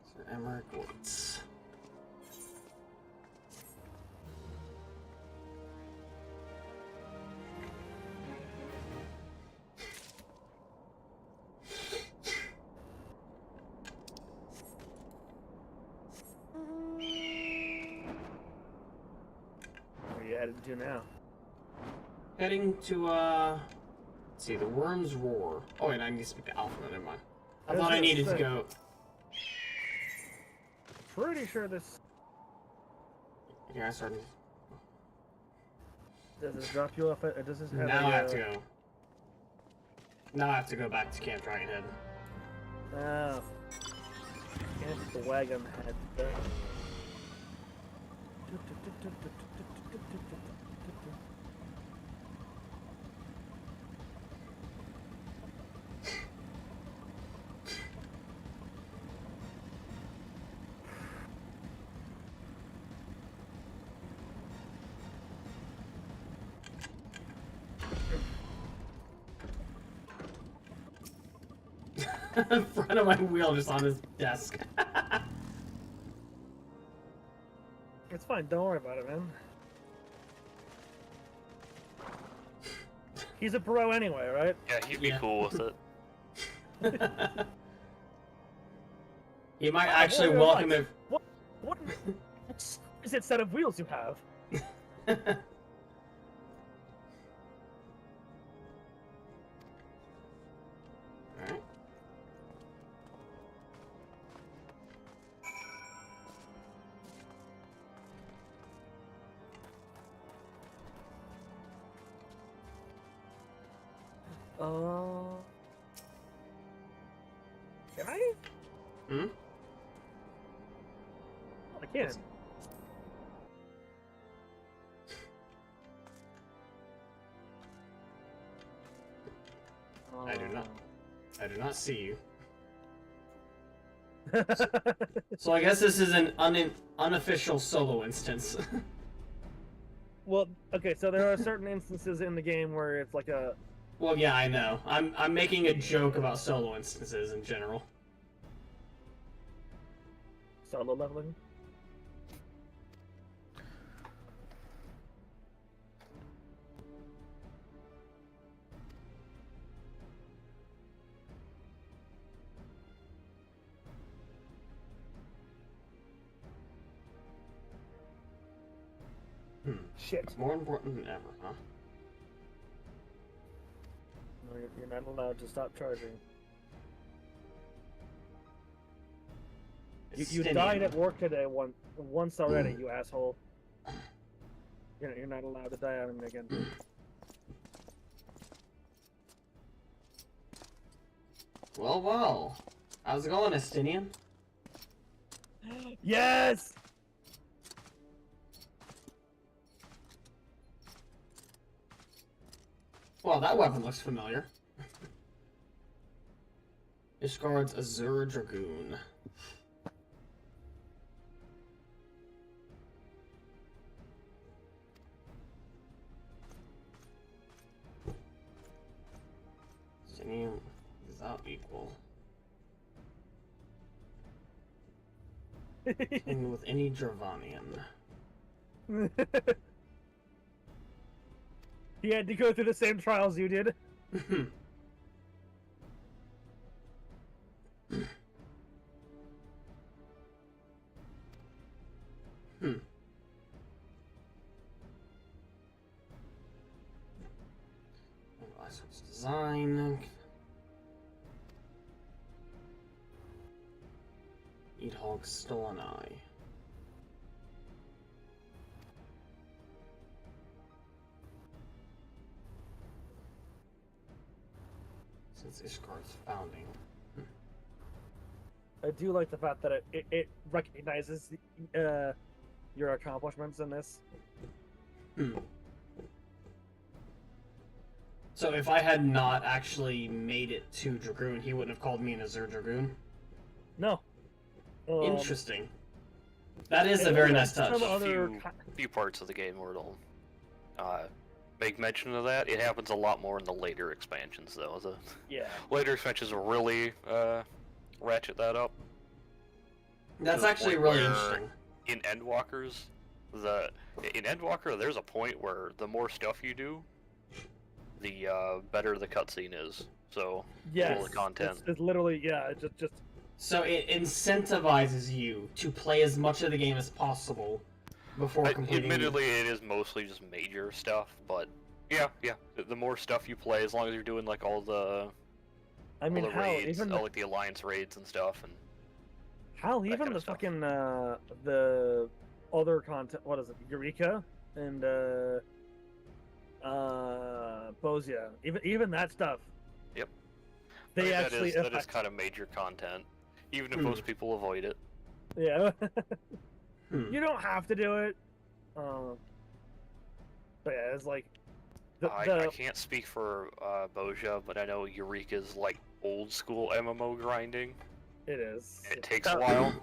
Sir Emmerich Woods.
headed to now?
Heading to, let's see, the Worm's Roar. Oh, wait, I need to speak to Alpha, never mind. I thought I needed to go...
Pretty sure this...
Yeah, I started...
Does this drop you off at... Does this have
Now I have to go. Now I have to go back to Camp Dragonhead.
Oh. Camp the Wagon Head.
In front of my wheel, just on his desk.
It's fine, don't worry about it, man. He's a bro anyway, right?
Yeah, he'd be cool with it.
He might actually welcome it.
What is it set of wheels you have? Can I?
Hmm?
I can.
I do not see you. So I guess this is an unofficial solo instance.
Well, okay, so there are certain instances in the game where it's like a...
Well, yeah, I know. I'm making a joke about solo instances in general.
Solo leveling? Shit.
More important than ever, huh?
No, you're not allowed to stop charging. You died at work today once already, you asshole. You're not allowed to die on me again.
Well, well. How's it going, Estinian?
Yes!
Well, that weapon looks familiar. Discards Azure Dragoon. Estinian without equal. And with any Dravanian.
He had to go through the same trials you did.
License design. Eat Hog Stolen Eye. Since Ishkar's founding.
I do like the fact that it recognizes your accomplishments in this.
So if I had not actually made it to Dragoon, he wouldn't have called me an Azure
No.
Dragoon? Interesting. That is a very nice touch.
Few parts of the game where it'll make mention of that. It happens a lot more in the later expansions, though. The later expansions will really ratchet that up.
That's actually really interesting.
In Endwalkers, in Endwalker, there's a point where the more stuff you do, the better the cutscene is. So, full of content.
It's literally,
So it incentivizes you to play as much of the game as possible, before completing.
Admittedly, it is mostly just major stuff, but yeah. The more stuff you play, as long as you're doing like all the,
I mean,
all the raids, all, like the alliance raids and stuff, and
even
kind
the
of stuff.
fucking the other content. What is it? Eureka and Bosia. Even that stuff.
Yep.
They
I mean,
actually
that is kind of major content, even if most people avoid it.
Yeah. You don't have to do it. But yeah, it's like
I can't speak for Bosia, but I know Eureka's like old school MMO grinding.
It is.
It takes a while.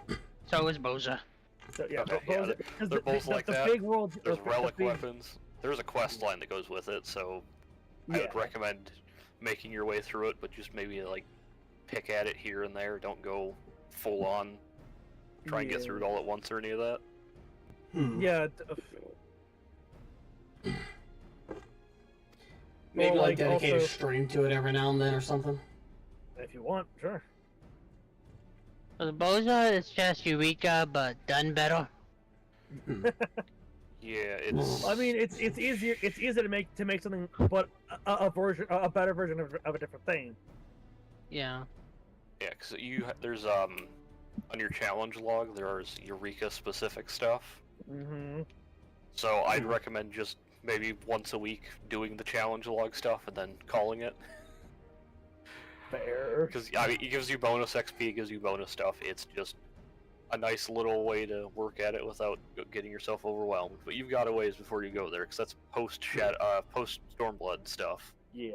So is Bosia.
So yeah,
Okay,
Bosia,
they're both like
the
that.
big world.
There's relic weapons. There's a quest line that goes with it, so I would recommend making your way through it, but just maybe like pick at it here and there. Don't go full on. Try and get through it all at once or any of that.
Yeah.
Maybe
Well,
like dedicate a
also-
stream to it every now and then or something.
If you want, sure.
So Bosia is just Eureka, but done better.
Yeah, it's.
I mean, it's easier. It's easier to make something, but a better version of a different thing.
Yeah.
Yeah, because there's on your challenge log there's Eureka specific stuff.
Mm-hmm.
So I'd recommend just maybe once a week doing the challenge log stuff and then calling it.
Fair.
Because I mean, it gives you bonus XP, it gives you bonus stuff. It's just a nice little way to work at it without getting yourself overwhelmed. But you've got a ways before you go there, because that's post Stormblood stuff.
Yeah.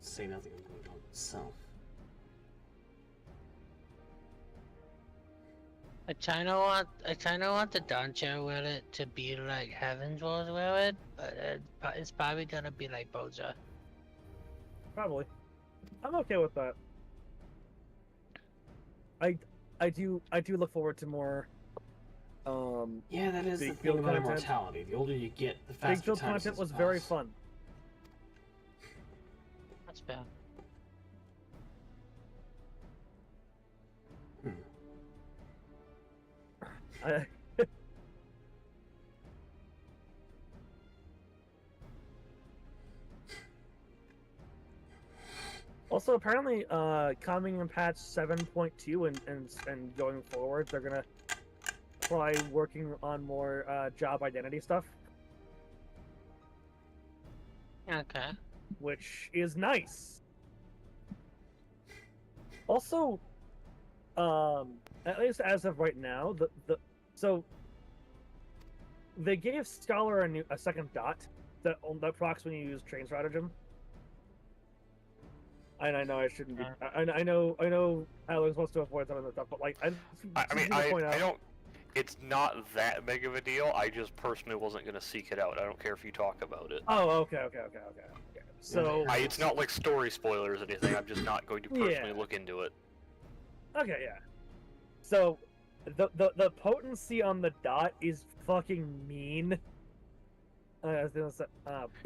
Say nothing about itself.
I kinda want the dungeon with it to be like Heavensward with it, but it's probably gonna be like Boja.
Probably. I'm okay with that. I do look forward to more.
Yeah, that is the
big
thing
field
about
content.
immortality. The older you get, the faster
Big field
time
content was
pass.
very fun.
That's bad.
Also, apparently, coming in patch 7.2 and going forward, they're gonna try working on more job identity stuff.
Okay.
Which is nice. Also, at least as of right now, so they gave Scholar a second dot that procs when you use train stratagem. And I know I shouldn't be. I know Alex wants to avoid some of the stuff, but like
I mean, I don't. It's not that big of a deal. I just personally wasn't gonna seek it out. I don't care if you talk about it.
Oh, okay. So
it's not like story spoilers or anything. I'm just not going to personally look into it.
Okay, yeah. So the potency on the dot is fucking mean. I was gonna say,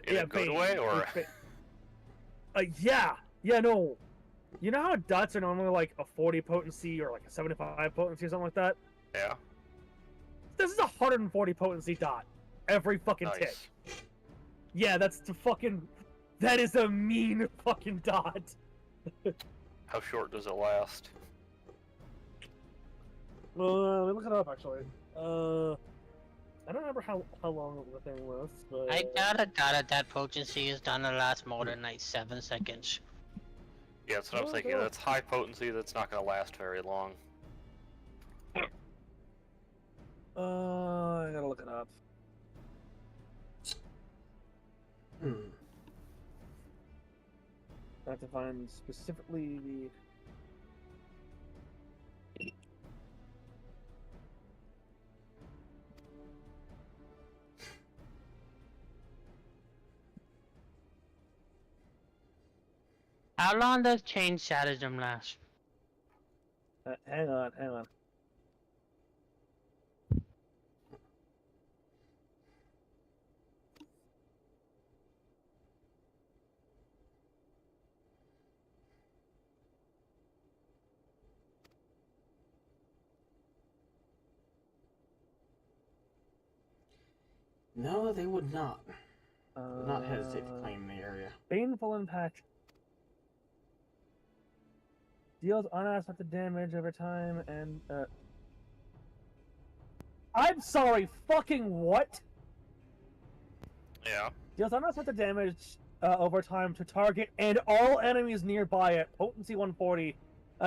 In a good way, or?
Yeah, no. You know how dots are normally like a 40 potency or like a 75 potency or something like that?
Yeah.
This is a 140 potency dot. Every fucking tick. Yeah, that's the fucking... That is a mean fucking dot.
How short does it last?
Let me look it up, actually. I don't remember how long the thing was, but...
I got a dot that potency is done to last more than like 7 seconds.
Yeah, that's what I'm thinking. That's high potency. That's not going to last very long.
I gotta look it up. I have to find specifically the...
How long does Chain Sadism last?
Hang on, hang on.
No, they would not. Would not hesitate to claim the area.
Painful impact. Deals unexpected damage over time and I'm sorry, fucking what?
Yeah.
Deals unexpected damage over time to target and all enemies nearby at potency 140.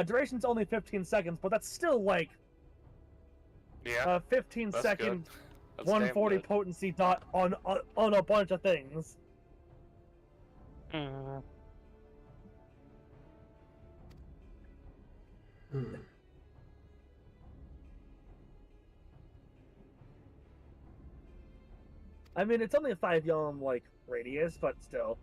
Duration's only 15 seconds, but that's still like 15
that's
second
good. That's
140
damn good.
potency dot on a bunch of things. I mean, it's only a 5 yalm like radius, but still.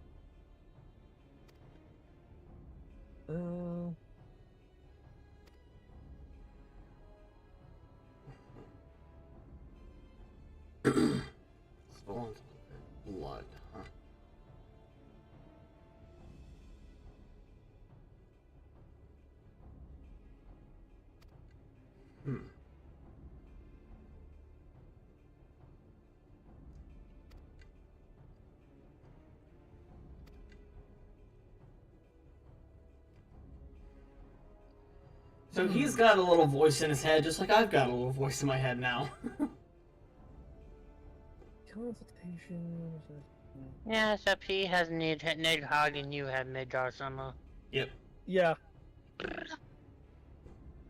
Blood, huh? So he's got a little voice in his head, just like I've got a little voice in my head now.
Consultation.
Yeah, except he has Nidhogg and you have Midgar Summer.
Yep.
Yeah.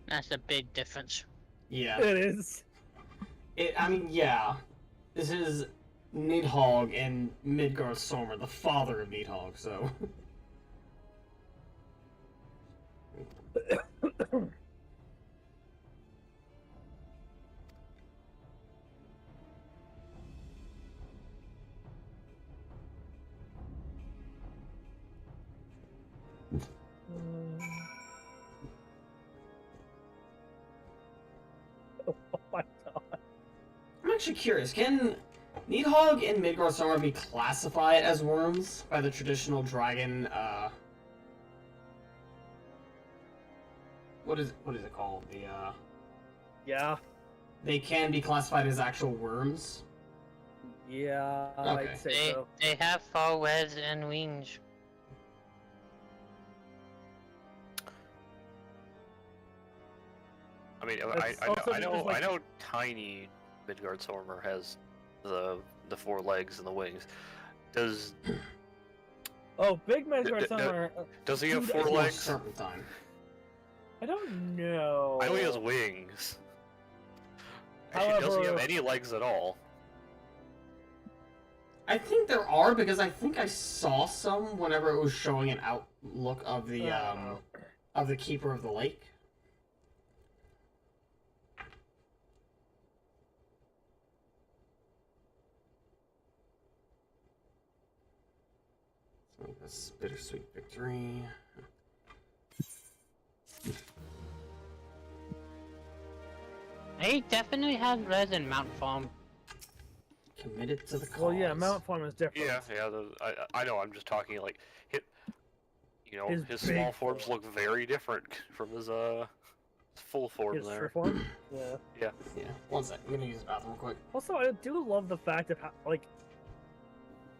That's a big difference.
Yeah.
It is.
I mean, yeah. This is Nidhogg and Midgar Sommer, the father of Nidhogg, so...
Oh my god.
I'm actually curious, can Nidhogg and Midgar Sommer be classified as worms by the traditional dragon, what is it called?
Yeah.
They can be classified as actual worms?
Yeah,
Okay.
I'd say so.
They have foreheads and wings.
I mean,
That's also
I
because, like-
know tiny Midgard Sormer has the 4 legs and the wings. Does
Oh, Big Midgard Summer.
does he have
Dude,
4
it's
legs?
Serpentine.
I don't know.
I know he has wings. Actually, does he have
However-
any legs at all?
I think there are, because I think I saw some whenever it was showing an outlook of the Keeper of the Lake. Let's make this bittersweet victory.
He definitely has res in Mount Farm.
Committed to the cause.
Well, yeah, Mount Farm is different.
Yeah. I know. I'm just talking like
His
his
big
small forms look very different from his full form
His
there.
true form? Yeah.
Yeah.
Yeah. One sec. I'm gonna use the bathroom real quick.
Also, I do love the fact of how, like,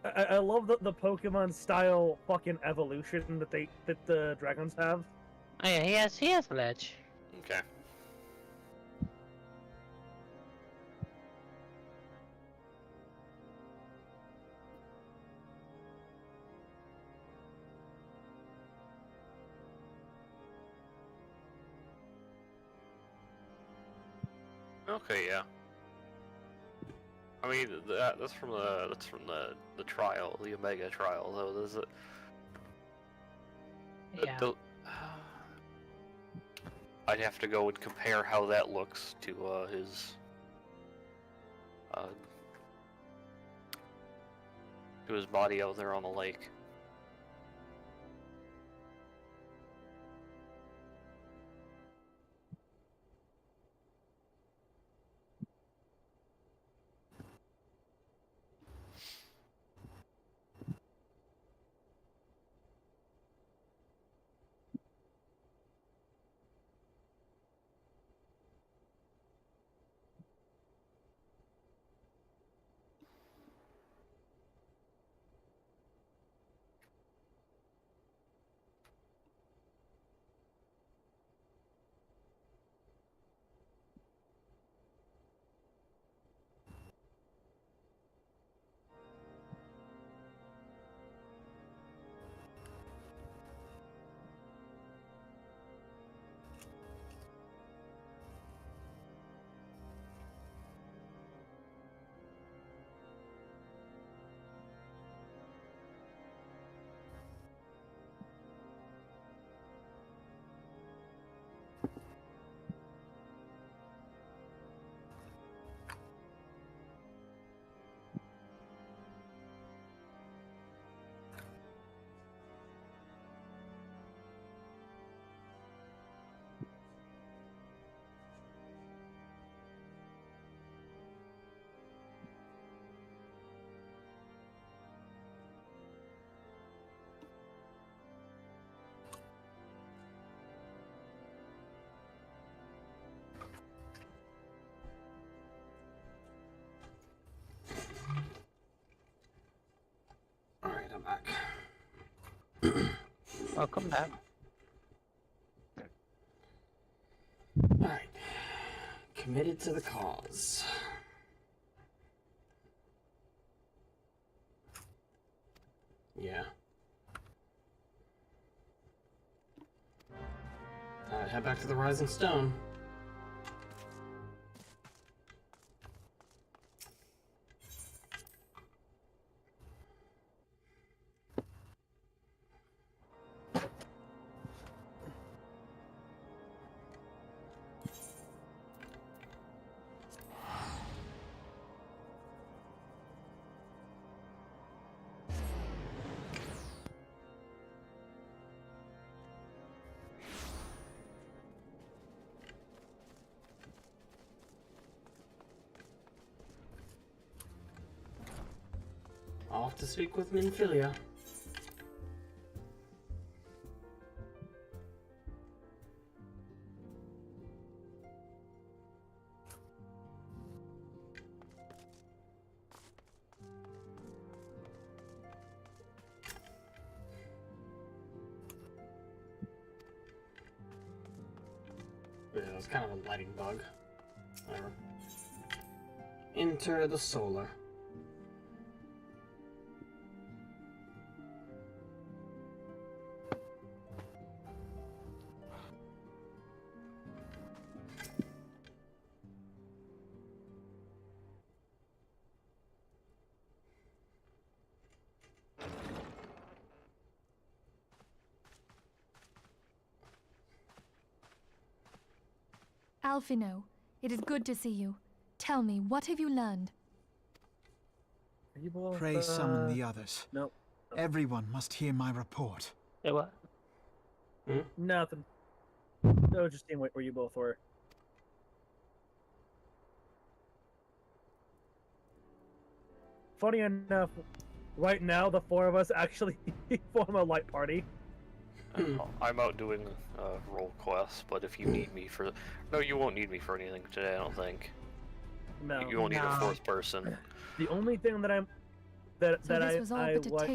I love the Pokemon style fucking evolution that the dragons have.
Oh yeah, he has ledge.
Okay. Okay, yeah. I mean, that's from the trial, the Omega trial, though. There's a
Yeah.
I'd have to go and compare how that looks to his body out there on the lake.
Welcome back.
Alright. Committed to the cause. Yeah. Alright, head back to the Rising Stone. Off to speak with Minfilia. Yeah, it was kind of a lighting bug. Whatever. Enter the solar.
Alphino, it is good to see you. Tell me, what have you learned?
Are you both,
Pray summon the others.
Nope.
Everyone must hear my report.
Hey, what?
Nothing. No, just seeing where you both were. Funny enough, right now the four of us actually form a light party.
I'm out doing role quests, but if you need me for... No, you won't need me for anything today, I don't think.
No.
You won't need a fourth person.
The only thing that I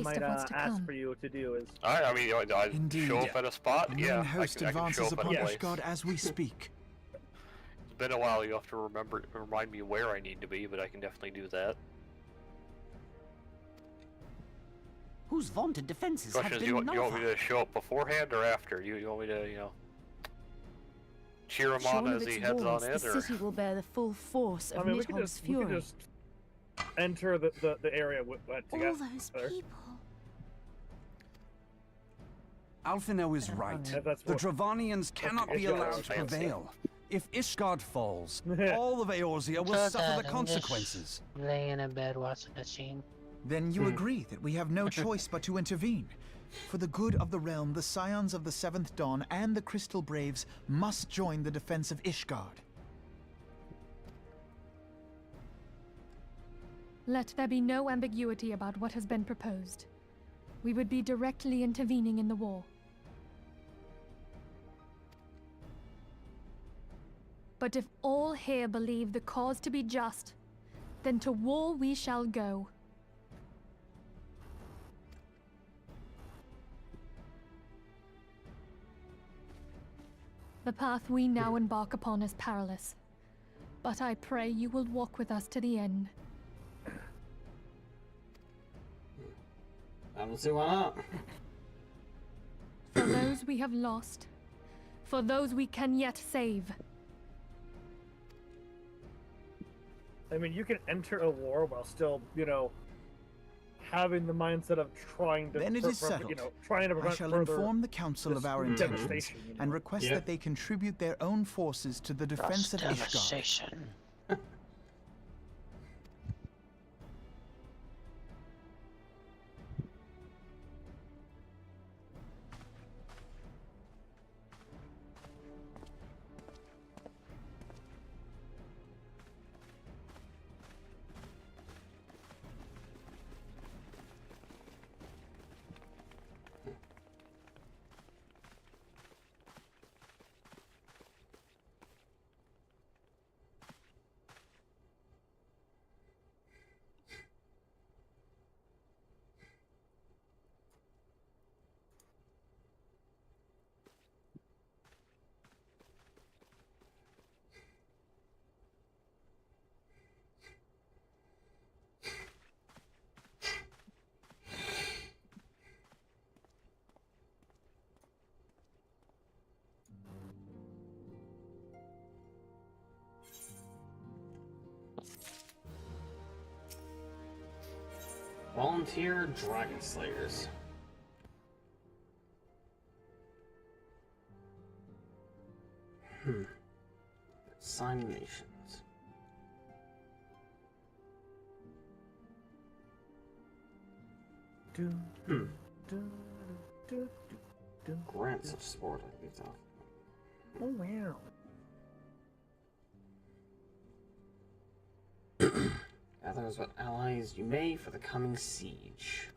might ask
come.
for you to do is...
I mean, I'd show up at a spot,
The
yeah,
main host
I can show
advances
up at
upon
a place.
Ishgard as we speak.
It's been a while, you have to remind me where I need to be, but I can definitely do that.
Whose vaunted defenses
Question
have
is,
been
you want me to show up beforehand or after? You want me to, you know, cheer him on as he heads on in,
the
or?
city will bear the full force of
I mean, we could
Nidhogg's
just
fury.
enter the area together.
All those people.
Alphino is right.
If that's
The
what-
Dravanians cannot be
Ishgard
allowed
was
to
fancy.
prevail. If Ishgard falls, all of Eorzea will
Just
suffer the
I'm
consequences.
just laying in bed watching the scene.
Then you agree that we have no choice but to intervene. For the good of the realm, the Scions of the Seventh Dawn and the Crystal Braves must join the defense of Ishgard.
Let there be no ambiguity about what has been proposed. We would be directly intervening in the war. But if all here believe the cause to be just, then to war we shall go. The path we now embark upon is perilous, but I pray you will walk with us to the end.
I don't see why not.
For those we have lost, for those we can yet save.
I mean, you can enter a war while still, you know, having the mindset of trying to...
Then it is settled.
You know, trying to
I
prevent
shall
further
inform the Council of our intentions
devastation, you know.
and request that they contribute their own forces to the defense of Ishgard.
Devastation.
Volunteer Dragon Slayers. Sign nations. Grant such support, I believe that.
Oh wow.
Gather as what allies you may for the coming siege.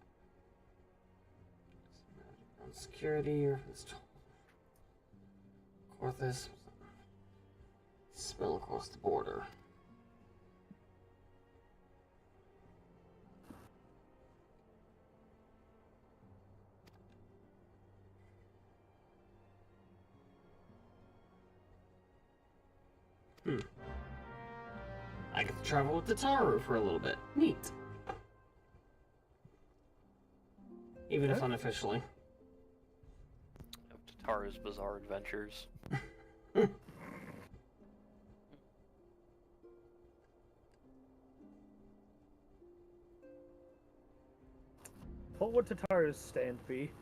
Security or Corthus. Spill across the border. I get to travel with the Taru for a little bit. Neat. Even if unofficially.
Tataru's Bizarre Adventures.
What would Tataru's stand be?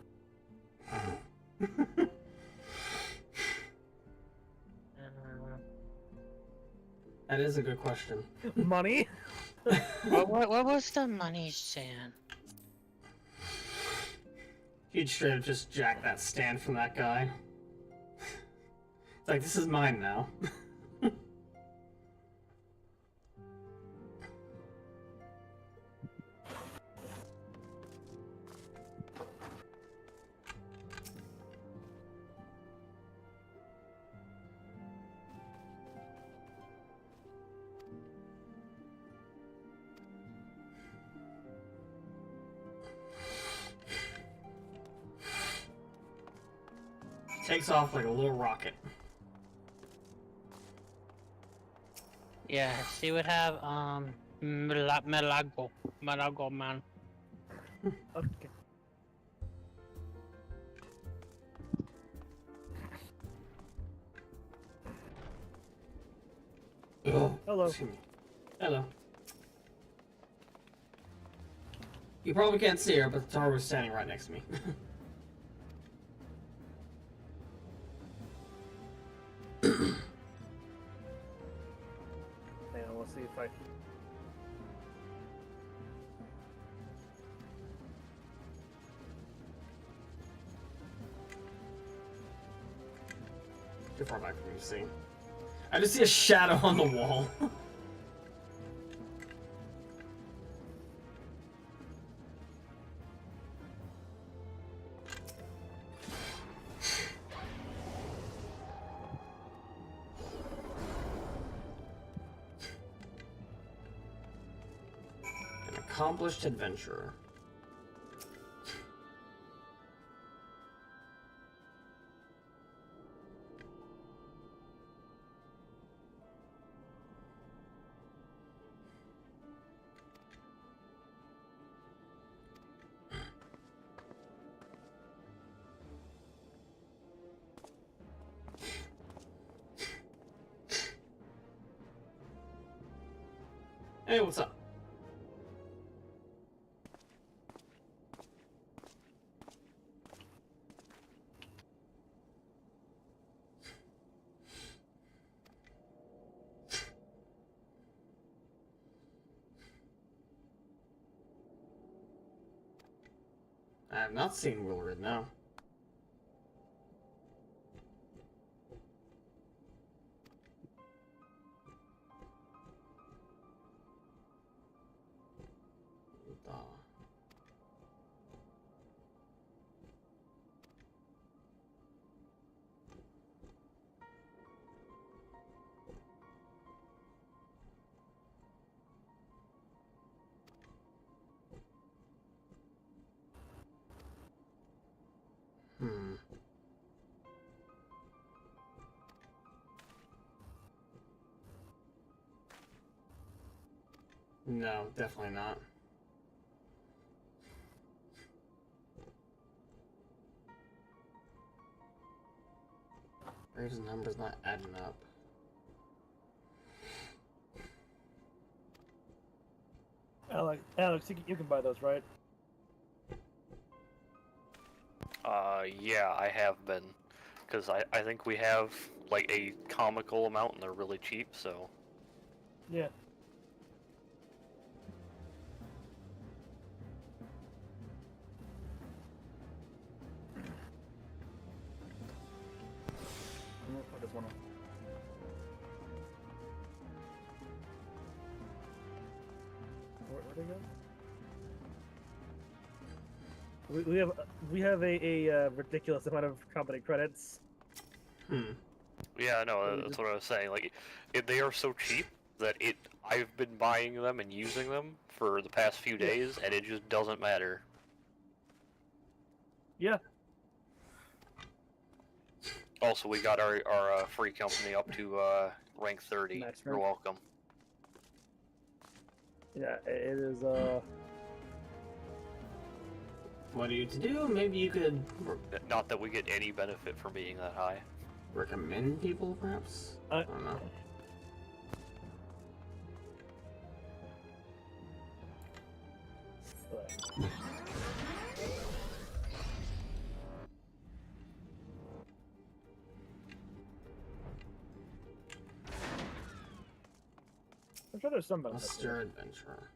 That is a good question.
Money?
what was the money stand?
He'd straight up just jack that stand from that guy. It's like, this is mine now. Takes off like a little rocket.
Yeah, she would have Melago man.
Okay.
Oh,
hello.
Excuse me. Hello. You probably can't see her, but the Taru was standing right next to me.
Hang on, we'll see if I...
Too far back for me to see. I just see a shadow on the wall. An accomplished adventurer. Hey, what's up? I have not seen Wilred, no. No, definitely not. Rave's number's not adding up.
Alex, you can buy those, right?
Yeah, I have been. Because I think we have, like, a comical amount and they're really cheap, so...
Yeah. I'm gonna put this one on. Where'd they go? We have a ridiculous amount of company credits.
Yeah, no, that's what I was saying. Like, they are so cheap that I've been buying them and using them for the past few days, and it just doesn't matter.
Yeah.
Also, we got our free company up to rank 30.
Max
You're
rank.
welcome.
Yeah, it is.
What are you to do? Maybe you could
Not that we get any benefit from being that high.
recommend people, perhaps? I don't know.
I'm sure there's some benefit.
Buster Adventure.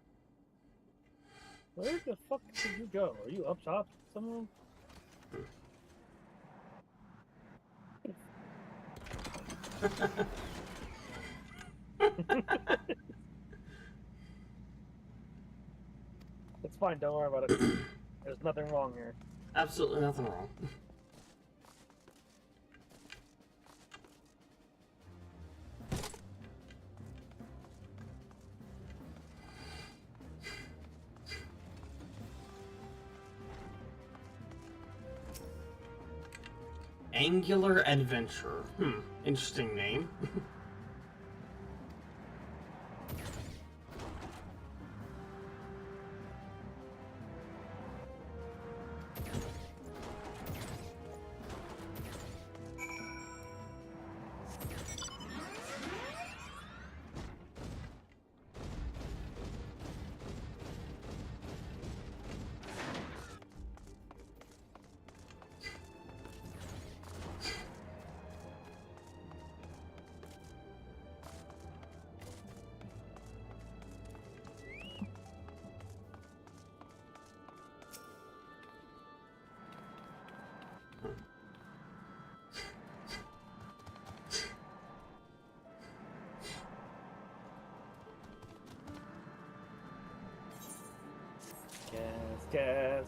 Where the fuck did you go? Are you up top somewhere? It's fine, don't worry about it. There's nothing wrong here.
Absolutely nothing wrong. Angular Adventure. Interesting name.
Gas.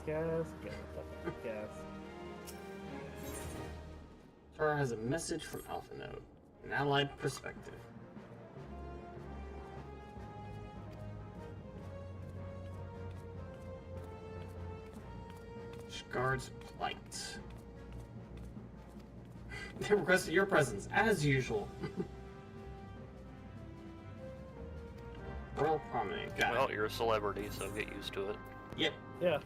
Tara has a message from Alpha Node, an allied perspective. Guards plight. They requested your presence, as usual. Royal promenade. Got
Well,
it.
you're a celebrity, so get used to it.
Yep.
Yeah.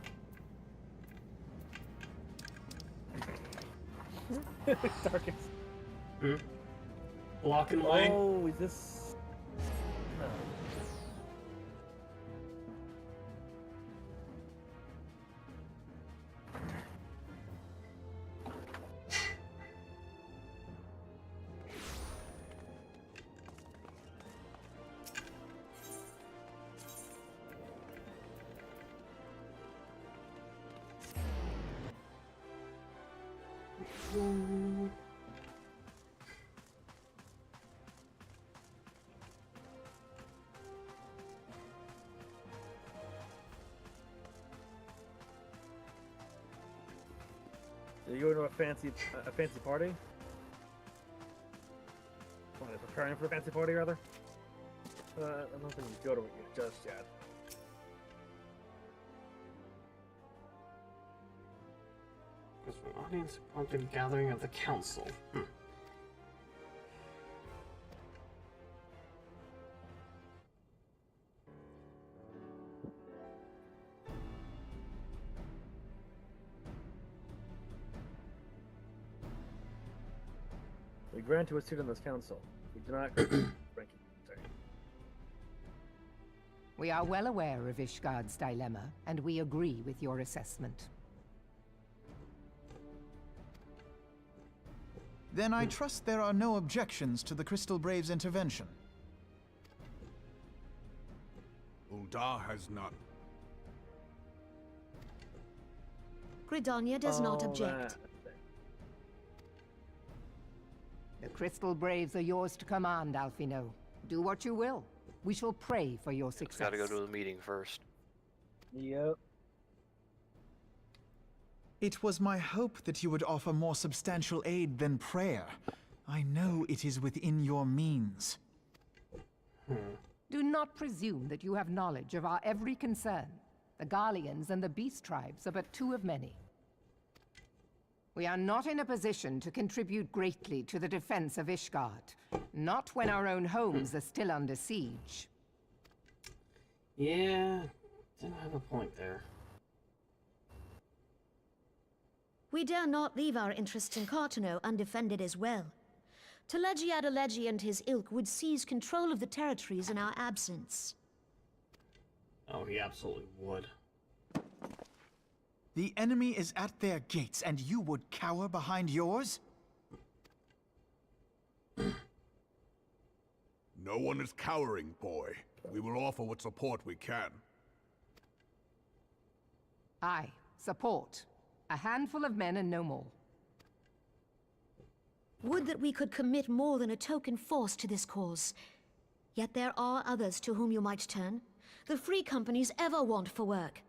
Darkus.
Blocking the way.
Oh, is this? No. Are you going to a fancy party? What, preparing for a fancy party, rather? I don't think you go to it just yet.
There's an audience prompted gathering of the council.
We grant you a seat on this council. We do not rank you. Sorry.
We are well aware of Ishgard's dilemma, and we agree with your assessment.
Then I trust there are no objections to the Crystal Brave's intervention.
Uldar has none.
Gridania does not object.
The Crystal Braves are yours to command, Alphino. Do what you will. We shall pray for your success.
Gotta go to the meeting first.
Yep.
It was my hope that you would offer more substantial aid than prayer. I know it is within your means.
Do not presume that you have knowledge of our every concern. The Garleans and the Beast Tribes are but two of many. We are not in a position to contribute greatly to the defense of Ishgard. Not when our own homes are still under siege.
Yeah, didn't have a point there.
We dare not leave our interests in Cartano undefended as well. Teleji Adeleji and his ilk would seize control of the territories in our absence.
Oh, he absolutely would.
The enemy is at their gates, and you would cower behind yours?
No one is cowering, boy. We will offer what support we can.
Aye, support. A handful of men and no more.
Would that we could commit more than a token force to this cause. Yet there are others to whom you might turn. The free companies ever want for work.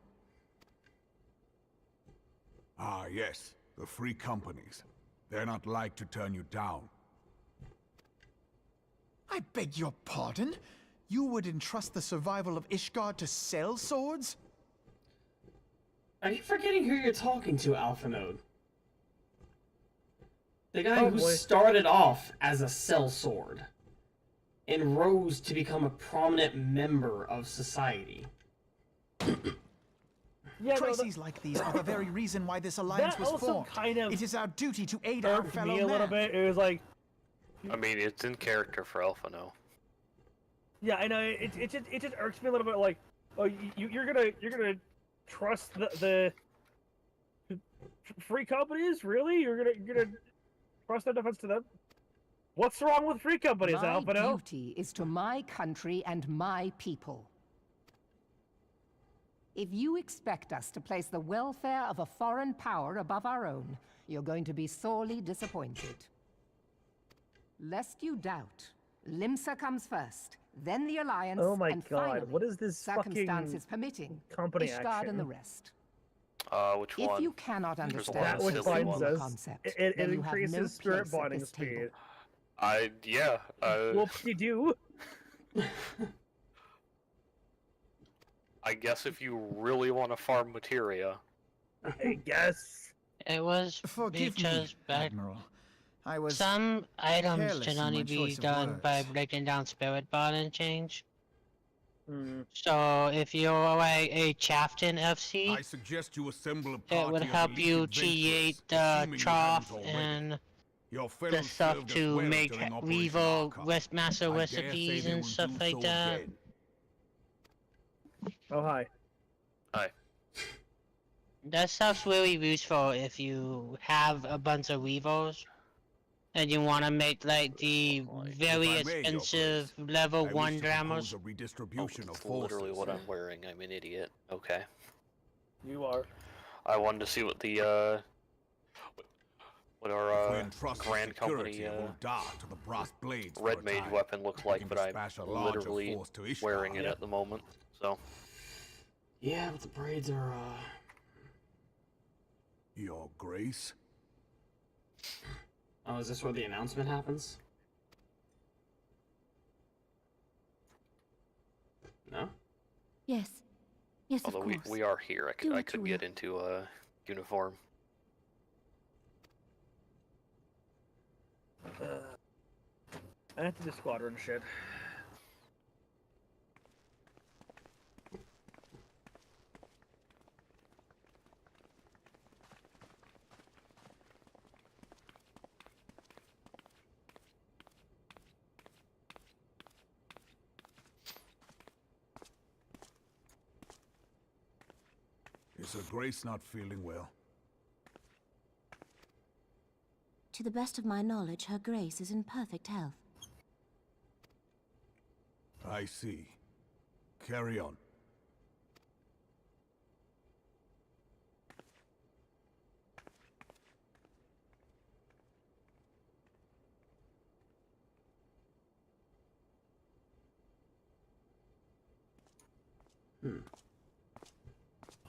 Ah, yes. The free companies. They're not like to turn you down.
I beg your pardon? You would entrust the survival of Ishgard to sell swords?
Are you forgetting who you're talking to, Alphanode? The guy who started off as a sellsword and rose to become a prominent member of society.
Yeah,
Crises like these are the very reason why this alliance was formed. It is our duty to aid our fellow
me a little
man.
bit. It was like,
I mean, it's in character for Alphino.
yeah, I know. It just irks me a little bit. Like, oh, you're gonna trust the free companies? Really? You're gonna trust their defense to them? What's wrong with free companies,
My
Alphino?
duty is to my country and my people. If you expect us to place the welfare of a foreign power above our own, you're going to be sorely disappointed. Lest you doubt, Limsa comes first, then the Alliance,
Oh my
and
God,
finally,
what is this
circumstances
fucking
permitting,
company
Ishgard
action?
and the rest.
Which
If
one?
you cannot
There's
understand
That which
the
binds
simple
us,
concept,
it
then you have
increases
no
spirit
place at
bonding
this table.
speed.
Yeah.
Whoop-de-doo.
I guess if you really want to farm materia.
I guess.
It was
Forgive
because
me,
back
Admiral. I was
some items
careless
can
in
only
my
be
choice of
done by
words.
breaking down spirit bond and change.
Mm.
So if you're a Chafton FC,
I suggest you assemble a party
it would
of
help
elite
you
adventurers,
create
assuming
the
you
trough
haven't already.
and
Your
the
fellows
stuff
served us
to
well
make
during Operation
Revo
Archon.
master
I dare say
recipes
they
and
will
stuff
do
like
so
that.
again.
Oh, hi.
Hi.
That stuff's really useful if you have a bunch of Revos and you want to make like the very
If I may, Your
expensive
Grace,
level
I wish
1
to
dramas.
propose a redistribution of
That's literally
forces.
what I'm wearing. I'm an idiot. Okay.
You are.
I wanted to see what the what
If we
our
entrust the
Grand Company
security of Uldar to the brass blades for
Red
a
Mage
time,
weapon looks
we
like,
can
but I'm
dispatch a larger
literally
force to Ishgard.
wearing it at the moment. So.
Yeah, but the braids are,
Your Grace?
Oh, is this where the announcement happens? No?
Yes. Yes,
Although
of course.
we are here, I
Do
could
what you
get
will.
into a uniform.
I have to do squadron shit.
Is Her Grace not feeling well?
To the best of my knowledge, Her Grace is in perfect health.
I see. Carry on.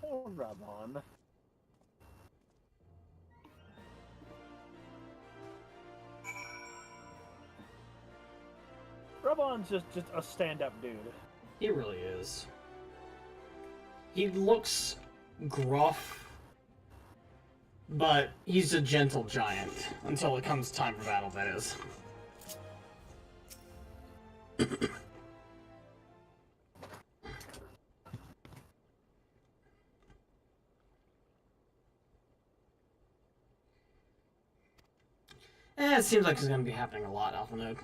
Oh, Rabon. Rabon's just a stand-up dude.
He really is. He looks gruff, but he's a gentle giant until it comes time for battle, that is. It seems like it's going to be happening a lot, Alpha Node.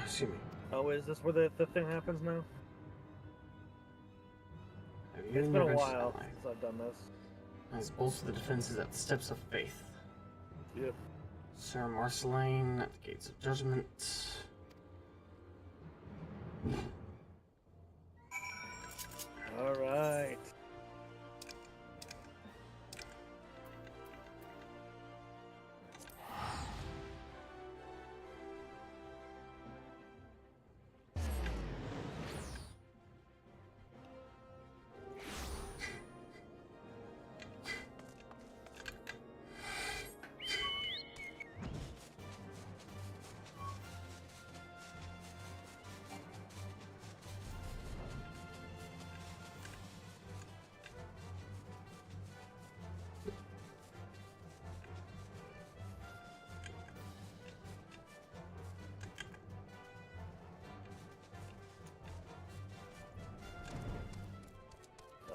Excuse me.
Oh, is this where the thing happens now? It's been a while since I've done this.
As bolster the defenses at the steps of faith.
Yep.
Sir Marceline at the gates of judgment.
All right.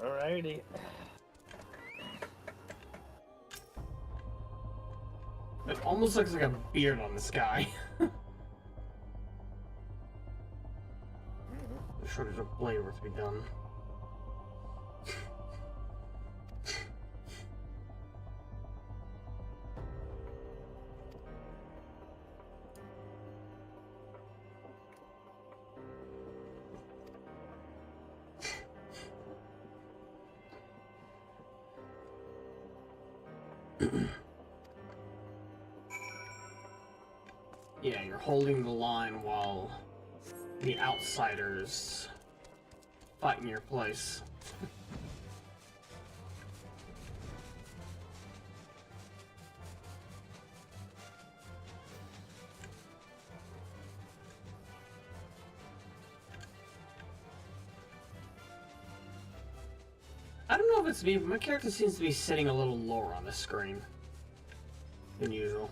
Alrighty.
It almost looks like a beard on this guy. A shortage of blade work to be done. Yeah, you're holding the line while the outsiders fight in your place. I don't know if it's me, but my character seems to be sitting a little lower on the screen than usual.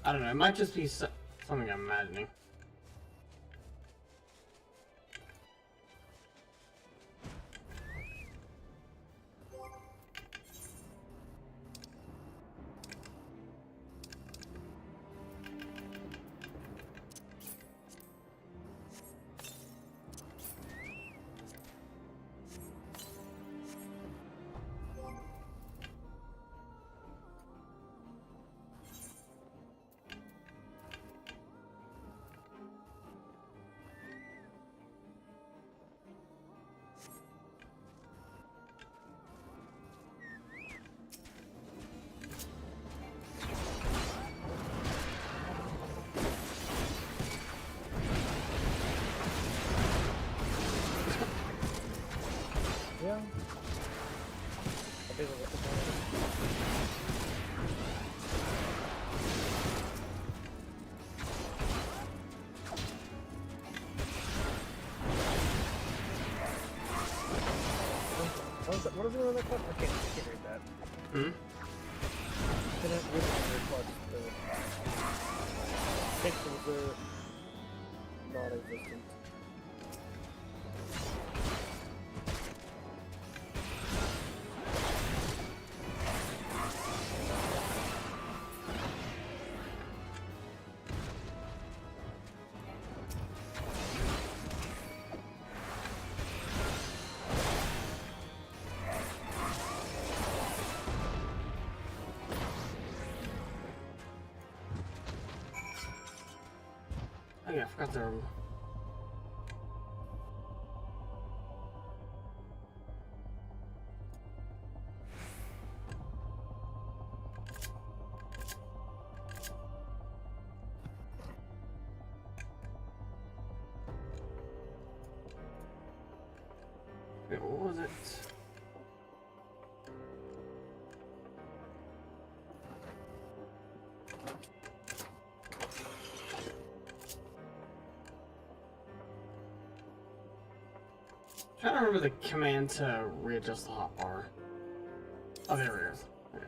I don't know, it might just be something I'm imagining.
what is the name of that clutch? I can't read that.
Hmm?
Can I read the clutch? Pixels are non-existent.
Oh yeah, I forgot to... Wait, what was it? I'm trying to remember the command to readjust the hotbar. Oh, there it is. Okay.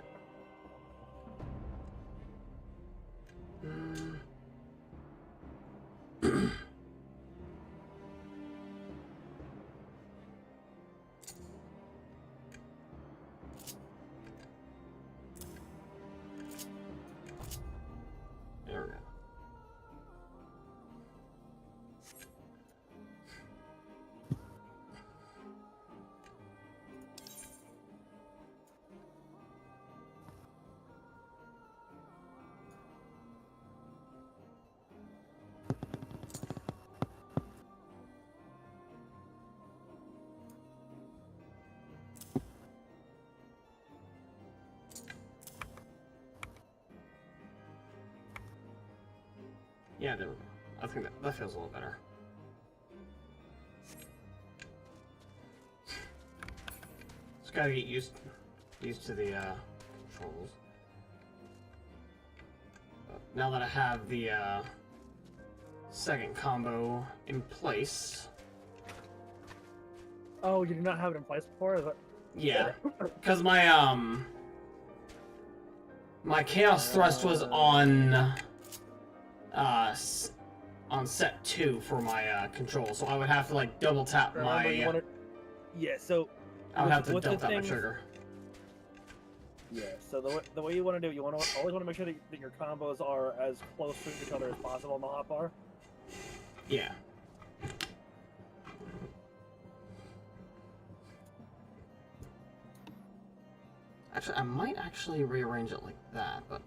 There we go. Yeah, there we go. I think that feels a little better. Just gotta get used to the controls. Now that I have the second combo in place.
Oh, you did not have it in place before? Is that...
Yeah, because my my chaos thrust was on set 2 for my control, so I would have to like double tap my.
Yeah, so
I would have to double tap my trigger.
Yeah, so the way you want to do it, you always want to make sure that your combos are as close to each other as possible on the hotbar.
Yeah. Actually, I might actually rearrange it like that, but.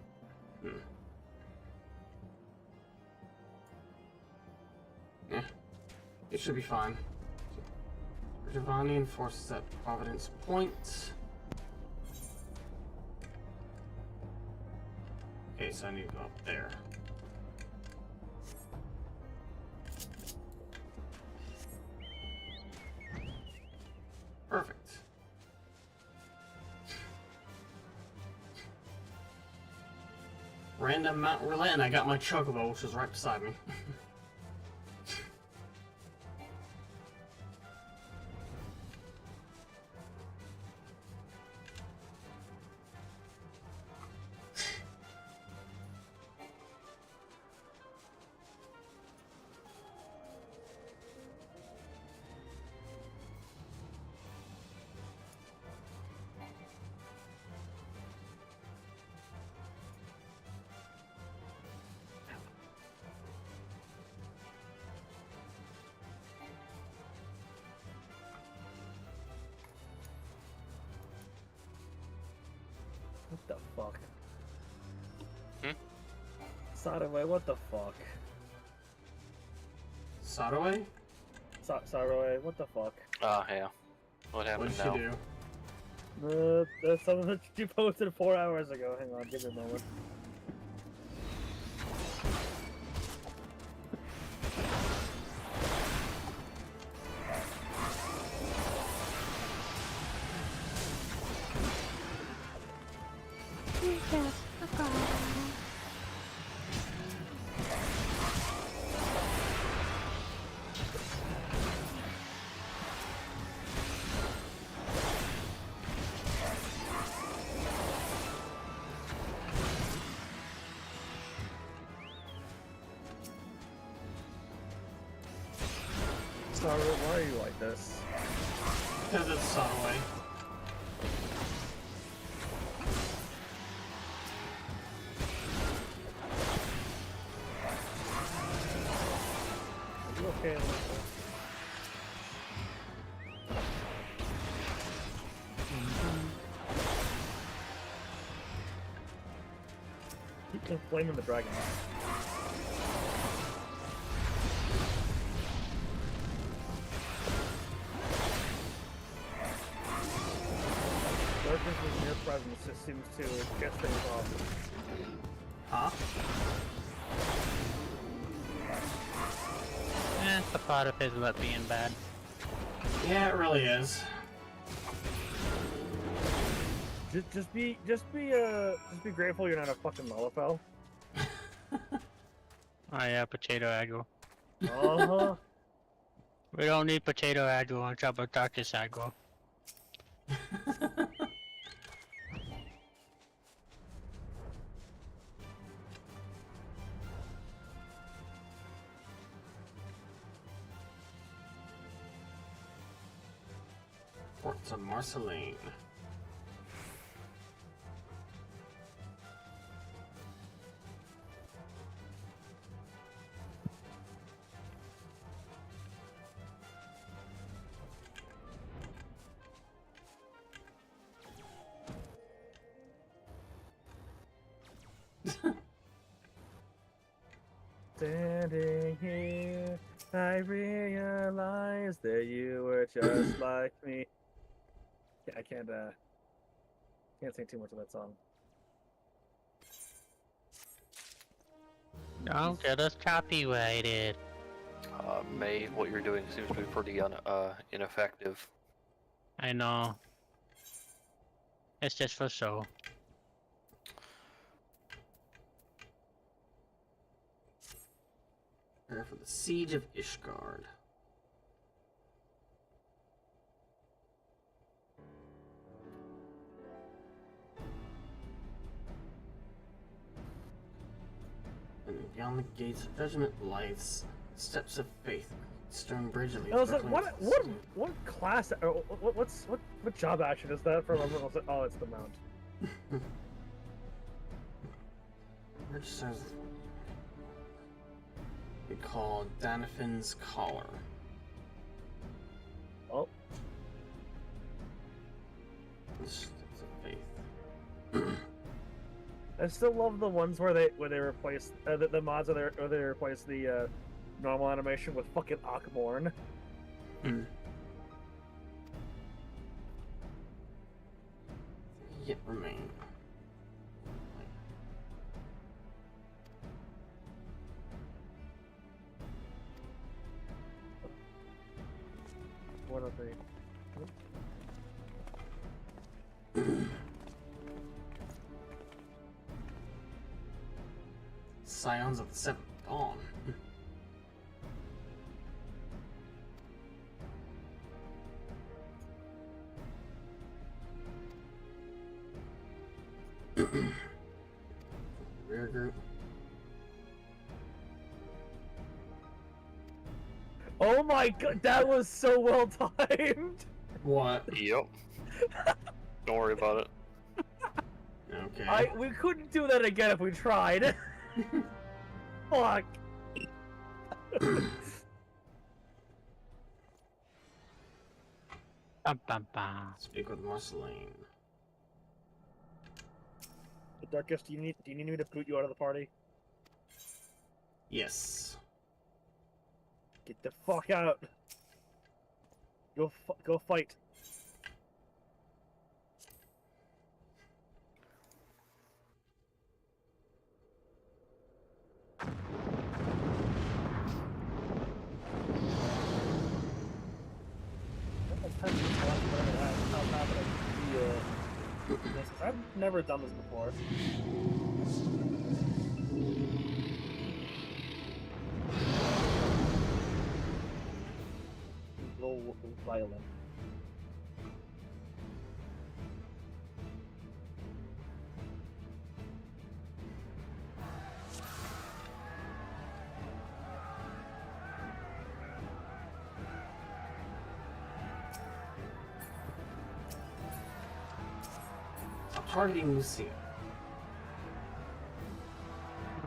Yeah, it should be fine. Giovanni enforces at Providence Point. Okay, so I need to go up there. Perfect. Random Mount Roulette, and I got my chocobo, which is right beside me.
What the fuck? Saraway, what the fuck?
Saraway?
Saraway, what the fuck?
Oh, yeah. What happened now?
What did she do?
That's something that you posted 4 hours ago. Hang on, give me a moment. Saru, why are you like this?
Because it's Sunway.
Are you okay? Keep inflaming the dragon. Darkness in your presence just seems to get things off.
Huh?
It's a part of his luck being bad.
Yeah, it really is.
Just be grateful you're not a fucking Lalafell.
Oh yeah, potato aggro.
Uh-huh.
We don't need potato aggro on top of darkest aggro.
Ports of Marceline.
Standing here, I realized that you were just like me. I can't sing too much of that song.
Don't get us copyrighted.
May, what you're doing seems to be pretty ineffective.
I know. It's just for show.
Prepare for the Siege of Ishgard. And beyond the gates of judgment lies steps of faith. Stone bridge leads.
I was like, what class? Or what job action is that from? I was like, oh, it's the mount.
Bridge says we call Danafin's collar.
Oh.
Steps of faith.
I still love the ones where they replace the mods where they replace the normal animation with fucking Akmorn.
Yet remain.
What are they?
Scions of the Seventh Dawn. Rear group.
Oh my god, that was so well timed!
What?
Yep. Don't worry about it.
Okay.
We couldn't do that again if we tried. Fuck.
Speak with Marceline.
Darkus, do you need me to boot you out of the party?
Yes.
Get the fuck out. Go fight. I've never done this before. Roll violin.
targeting Lucia.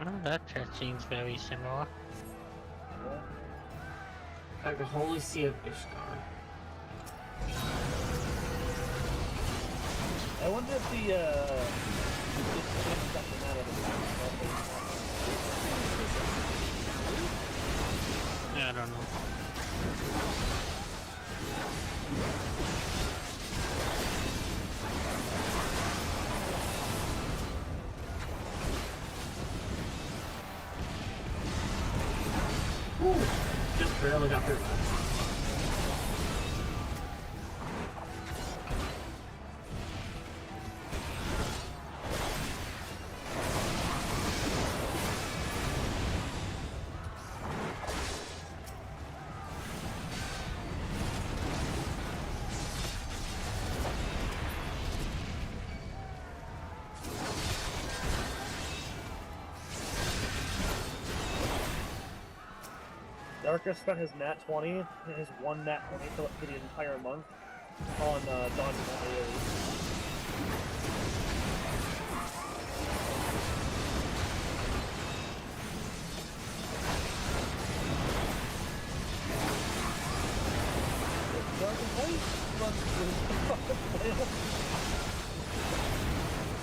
Well, that seems very similar.
Like the Holy See of Ishtar.
I wonder if the
I don't know.
Ooh, just barely got through that.
Darkus spent his nat 20, his one nat 20 for the entire month on dodging AoE.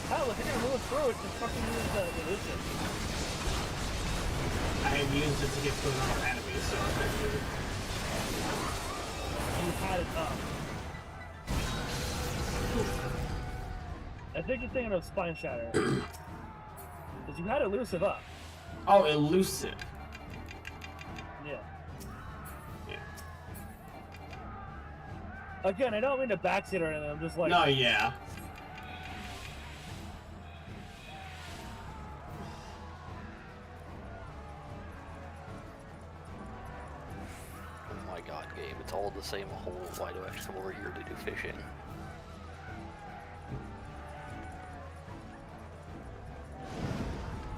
Hell, if you're gonna move through it, just fucking use the illusion.
I had used it to get to another enemy, so I figured.
You had it up. I think you're thinking of Spine Shatter. Because you had Elusive up.
Oh, Elusive.
Yeah. Again, I don't mean to backseat or anything, I'm just like...
No, yeah.
Oh my god, Gabe, it's all the same hole. Why do I have to come over here to do fishing?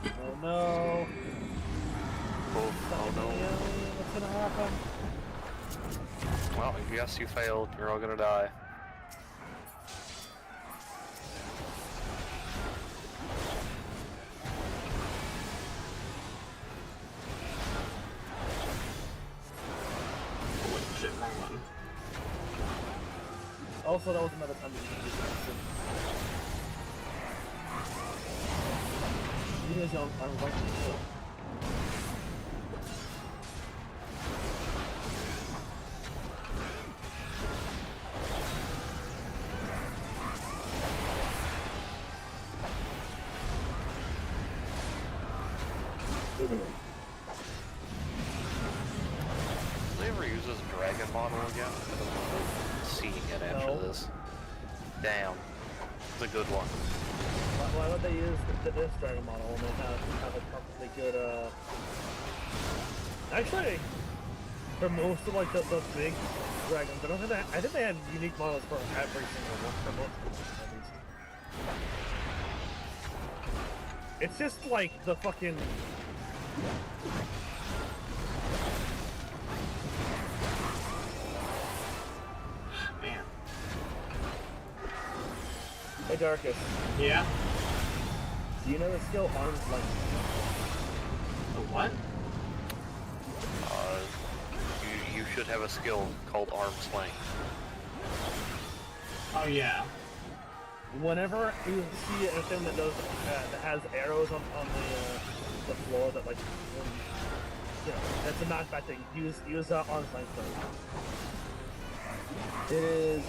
Oh no.
Oh no.
What's gonna happen?
Well, yes, you failed. You're all gonna die.
Shit, wrong one.
Also, that was another time you didn't do this. You guys don't like this.
Did they ever use this dragon model again? I don't remember seeing it after this. Damn. It's a good one.
Why would they use this dragon model when they have a perfectly good, Actually, for most of like the big dragons, I think they have unique models for every single one, for most of them, at least. It's just like the fucking...
Man.
Hey Darkus.
Yeah?
Do you know the skill Arm's Length?
The what?
You should have a skill called Arm's Length.
Oh yeah.
Whenever you see anything that does that has arrows on the floor that like that's a knockback thing. Use Arm's Length first. It is.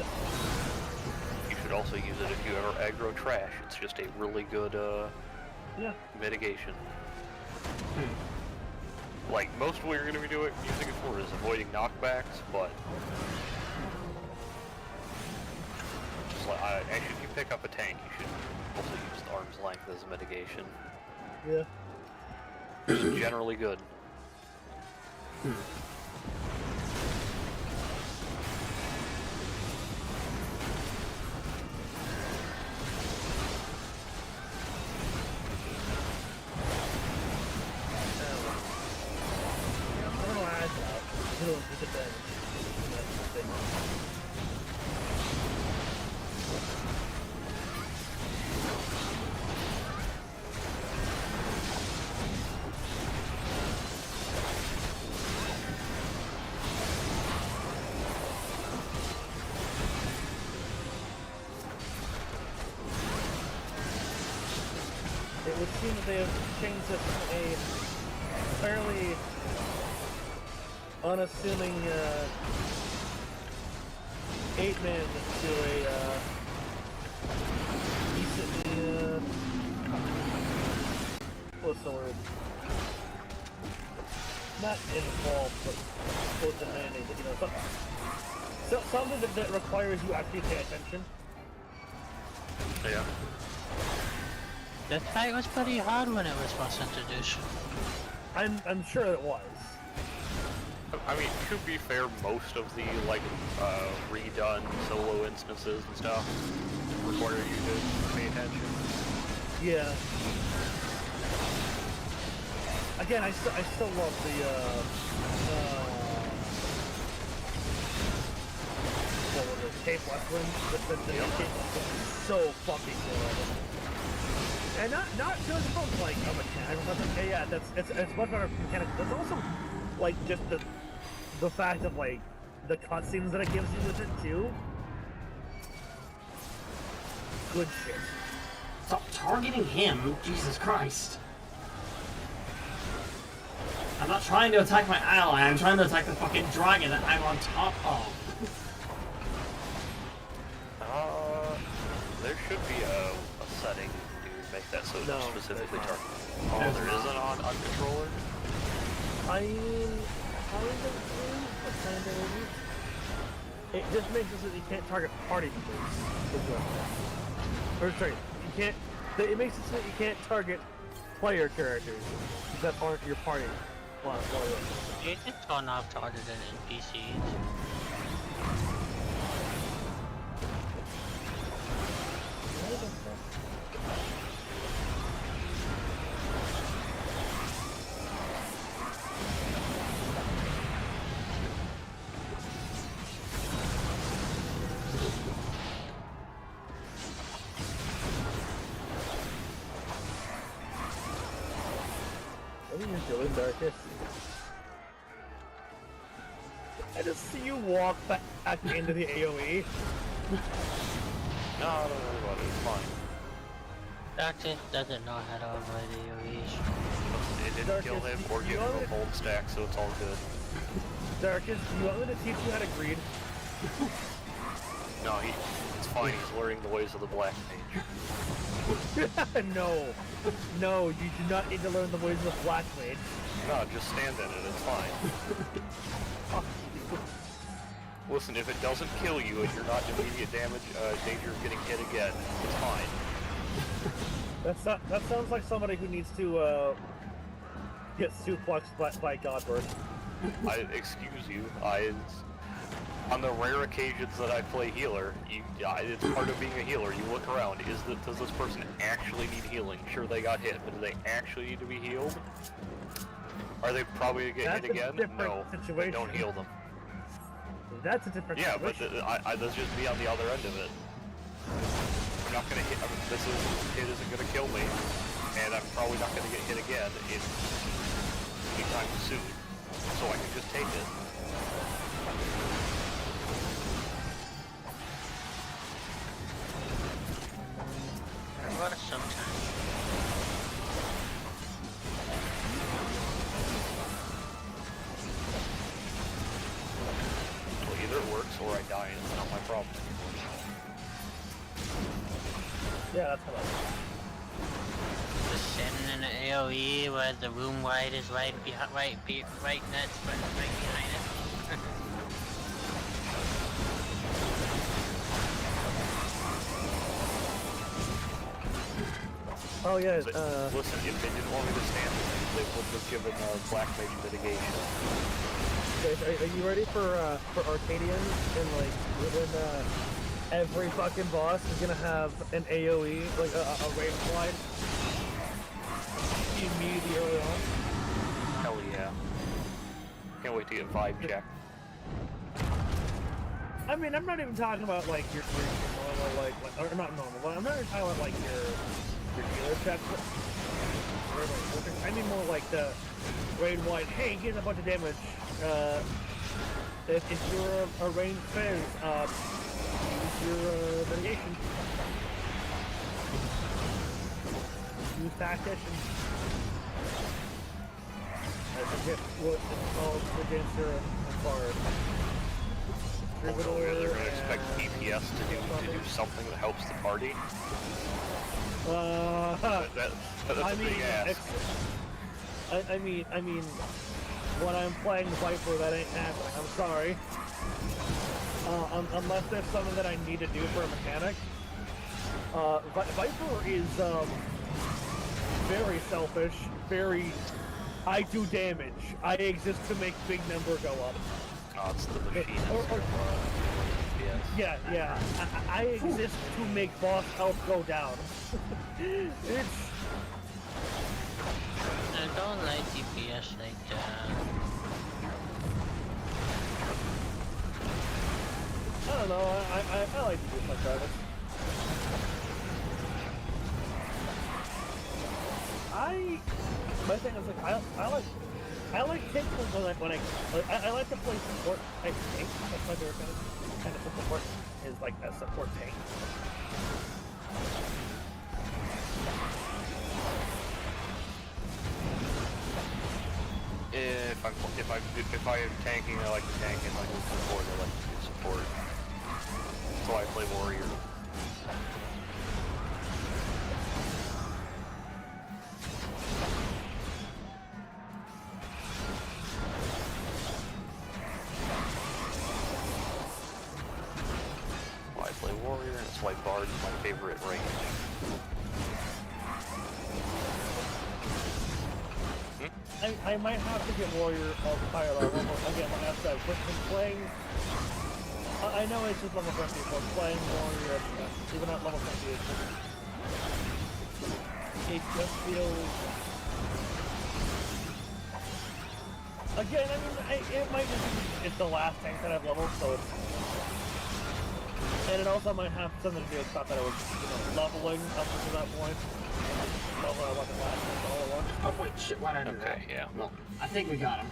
You should also use it if you ever aggro trash. It's just a really good mitigation. Like most of what you're going to be doing, using it for is avoiding knockbacks, but just like actually, if you pick up a tank, you should also use the Arm's Length as a mitigation.
Yeah.
It's generally good.
it would seem that they have changed this from a fairly unassuming 8-man to a decently what's the word? Not involved, but close demanding. You know, something that requires you actually pay attention.
Yeah.
The fight was pretty hard when it was first introduced.
I'm sure it was.
I mean, to be fair, most of the like redone solo instances and stuff require you to pay attention.
Yeah. Again, I still love the what was it? Cape Westland. The Cape Westland is so fucking good. And not just from like a mechanical stuff. Yeah, it's much better mechanical. There's also like just the fact of like the cutscenes that it gives you with it too. Good shit.
Stop targeting him, Jesus Christ. I'm not trying to attack my ally, I'm trying to attack the fucking dragon that I'm on top of.
There should be a setting to make that so
No,
specifically target. Oh, there isn't on controller?
I mean, kind of. It just makes it so that you can't target party members. Or sorry, you can't. It makes it so that you can't target player characters that aren't your party.
Do you think turn off targeted NPCs?
What are you doing, Darkus? I just see you walk back into the AoE.
No, don't worry about it, it's fine.
Darkus doesn't know how to avoid AoEs.
It didn't kill him or give him a bold stack, so it's all good.
Darkus, do you want me to teach you how to greed?
No, it's fine, he's learning the ways of the Black Mage.
No, you do not need to learn the ways of the Black Mage.
No, just stand in it, it's fine. Listen, if it doesn't kill you and you're not in immediate damage, danger of getting hit again, it's fine.
That sounds like somebody who needs to get suplexed by Godbird.
Excuse you, on the rare occasions that I play healer, it's part of being a healer. You look around, does this person actually need healing? Sure, they got hit, but do they actually need to be healed? Are they probably going to get hit again? No,
situation.
Don't heal them.
That's a different situation.
Yeah, but let's just be on the other end of it. I'm not going to hit, this hit isn't going to kill me, and I'm probably not going to get hit again anytime soon, so I can just take it.
Sometimes.
Well, either it works or I die, and it's not my problem.
Yeah, that's what I do.
Just sitting in an AoE where the room wide is right behind, right next, right behind it.
Oh yeah,
listen, if they didn't want me to stand there, they would have given Black Mage mitigation.
Okay, are you ready for Arcadians? And like, when every fucking boss is gonna have an AoE, like a range slide immediately early on?
Hell yeah. Can't wait to get vibe check.
I mean, I'm not even talking about like your normal, or not normal, but I'm not even talking about like your healer check. I mean more like the raid wide, hey, here's a bunch of damage. If you're a ranged phase, use your mitigation. use tactician. I forget what it's called against her and Bard.
Well, really, we're gonna expect DPS to do something that helps the party. That's a big ask.
I mean, when I'm playing Viper, that ain't happening. I'm sorry. Unless there's something that I need to do for a mechanic. Viper is very selfish. Very. I do damage. I exist to make big number go up.
Oh, it's the machine.
Yes. Yeah. I exist to make boss health go down. It's.
I don't like DPS like that.
I don't know. I like to do like that. My thing is like I like tanks when I like to play support type tank. That's my favorite kind of support is like a support tank.
If I am tanking, I like to tank, and like support, I like to do support. That's why I play warrior. Why I play warrior, and that's why Bard is my favorite range.
I might have to get warrior of higher level. Again, like I said, when playing, I know it's just level 50, but playing warrior, even at level 50, it just feels. Again, I mean, it might just be it's the last tank that I've leveled, so it's. And it also might have something to do with the fact that I was, leveling up to that point. Level I wasn't last all at once.
Oh wait, shit, why did I do that?
Yeah.
Well, I think we got him.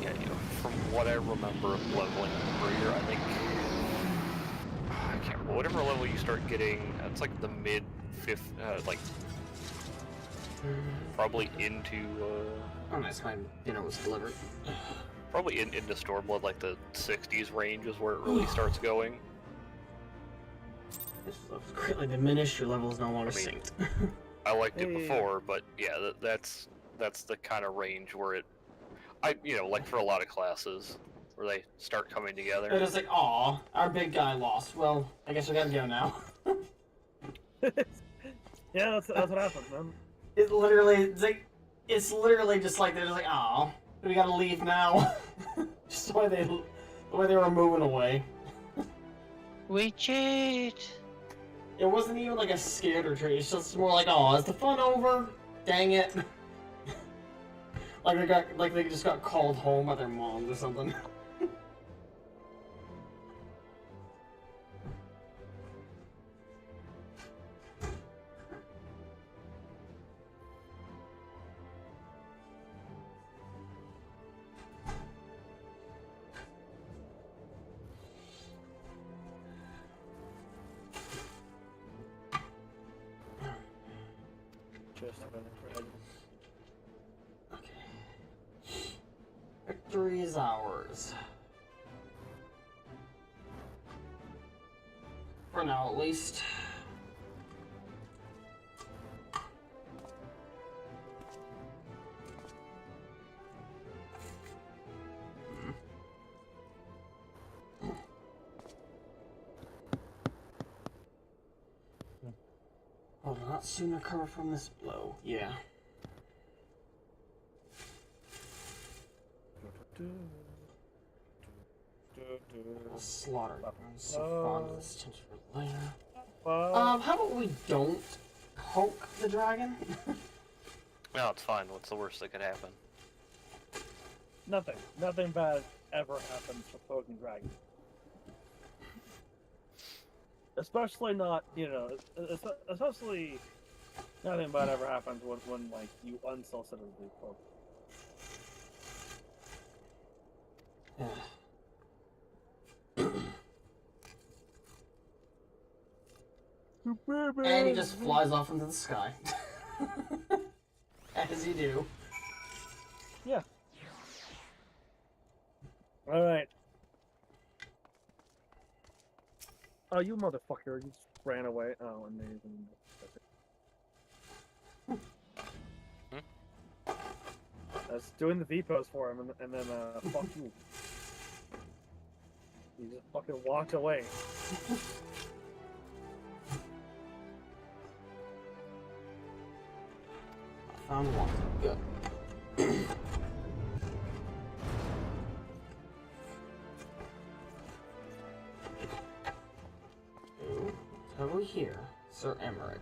Yeah, from what I remember of leveling warrior, I think I can't remember whatever level you start getting. It's like the mid fifth, like probably into.
Oh, nice, my dinner was delivered.
Probably into Stormblood, like the 60s range is where it really starts going.
This level's greatly diminished. Your level is no longer synced.
I liked it before, but yeah, that's the kind of range where it, like for a lot of classes, where they start coming together.
They're just like, aw, our big guy lost. Well, I guess we gotta go now.
Yeah, that's what happens, man.
It's literally just like they're just like, aw, we gotta leave now. Just the way they were moving away.
We cheat.
It wasn't even like a scared retreat. It's just more like, oh, is the fun over? Dang it! like they just got called home by their moms or something. Victory is ours. For now, at least. Will not soon recover from this blow. Yeah. Slaughter. I'm so fond of this tinted layer. How about we don't poke the dragon?
No, it's fine. What's the worst that could happen?
Nothing. Nothing bad ever happens for poking dragon. Especially not, especially nothing bad ever happens when like you unsolicitably poke.
Yeah. And he just flies off into the sky. As you do.
Yeah. Alright. Oh, you motherfucker. You just ran away. Oh, amazing. I was doing the V pose for him, and then, fuck you. He just fucking walked away.
Found one. Good. Over here, Sir Emmerich.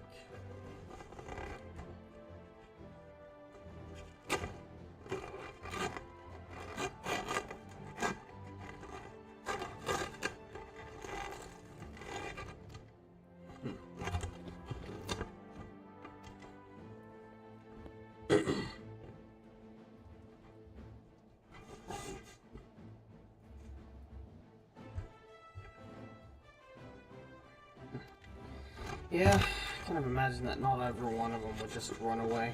Yeah, I kind of imagine that not every one of them would just run away.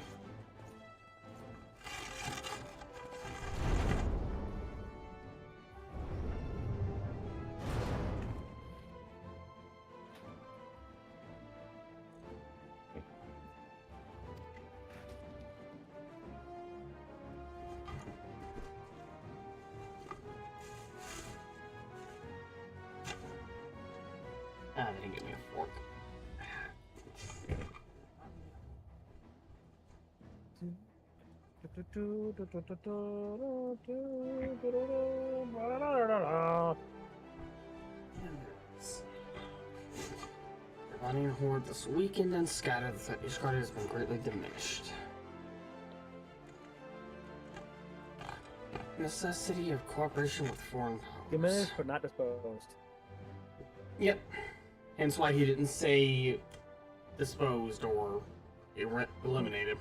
Ah, they didn't give me a fork. Running horde this weekend and scattered. The threat discarded has been greatly diminished. Necessity of cooperation with foreign powers.
Diminished but not disposed.
Yep. Hence why he didn't say disposed or eliminated.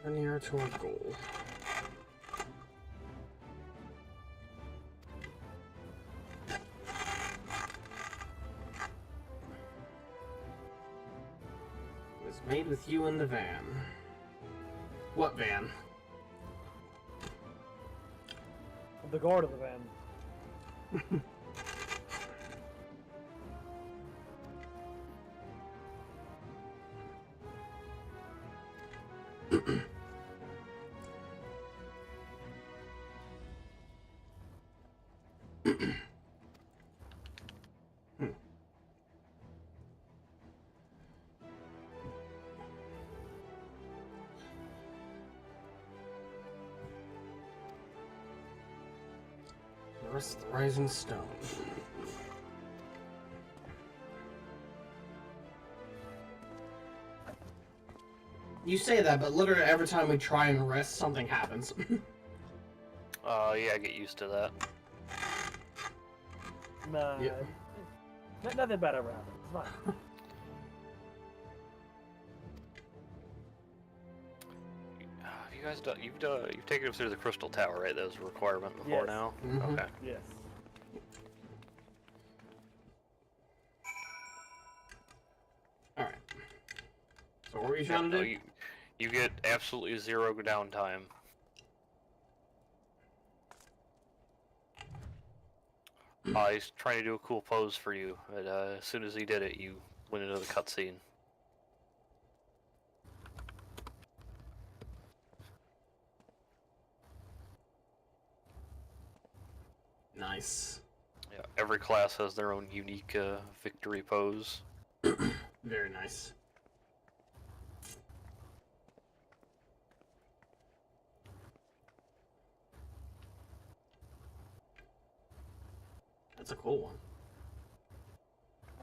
We're near to our goal. It was made with you in the van. What van?
The guard of the van.
The rest of the Rising Stone. You say that, but literally every time we try and rest, something happens.
Yeah, get used to that.
Nah,
Yep.
Nothing bad ever happens. It's fine.
You guys you've taken us through the Crystal Tower, right? That was a requirement before
Yes.
now?
Mhm.
Okay.
Yes.
Alright. So what were you trying to do?
You get absolutely zero downtime. He's trying to do a cool pose for you, but as soon as he did it, you went into the cutscene.
Nice.
Yeah, every class has their own unique victory pose.
Very nice. That's a cool one.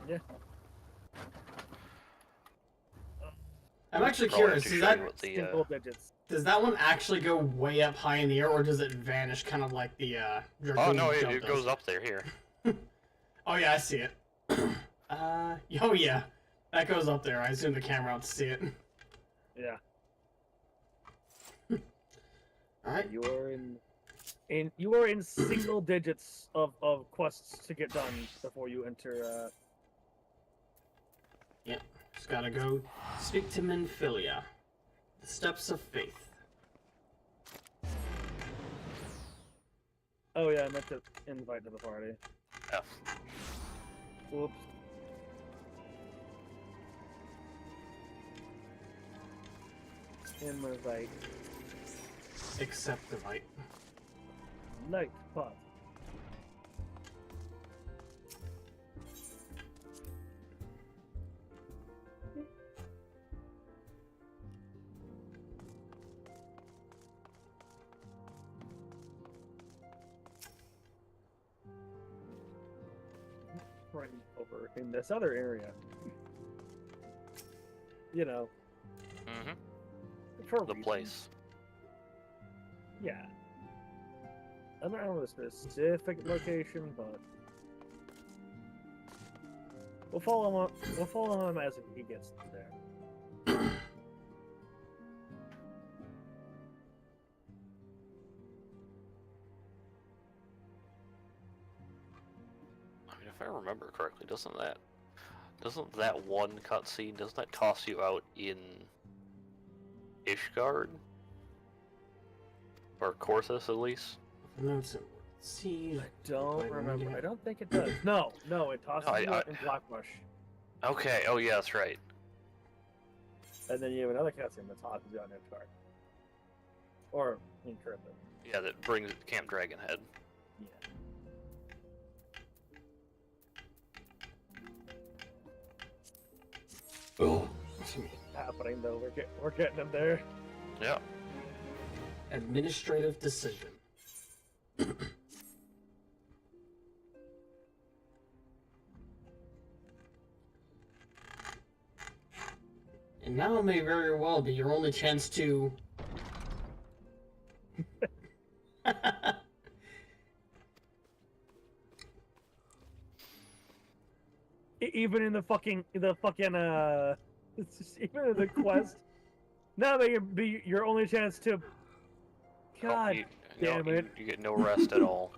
Yeah.
I'm actually
Probably
curious,
have to
does
show
that,
you what the,
Single digits.
does that one actually go way up high in the air, or does it vanish kind of like the
Oh
Dragoon
no,
jump
it
does?
goes up there here.
Oh yeah, I see it. Oh yeah, that goes up there. I zoom the camera out to see it.
Yeah.
All right.
You are in single digits of quests to get done before you enter.
Yep. Just gotta go speak to Minfilia. The Steps of Faith.
Oh yeah, I meant to invite to the party.
F.
Whoops. Invite.
Accept the light.
Light pot. Right over in this other area. You know.
Mm-hmm.
For
the place.
Yeah. I don't know the specific location, but we'll follow him. We'll follow him as he gets there.
I mean, if I remember correctly, doesn't that one cutscene, doesn't that toss you out in Ishgard? Or Korthus, at least?
See,
I don't remember. I don't think it does. No, it tosses you out in Blackbush.
Okay, oh yeah, that's right.
And then you have another cutscene that tosses you out in Ishgard. Or in Kirthan.
Yeah, that brings it to Camp Dragonhead.
Yeah.
Oh.
Happening though, we're getting them there.
Yeah.
Administrative decision. And now may very well be your only chance to...
Even in the fucking, even in the quest, now may be your only chance to... God damn it.
You get no rest at all.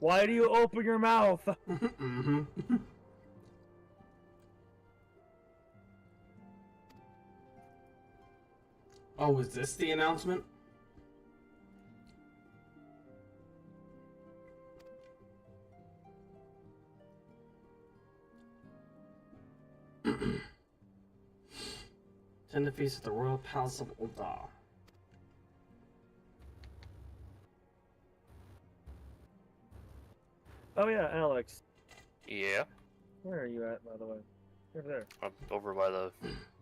Why do you open your mouth?
Mm-hmm. Oh, was this the announcement? Attend the feast at the Royal Palace of Ul'dah.
Oh yeah, Alex.
Yeah?
Where are you at, by the way? Over there.
I'm over by the...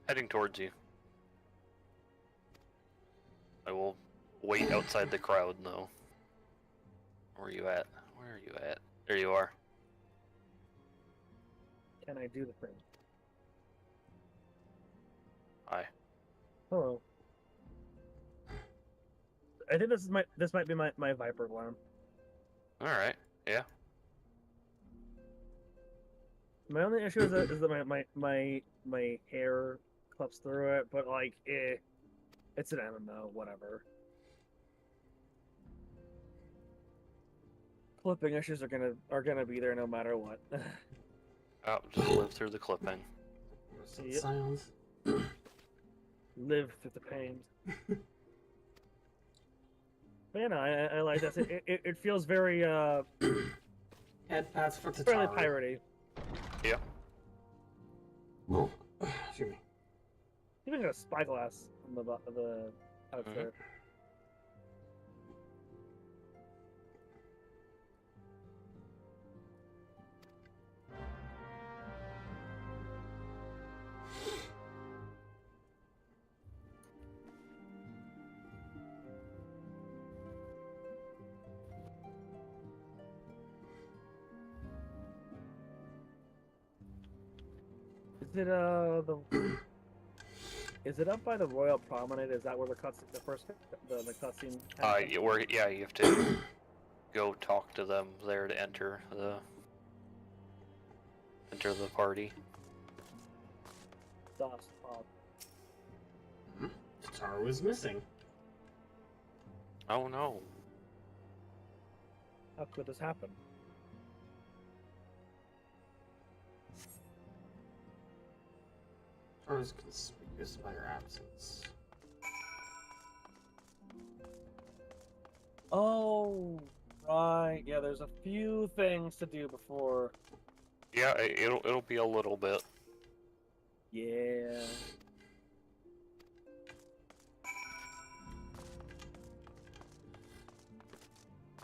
heading towards you. I will wait outside the crowd, though. Where are you at? Where are you at? There you are.
Can I do the thing?
Hi.
Hello. I think this might be my Viper alarm.
Alright, yeah.
My only issue is that my hair clips through it, but like it's an MMO, whatever. Clipping issues are gonna be there no matter what.
Oh, just live through the clipping.
See
Sounds.
Live through the pain. But, you know, I like this. It feels very
Head pats for the
fairly piratey.
Yeah.
Well, excuse me.
Even got a spyglass on the outfit. Is it up by the Royal Promenade? Is that where the first cutscene?
Yeah, you have to go talk to them there to enter the party.
Das Pop.
Taro is missing.
Oh no.
How could this happen?
Taro is conspicuous by her absence.
Oh, right. Yeah, there's a few things to do before.
Yeah, it'll be a little bit.
Yeah.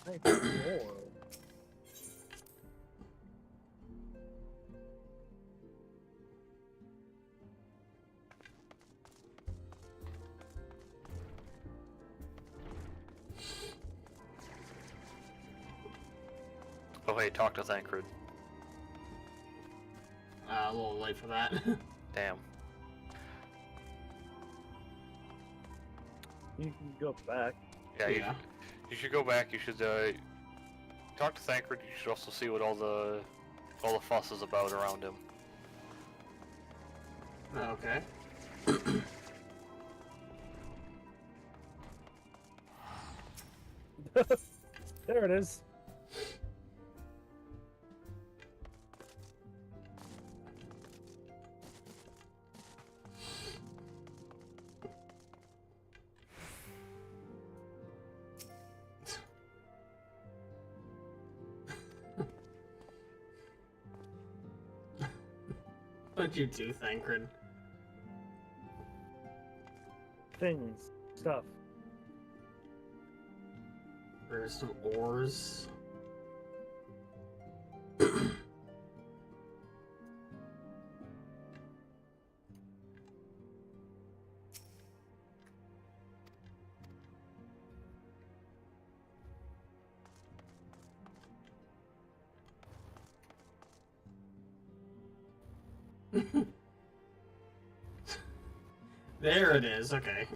Hey, more.
Oh hey, talk to Thancred.
A little late for that.
Damn.
You can go back.
Yeah, you should go back. You should talk to Thancred. You should also see what all the fuss is about around him.
Okay.
There it is.
What'd you do, Thancred?
Things. Stuff.
There's some ores. There it is, okay.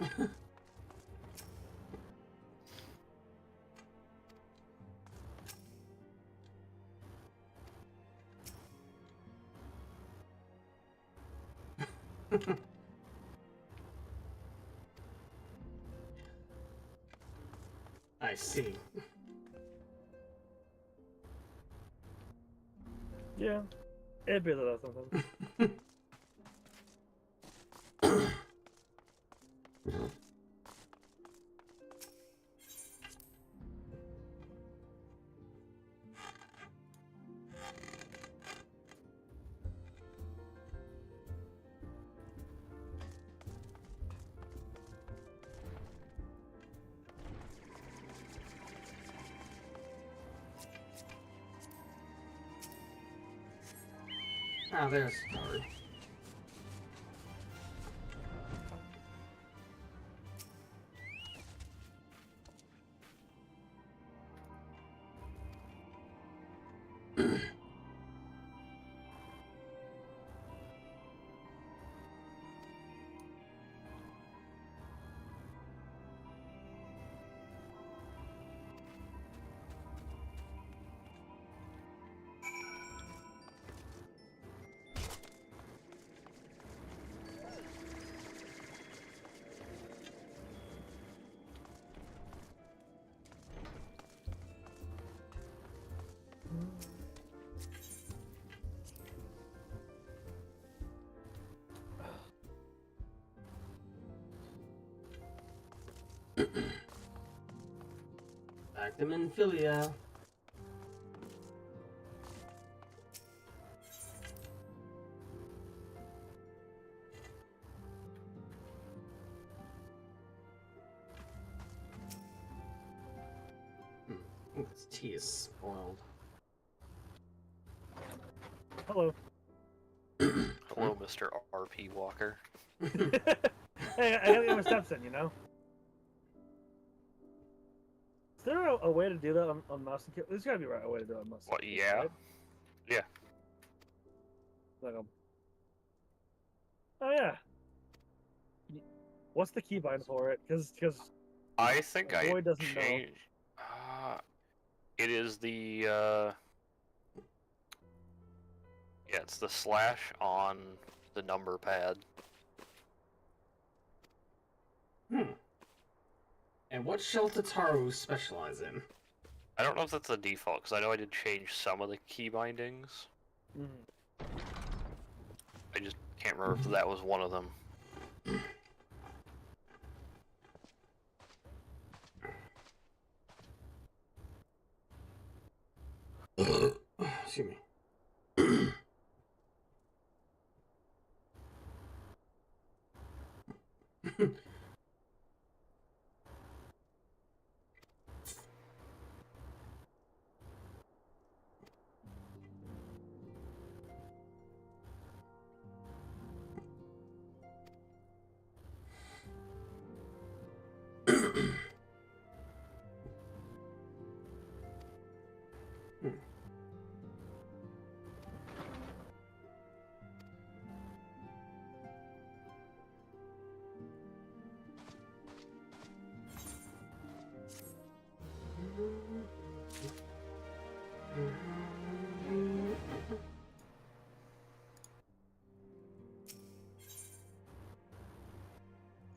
I see.
Yeah. It'd be a little something.
Ah, there's Howard. Back to Minfilia. This tea is spoiled.
Hello.
Hello, Mr. R.P. Walker.
Hey, I gotta get my steps in, you know? Is there a way to do that on mouse and keyboard? There's gotta be a way to do it on mouse.
What, yeah?
Right?
Yeah.
Like oh yeah. What's the keybind for it? Because
I think
Boy doesn't know.
changed. It is the, yeah, it's the slash on the number pad.
And what shall Tataru specialize in?
I don't know if that's the default, because I know I did change some of the key bindings. I just can't remember if that was one of them.
Excuse me.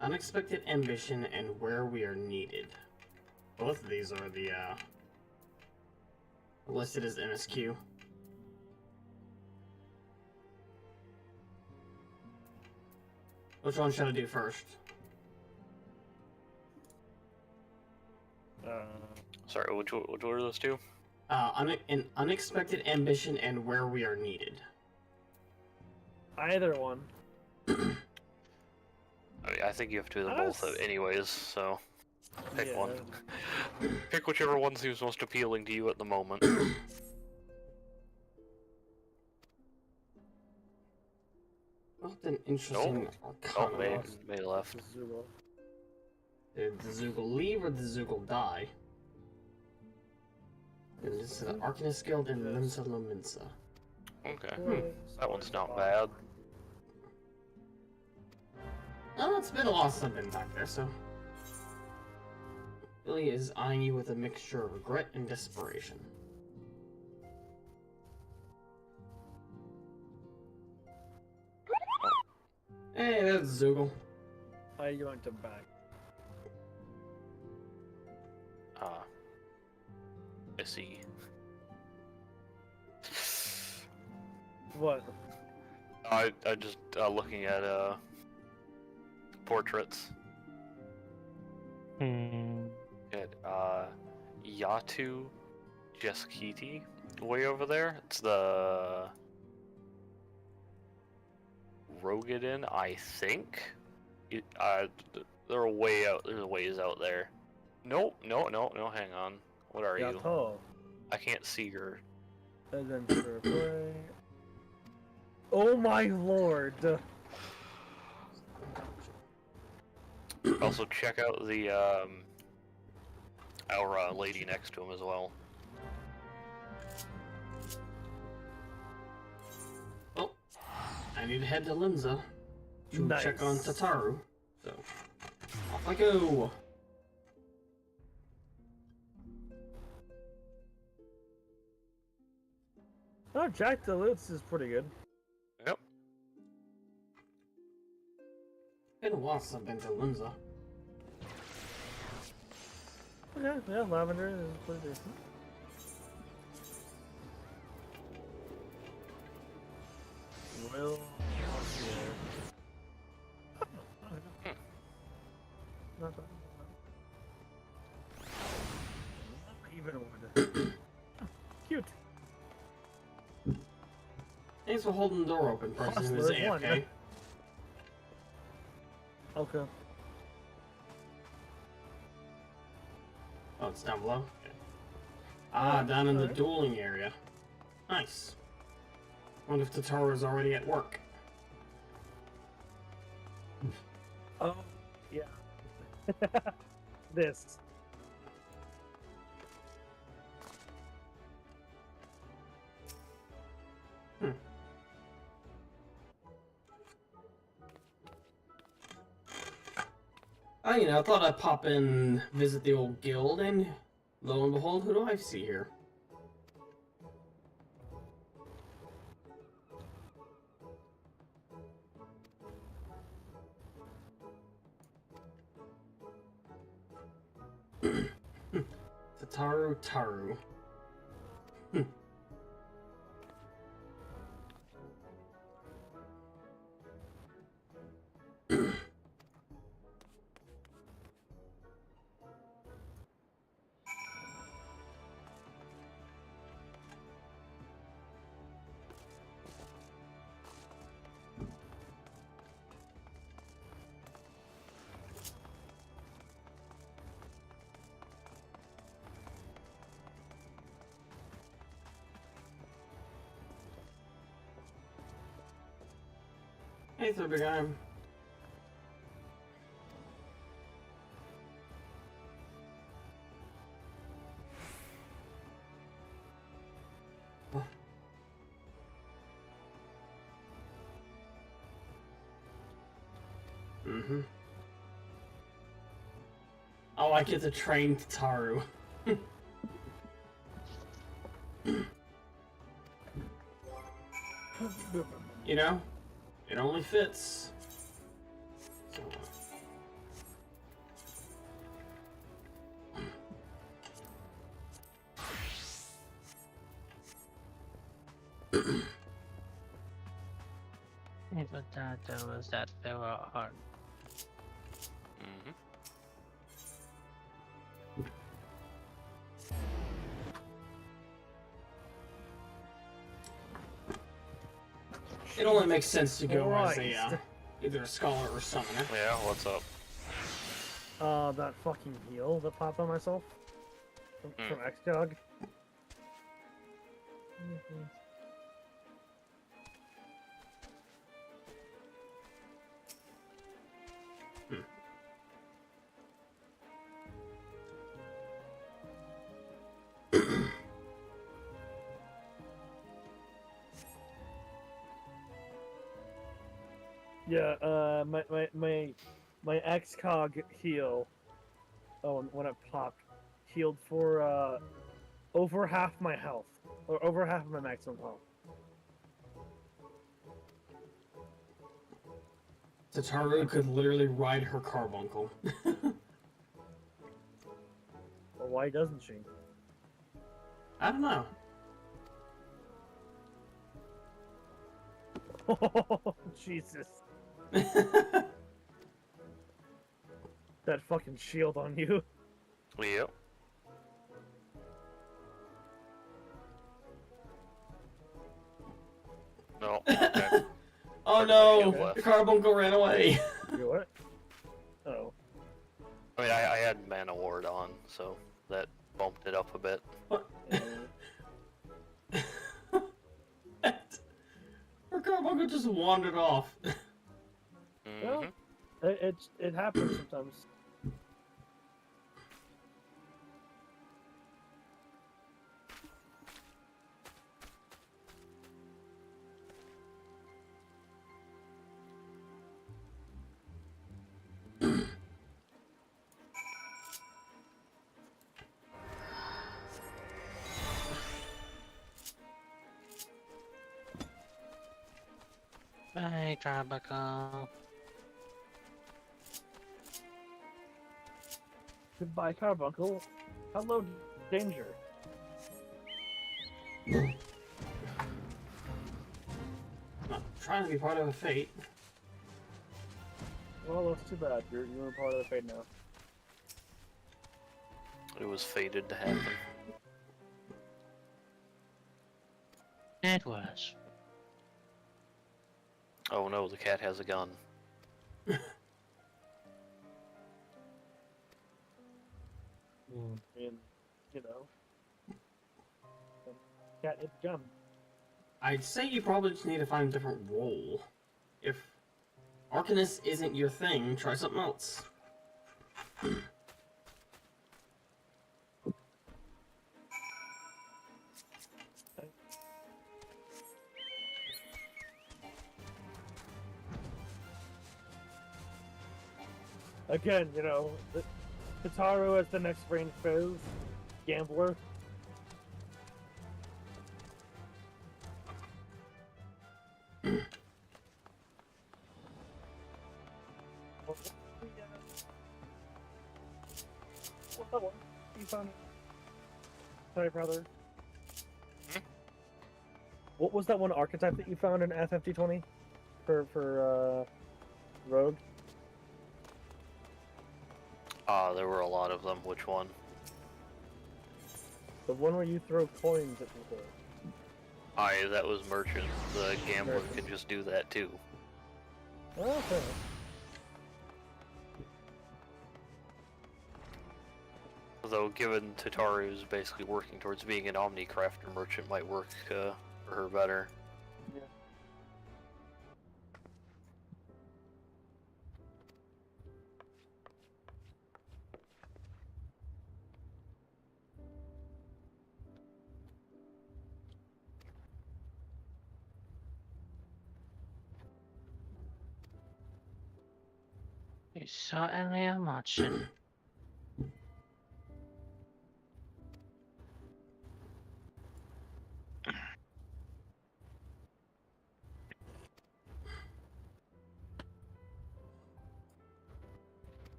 Unexpected ambition and where we are needed. Both of these are the listed as MSQ. Which one should I do first?
Sorry, which were those two?
An unexpected ambition and where we are needed.
Either one.
I mean, I think you have to do them both anyways, so pick one. Pick whichever one seems most appealing to you at the moment.
What an interesting arcana.
May left.
Did the Zoogle leave or did the Zoogle die? It's the Arcanist Guild and Novamancer.
Okay. That one's not bad.
Oh, it's been a while since I've been back there, so... Billy is eyeing you with a mixture of regret and desperation. Hey, that's Zoogle.
I yanked him back.
I see.
What?
I just looking at portraits. At Yatu Jeskiti way over there. It's the Rogadin, I think. They're way out. There's a ways out there. Nope. No. Hang on. What are you? I can't see her.
Oh my lord!
Also, check out the our lady next to him as well.
Oh, I need to head to Linza to check on Tataru. So, off I go.
Oh, Jack the Lutz is pretty good.
Yep.
Been a while since I've been to Linza.
Okay, yeah, Lavender is pretty decent. Will not bad. Even wood. Cute.
Thanks for holding the door open, person who's AFK.
Okay.
Oh, it's down below? Okay. Ah, down in the dueling area. Nice. Wonder if Tataru is already at work.
Oh, yeah. This.
I thought I'd pop in, visit the old guild, and Lo and behold, who do I see here? Taru. Hey, there, big guy. Mm-hmm. Oh, I get to train Taru. You know, it only fits.
But that was that they were hard.
It only makes sense to go as a either a scholar or summoner.
Yeah, what's up?
That fucking heal that popped on myself from Xcog. Yeah, my Xcog heal. Oh, when it popped, healed for over half my health, or over half of my maximum health.
Tataru could literally ride her carbuncle.
Well, why doesn't she?
I don't know.
Oh, Jesus. That fucking shield on you.
Yep. No. Okay.
Oh no! The carbuncle ran away.
You what? Oh.
I mean, I had Mana Ward on, so that bumped it up a bit.
Her carbuncle just wandered off.
Well, it happens sometimes.
Bye, Tropical.
Goodbye, carbuncle. Hello, danger.
I'm trying to be part of a fate.
Well, that's too bad. You're part of the fate now.
It was fated to happen.
It was.
Oh no, the cat has a gun.
And, you know, cat hit the gun.
I'd say you probably just need to find a different role. If Arcanist isn't your thing, try something else.
Again, you know, Kataru as the next range phase. Gambler. What's that one? You found it. Sorry, brother. What was that one archetype that you found in FFT20 for Rogue?
There were a lot of them. Which one?
The one where you throw coins at people.
That was Merchant. The Gambler can just do that too.
Oh, okay.
Although, given Tataru's basically working towards being an Omni-Crafter, Merchant might work for her better.
Yeah.
You certainly are marching.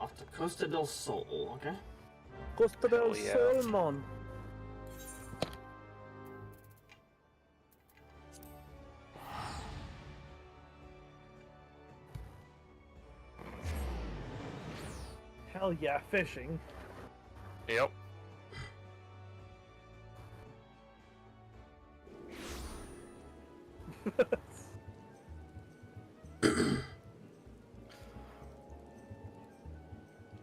Off to Costa del Sol, okay?
Costa del Sol, man. Hell yeah, fishing.
Yep.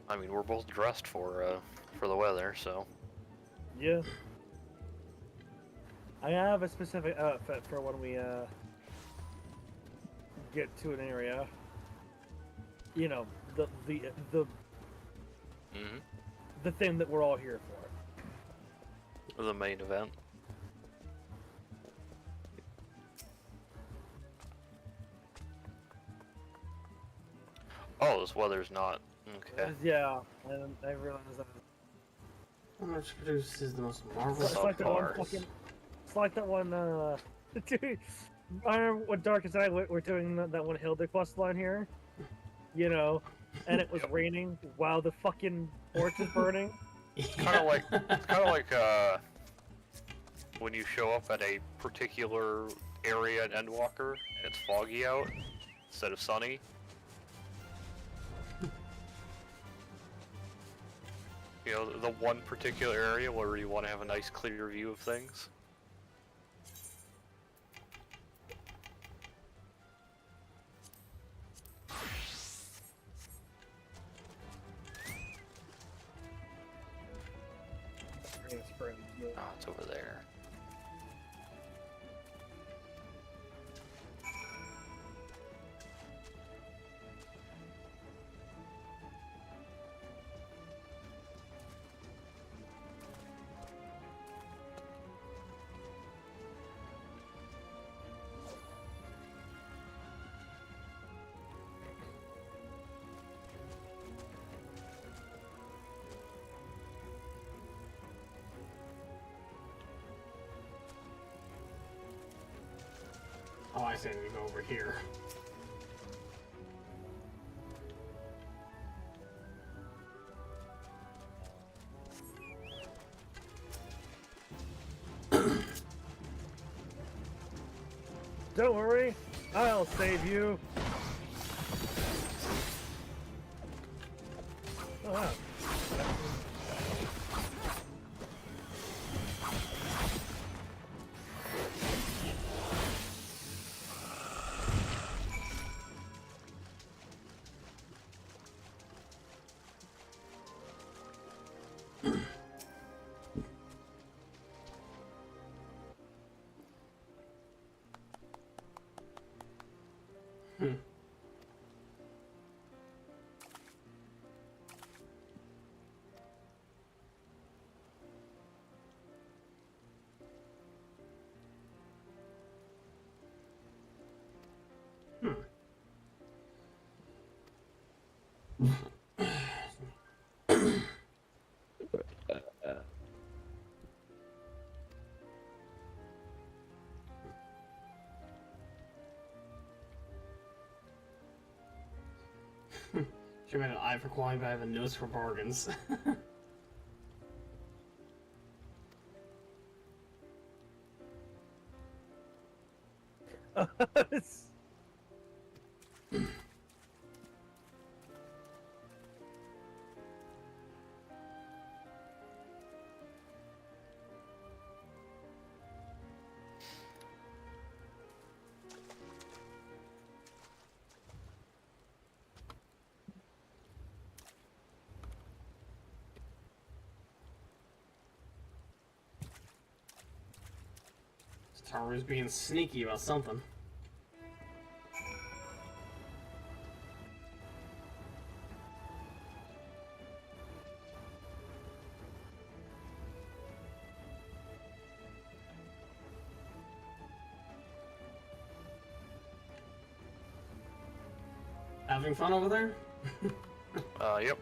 I mean, we're both dressed for the weather, so.
Yeah. I have a specific outfit for when we get to an area. You know, the the thing that we're all here for.
The main event. Oh, this weather's not okay.
Yeah, I realize that.
How much produces the most marvelous
It's like that one fucking. It's like that one. Dude, I remember when Darkest and I we're doing that one Hilda quest line here. You know, and it was raining while the fucking porch is burning.
It's kind of like when you show up at a particular area in Endwalker and it's foggy out instead of sunny. You know, the one particular area where you want to have a nice clear view of things. Oh, it's over there.
Oh, I say we go over here.
Don't worry, I'll save you. Oh, wow.
Should have an eye for quality, but I have a nose for bargains. Taru's being sneaky about something. Having fun over there?
Yep.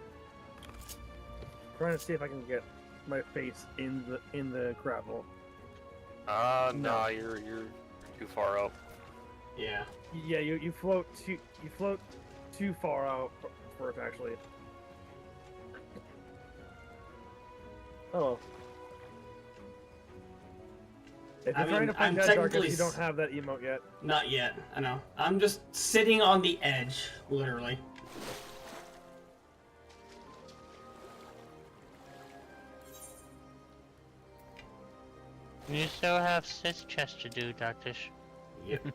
Trying to see if I can get my face in the gravel.
No, you're too far up.
Yeah.
Yeah, you float too far out for it actually. Oh. If you're trying to find that darkness, you don't have that emote yet.
Not yet, I know. I'm just sitting on the edge, literally.
You still have Sith chest to do, Darkish.
Yep.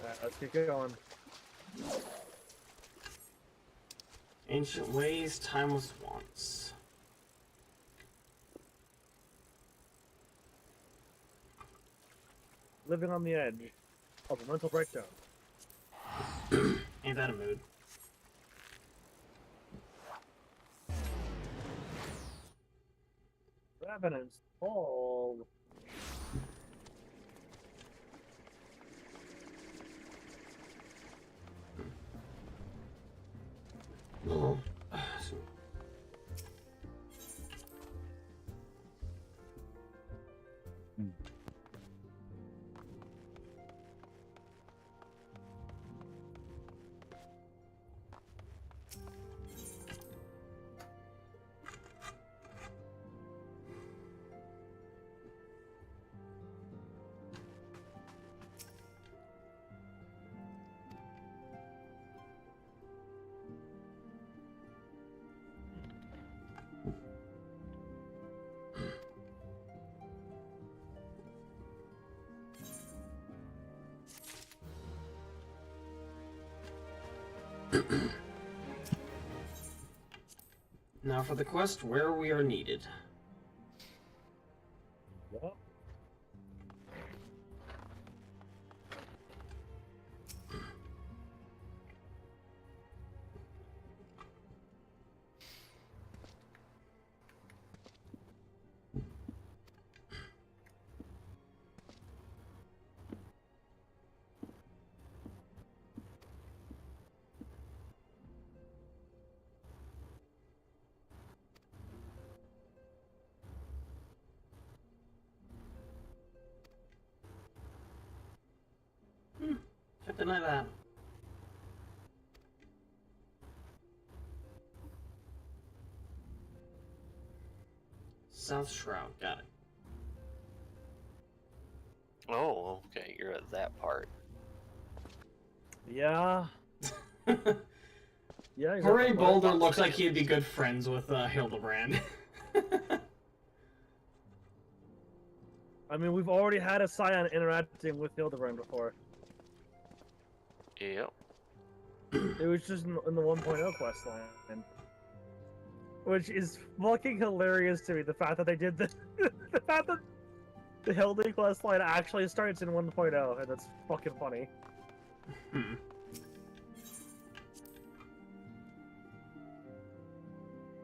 Alright, let's get going.
Ancient ways, timeless wants.
Living on the edge of a mental breakdown.
Ain't that a mood?
Revenants fall.
Oh. Now for the quest where we are needed.
Yep.
Something like that. South Shroud, got it.
Oh, okay, you're at that part.
Yeah. Yeah.
Hooray Boulder looks like he'd be good friends with Hildebrand.
I mean, we've already had a Scion interacting with Hildebrand before.
Yep.
It was just in the 1.0 quest line. Which is fucking hilarious to me, the fact that they did the fact that the Hildy quest line actually starts in 1.0, and that's fucking funny.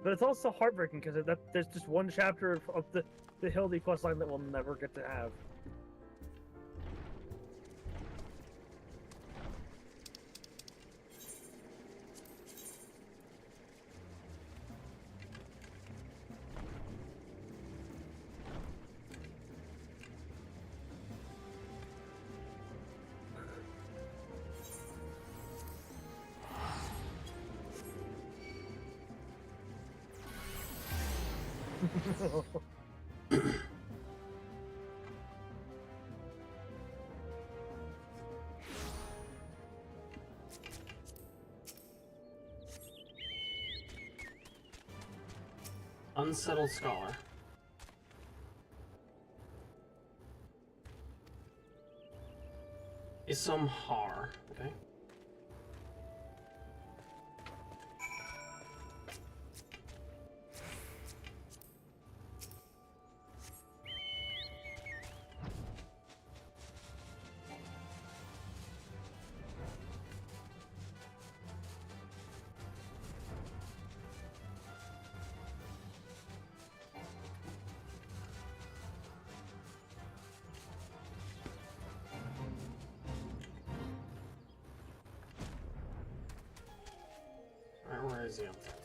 But it's also heartbreaking because there's just one chapter of the Hildy quest line that we'll never get to have.
Unsettled Scholar. Isomhar. Okay. Alright, where is he on that?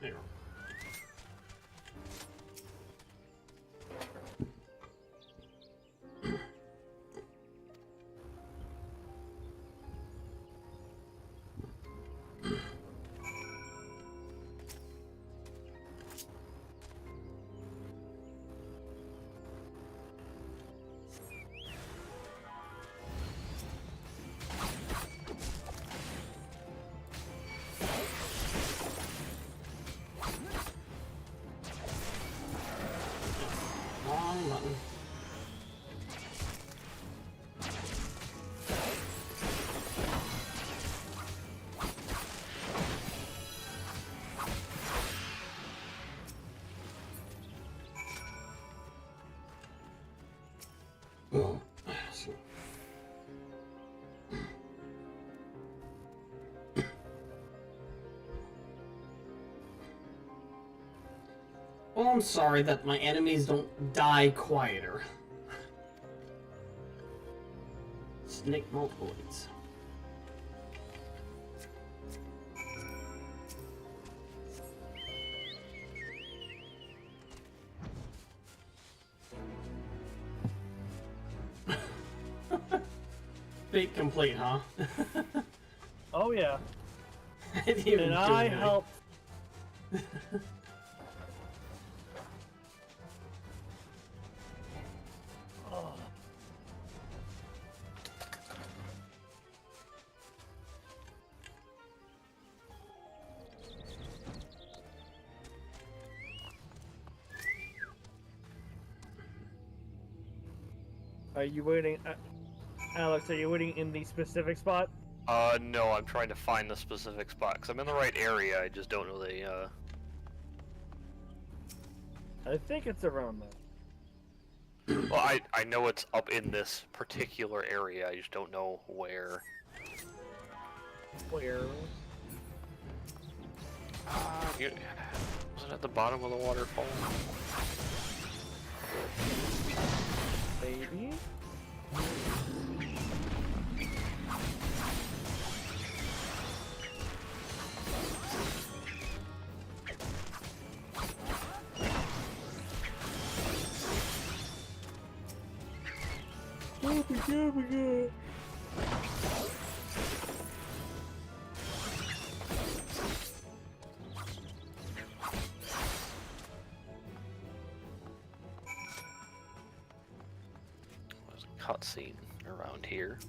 There you go. Wrong button. Well, I'm sorry that my enemies don't die quieter. Snake multiple hits. Fate complete, huh?
Oh yeah.
I didn't even
And
do
I
anything.
helped. Oh. Are you waiting, Alex? Are you waiting in the specific spot?
No, I'm trying to find the specific spot, because I'm in the right area, I just don't know the,
I think it's around there.
Well, I know it's up in this particular area, I just don't know where.
Where?
Was it at the bottom of the waterfall?
Maybe? Oh my god, oh my god.
There's a cutscene around here.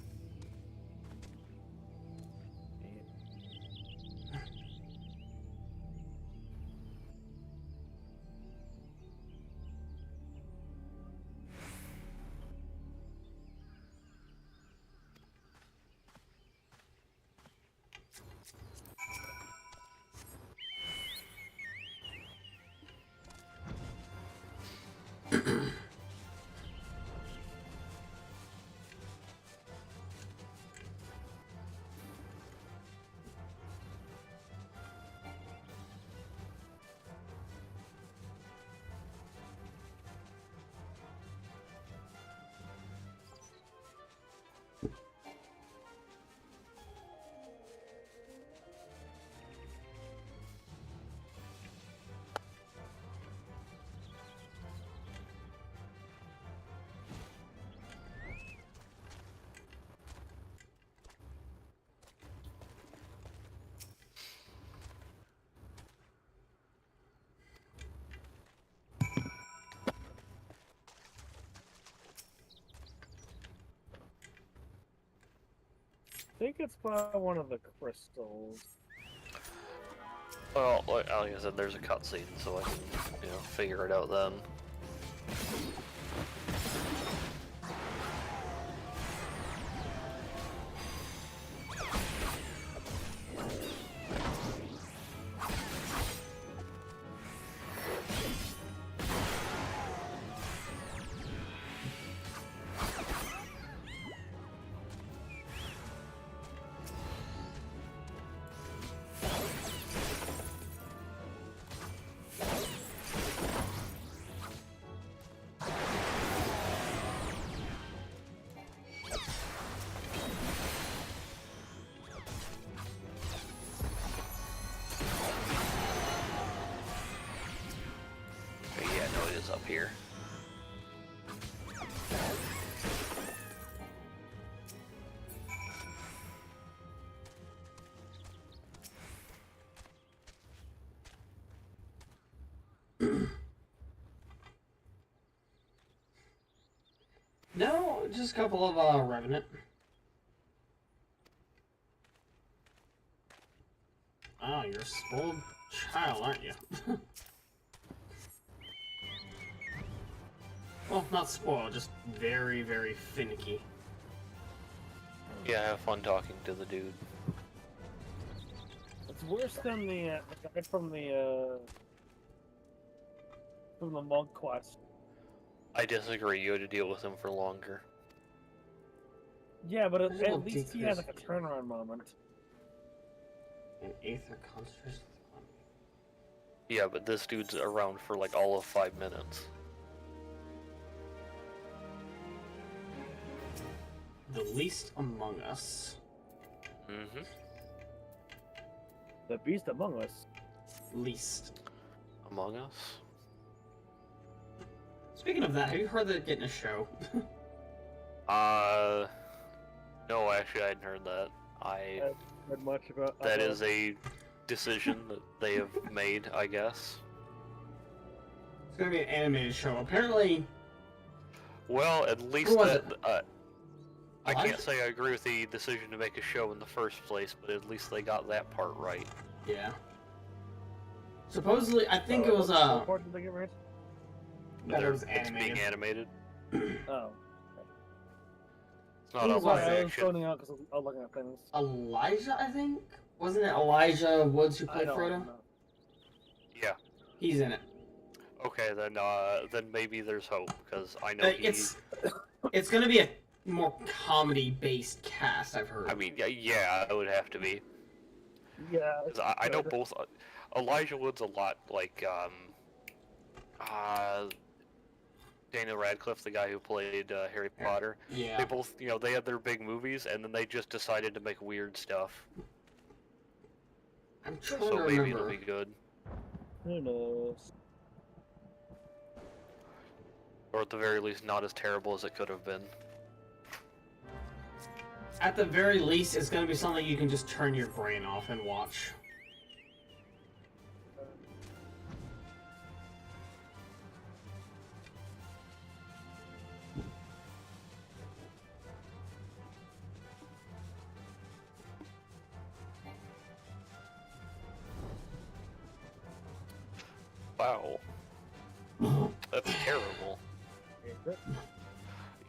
think it's by one of the crystals.
Well, like I said, there's a cutscene, so I can, figure it out then. Up here.
No, just a couple of Revenant. Oh, you're a spoiled child, aren't you? Well, not spoiled, just very, very finicky.
Yeah, have fun talking to the dude.
It's worse than the guy from the monk quest.
I disagree. You had to deal with him for longer.
Yeah, but at least he has like a turnaround moment.
An Aether concentration.
Yeah, but this dude's around for like all of 5 minutes.
The least among us.
Mm-hmm.
The beast among us.
Least.
Among Us?
Speaking of that, have you heard they're getting a show?
No, actually I hadn't heard that. I
haven't heard much about
that. Is a decision that they have made, I guess.
It's gonna be an animated show. Apparently.
Well, at least that. I can't say I agree with the decision to make a show in the first place, but at least they got that part right.
Yeah. Supposedly, I think it was
What part did they get right?
That it was
It's being animated.
Oh.
It's not a live
I was
action.
phoning out because I was looking at things.
Elijah, I think? Wasn't it Elijah Woods who
I
played
don't
Frodo?
know.
Yeah.
He's in it.
Okay, then maybe there's hope, because I know
It's gonna be a more comedy-based cast, I've heard.
I mean, yeah, it would have to be.
Yeah.
'Cause I know both. Elijah Wood's a lot like Daniel Radcliffe, the guy who played Harry Potter.
Yeah.
They both, they had their big movies, and then they just decided to make weird stuff.
I'm trying
So
to
maybe
remember.
it'll be good.
Who knows?
Or at the very least, not as terrible as it could have been.
At the very least, it's gonna be something you can just turn your brain off and watch.
Wow. That's terrible.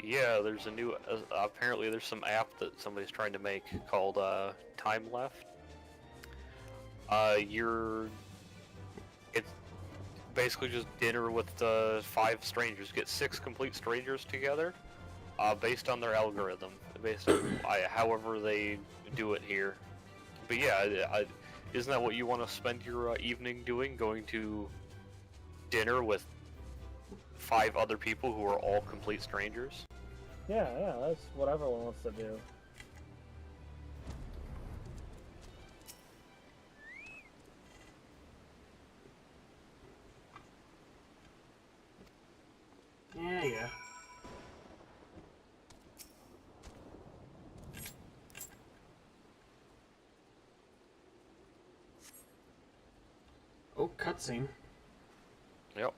Yeah, there's a new, apparently there's some app that somebody's trying to make called Time Left. It's basically just dinner with 5 strangers. Get 6 complete strangers together, based on their algorithm, based on however they do it here. But yeah, isn't that what you want to spend your evening doing? Going to dinner with 5 other people who are all complete strangers?
Yeah, that's what everyone wants to do.
Yeah. Oh, cutscene.
Yep.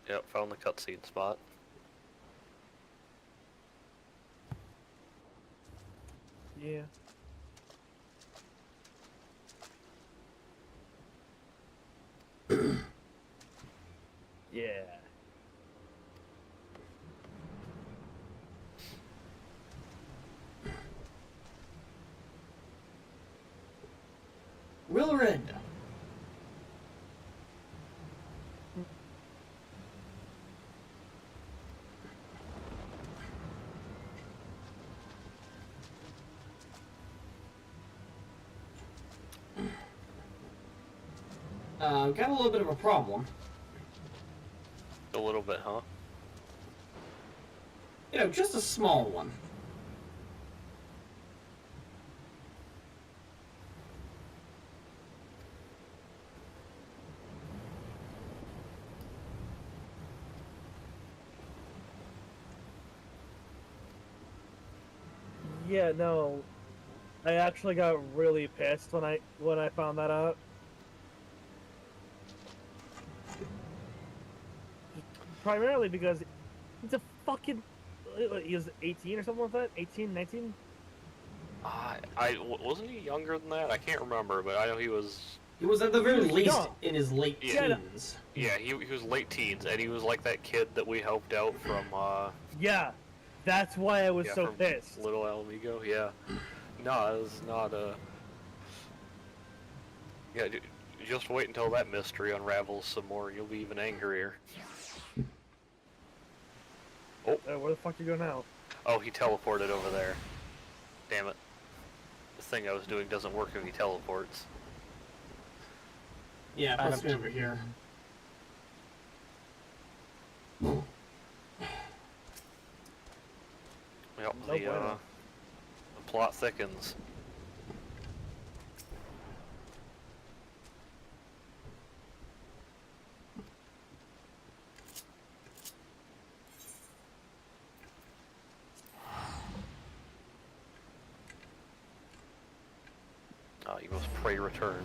Yep, found the cutscene spot.
Yeah. Yeah.
Wilred! Got a little bit of a problem.
A little bit, huh?
You know, just a small one.
Yeah, no. I actually got really pissed when I found that out. Primarily because he's a fucking... He was 18 or something like that? 18, 19?
Wasn't he younger than that? I can't remember, but I know he was...
He was at the very least
young.
in his late teens.
Yeah, he was late teens, and he was like that kid that we helped out from,
Yeah, that's why I was so
from
pissed.
Little Alamigo, yeah. No, it was not, Yeah, just wait until that mystery unravels some more, and you'll be even angrier. Oh.
Where the fuck you go now?
Oh, he teleported over there. Damn it. The thing I was doing doesn't work if he teleports.
Yeah, plus me over here.
Yep, the plot thickens. You must pray return.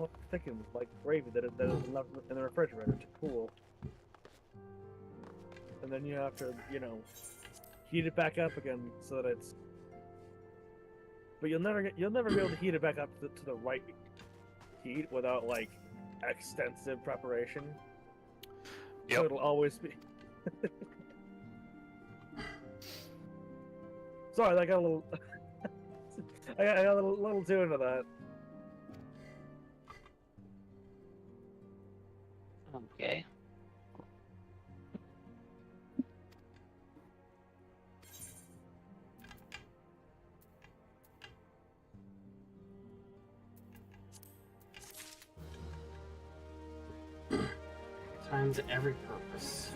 I'm thinking like gravy that is left in the refrigerator to cool. And then you have to, you know, heat it back up again so that it's... But you'll never be able to heat it back up to the right heat without, like, extensive preparation.
Yep.
So it'll always be... Sorry, I got a little... I got a little too into that.
Okay.
Time to every purpose.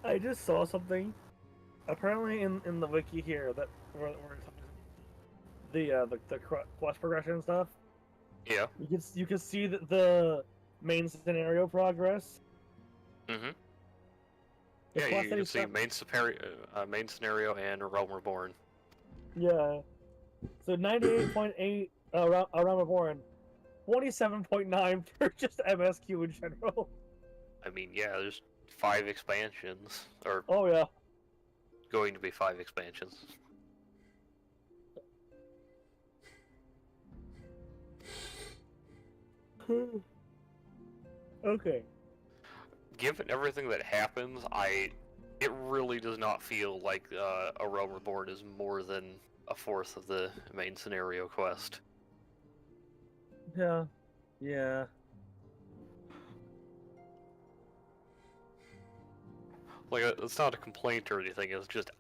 I just saw something. Apparently, in the wiki here, that where the quest progression and stuff.
Yeah.
You can see the main scenario progress.
Mm-hmm.
The
Yeah,
quest
you
that
can
he
see main scenario and Realm Reborn.
Yeah. So 98.8 Realm Reborn. 27.9 for just MSQ in general.
I mean, yeah, there's 5 expansions, or
oh yeah,
going to be 5 expansions.
Okay.
Given everything that happens, it really does not feel like A Realm Reborn is more than a fourth of the main scenario quest.
Yeah. Yeah.
Like, it's not a complaint or anything, it's just,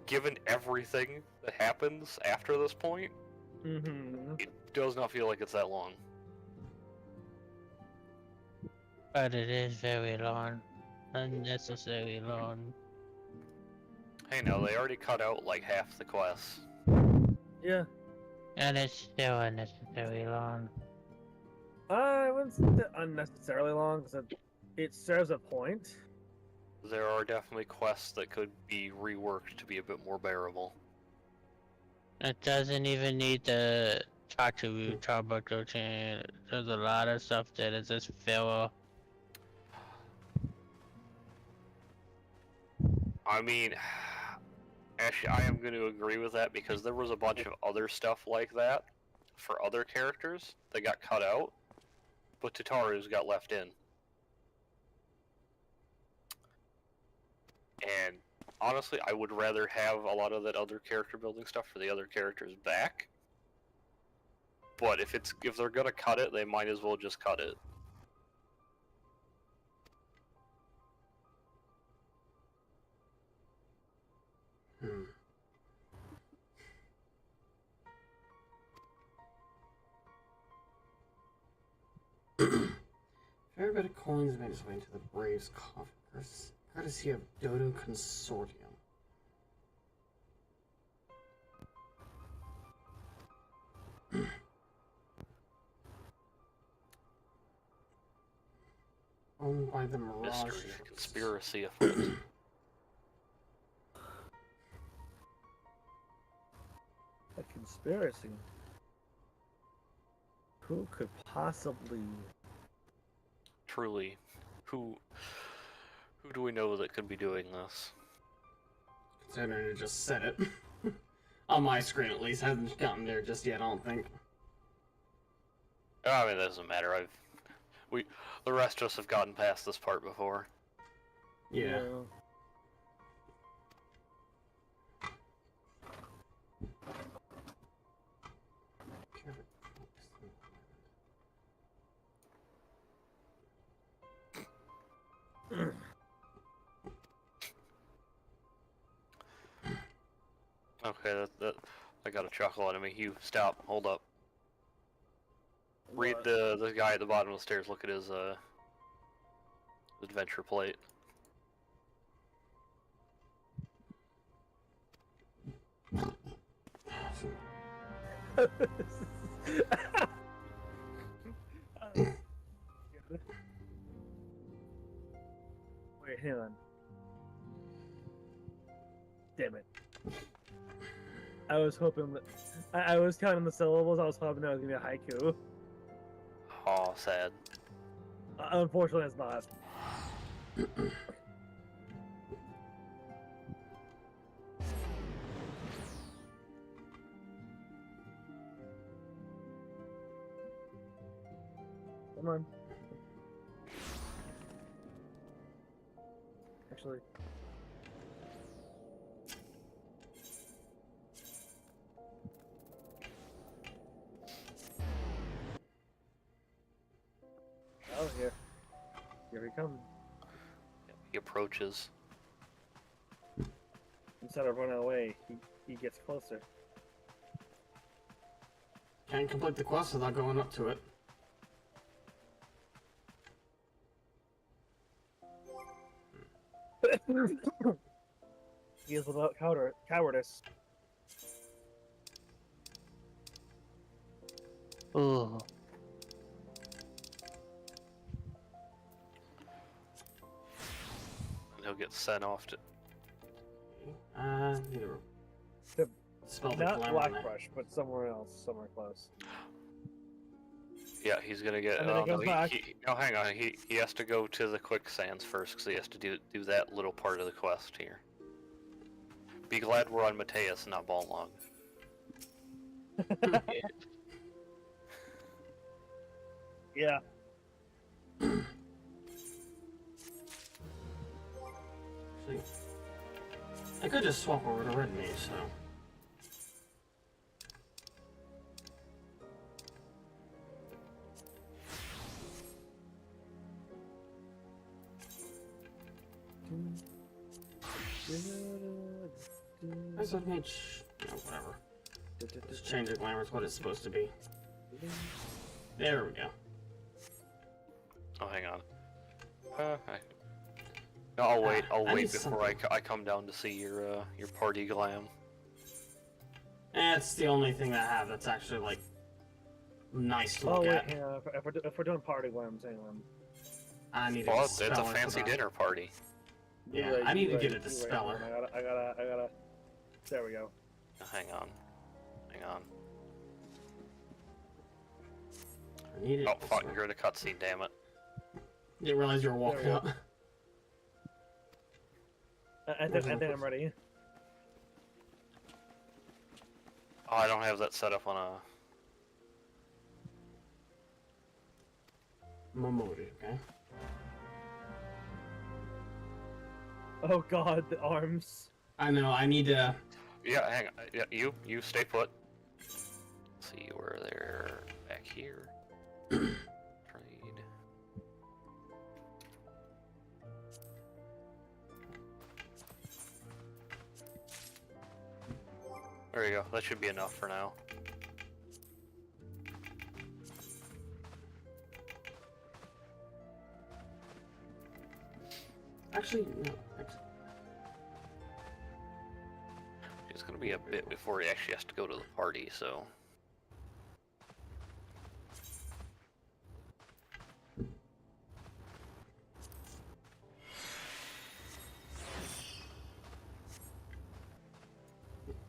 given everything that happens after this point, it does not feel like it's that long.
But it is very long. Unnecessary long.
Hey, no, they already cut out like half the quests.
Yeah.
And it's still unnecessary long.
I wouldn't say that unnecessarily long, because it serves a point.
There are definitely quests that could be reworked to be a bit more bearable.
It doesn't even need the Tachiru Tabato chain. There's a lot of stuff that is just filler.
I mean, actually, I am going to agree with that because there was a bunch of other stuff like that for other characters that got cut out, but Tataru's got left in. And honestly, I would rather have a lot of that other character building stuff for the other characters back. But if they're gonna cut it, they might as well just cut it.
Fair bit of coins made its way into the Braves' coffers, courtesy of Dodo Consortium. Owned by the Mirage.
Mystery, conspiracy afoot.
A conspiracy? Who could possibly...
Truly, who do we know that could be doing this?
Considering it just said it. On my screen at least, hasn't gotten there just yet, I don't think.
I mean, it doesn't matter. The rest of us have gotten past this part before.
Yeah.
Okay, that I got a chuckle out of me. Hugh, stop. Hold up. Read the guy at the bottom of the stairs. Look at his adventure plate.
Wait, hang on. Damn it. I was hoping that... I was counting the syllables, I was hoping that was gonna be a haiku.
Oh, sad.
Unfortunately, it's not. Come on. Actually... Oh, here he comes.
He approaches.
Instead of running away, he gets closer.
Can't complete the quest without going up to it.
He is without cowardice.
Ooh.
He'll get sent off to...
Spell the
Not
glamour
Black
on that.
Brush, but somewhere else, somewhere close.
Yeah, he's gonna get.
And then he comes back.
No, hang on. He has to go to the quicksands first because he has to do that little part of the quest here. Be glad we're on Mateus, not Balnlog.
Yeah.
See, I could just swap over to Red Mage, so. I said Mage, whatever. Just change the glamour to what it's supposed to be. There we go.
Oh, hang on. No, I'll wait. I'll wait before I come down to see your party glam.
It's the only thing I have that's actually like nice to look at.
Yeah. If we're doing party glams, hang on.
I need
Well,
a
it's a
speller
fancy
for that.
dinner party.
Yeah, I need to get a dispeller.
I gotta. There we go.
Hang on.
I need it.
Oh, fuck, you're in a cutscene, damn it.
Didn't realize you were walking up.
I think I'm ready.
Oh, I don't have that set up on a...
Momori, okay.
Oh god, the arms.
I know, I need to...
Yeah, hang on. Yeah, you stay put. Let's see where they're back here. Trade. There you go. That should be enough for now.
Actually, no.
It's gonna be a bit before he actually has to go to the party, so...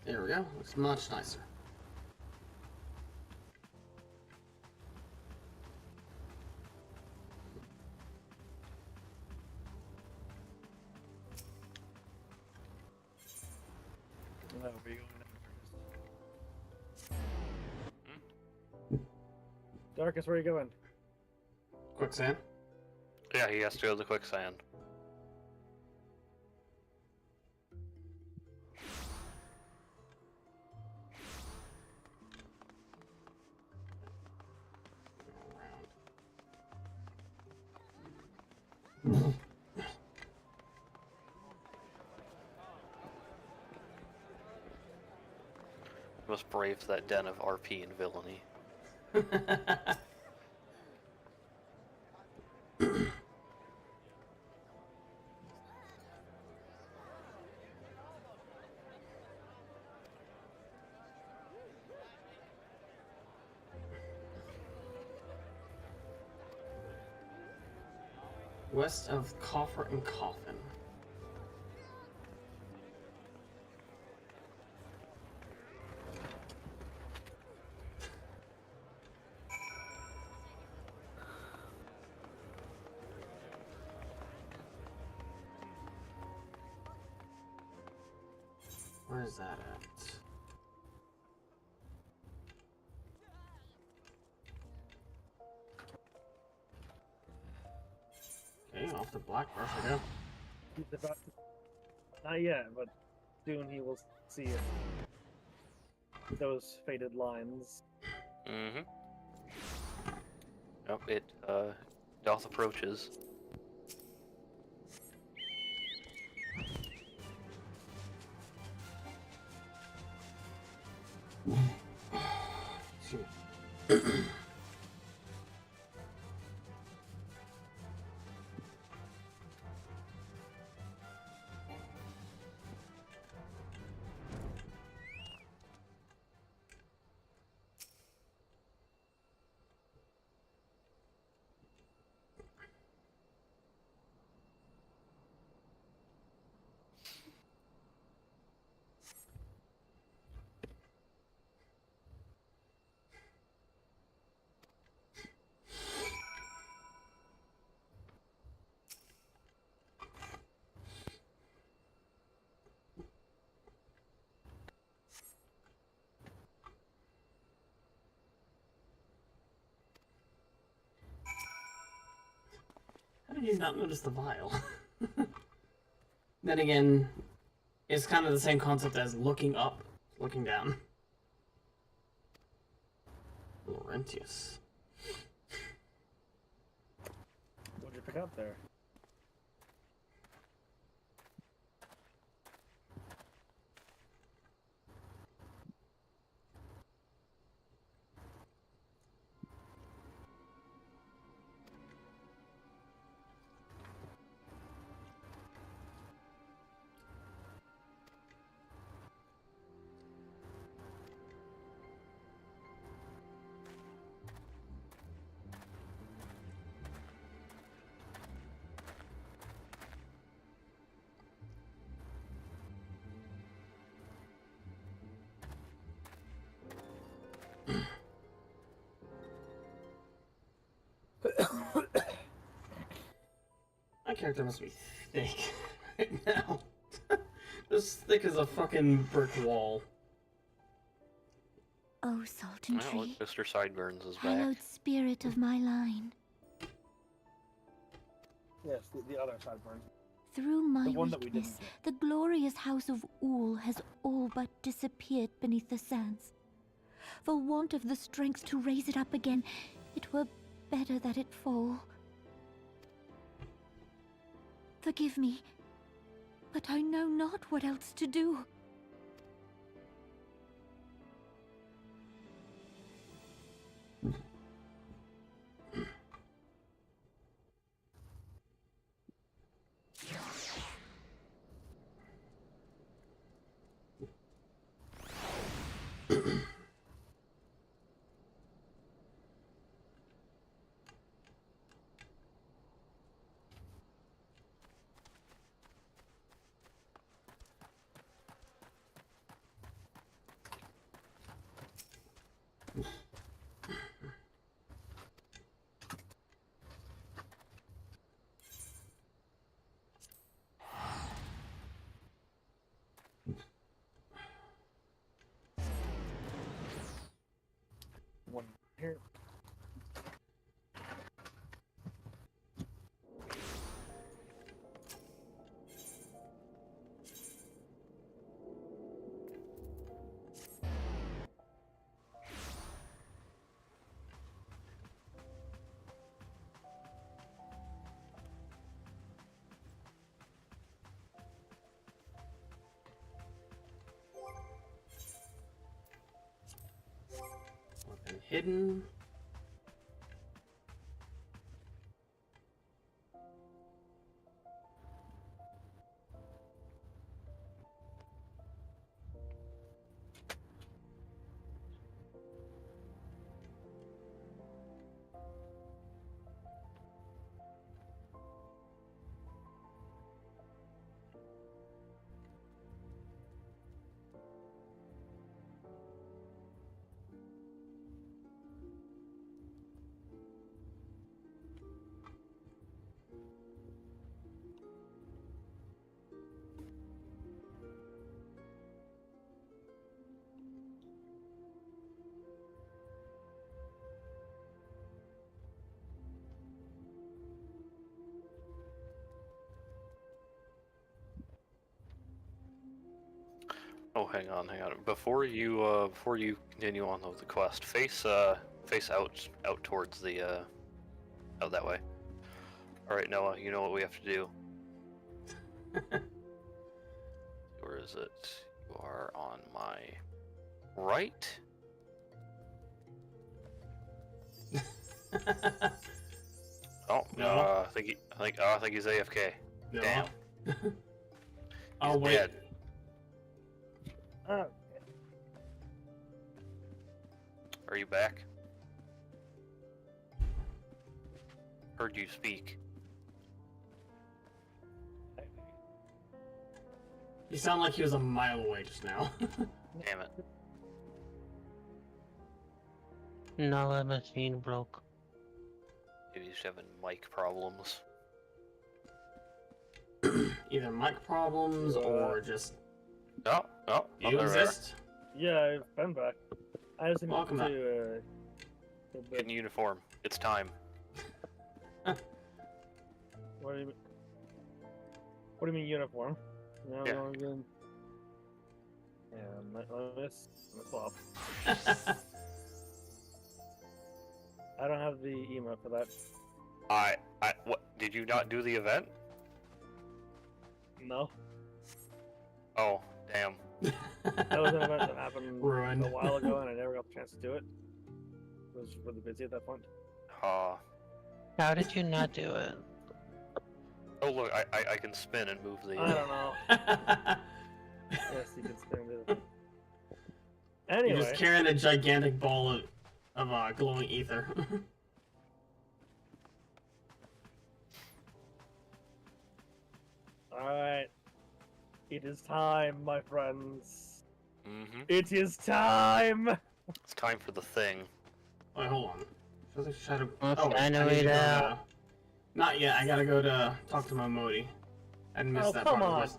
There we go. Looks much nicer.
Where are you going? Darkus, where are you going?
Quicksand?
Yeah, he has to go to the quicksand. Must brave that den of RP and villainy.
West of Coffer and Coffin. Where is that at? Okay, off to Blackbrush I go.
He's about to... Not yet, but soon he will see it. Those faded lines.
Mm-hmm. Yep, it doth approaches.
did you not notice the vial? Then again, it's kind of the same concept as looking up, looking down. Laurentius.
What'd you pick up there?
My character must be thick right now. Just thick as a fucking brick wall.
Oh, Sultan
Well,
Tree,
Mr. Sideburns is back.
hallowed spirit of my line.
Yes, the other sideburn.
Through my
The one that we
weakness,
didn't get.
the glorious house of Ul has all but disappeared beneath the sands. For want of the strength to raise it up again, it were better that it fall. Forgive me, but I know not what else to do.
One here.
Weapon hidden.
Oh, hang on. Before you continue on with the quest, face out towards the out that way. All right, Noah, you know what we have to do. Where is it? You are on my right. Oh no! I think he's AFK.
No.
Damn.
Oh wait.
Dead.
Oh.
Are you back? Heard you speak.
You sound like he was a mile away just now.
Damn it.
No, the machine broke.
Maybe he's having mic problems.
Either mic problems or just...
No.
You exist?
Yeah, I've been back. I just need
Welcome back.
to
Get in uniform. It's time.
What do you mean? What do you mean uniform? No,
Yeah.
no, then. Yeah, let's swap. I don't have the emote for that.
What? Did you not do the event?
No.
Oh, damn.
That was an event that happened
Ruined.
a while ago, and I never got the chance to do it. I was really busy at that point.
How
did you not do it?
Oh look, I can spin and move the.
I don't know. Yes, you can spin it. Anyway.
You're just carrying a gigantic ball of glowing ether.
Alright. It is time, my friends.
Mm-hmm.
It is time!
It's time for the thing.
Wait, hold on.
Let's
I need
animate
to go
out.
to... Not yet. I gotta go to talk to Momodi. I missed that
come
part
on.
of this.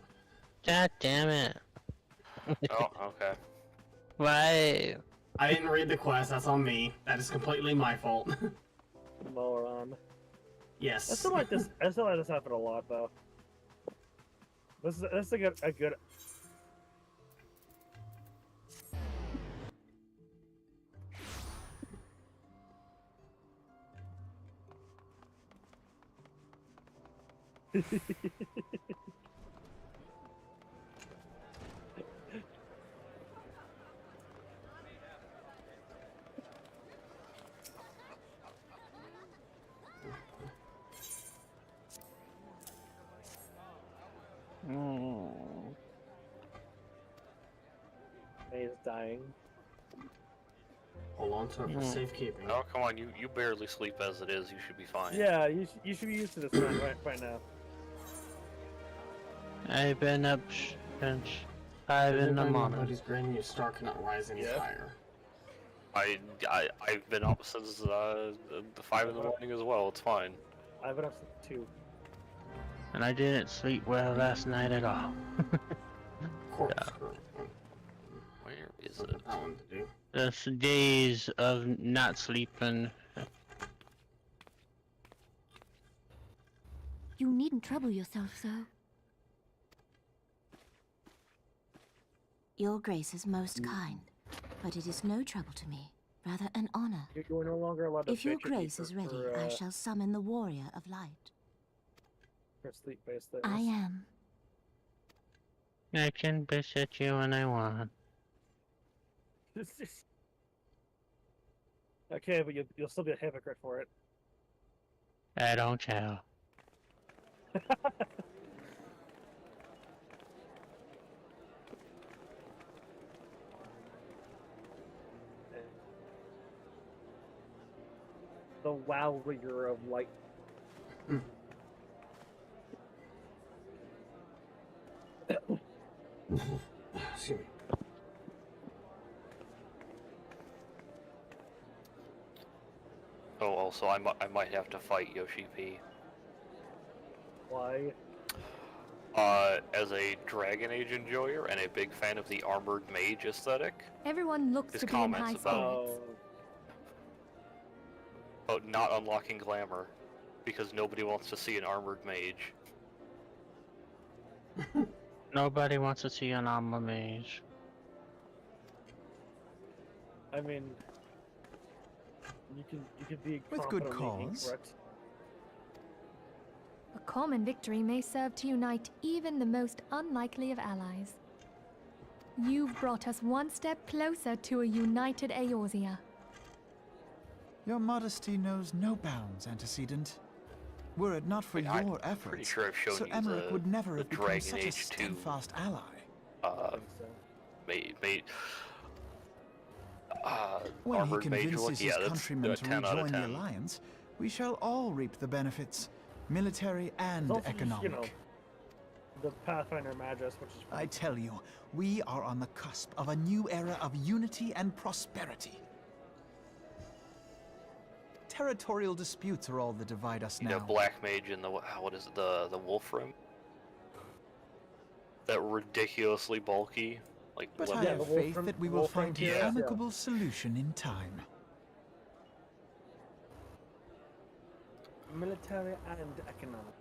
God damn it.
Oh, okay.
Why?
I didn't read the quest. That's on me. That is completely my fault.
Moron.
Yes.
I still like this. I still like this happen a lot, though. This is a good. He's dying.
Hold on to it for safekeeping.
Oh, come on, you barely sleep as it is. You should be fine.
Yeah, you should be used to this man right now.
I've been up since 5 in the morning.
Nobody's granting your star cannot rise any higher.
I've been up since the 5 in the morning as well. It's fine.
I've been up since 2.
And I didn't sleep well last night at all.
Where is it?
Just days of not sleeping.
You needn't trouble yourself so. Your Grace is most kind, but it is no trouble to me. Rather an honor.
You're no longer allowed to
If your
bitch at
Grace
me
is ready,
for,
I shall summon the Warrior of Light.
For sleep-based things.
I am.
I can bitch at you when I want.
Okay, but you'll still be a hypocrite for it.
I don't care.
The Warrior of Light.
Excuse me.
Oh, also, I might have to fight Yoshi P.
Why?
As a Dragon Age enjoyer and a big fan of the armored mage aesthetic.
Everyone looks
His
to be in high
comments about
spirits.
not unlocking glamour because nobody wants to see an armored mage.
Nobody wants to see an armor mage.
I mean, you can be
With good
competently
cause.
incorrect.
A common victory may serve to unite even the most unlikely of allies. You've brought us one step closer to a united Eorzea.
Your modesty knows no bounds, Antecedent. Were it not for your efforts,
pretty sure I've shown
Sir
you
Emmerich
the-
would never
the
have become
Dragon
such a
Age 2.
steadfast ally. When he
armored mage
convinces
look.
his
Yeah, that's
countrymen
a
to
10 out of
rejoin the
10.
Alliance, we shall all reap the benefits, military and
It's also just,
economic.
you know, the Pathfinder Magus, which is
I tell you, we are on the cusp of a new era of unity and prosperity. Territorial disputes are all that divide us
You
now.
know, Black Mage and the what is it, the Wolfram? That ridiculously bulky, like.
But
level-
I have faith that we will find an
yeah.
amicable solution in time.
military and economic.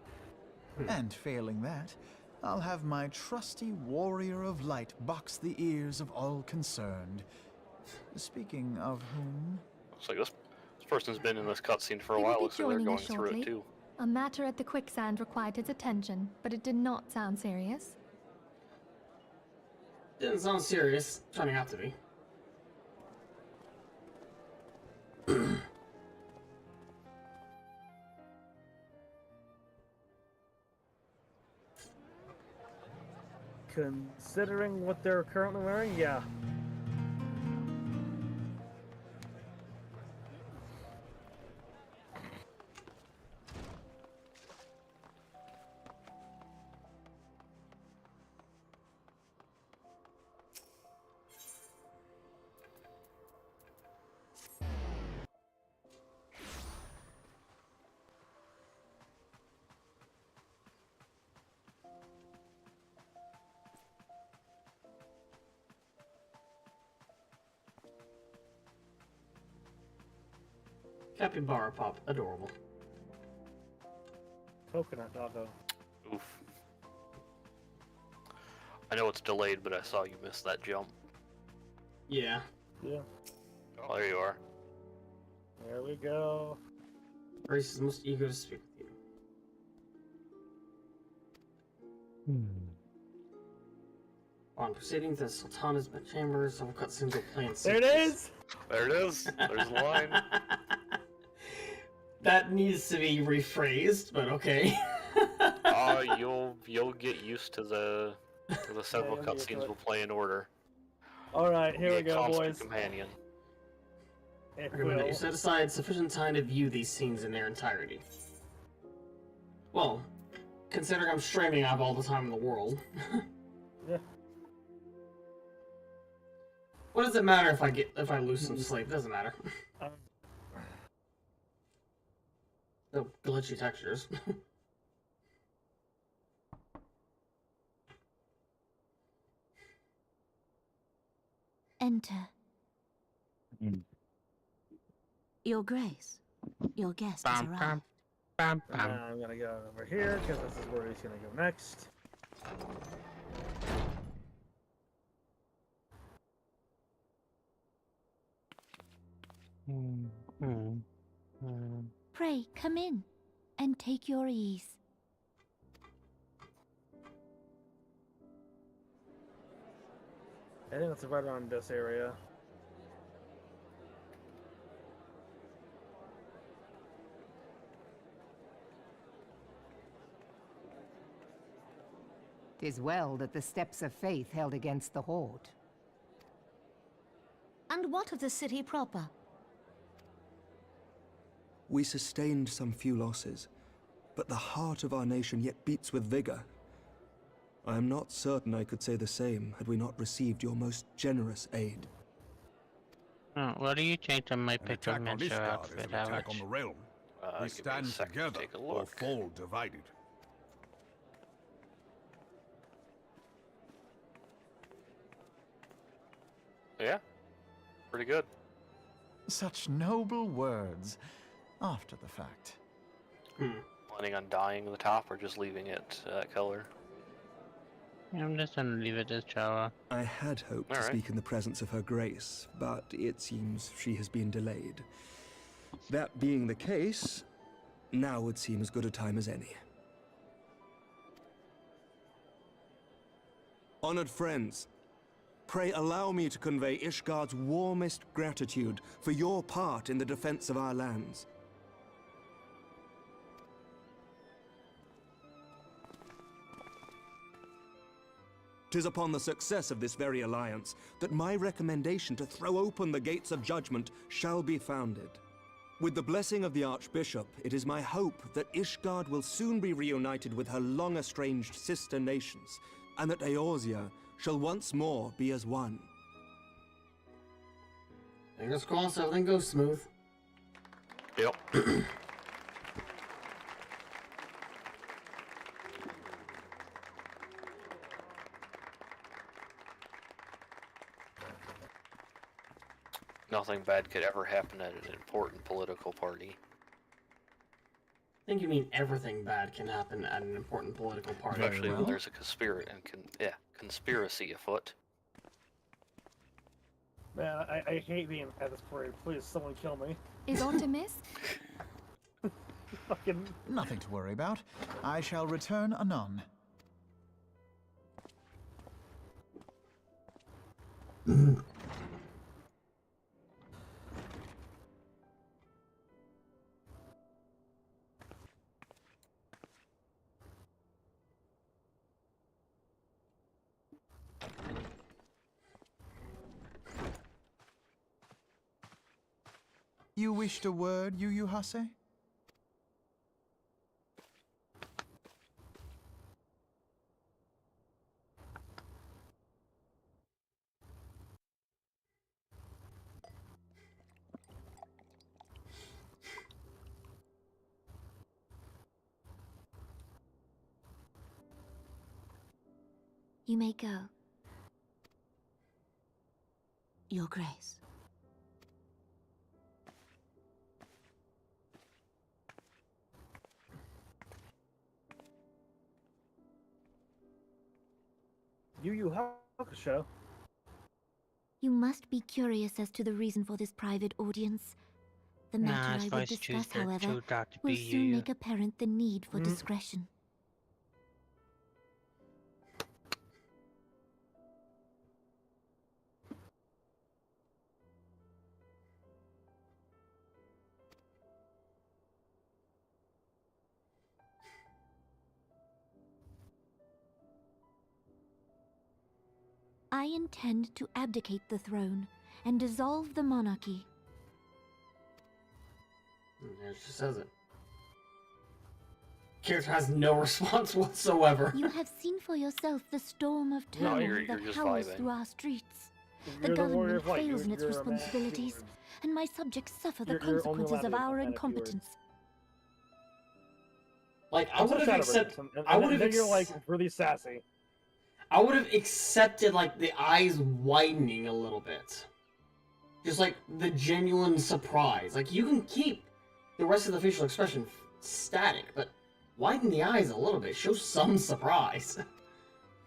And failing that, I'll have my trusty warrior of light box the ears of all concerned. Speaking of whom...
Looks like this person's been in this cutscene for a
He will
while.
be
Looks like they're
joining
going
us
through
shortly.
it too.
A matter at the quicksand required his attention, but it did not sound serious.
Didn't sound serious. Turning out to be.
Considering what they're currently wearing, yeah.
Capybara Pop, adorable.
Coconut doggo.
Oof. I know it's delayed, but I saw you miss that jump.
Yeah.
Yeah.
Oh, there you are.
There we go.
Grace is most eager to speak with you. On proceeding to the Sultana's bedchambers, several cutscenes will play in
There it is!
There it is. There's the line.
That needs to be rephrased, but okay.
You'll get used to the several cutscenes will play in order.
All right, here we go,
constant
boys.
Companion.
Recommend that you set aside sufficient time to view these scenes in their entirety. Well, considering I'm streaming, I have all the time in the world.
Yeah.
What does it matter if I lose some sleep? Doesn't matter. No glitchy textures.
Enter. Your Grace, your guest has arrived.
I'm gonna go over here because this is where he's gonna go next.
Pray, come in and take your ease.
I think it's right around this area.
"'Tis well that the steps of faith held against the horde."
And what of the city proper?
We sustained some few losses, but the heart of our nation yet beats with vigor. I am not certain I could say the same had we not received your most generous aid.
Oh, what do you change to my
An
picture
attack on
Mentor
Ishgard is
outfit,
an attack
Alex?
on the realm. We stand together or fall divided.
Yeah, pretty good.
Such noble words. After the fact.
Planning on dyeing the top or just leaving it color?
I'm just gonna leave it as Java.
I had hoped to speak in the presence of her grace, but it seems she has been delayed. That being the case, now would seem as good a time as any. Honored friends, pray allow me to convey Ishgard's warmest gratitude for your part in the defense of our lands. 'Tis upon the success of this very alliance that my recommendation to throw open the gates of judgment shall be founded. With the blessing of the Archbishop, it is my hope that Ishgard will soon be reunited with her long-estranged sister nations, and that Eorzea shall once more be as one.
Fingers crossed, everything goes smooth.
Yep. Nothing bad could ever happen at an important political party.
think you mean everything bad can happen at an important political party.
Especially when there's a conspiracy afoot.
Man, I hate being at this parade. Please, someone kill me.
Is Artemis?
Fucking...
Nothing to worry about. I shall return anon. You wished a word, Yu Hase?
You may go. Your Grace.
Yu Hakusho.
You must be curious as to the reason for this private audience. The matter I would discuss, however, will soon make apparent the need for discretion. I intend to abdicate the throne and dissolve the monarchy.
Yeah, she says it. Character has no response whatsoever.
You have seen for yourself the storm of terror that howls through our streets. The government fails in its responsibilities, and my subjects suffer the consequences of our incompetence.
Like, I would have accepted.
You're like really sassy.
I would have accepted like the eyes widening a little bit, just like the genuine surprise. Like you can keep the rest of the facial expression static, but widen the eyes a little bit. Show some surprise.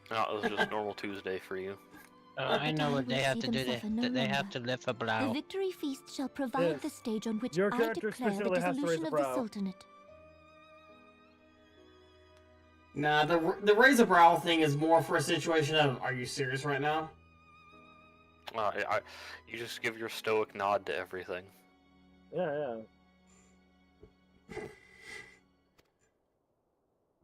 No, it was just normal Tuesday for you.
I know what they have to do. They have to lift a brow.
The victory feast shall provide the stage on which I declare the dissolution of the Sultanate.
Nah, the raise a brow thing is more for a situation of, are you serious right now?
You just give your stoic nod to everything.
Yeah.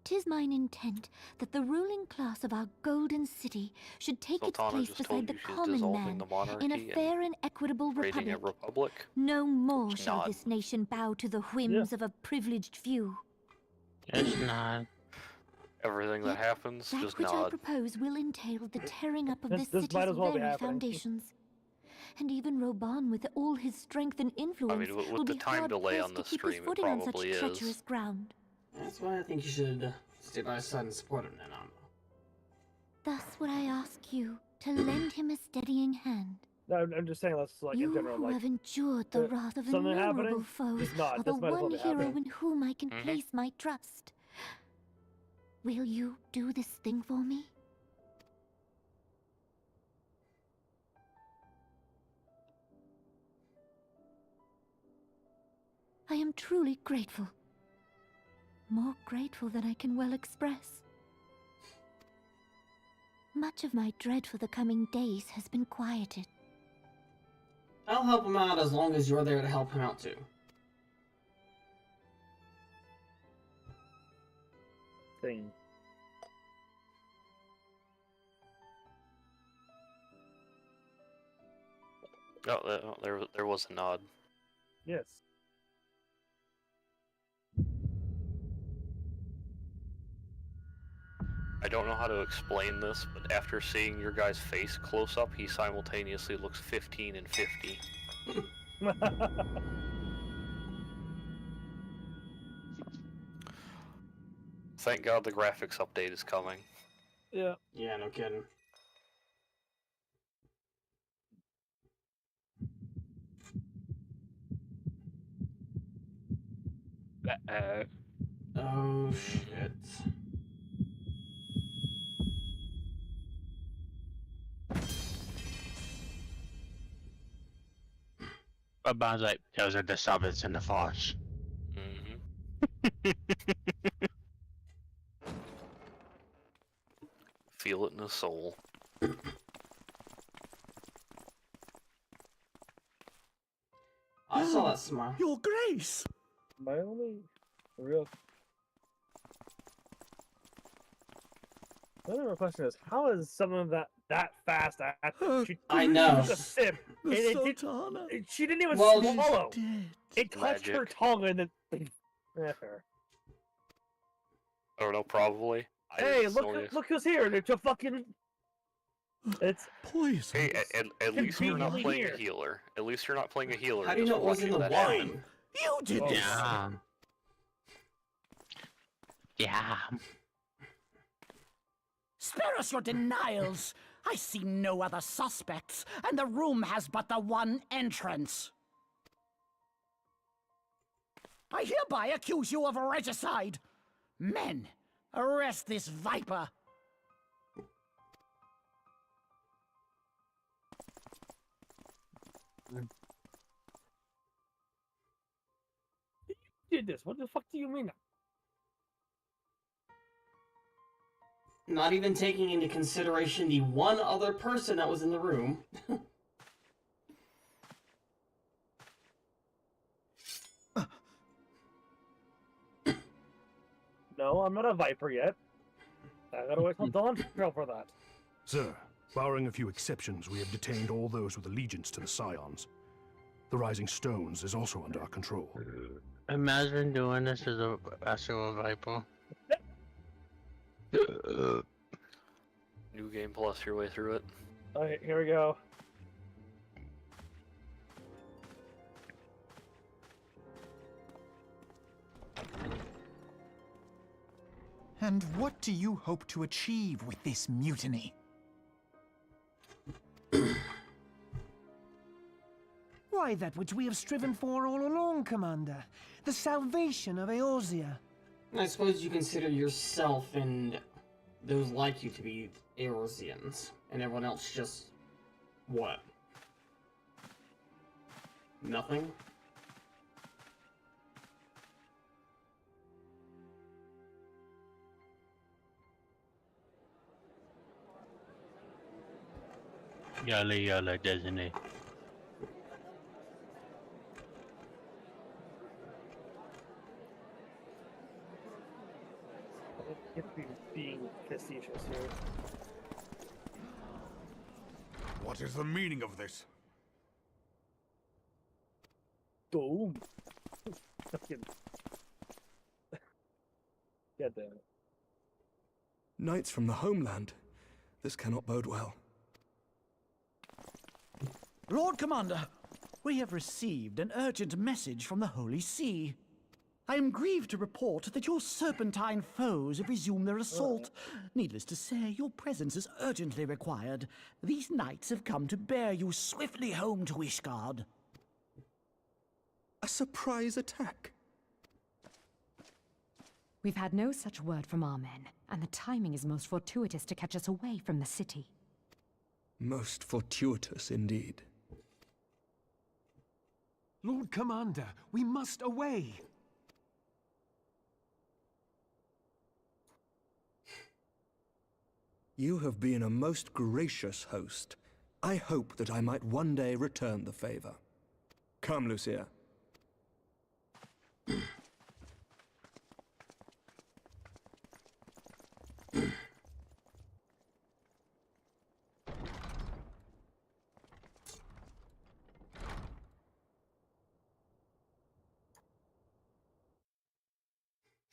'Tis mine intent that the ruling class of our golden city should take its place beside the common man in a fair and equitable republic. No more shall this nation bow to the whims of a privileged few.
It's not.
Everything that happens,
That
just
which I
nod.
propose will entail the tearing up of
This
this
might
city's
as well be
very
happening.
foundations. And even Roban, with all his strength and influence,
I mean, with
will
the
be
time
hard
delay
pressed
on
to
the
keep his
stream, it
footing on such
probably is.
treacherous ground.
That's why I think you should stay by his side and support him, Nanamo.
Thus would I ask you to lend him a steadying hand.
No, I'm just saying that's like
You
in general,
who
like
have endured the wrath of
something
innumerable
happening,
foes
just nod.
are
This
the
might as well
one
be
hero
happening.
in whom I can place my trust. Will you do this thing for me? I am truly grateful. More grateful than I can well express. Much of my dread for the coming days has been quieted.
I'll help him out as long as you're there to help him out too.
Thing.
Oh, there was a nod.
Yes.
I don't know how to explain this, but after seeing your guy's face close up, he simultaneously looks 15 and 50. Thank God the graphics update is coming.
Yeah.
Yeah, no kidding.
Uh-oh.
Oh shit.
About like those are the summons in the Force.
Feel it in the soul.
I saw that smile.
Your Grace!
My only real question is, how is someone that fast?
I know.
Took a sip, and she didn't even
Well,
swallow. It touched her tongue, and then. Fair.
I don't know, probably.
Hey, look who's here! It's a fucking. It's
poison.
Hey, at least you're not
Conveniently
playing
here.
a healer. At least you're not playing a healer.
How do you know it wasn't the wine?
You did this!
Yeah.
Spare us your denials! I see no other suspects, and the room has but the one entrance. I hereby accuse you of regicide. Men, arrest this viper.
You did this. What the fuck do you mean?
Not even taking into consideration the one other person that was in the room.
No, I'm not a viper yet. I gotta wait till dawn for that.
Sir, barring a few exceptions, we have detained all those with allegiance to the Scions. The Rising Stones is also under our control.
Imagine doing this as a viper.
New game plus your way through it.
Alright, here we go.
And what do you hope to achieve with this mutiny?
Why, that which we have striven for all along, Commander. The salvation of Eorzea.
I suppose you consider yourself and those like you to be Eorzeans, and everyone else just... what? Nothing?
Yalla yalla, doesn't it?
Being facetious here.
What is the meaning of this?
Boom. Fucking. God damn it.
Knights from the homeland. This cannot bode well.
Lord Commander, we have received an urgent message from the Holy See. I am grieved to report that your serpentine foes have resumed their assault. Needless to say, your presence is urgently required. These knights have come to bear you swiftly home to Ishgard.
A surprise attack?
We've had no such word from our men, and the timing is most fortuitous to catch us away from the city.
Most fortuitous indeed.
Lord Commander, we must away.
You have been a most gracious host. I hope that I might one day return the favor. Come, Lucia.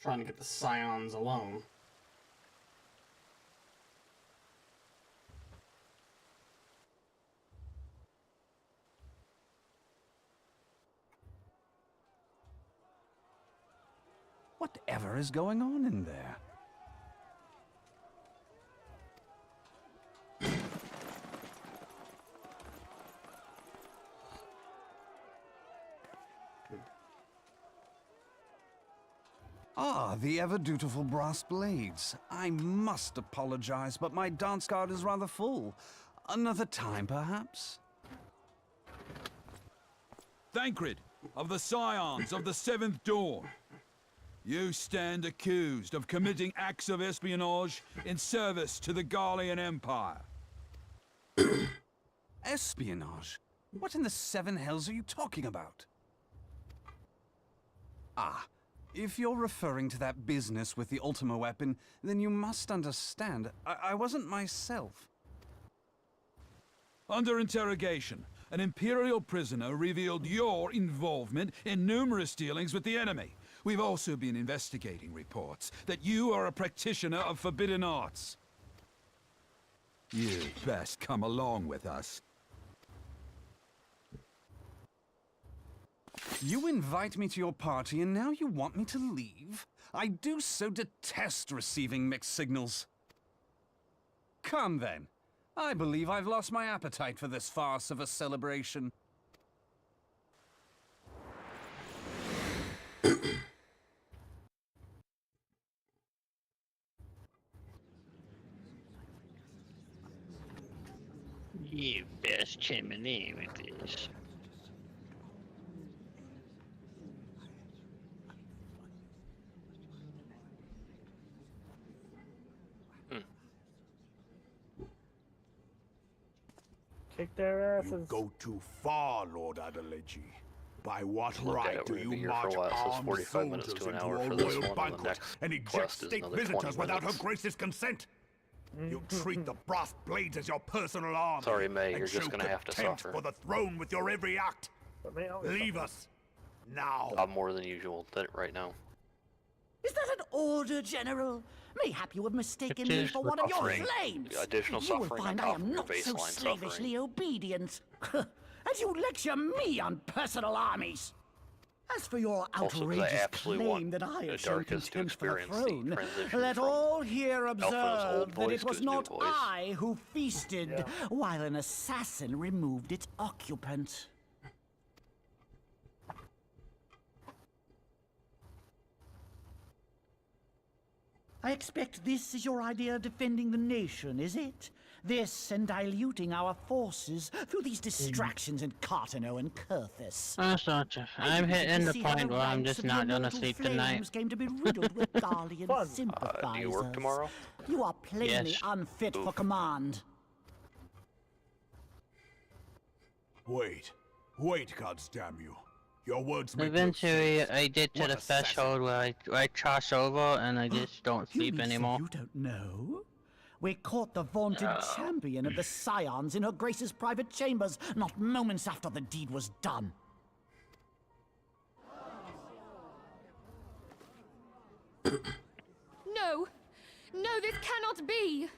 Trying to get the Scions alone.
Whatever is going on in there? Ah, the ever-dutiful brass blades. I must apologize, but my dance card is rather full. Another time, perhaps?
Thancred, of the Scions of the Seventh Dawn. You stand accused of committing acts of espionage in service to the Garlean Empire.
Espionage? What in the seven hells are you talking about? Ah, if you're referring to that business with the Ultima weapon, then you must understand, I wasn't myself.
Under interrogation, an Imperial prisoner revealed your involvement in numerous dealings with the enemy. We've also been investigating reports that you are a practitioner of forbidden arts. You'd best come along with us.
You invite me to your party and now you want me to leave? I do so detest receiving mixed signals. Come then. I believe I've lost my appetite for this farce of a celebration.
You best chimney with this.
Kick their asses.
You go too far, Lord Adeleji. By what
Look at
right
it,
do
we're gonna be
you
here
march
for a while, so it's
armed
45 minutes
soldiers
to an
into
hour
a
for this
royal
one, and the
banquet
next
and eject
quest is
state
another
visitors
20
without her
minutes.
grace's consent? You treat the brass blades as your personal army.
Sorry, May,
and
you're just
show
gonna have to
contempt
suffer.
for the throne with your every act. Leave us now.
More than usual right now.
Is that an order, General? Mayhap you have mistaken
It
me
is
for one of your
suffering.
flames.
Additional
You will
suffering on
find I
top
am
of your
not so
baseline
slavishly obedient. And you lecture me on personal armies. As for your
Also, 'cause I
outrageous
absolutely
claim
want
that I
the
have shown
Darkus to
contempt for the
experience the
throne,
transition
let
from
all here
Alpha's
observe
old
that
voice
it
to
was
his new
not
voice.
I who feasted while an assassin removed its occupant. I expect this is your idea of defending the nation, is it? This and diluting our forces through these distractions in Cartano and Kurthis.
That's not true. I'm hitting the point where I'm just not gonna sleep tonight.
Came to be riddled with Garlean sympathizers.
Do you work tomorrow?
You are plainly
Yes.
unfit for command.
Wait, goddamn you! Your words make no
Eventually,
sense.
I get to
What
the
assassin?
threshold where I cross over and I just don't
You
sleep
mean say
anymore.
You don't know? We caught the vaunted
No.
champion of the Scions in her grace's private chambers, not moments after the deed was done.
No! No, this cannot be!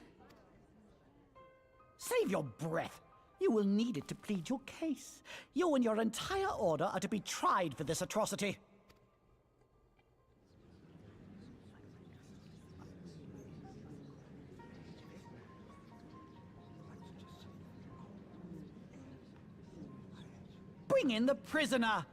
Save your breath. You will need it to plead your case. You and your entire order are to be tried for this atrocity. Bring in the prisoner!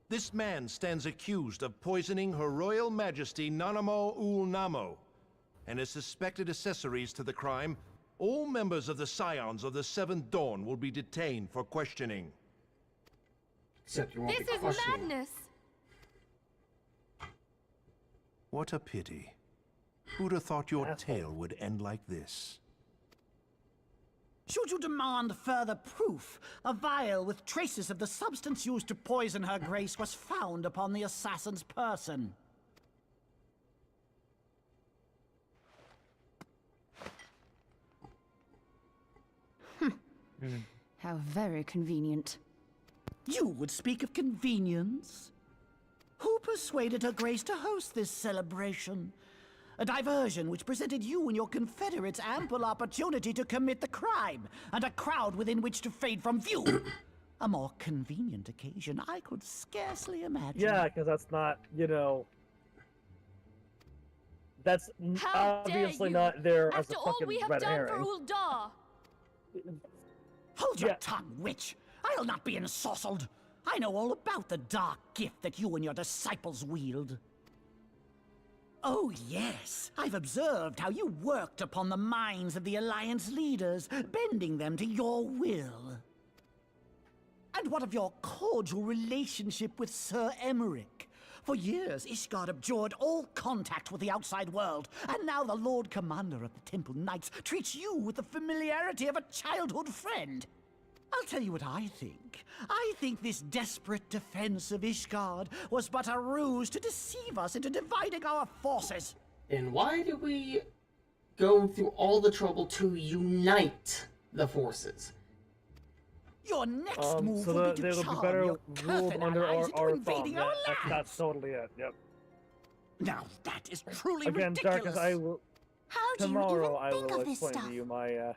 This man stands accused of poisoning Her Royal Majesty Nanamo Ul Namo, and is suspected accessories to the crime. All members of the Scions of the Seventh Dawn will be detained for questioning.
Except you won't
This
be
is
questioning.
madness!
What a pity. Who'd have thought your tale would end like this?
Should you demand further proof, a vial with traces of the substance used to poison her grace was found upon the assassin's person.
How very convenient.
You would speak of convenience? Who persuaded her grace to host this celebration? A diversion which presented you and your confederates ample opportunity to commit the crime, and a crowd within which to fade from view. A more convenient occasion I could scarcely imagine.
Yeah, because that's not, you know... That's
How
obviously
dare you?
not there as a
After all
fucking
we have
red
done
herring.
for Uldar!
Hold your tongue, witch! I'll not be ensorcelled! I know all about the dark gift that you and your disciples wield. Oh, yes. I've observed how you worked upon the minds of the Alliance leaders, bending them to your will. And what of your cordial relationship with Sir Emmerich? For years, Ishgard abjured all contact with the outside world, and now the Lord Commander of the Temple Knights treats you with the familiarity of a childhood friend. I'll tell you what I think. I think this desperate defense of Ishgard was but a ruse to deceive us into dividing our forces.
Then why did we go through all the trouble to unite the forces?
Your next move
So
will be
they
to
will be
charm
better
your
ruled
Kurfin
under
allies into
our
invading
thumb.
our
Yeah,
lands.
that's totally it, yep.
Now that is truly
Again,
ridiculous.
Darkus, I will...
How do you
Tomorrow
even
I
think
will
of this
explain
stuff?
to you my,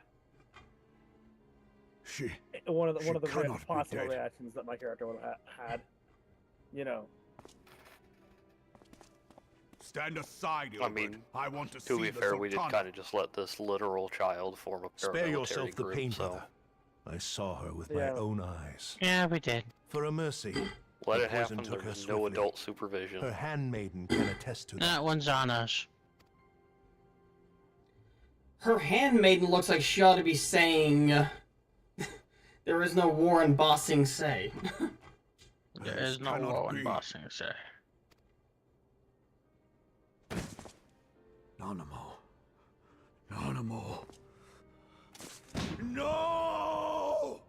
She
one of the
cannot be
possible
dead.
reactions that my character would have had. You know.
Stand aside,
I mean,
I want to
to
see
be
the
fair, we did
Sultana.
kind of just let this literal child form a
Spare
paramilitary
yourself the
group,
pain,
so
brother. I saw her with
Yeah.
my own eyes.
Yeah, we did.
For a mercy,
let
the
it
poison
happen.
took her
There's no
swiftly.
adult supervision.
Her handmaiden can attest to that.
That one's on us.
Her handmaiden looks like she ought to be saying, there is no war in Ba Sing Se.
There is no
cannot
war
be.
in Boston, sir.
Nanamo. Nanamo. No!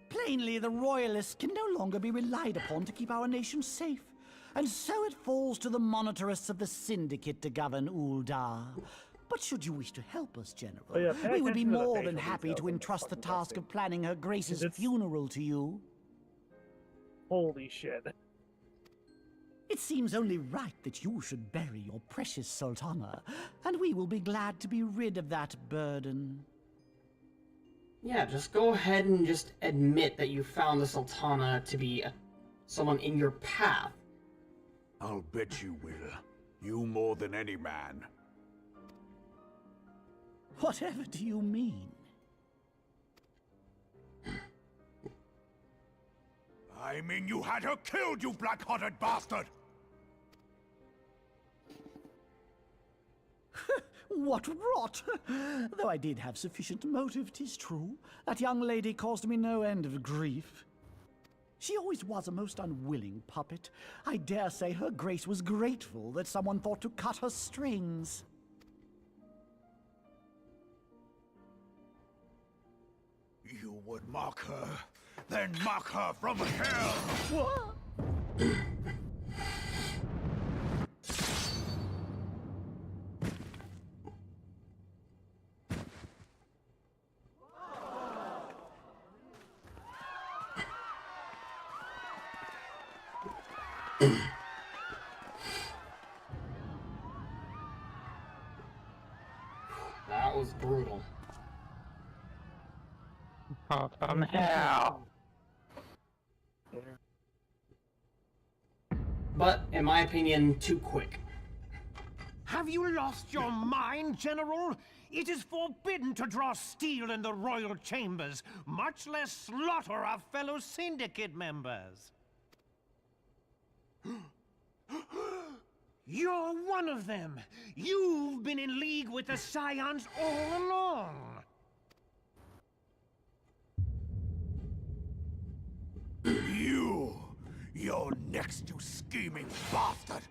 Plainly, the Royalists can no longer be relied upon to keep our nation safe. And so it falls to the monitorists of the Syndicate to govern Uldar. But should you wish to help us, General,
Oh, yeah, pay
we would be
attention to the
more
facial
than happy
details
to
in the
entrust the
fucking
task
cutscene.
of planning Her Grace's
It's-
funeral to you.
Holy shit.
It seems only right that you should bury your precious Sultana, and we will be glad to be rid of that burden.
Yeah, just go ahead and just admit that you found the Sultana to be someone in your path.
I'll bet you will. You more than any man.
Whatever do you mean?
I mean you had her killed, you black-hearted bastard!
What rot! Though I did have sufficient motive, 'tis true. That young lady caused me no end of grief. She always was a most unwilling puppet. I dare say Her Grace was grateful that someone thought to cut her strings.
You would mock her, then mock her from hell!
What?
That was brutal.
Oh, from hell.
But, in my opinion, too quick.
Have you lost your mind, General? It is forbidden to draw steel in the royal chambers, much less slaughter our fellow syndicate members. You're one of them. You've been in league with the Scions all along.
You're next, you scheming bastard!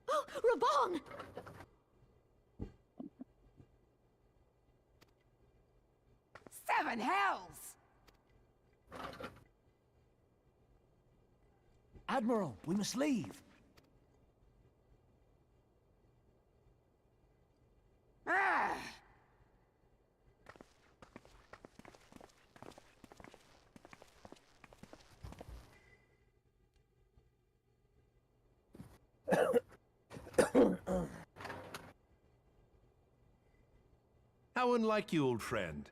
Oh, Raban!
Seven hells!
Admiral, we must leave.
Ah!
How unlike you, old friend.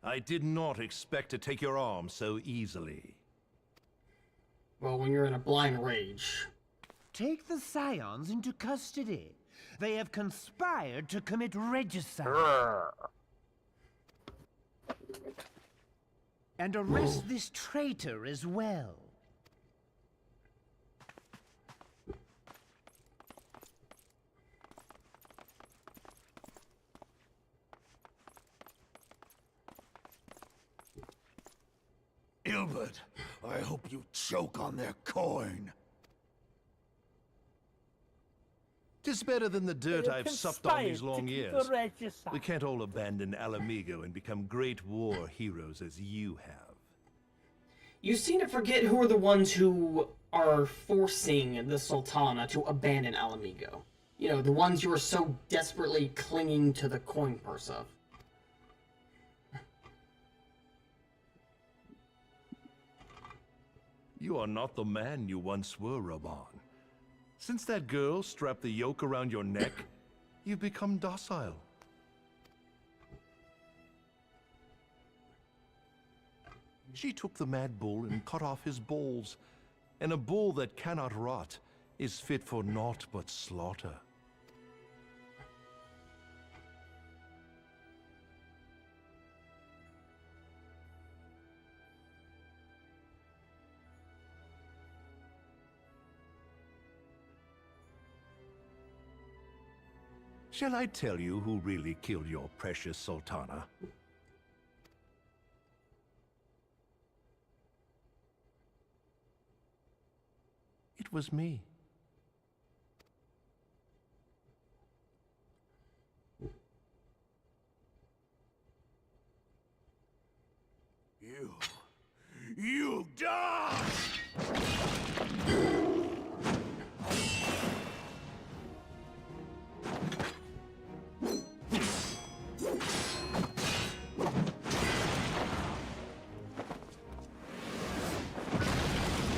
I did not expect to take your arm so easily.
Well, when you're in a blind rage.
Take the Scions into custody. They have conspired to commit regicide. And arrest this traitor as well.
Ilbert, I hope you choke on their coin.
'Tis better than the dirt
They have
I've supped on these
conspired to
long
keep
years.
the regicide.
We can't all abandon Alamigo and become great war heroes as you have.
You seem to forget who are the ones who are forcing the Sultana to abandon Alamigo. You know, the ones you are so desperately clinging to the coin purse of.
You are not the man you once were, Raban. Since that girl strapped the yoke around your neck, you've become docile. She took the mad bull and cut off his balls, and a bull that cannot rot is fit for naught but slaughter. Shall I tell you who really killed your precious Sultana? It was me.
You die!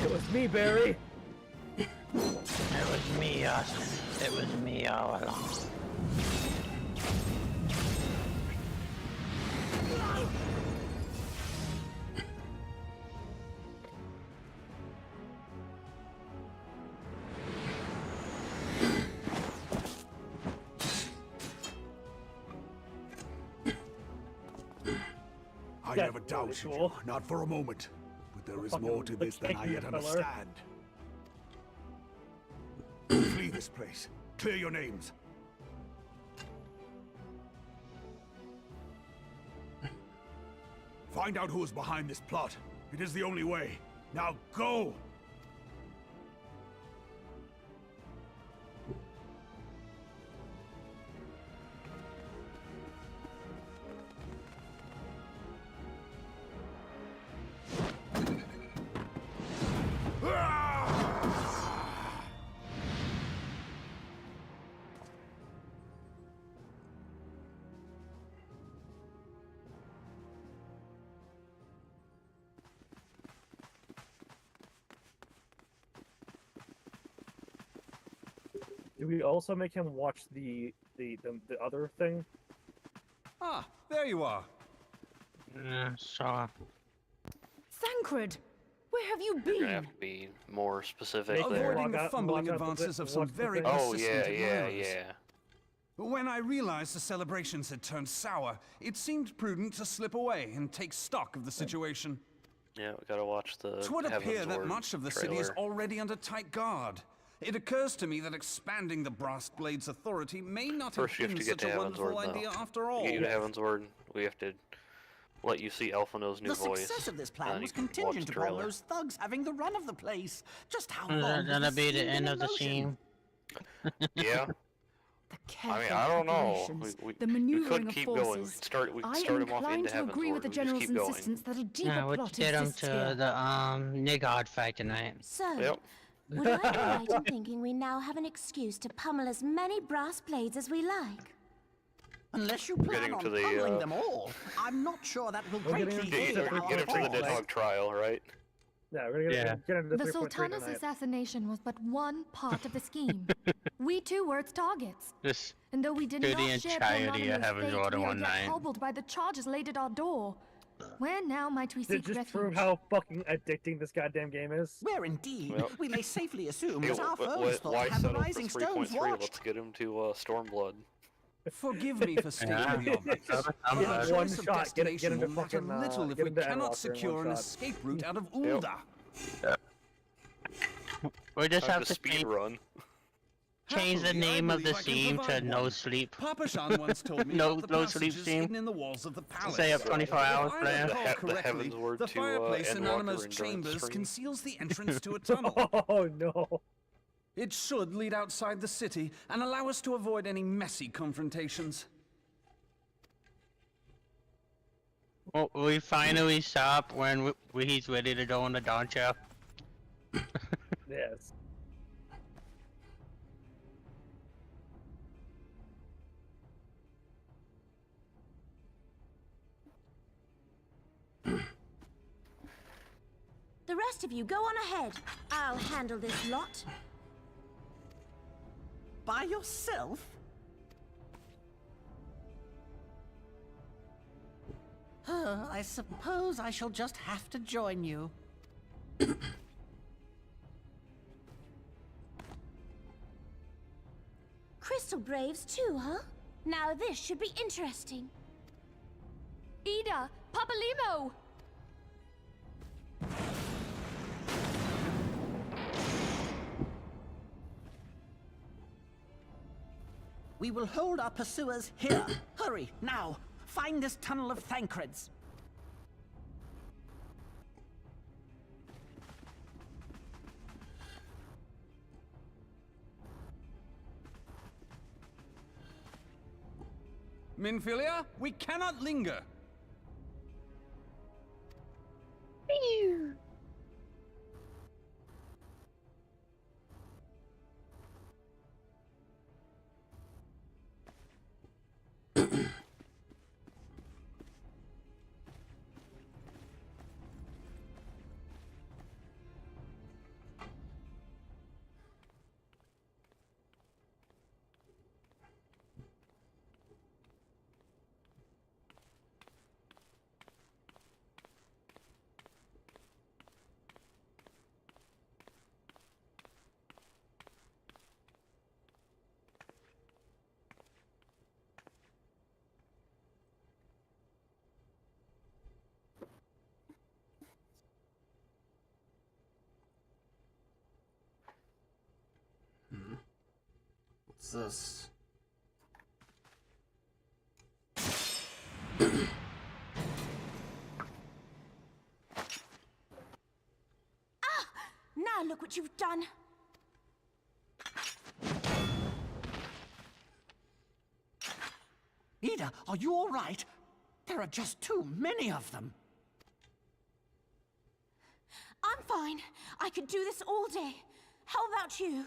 It was me, Barry.
It was me, Austin. It was me all along.
I never doubted you, not for a moment. But there is more to this than I yet understand. Flee this place. Clear your names. Find out who is behind this plot. It is the only way. Now go!
Do we also make him watch the other thing?
Ah, there you are.
Saw.
Thancred, where have you been?
You're gonna have to be more specific there.
Avoiding the fumbling advances of some very persistent admirers.
yeah.
When I realized the celebrations had turned sour, it seemed prudent to slip away and take stock of the situation.
Yeah, we gotta watch the
It would appear that
Heavensward
much of the city is
trailer.
already under tight guard. It occurs to me that expanding the Brass Blade's authority may not
First, you
have
have
been
to get
such
to
a wonderful
Heavensward,
idea
though.
after all.
To get you to Heavensward, we have to let you see Alphino's new
The
voice.
success of this
and
plan
then
was
you can watch
contingent
the
upon
trailer.
those thugs having the run of the place. Just how long
That'll
has
be
this
the
scene
end
been
of the
in motion?
scene.
Yeah. I mean, I don't know.
The
we
maneuvering
could
of
keep
forces.
going. We could start
I am
him off
inclined
into
to agree with the
Heavensward. We just
General's
keep going.
insistence that a deeper
Yeah,
plot
let's get him
exists
to
here.
the Nigard fight tonight.
So,
Yep.
would I be right in thinking we now have an excuse to pummel as many brass blades as we like?
Unless you
We're
plan
getting
on
to the,
pummeling them all, I'm not sure that will
We're
greatly
getting
aid our
Get him to the
cause.
Nidhogg trial, right?
Yeah, we're gonna get into
The
3.3
Sultana's
tonight.
assassination was but one part of the scheme. We too were its targets.
Just
And though we did
do
not
the
share
entirety of
Pornometer's fate,
Heavensward in
we are
one
yet
night.
hobbled by the charges laid at our door. Where now might we
Did
seek
just
refuge?
prove how fucking addicting this goddamn game is.
Where indeed,
Well,
we may safely assume
Hey,
that our foes thought
why
to have the
settle for
Rising Stones
3.3?
watched.
Let's get him to Stormblood.
Forgive me for stating
Yeah.
the obvious.
I'm
Our
bad.
choice
One
of
shot, get
destination
him
will
to
matter
fucking,
little if
get
we
him to
cannot
Endwalker in
secure
one
an
shot.
escape route out of Ulda.
We just
Time
have
to
to change,
speedrun.
change the
Happily, I
name of the
believe I can
scene to
provide
No
one.
Sleep.
Papa Shan once told me
No-
about the
no sleep
passages
scene.
hidden in the walls of the palace.
Stay up 24 hours,
If I
plan.
recall
The
correctly,
Heavensward
the
to,
fireplace in
Endwalker
Animo's
endurance
chambers
stream.
conceals the entrance to a tunnel.
Oh no.
It should lead outside the city and allow us to avoid any messy confrontations.
Well, we finally stop when he's ready to go in the Doncha.
Yes.
The rest of you go on ahead. I'll handle this lot.
By yourself? I suppose I shall just have to join you.
Crystal Braves too, huh? Now this should be interesting.
Ida! Papalimo!
We will hold our pursuers here. Hurry, now! Find this tunnel of Thancreds.
Minfilia, we cannot linger.
What's this?
Now look what you've done.
Ida, are you all right? There are just too many of them.
I'm fine. I could do this all day. How about you?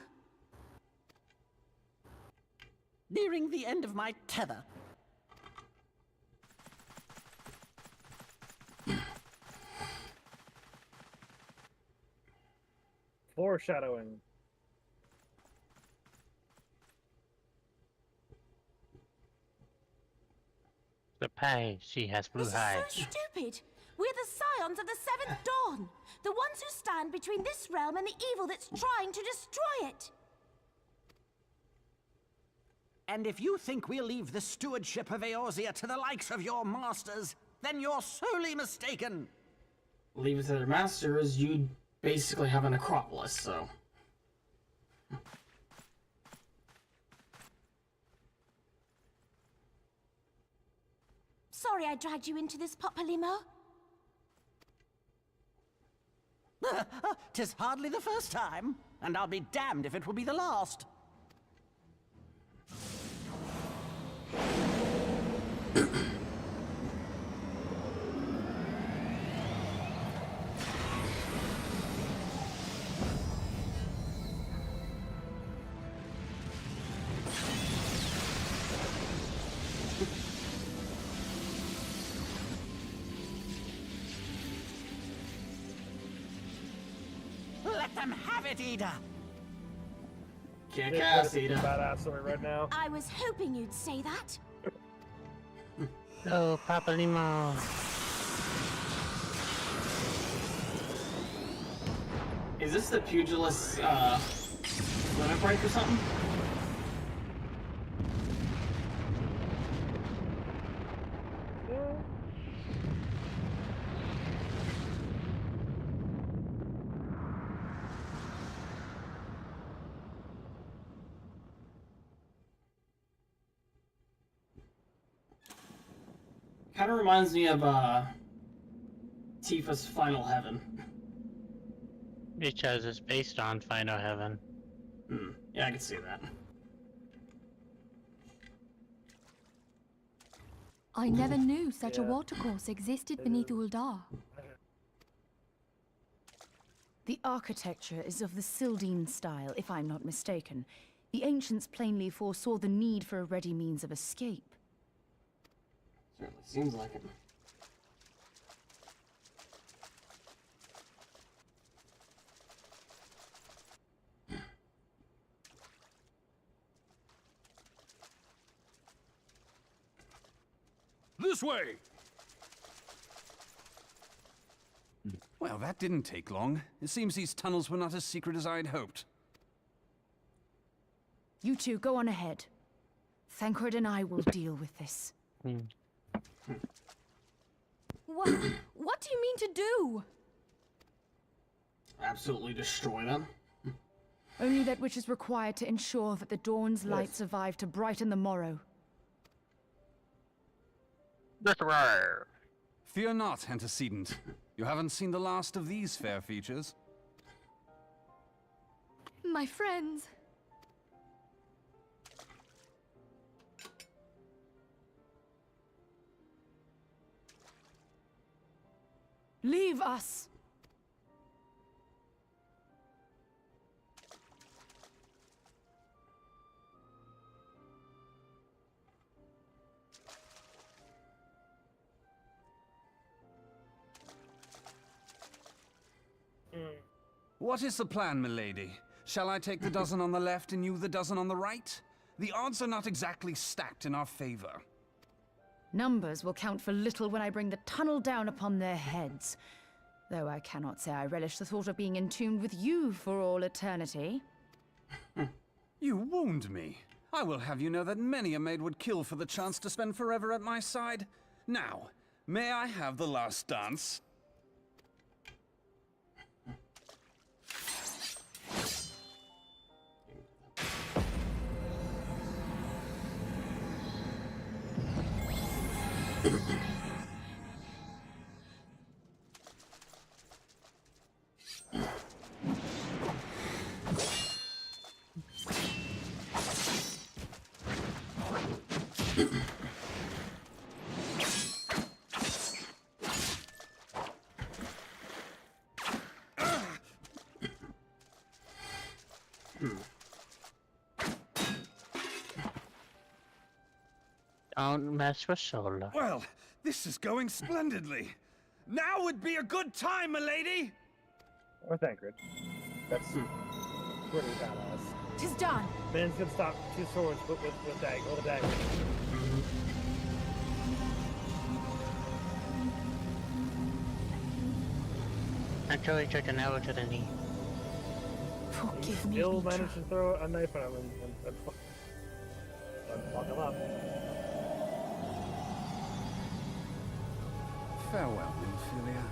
Nearing the end of my tether.
Foreshadowing.
The pie, she has blue
This
eyes.
is so stupid. We're the scions of the Seventh Dawn. The ones who stand between this realm and the evil that's trying to destroy it.
And if you think we'll leave the stewardship of Eorzea to the likes of your masters, then you're sorely mistaken.
Leave it to their masters, you'd basically have a necropolis, so.
Sorry I dragged you into this, Popalimo.
'Tis hardly the first time, and I'll be damned if it will be the last. Let them have it, Ida!
Can't cast, Ida.
Badass story right now.
I was hoping you'd say that.
Oh, Papa Limo.
Is this the pugilist limit break or something? Kind of reminds me of Tifa's Final Heaven.
Because it's based on Final Heaven.
Yeah, I can see that.
I never knew such a watercourse existed beneath Uldar.
The architecture is of the Sildine style, if I'm not mistaken. The ancients plainly foresaw the need for a ready means of escape.
Certainly seems like it.
This way!
Well, that didn't take long. It seems these tunnels were not as secret as I'd hoped.
You two go on ahead. Thancred and I will deal with this.
What do you mean to do?
Absolutely destroy them.
Only that which is required to ensure that the dawn's light survive to brighten the morrow.
Fear not, antecedent. You haven't seen the last of these fair features.
My friends.
Leave us!
What is the plan, milady? Shall I take the dozen on the left and you the dozen on the right? The odds are not exactly stacked in our favor.
Numbers will count for little when I bring the tunnel down upon their heads. Though I cannot say I relish the thought of being entombed with you for all eternity.
You wound me. I will have you know that many a maid would kill for the chance to spend forever at my side. Now, may I have the last dance?
Don't mess with Sola.
Well, this is going splendidly. Now would be a good time, milady!
Or Thancred. That's pretty badass.
'Tis done!
Man's gonna stop two swords with a dagger.
Until he took an arrow to the knee.
Forgive me.
Still managed to throw a knife at him and fuck him up.
Farewell, Nymphilia.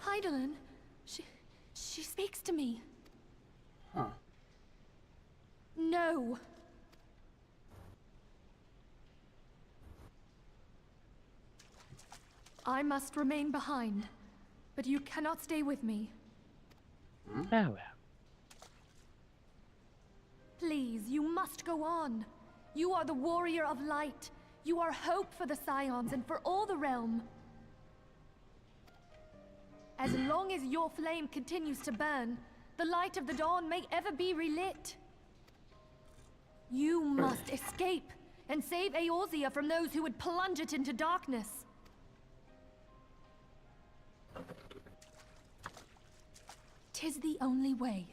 Hydaelyn, she speaks to me.
Huh.
I must remain behind, but you cannot stay with me.
Oh well.
Please, you must go on. You are the warrior of light. You are hope for the Scions and for all the realm. As long as your flame continues to burn, the light of the dawn may ever be relit. You must escape and save Eorzea from those who would plunge it into darkness. Tis the only way.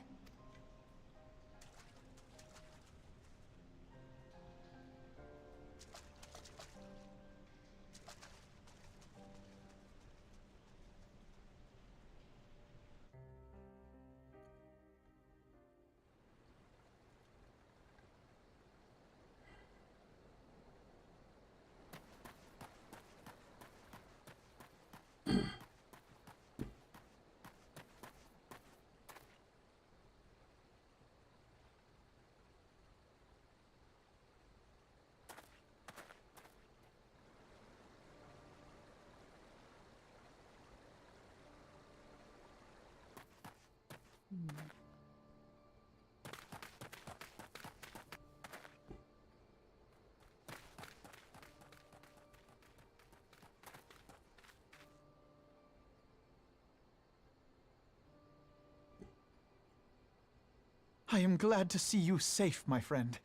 I am glad to see you safe, my friend.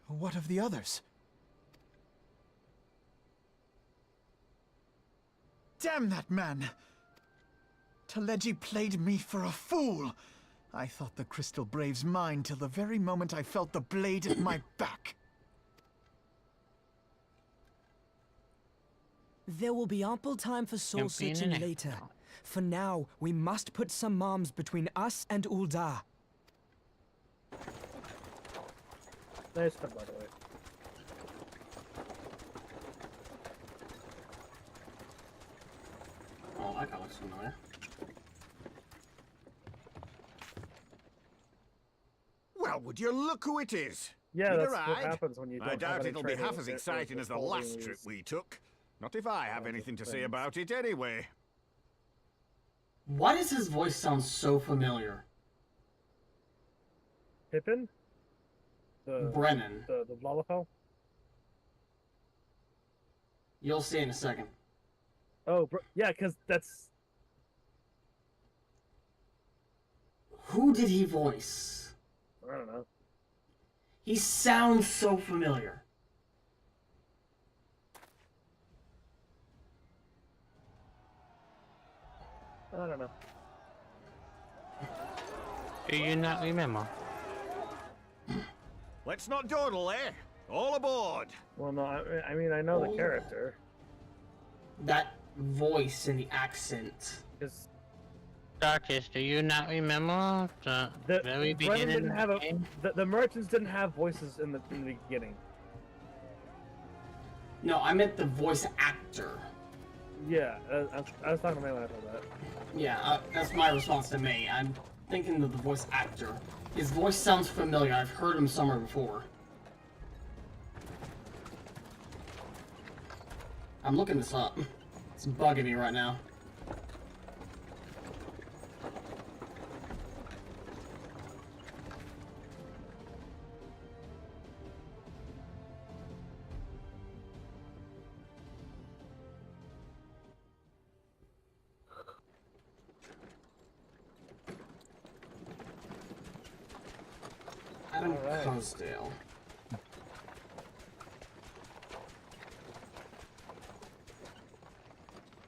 What of the others? Damn that man! Teleji played me for a fool! I thought the Crystal Brave's mine till the very moment I felt the blade at my back.
There will be ample time for soul-searching later. For now, we must put some arms between us and Ul'dah.
Nice cut, by the way.
Oh, that guy looks familiar.
Well, would you look who it is?
Yeah,
Need a
that's what
ride?
happens when you don't
I
have
doubt
any
it'll be
training
half
with
as exciting as the last trip we took. Not if I have anything to say about it anyway.
Why does his voice sound so familiar?
Pippin?
Brennan.
The Lalafell?
You'll see in a second.
Oh, yeah, because that's...
Who did he voice?
I don't know.
He sounds so familiar.
I don't know.
Do you not remember?
Let's not dawdle, eh? All aboard!
Well, no, I mean, I know the character.
That voice and the accent.
Darkus, do you not remember the very
Brennan
beginning
didn't have
of the game?
the merchants didn't have voices in the beginning.
No, I meant the voice actor.
Yeah, I was talking to me when I said that.
Yeah, that's my response to me. I'm thinking of the voice actor. His voice sounds familiar. I've heard him somewhere before. I'm looking this up. It's bugging me right now. Adam Cosdale.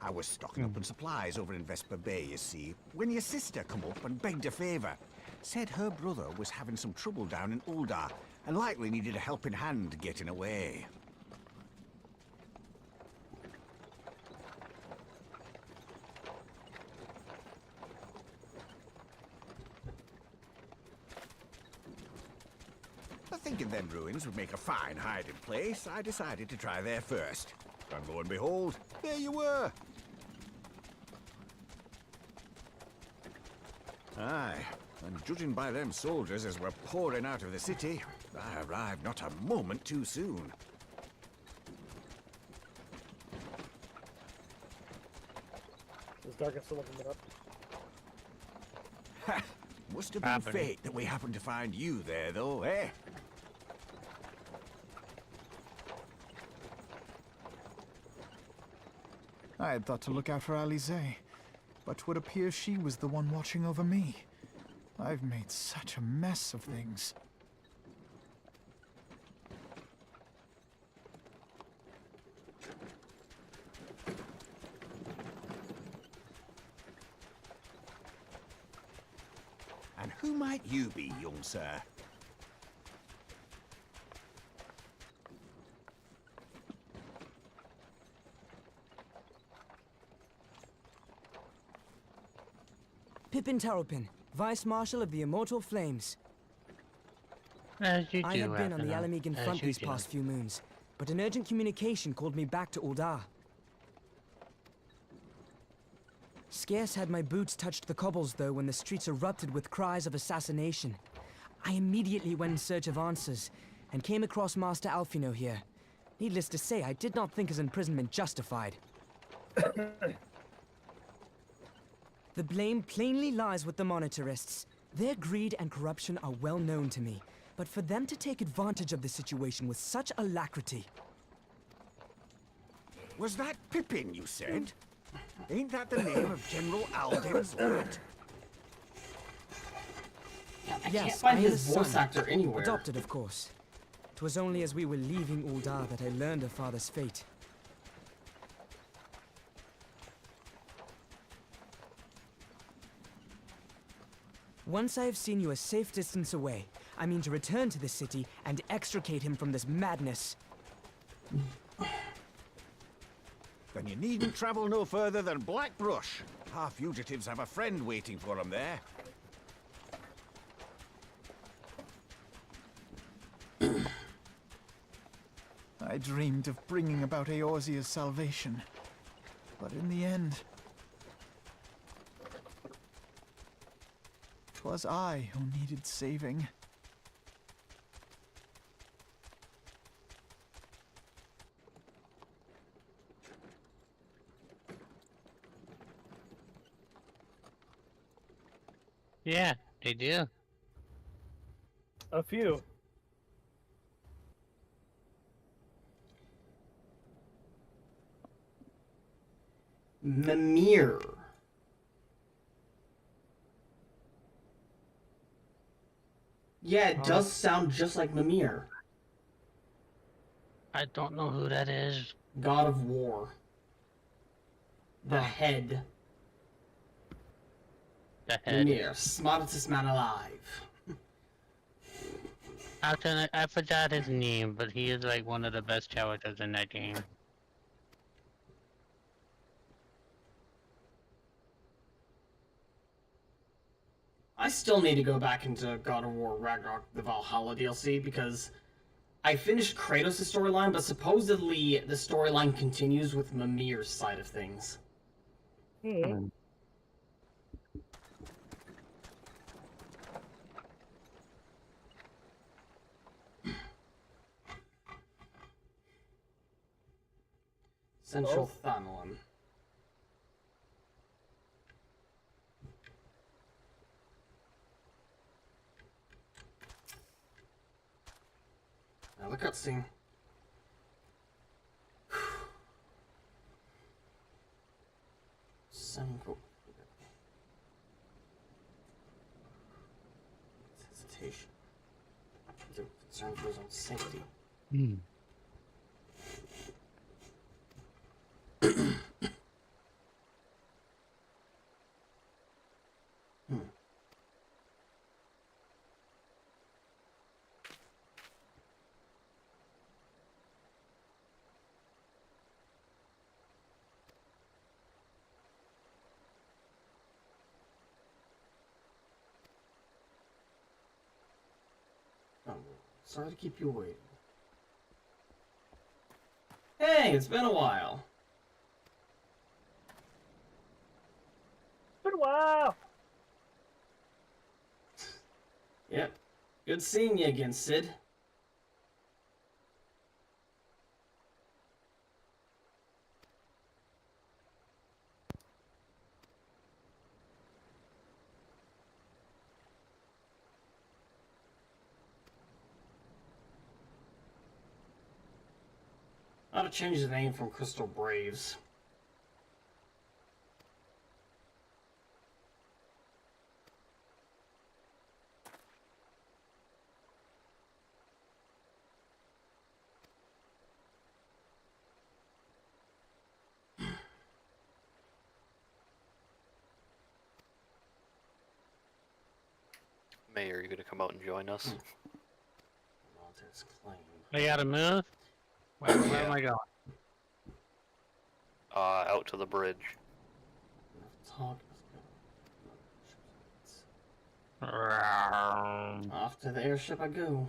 I was stocking up on supplies over in Vesper Bay, you see, when your sister come up and begged a favor. Said her brother was having some trouble down in Ul'dah, and likely needed a helping hand getting away. Thinking them ruins would make a fine hiding place, I decided to try there first. And lo and behold, there you were. Aye, and judging by them soldiers as were pouring out of the city, I arrived not a moment too soon.
Is Darkus still looking it up?
Ha! Must have been fate that we happened to find you there, though, eh?
I had thought to look out for Alize, but 'twould appear she was the one watching over me. I've made such a mess of things.
And who might you be, young sir?
Pippin Taropin, Vice Marshal of the Immortal Flames.
As you do,
I had been on the
Athena,
Alamegan
as
front
you
these
do.
past few moons, but an urgent communication called me back to Uldar. Scarce had my boots touched the cobbles, though, when the streets erupted with cries of assassination. I immediately went in search of answers, and came across Master Alfino here. Needless to say, I did not think his imprisonment justified. The blame plainly lies with the Monitarists. Their greed and corruption are well known to me, but for them to take advantage of the situation with such alacrity...
Was that Pippin, you said? Ain't that the name of General Alden's lad?
I
Yes,
can't find
I am
his
his
voice
son.
actor anywhere.
Adopted, of course. 'Twas only as we were leaving Uldar that I learned of father's fate. Once I have seen you a safe distance away, I mean to return to the city and extricate him from this madness.
Then you needn't travel no further than Blackbrush. Our fugitives have a friend waiting for them there.
I dreamed of bringing about Eorzea's salvation, but in the end, 'twas I who needed saving.
Yeah, they do.
A few.
Mimir. Yeah, it does sound just like Mimir.
I don't know who that is.
God of War. The head.
The head.
Mimir, smartest man alive.
I forgot his name, but he is like one of the best characters in that game.
I still need to go back into God of War Ragnarok, the Valhalla DLC, because I finished Kratos' storyline, but supposedly the storyline continues with Mimir's side of things. Central Thanalan. Now the cutscene. Simple. Hesitation. They're concerned for his own safety. Oh, sorry to keep you waiting. Hey, it's been a while.
Been a while.
Yep. Good seeing you again, Sid. to change the name from Crystal Braves.
May, are you gonna come out and join us?
I gotta move? Where am I going?
Out to the bridge.
Off to the airship I go.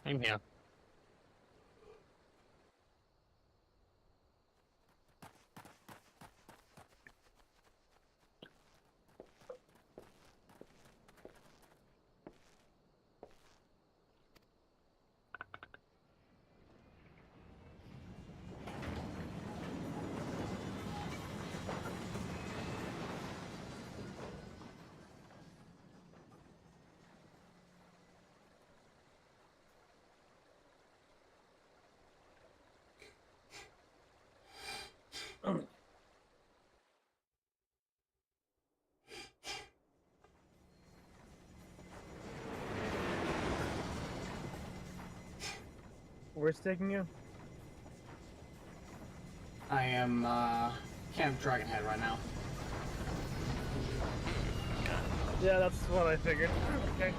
I'm here.
Where's taking you?
I am Camp Dragonhead right now.
Yeah, that's what I figured. Okay.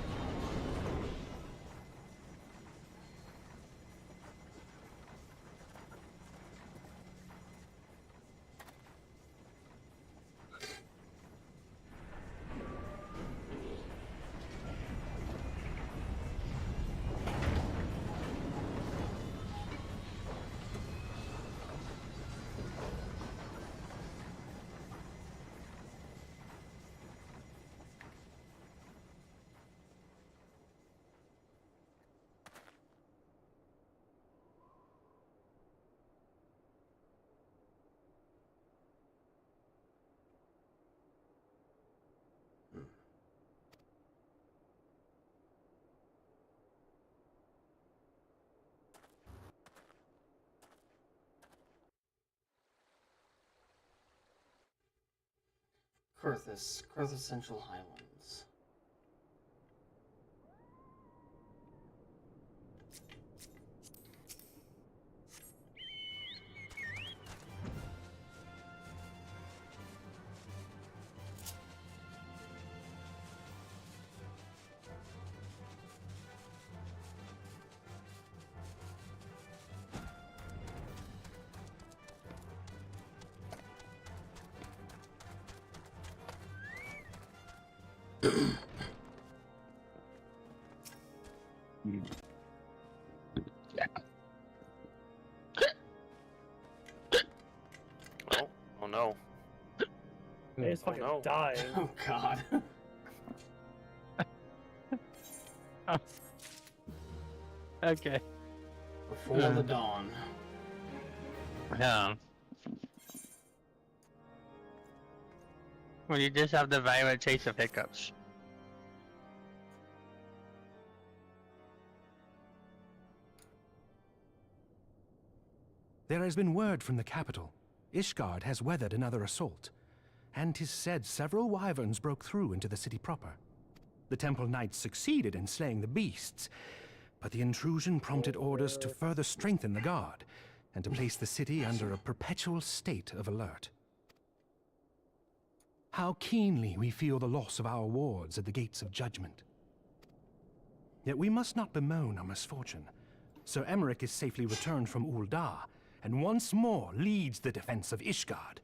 Kurthus Central Highlands.
Oh no.
He's fucking dying.
Oh god.
Okay.
Before the dawn.
Yeah. Well, you just have the violent chase of hiccups.
There has been word from the capital. Ishgard has weathered another assault, and 'tis said several wyverns broke through into the city proper. The temple knights succeeded in slaying the beasts, but the intrusion prompted orders to further strengthen the guard, and to place the city under a perpetual state of alert. How keenly we feel the loss of our wards at the gates of judgment. Yet we must not bemoan our misfortune. Sir Emmerich is safely returned from Ul'dah, and once more leads the defense of Ishgard.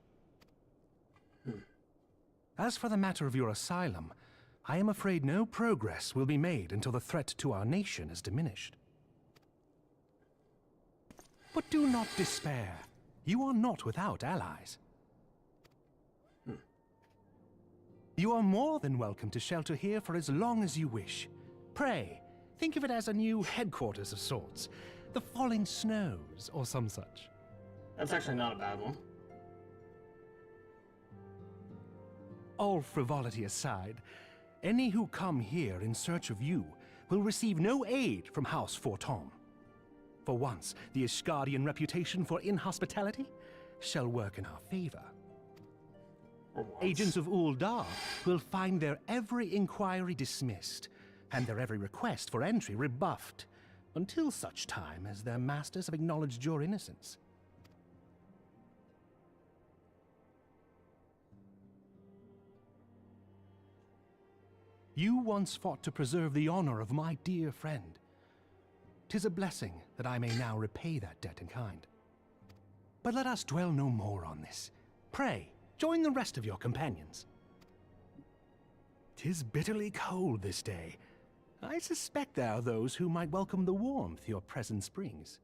As for the matter of your asylum, I am afraid no progress will be made until the threat to our nation is diminished. But do not despair. You are not without allies. You are more than welcome to shelter here for as long as you wish. Pray, think of it as a new headquarters of sorts. The Falling Snows, or some such.
That's actually not a bad one.
All frivolity aside, any who come here in search of you will receive no aid from House Fortom.
For once, the Ishgardian reputation for inhospitality shall work in our favor. Agents of Uldar will find their every inquiry dismissed, and their every request for entry rebuffed, until such time as their masters have acknowledged your innocence. You once fought to preserve the honor of my dear friend. 'Tis a blessing that I may now repay that debt in kind. But let us dwell no more on this. Pray, join the rest of your companions. 'Tis bitterly cold this day. I suspect there are those who might welcome the warmth your presence brings.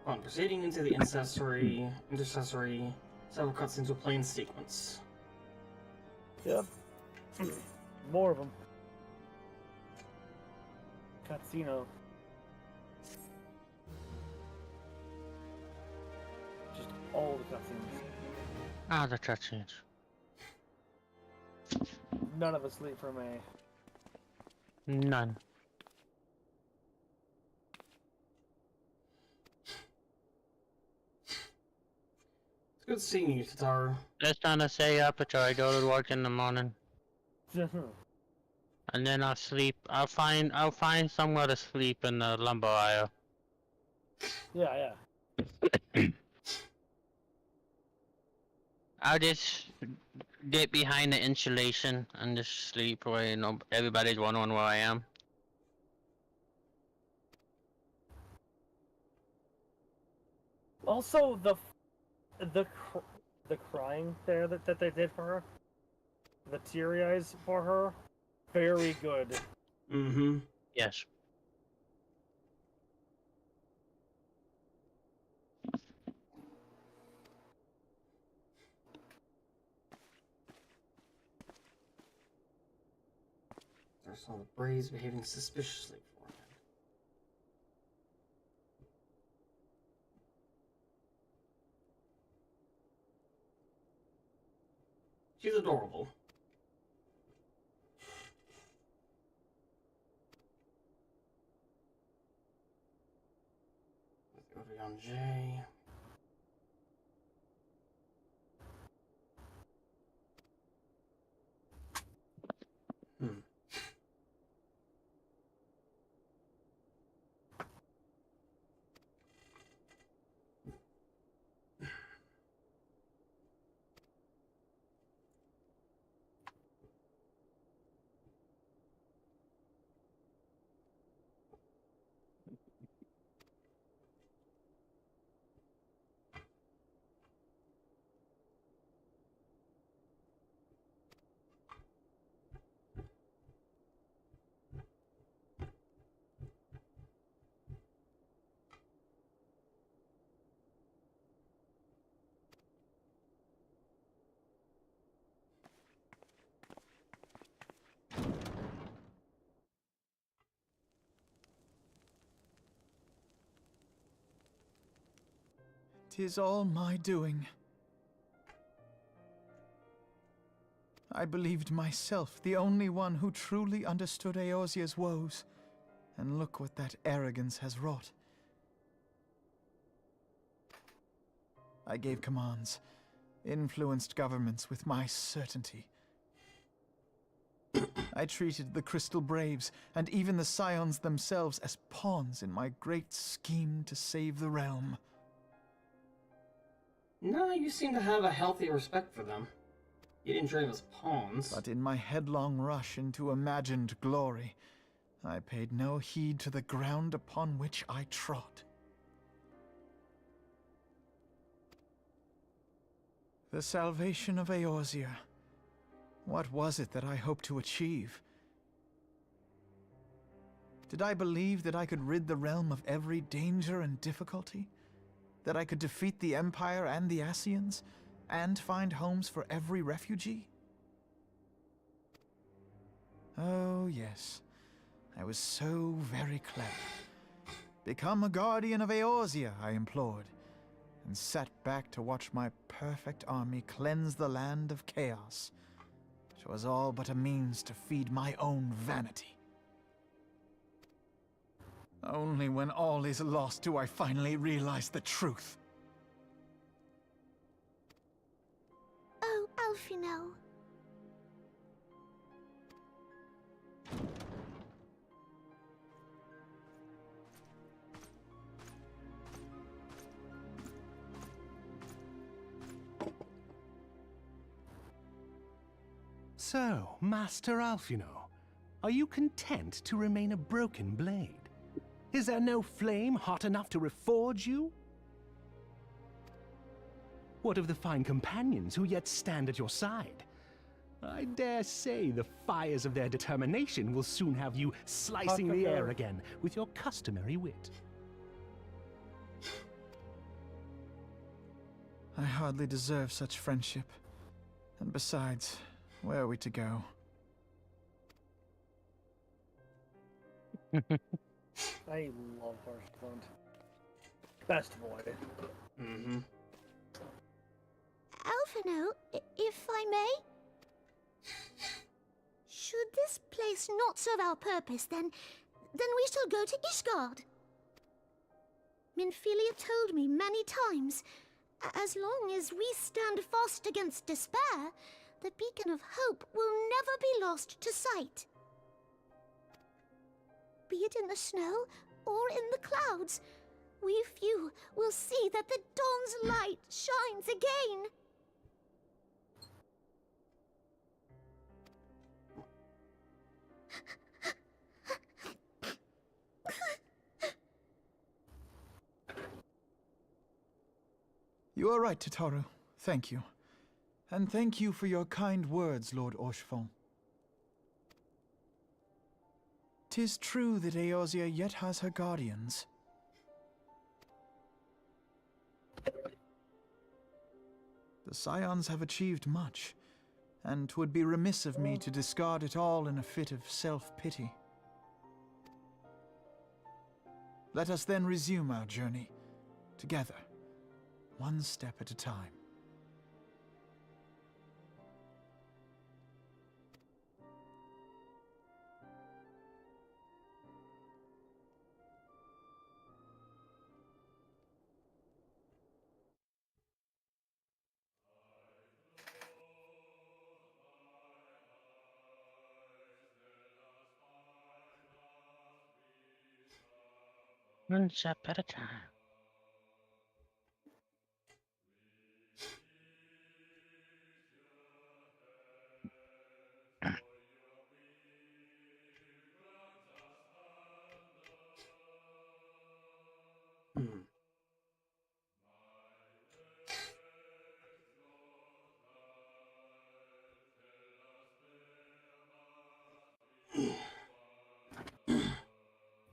On proceeding into the intercessory, several cutscenes will play in sequence.
Yep. More of them. Cutscene. Just all the cutscenes.
Ah, the cutscenes.
None of us sleep for me.
None.
It's good seeing you, Tataru.
Just gonna stay up until I go to work in the morning. And then I'll sleep. I'll find somewhere to sleep in the lumber aisle.
Yeah.
I'll just get behind the insulation and just sleep where everybody's wondering where I am.
Also, the crying there that they did for her, the teary eyes for her, very good.
Mm-hmm.
Yes.
There's all the Braves behaving suspiciously for him. She's adorable. Let's go to Yon J.
"'Tis all my doing. I believed myself the only one who truly understood Eorzea's woes, and look what that arrogance has wrought. I gave commands, influenced governments with my certainty. I treated the Crystal Braves, and even the Scions themselves, as pawns in my great scheme to save the realm.
No, you seem to have a healthy respect for them. You didn't treat them as pawns.
But in my headlong rush into imagined glory, I paid no heed to the ground upon which I trod. The salvation of Eorzea. What was it that I hoped to achieve? Did I believe that I could rid the realm of every danger and difficulty? That I could defeat the Empire and the Ascians, and find homes for every refugee? Oh, yes. I was so very clever. Become a guardian of Eorzea, I implored, and sat back to watch my perfect army cleanse the land of chaos, which was all but a means to feed my own vanity. Only when all is lost do I finally realize the truth.
Oh, Alphino.
So, Master Alphino, are you content to remain a broken blade? Is there no flame hot enough to reforge you? What of the fine companions who yet stand at your side? I dare say the fires of their determination will soon have you slicing the air again with your customary wit.
I hardly deserve such friendship. And besides, where are we to go?
I love Harshblend. Best boy.
Mm-hmm.
Alphino, if I may? Should this place not serve our purpose, then we shall go to Ishgard. Minfilia told me many times, as long as we stand fast against despair, the beacon of hope will never be lost to sight. Be it in the snow or in the clouds, we few will see that the dawn's light shines again.
You are right, Tataru. Thank you. And thank you for your kind words, Lord Orchefon. 'Tis true that Eorzea yet has her guardians. The Scions have achieved much, and 'twould be remiss of me to discard it all in a fit of self-pity. Let us then resume our journey, together, one step at a time.
One step at a time.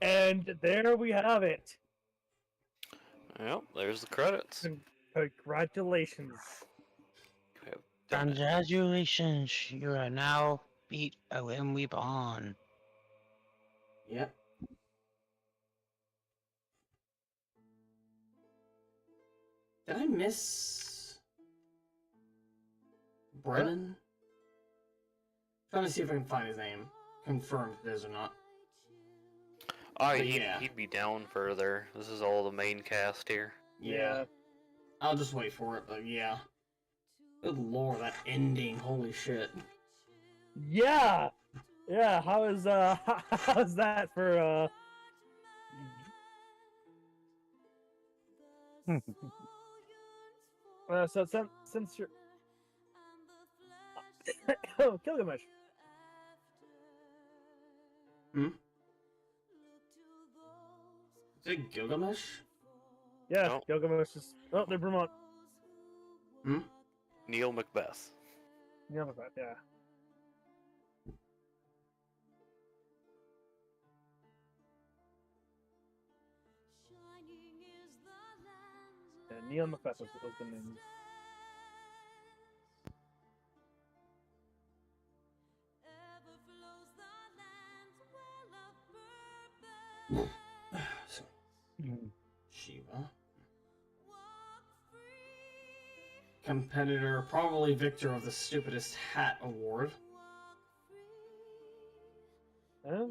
And there we have it.
Yep, there's the credits.
Congratulations.
Congratulations, you are now beat a Wimby Bond.
Yep. Did I miss Brennan? Trying to see if I can find his name. Confirm if it is or not.
Oh, he'd be down further. This is all the main cast here.
Yeah. I'll just wait for it, but yeah. Good lord, that ending, holy shit.
Yeah! Yeah, how's that for, so since you're... Oh, Gilgamesh.
Hmm? Is it Gilgamesh?
Yeah,
No.
Gilgamesh is... Oh, they're Vermont.
Hmm?
Neil Macbeth.
Yeah, Macbeth, yeah. Neon Mephisto was the name.
Shiva. Competitor, probably victor of the stupidest hat award.
Huh?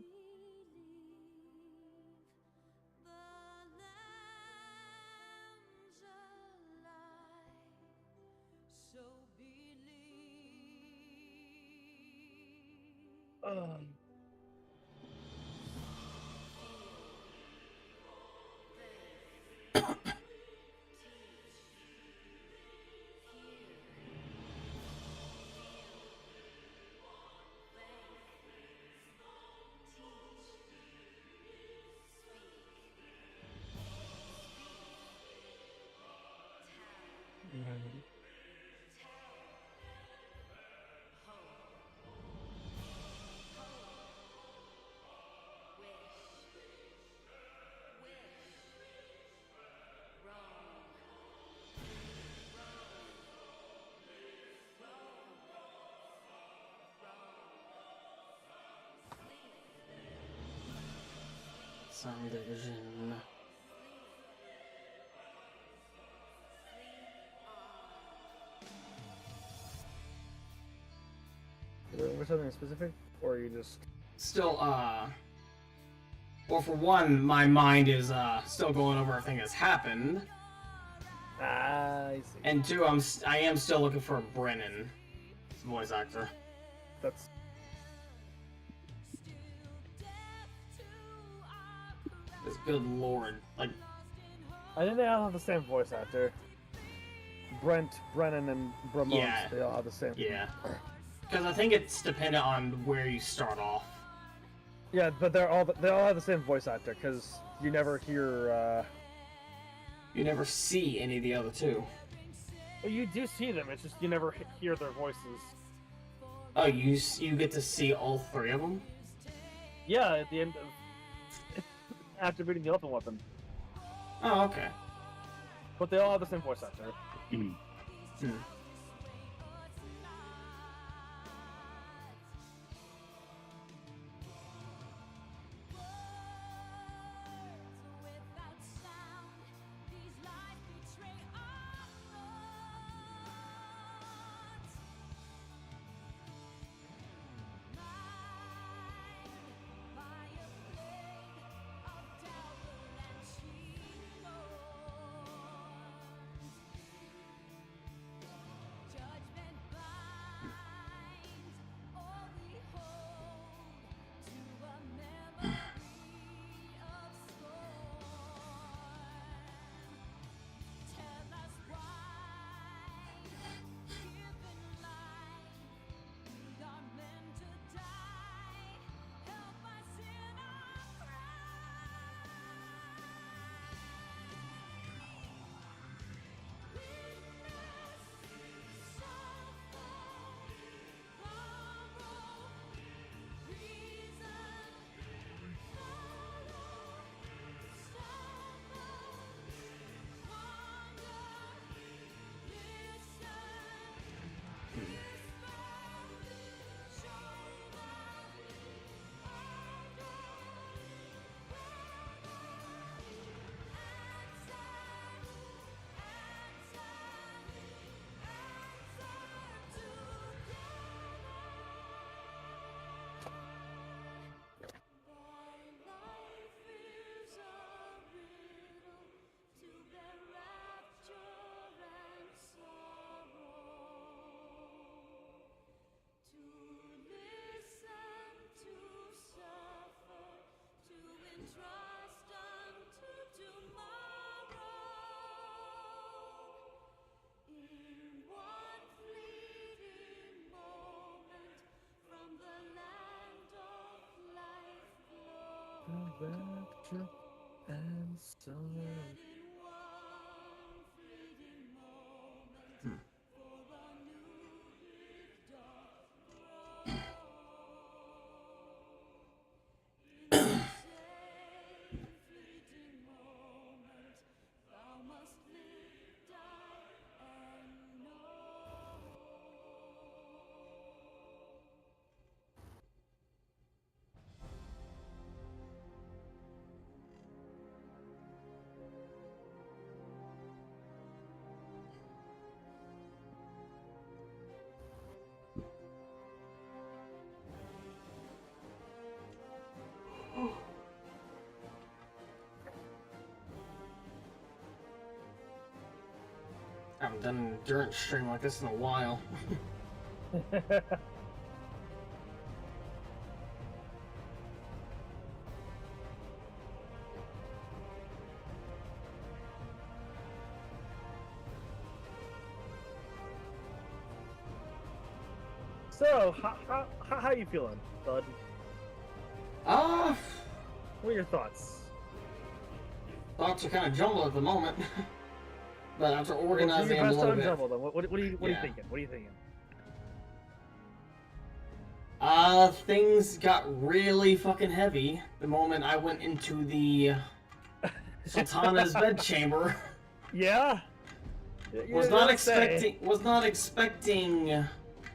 Sound division.
Was something specific, or are you just
still? Well, for one, my mind is still going over everything that's happened.
I see.
And two, I am still looking for Brennan, voice actor.
That's.
This good lord, like.
I think they all have the same voice actor. Brent, Brennan, and Bramont.
Yeah.
They all have the same.
Yeah. Because I think it's dependent on where you start off.
Yeah, but they all have the same voice actor because you never hear.
You never see any of the other two.
Well, you do see them. It's just you never hear their voices.
Oh, you get to see all three of them?
Yeah, at the end of activating the open weapon.
Oh, okay.
But they all have the same voice actor. Rapture and sorrow.
I haven't done an endurance stream like this in a while.
So, how you feeling, bud? What are your thoughts?
Thoughts are kind of jumbled at the moment. But after organizing them a little bit.
Jumbled, then. What are you thinking? What are you thinking?
Things got really fucking heavy the moment I went into the Sultana's bedchamber.
Yeah.
Was not expecting.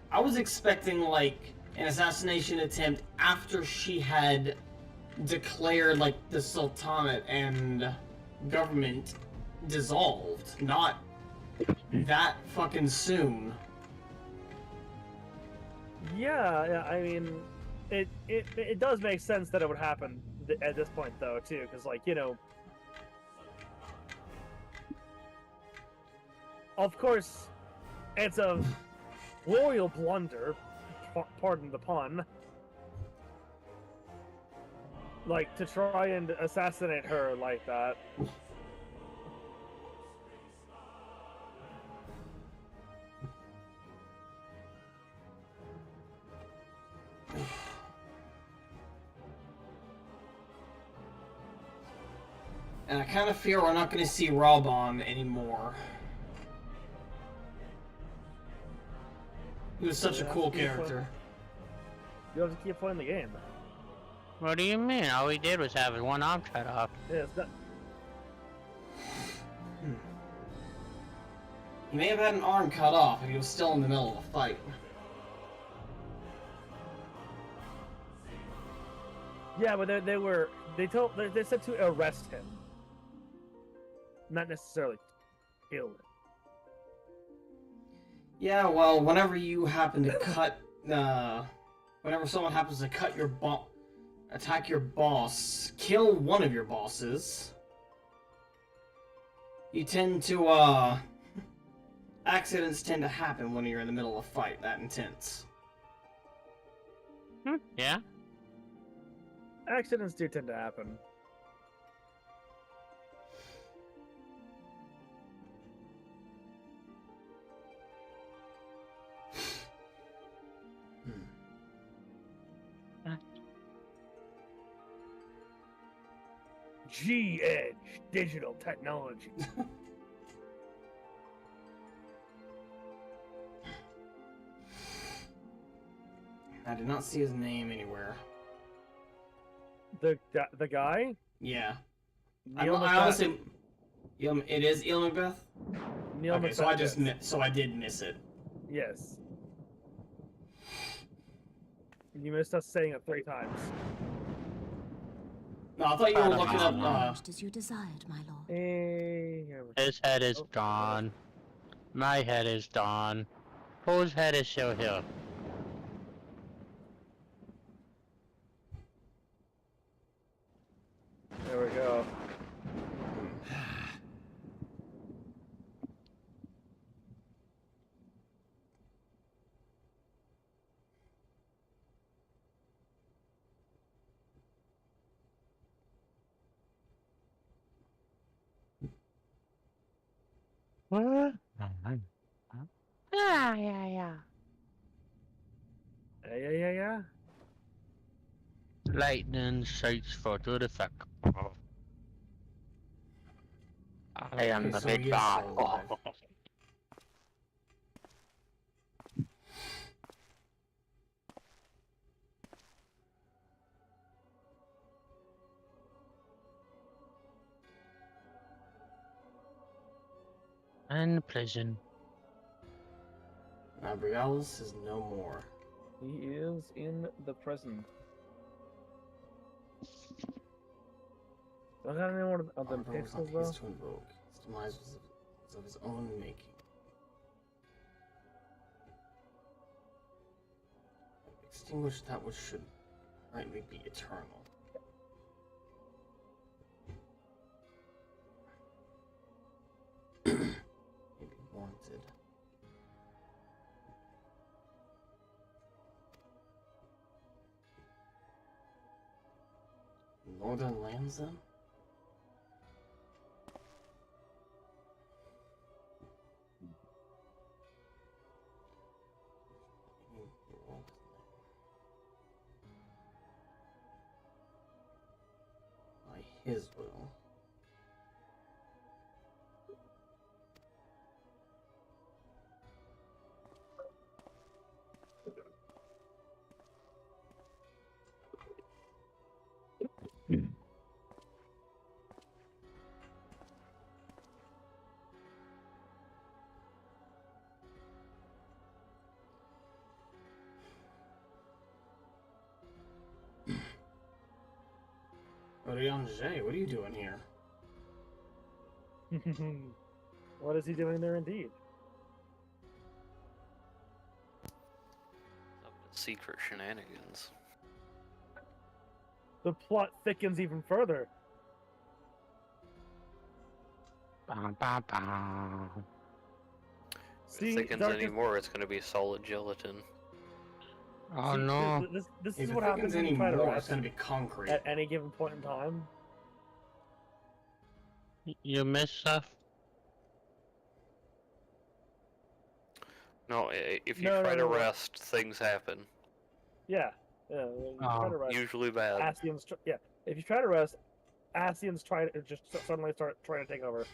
I was expecting like an assassination attempt after she had declared like the Sultanate and government dissolved, not that fucking soon.
Yeah, I mean, it does make sense that it would happen at this point, though, too, because, like, you know, of course, it's a royal blunder, pardon the pun, like, to try and assassinate her like that.
And I kind of fear we're not going to see Raubon anymore. He was such a cool character.
You have to keep playing the game.
What do you mean? All we did was have his one arm cut off.
Yeah, it's not...
He may have had an arm cut off, but he was still in the middle of a fight.
Yeah, but they said to arrest him, not necessarily kill him.
Yeah, well, whenever you happen to cut, whenever someone happens to cut your attack your boss, kill one of your bosses, you tend to, accidents tend to happen when you're in the middle of a fight that intense.
Yeah.
Accidents do tend to happen. G-Edge Digital Technology.
I did not see his name anywhere.
The guy?
Yeah.
Neil
I honestly, it is Neil Macbeth.
Neil
okay,
Macbeth,
so I did miss it.
Yes. You missed us saying it 3 times.
No, I thought you were looking up.
Arranged as you desired, my lord.
His head is gone. My head is gone. Whose head is still here?
There we go.
What? Yeah.
Yeah.
Lightning strikes for good effect. I am the big god. And prison.
Gabrielus is no more.
He is in the prison. Do I got any more of them pixels though?
To invoke. His demise was of his own making. Extinguish that which should rightly be eternal. Maybe born Northern lands then? By his will. Jay, what are you doing here?
What is he doing there indeed?
Up to secret shenanigans.
The plot thickens even further.
If it thickens anymore, it's going to be solid gelatin.
Oh
See,
no.
This
If
is
it
what happens when you try to
anymore,
rest
it's going to be concrete.
at any given point in time.
You miss stuff?
No, if you try to rest, things happen.
Yeah. Yeah. When you try to rest,
Usually bad.
Ascians, yeah. If you try to rest, Ascians try to just suddenly start trying to take over.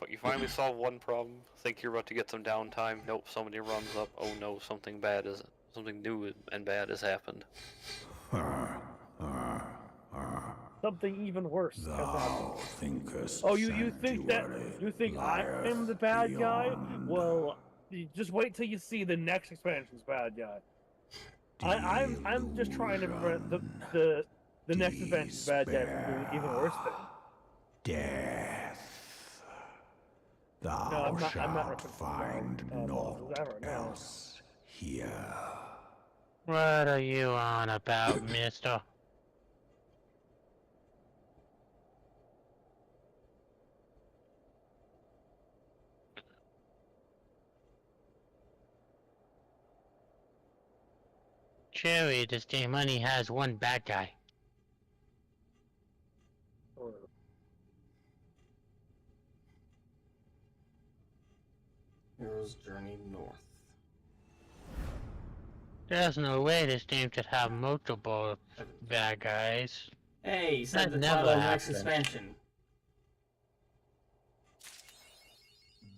You finally solve one problem. Think you're about to get some downtime. Nope. Somebody runs up. Oh no, something new and bad has happened.
Something even worse has happened.
Thinkest
Oh, you think that you think I am the bad guy? Well, you just wait till you see the next expansion's bad guy. I'm just trying to prevent the next expansion's bad guy from doing even worse things.
Death.
I'm not
find naught else here.
What are you on about, mister? Cherry, this game only has one bad guy.
Hero's Journey North.
There's no way this game should have multiple bad guys.
Hey, you said
That
the
never
title of the next
happens.
expansion.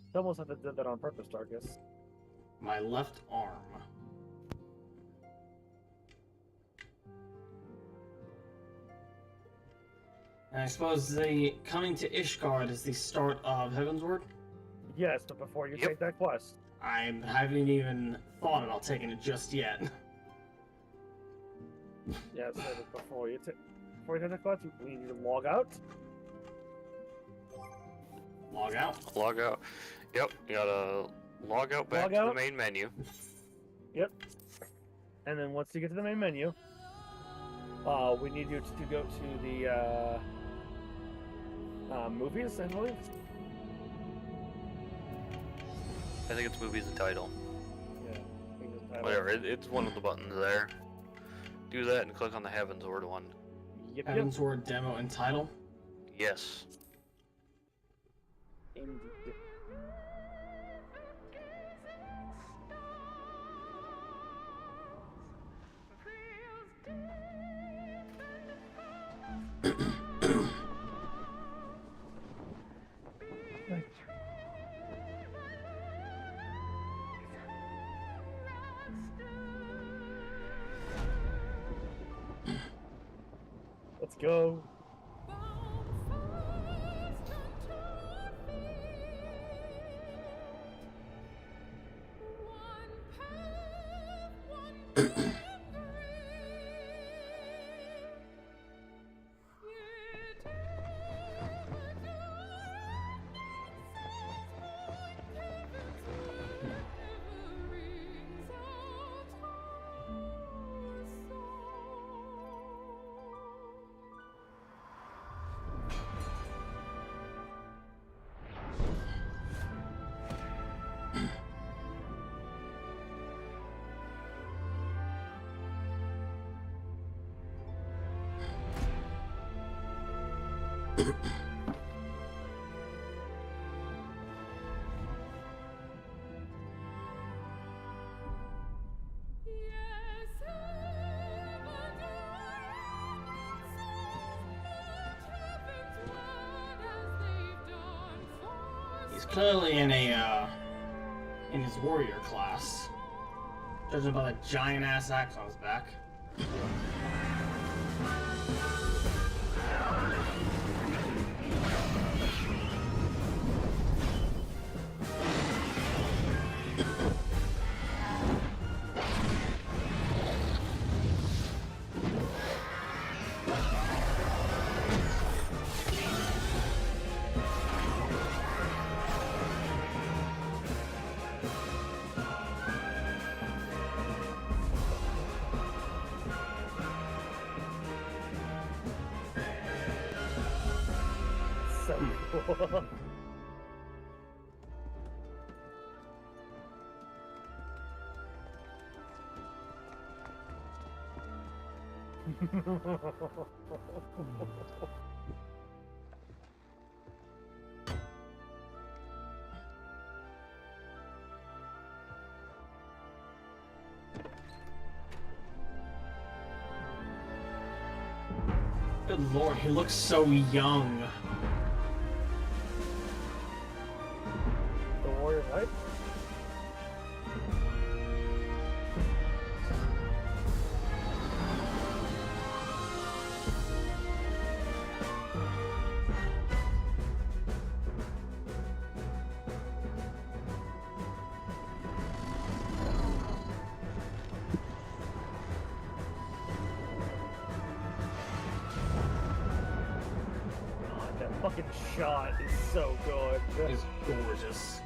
It's almost like they did that on purpose, Darkus.
My left arm. And I suppose the coming to Ishgard is the start of Heavensward?
Yes, but before you take that quest.
I haven't even thought about taking it just yet.
Yeah, so before you take that quest, we need to log out.
Log out?
Log out. Yep, you gotta log out back to the main menu.
Yep. And then once you get to the main menu, we need you to go to the movies, I believe.
I think it's movies and title.
Yeah.
Whatever, it's one of the buttons there. Do that and click on the Heavensward one.
Yep,
Heavensward demo and title?
Yes.
Let's go.
He's clearly in his warrior class. Judging by the giant ass axe on his back.
So cool.
Good lord, he looks so young.
The warrior what? Fucking shot is so good.
It's gorgeous.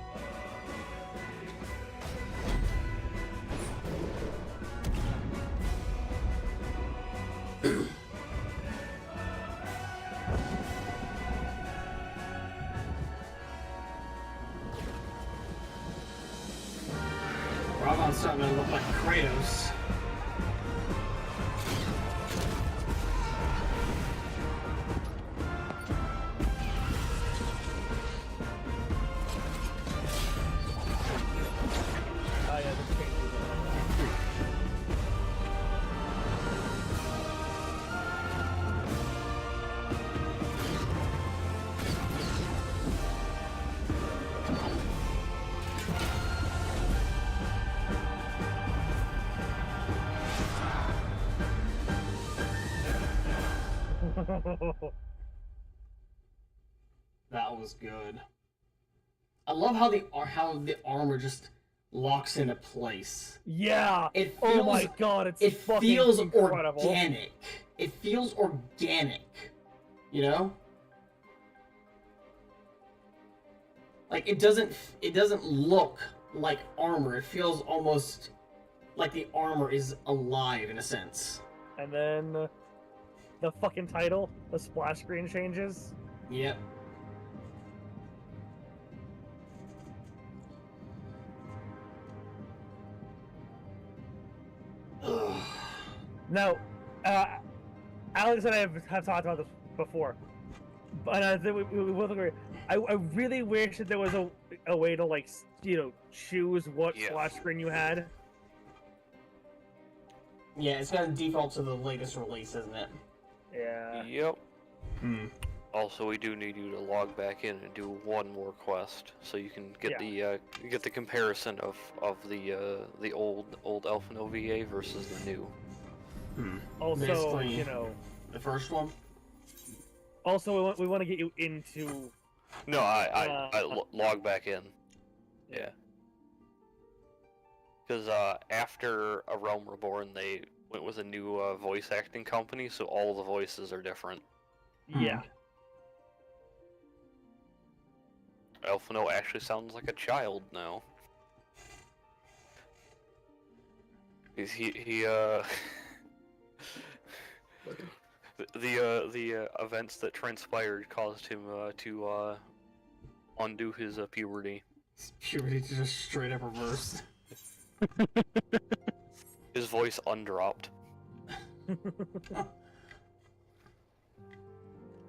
Ravon's starting to look like Kratos. That was good. I love how the armor just locks into place.
Yeah.
It feels,
oh my god, it's
it
fucking
feels
incredible.
organic. It feels organic. You know? Like it doesn't look like armor. It feels almost like the armor is alive in a sense.
And then the fucking title, the splash screen changes.
Yep.
Now, Alex and I have talked about this before, but I think we both agree. I really wish that there was a way to, like, you know, choose what splash screen you had.
Yeah, it's got to default to the latest release, isn't it?
Yeah.
Yep. Also, we do need you to log back in and do one more quest, so you can get the comparison of the old Elfin OVA versus the new.
Also,
basically,
you know,
the first one.
Also, we want to get you into.
No, I log back in. Yeah. Because after A Realm Reborn, they went with a new voice acting company, so all the voices are different.
Yeah.
Elfino actually sounds like a child now. The events that transpired caused him to undo his puberty.
His puberty just straight up reversed.
His voice undropped.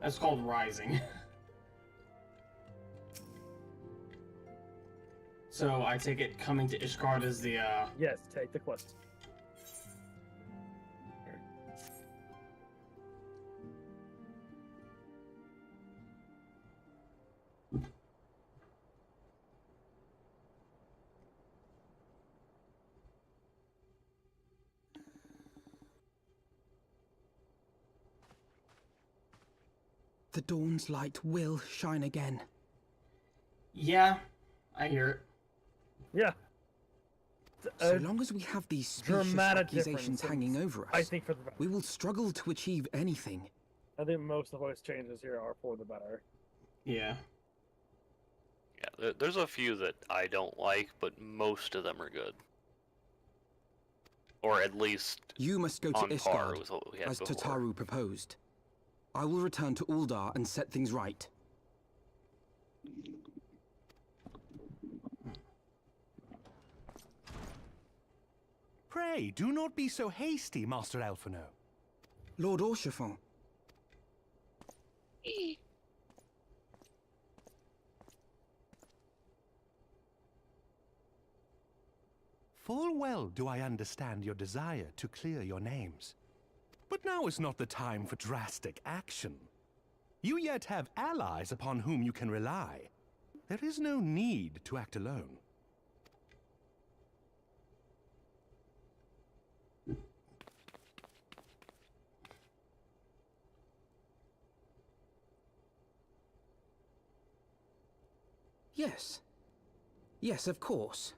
That's called rising. So I take it coming to Ishgard is the
Yes, take the quest.
The dawn's light will shine again.
Yeah, I hear it.
Yeah.
So long as we have these specious accusations hanging over us,
I think for the better.
we will struggle to achieve anything.
I think most of the voice changes here are for the better.
Yeah.
Yeah, there's a few that I don't like, but most of them are good. Or at least
You must go to
on par
Ishgard,
with what we had
as
before.
Tataru proposed. I will return to Uldar and set things right.
Pray, do not be so hasty, Master Alphino.
Lord Orchiffon.
Full well do I understand your desire to clear your names. But now is not the time for drastic action. You yet have allies upon whom you can rely. There is no need to act alone.
Yes. Yes, of course.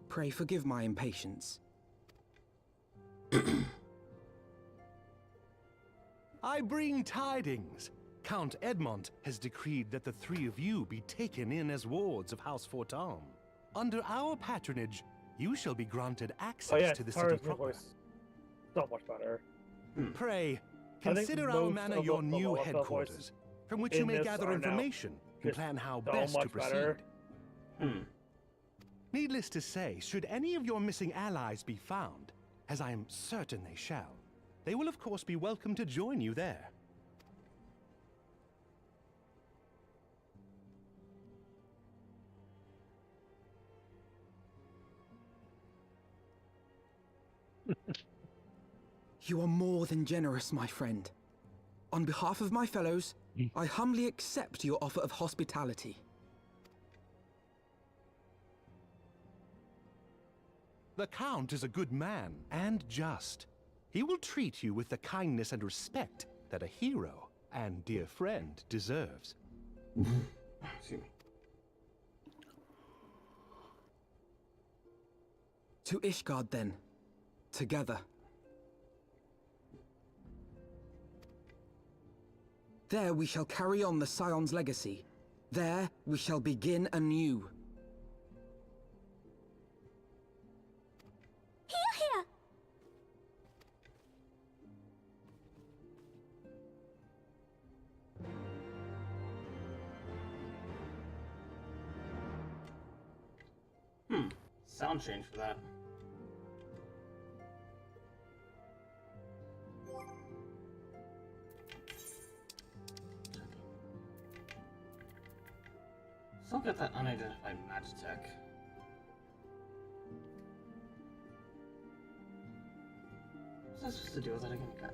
Pray forgive my impatience.
I bring tidings. Count Edmont has decreed that the three of you be taken in as wards of House Fortam. Under our patronage, you shall be granted access to the city proper.
So much better.
Pray, consider our manor your new headquarters, from which you may gather information and plan how best to proceed. Needless to say, should any of your missing allies be found, as I am certain they shall, they will of course be welcome to join you there.
You are more than generous, my friend. On behalf of my fellows, I humbly accept your offer of hospitality.
The Count is a good man and just. He will treat you with the kindness and respect that a hero and dear friend deserves.
Excuse me.
To Ishgard, then. Together. There we shall carry on the Scion's legacy. There we shall begin anew.
Here!
Sound change for that. Still get that unidentified magitech. What's that supposed to do with it again? I can't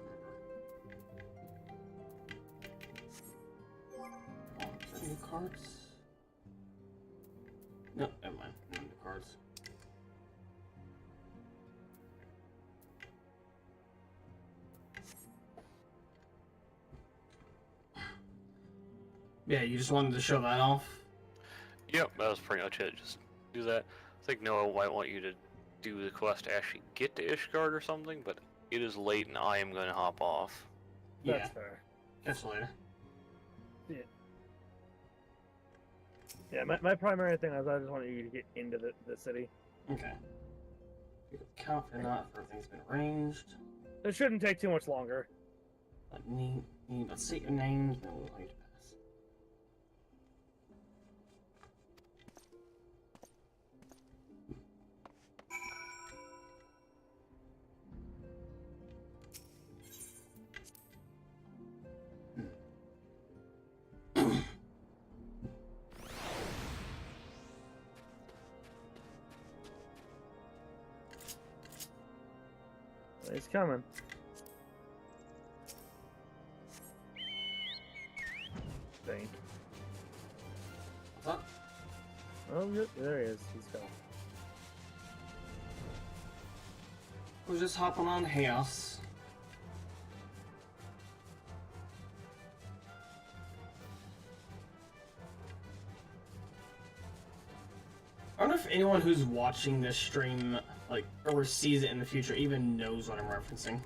remember. Oh, is that new cards? No, never mind. No new cards. Yeah, you just wanted to show that off?
Yep, that was pretty much it. Just do that. I think Noah might want you to do the quest to actually get to Ishgard or something, but it is late and I am going to hop off.
That's fair.
Catch you later.
Yeah. Yeah, my primary thing is I just want you to get into the city.
Okay. Count or not if everything's been arranged.
It shouldn't take too much longer.
Let's see your names, then we'll wait to pass.
He's coming. Think.
Huh?
Oh, yep, there he is. He's coming.
We're just hopping on Chaos. I wonder if anyone who's watching this stream, like, or sees it in the future, even knows what I'm referencing.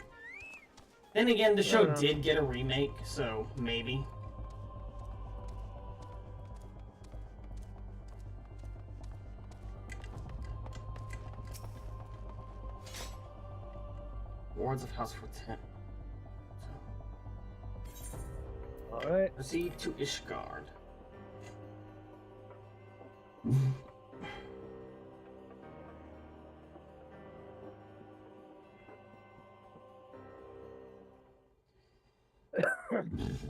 Then again, the show did get a remake, so maybe. Wards of House for 10.
Alright.
Proceed to Ishgard.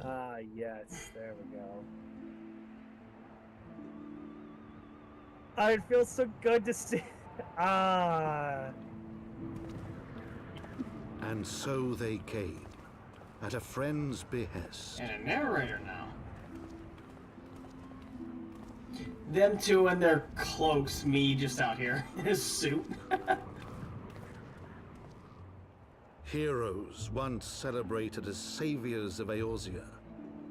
Ah, yes. There we go. Oh, it feels so good to see. Ah.
And so they came, at a friend's behest.
And a narrator now. Them two in their cloaks, me just out here in his suit.
Heroes once celebrated as saviors of Eorzea,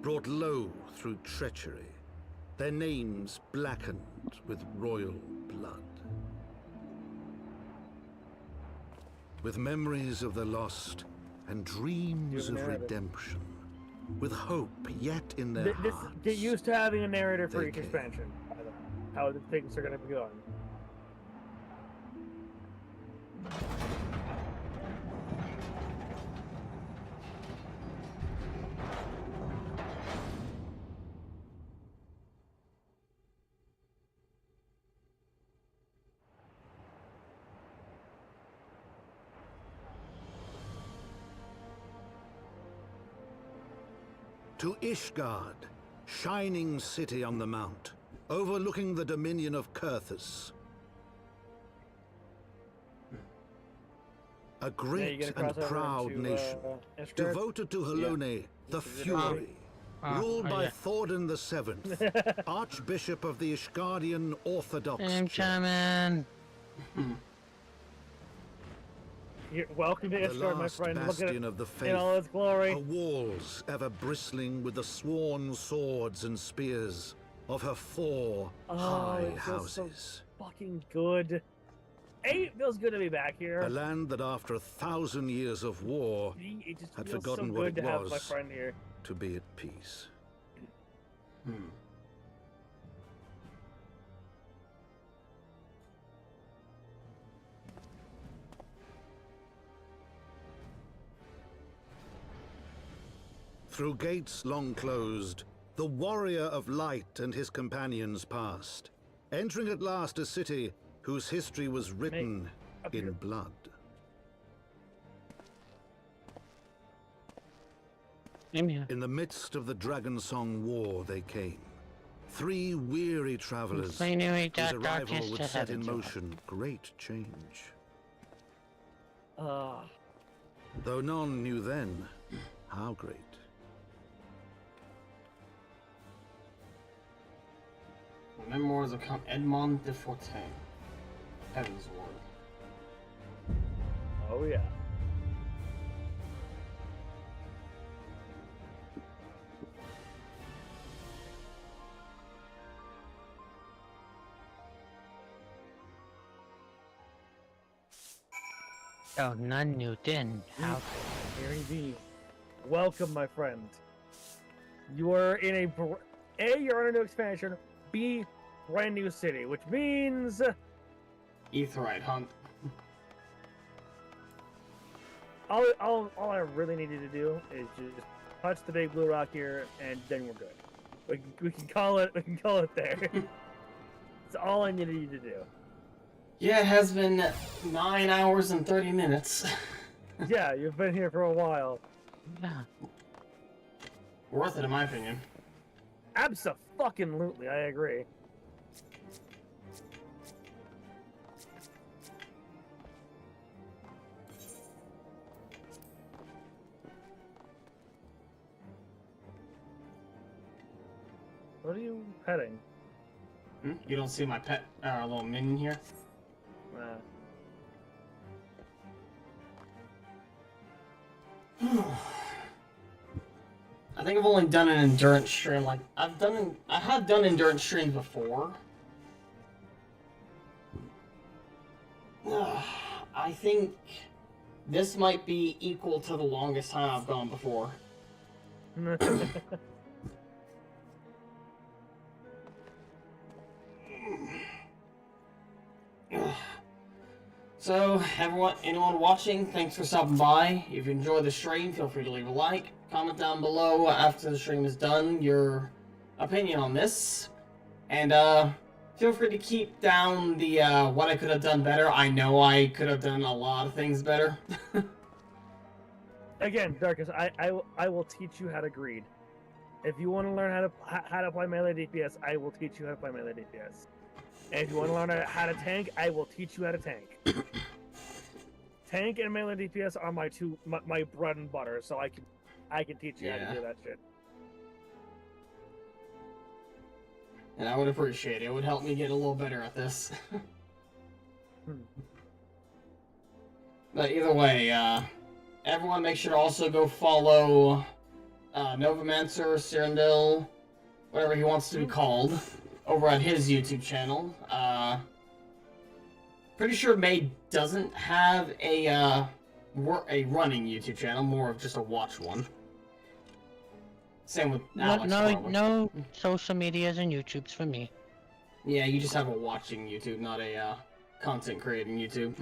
brought low through treachery, their names blackened with royal blood. With memories of the lost and dreams of redemption, with hope yet in their hearts.
Get used to having a narrator for each expansion. I don't know how the things are going to be going.
To Ishgard, shining city on the mount, overlooking the dominion of Kurthus. A great and proud nation, devoted to Halone, the Fury, ruled by Thordan VII, Archbishop of the Ishgardian Orthodox Church.
Welcome to Ishgard, my friend. Look at it
of the faith,
in all its glory.
Her walls ever bristling with the sworn swords and spears of her four high houses.
So fucking good. Hey, it feels good to be back here.
A land that after 1,000 years of war had forgotten
so
what it
to have
was
my friend here.
to be at peace. Through gates long closed, the warrior of light and his companions passed, entering at last a city whose history was written in blood. In the midst of the Dragon Song War they came. 3 weary travelers whose arrival would set in motion great change. Though none knew then how great.
Memoirs of Count Edmond de Fortin. Heavensward.
Oh yeah.
Oh, none knew then. How?
Gary V. Welcome, my friend. You are in you're on a new expansion. B, brand new city, which means
Aetheryte hunt.
all I really needed to do is just touch the big blue rock here, and then we're good. We can call it. We can call it there. That's all I needed you to do.
Yeah, it has been 9 hours and 30 minutes.
Yeah, you've been here for a while.
Yeah.
Worth it, in my opinion.
Abso-fucking-lutely, I agree. What are you petting?
You don't see my pet, little minion here? I think I've only done an endurance stream. Like I have done endurance streams before. I think this might be equal to the longest time I've gone before. So, anyone watching, thanks for stopping by. If you enjoyed the stream, feel free to leave a like. Comment down below after the stream is done your opinion on this. And feel free to keep down the what I could have done better. I know I could have done a lot of things better.
Again, Darkus, I will teach you how to greed. If you want to learn how to play melee DPS, I will teach you how to play melee DPS. And if you want to learn how to tank, I will teach you how to tank. Tank and melee DPS are my bread and butter, so I can teach you how to do that shit.
And I would appreciate it. It would help me get a little better at this. But either way, everyone make sure to also go follow Novamancer, Cyril, whatever he wants to be called, over at his YouTube channel. Pretty sure May doesn't have a running YouTube channel, more of just a watch one. Same with Alex.
No social medias and YouTubes for me.
Yeah, you just have a watching YouTube, not a content creating YouTube.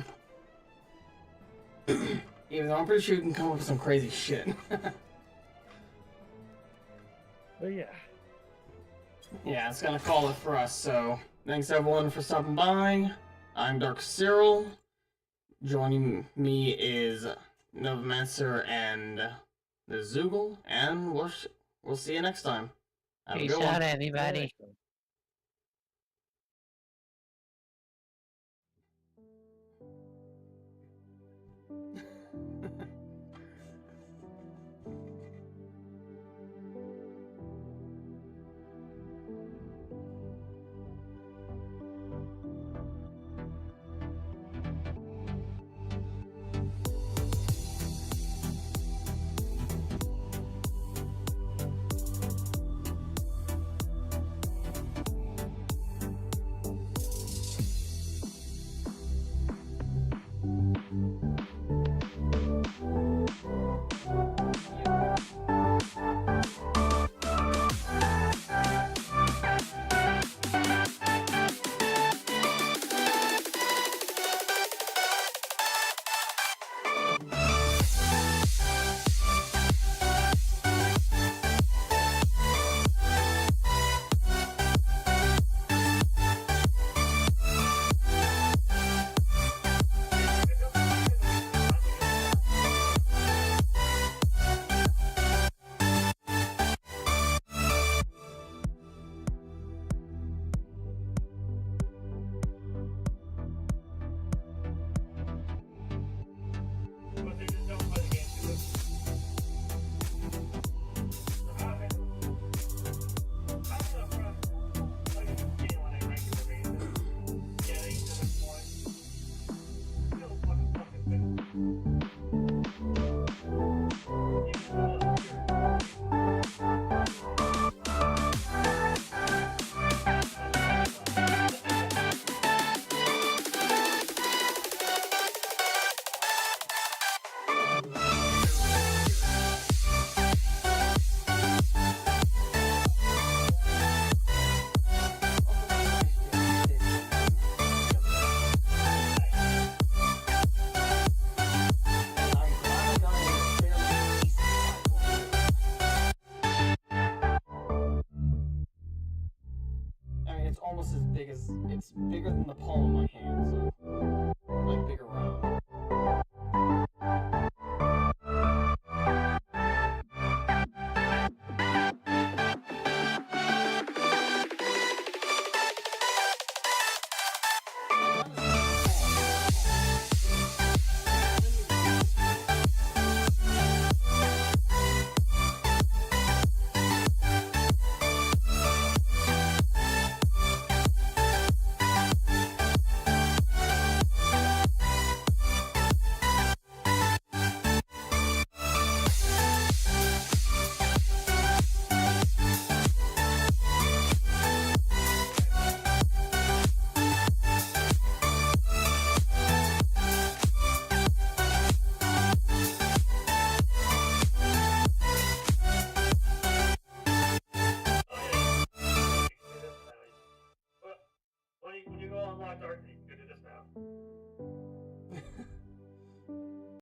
Even though I'm pretty sure you can come up with some crazy shit.
But yeah.
Yeah, it's gonna call it for us, so thanks everyone for stopping by. I'm darkus-cyril. Joining me is Novamancer and the Zoogle, and we'll see you next time. Have a
Peace
good
out,
one.
everybody.
almost as big as, it's bigger than the palm of my hand, so, like, bigger round.
unlocked our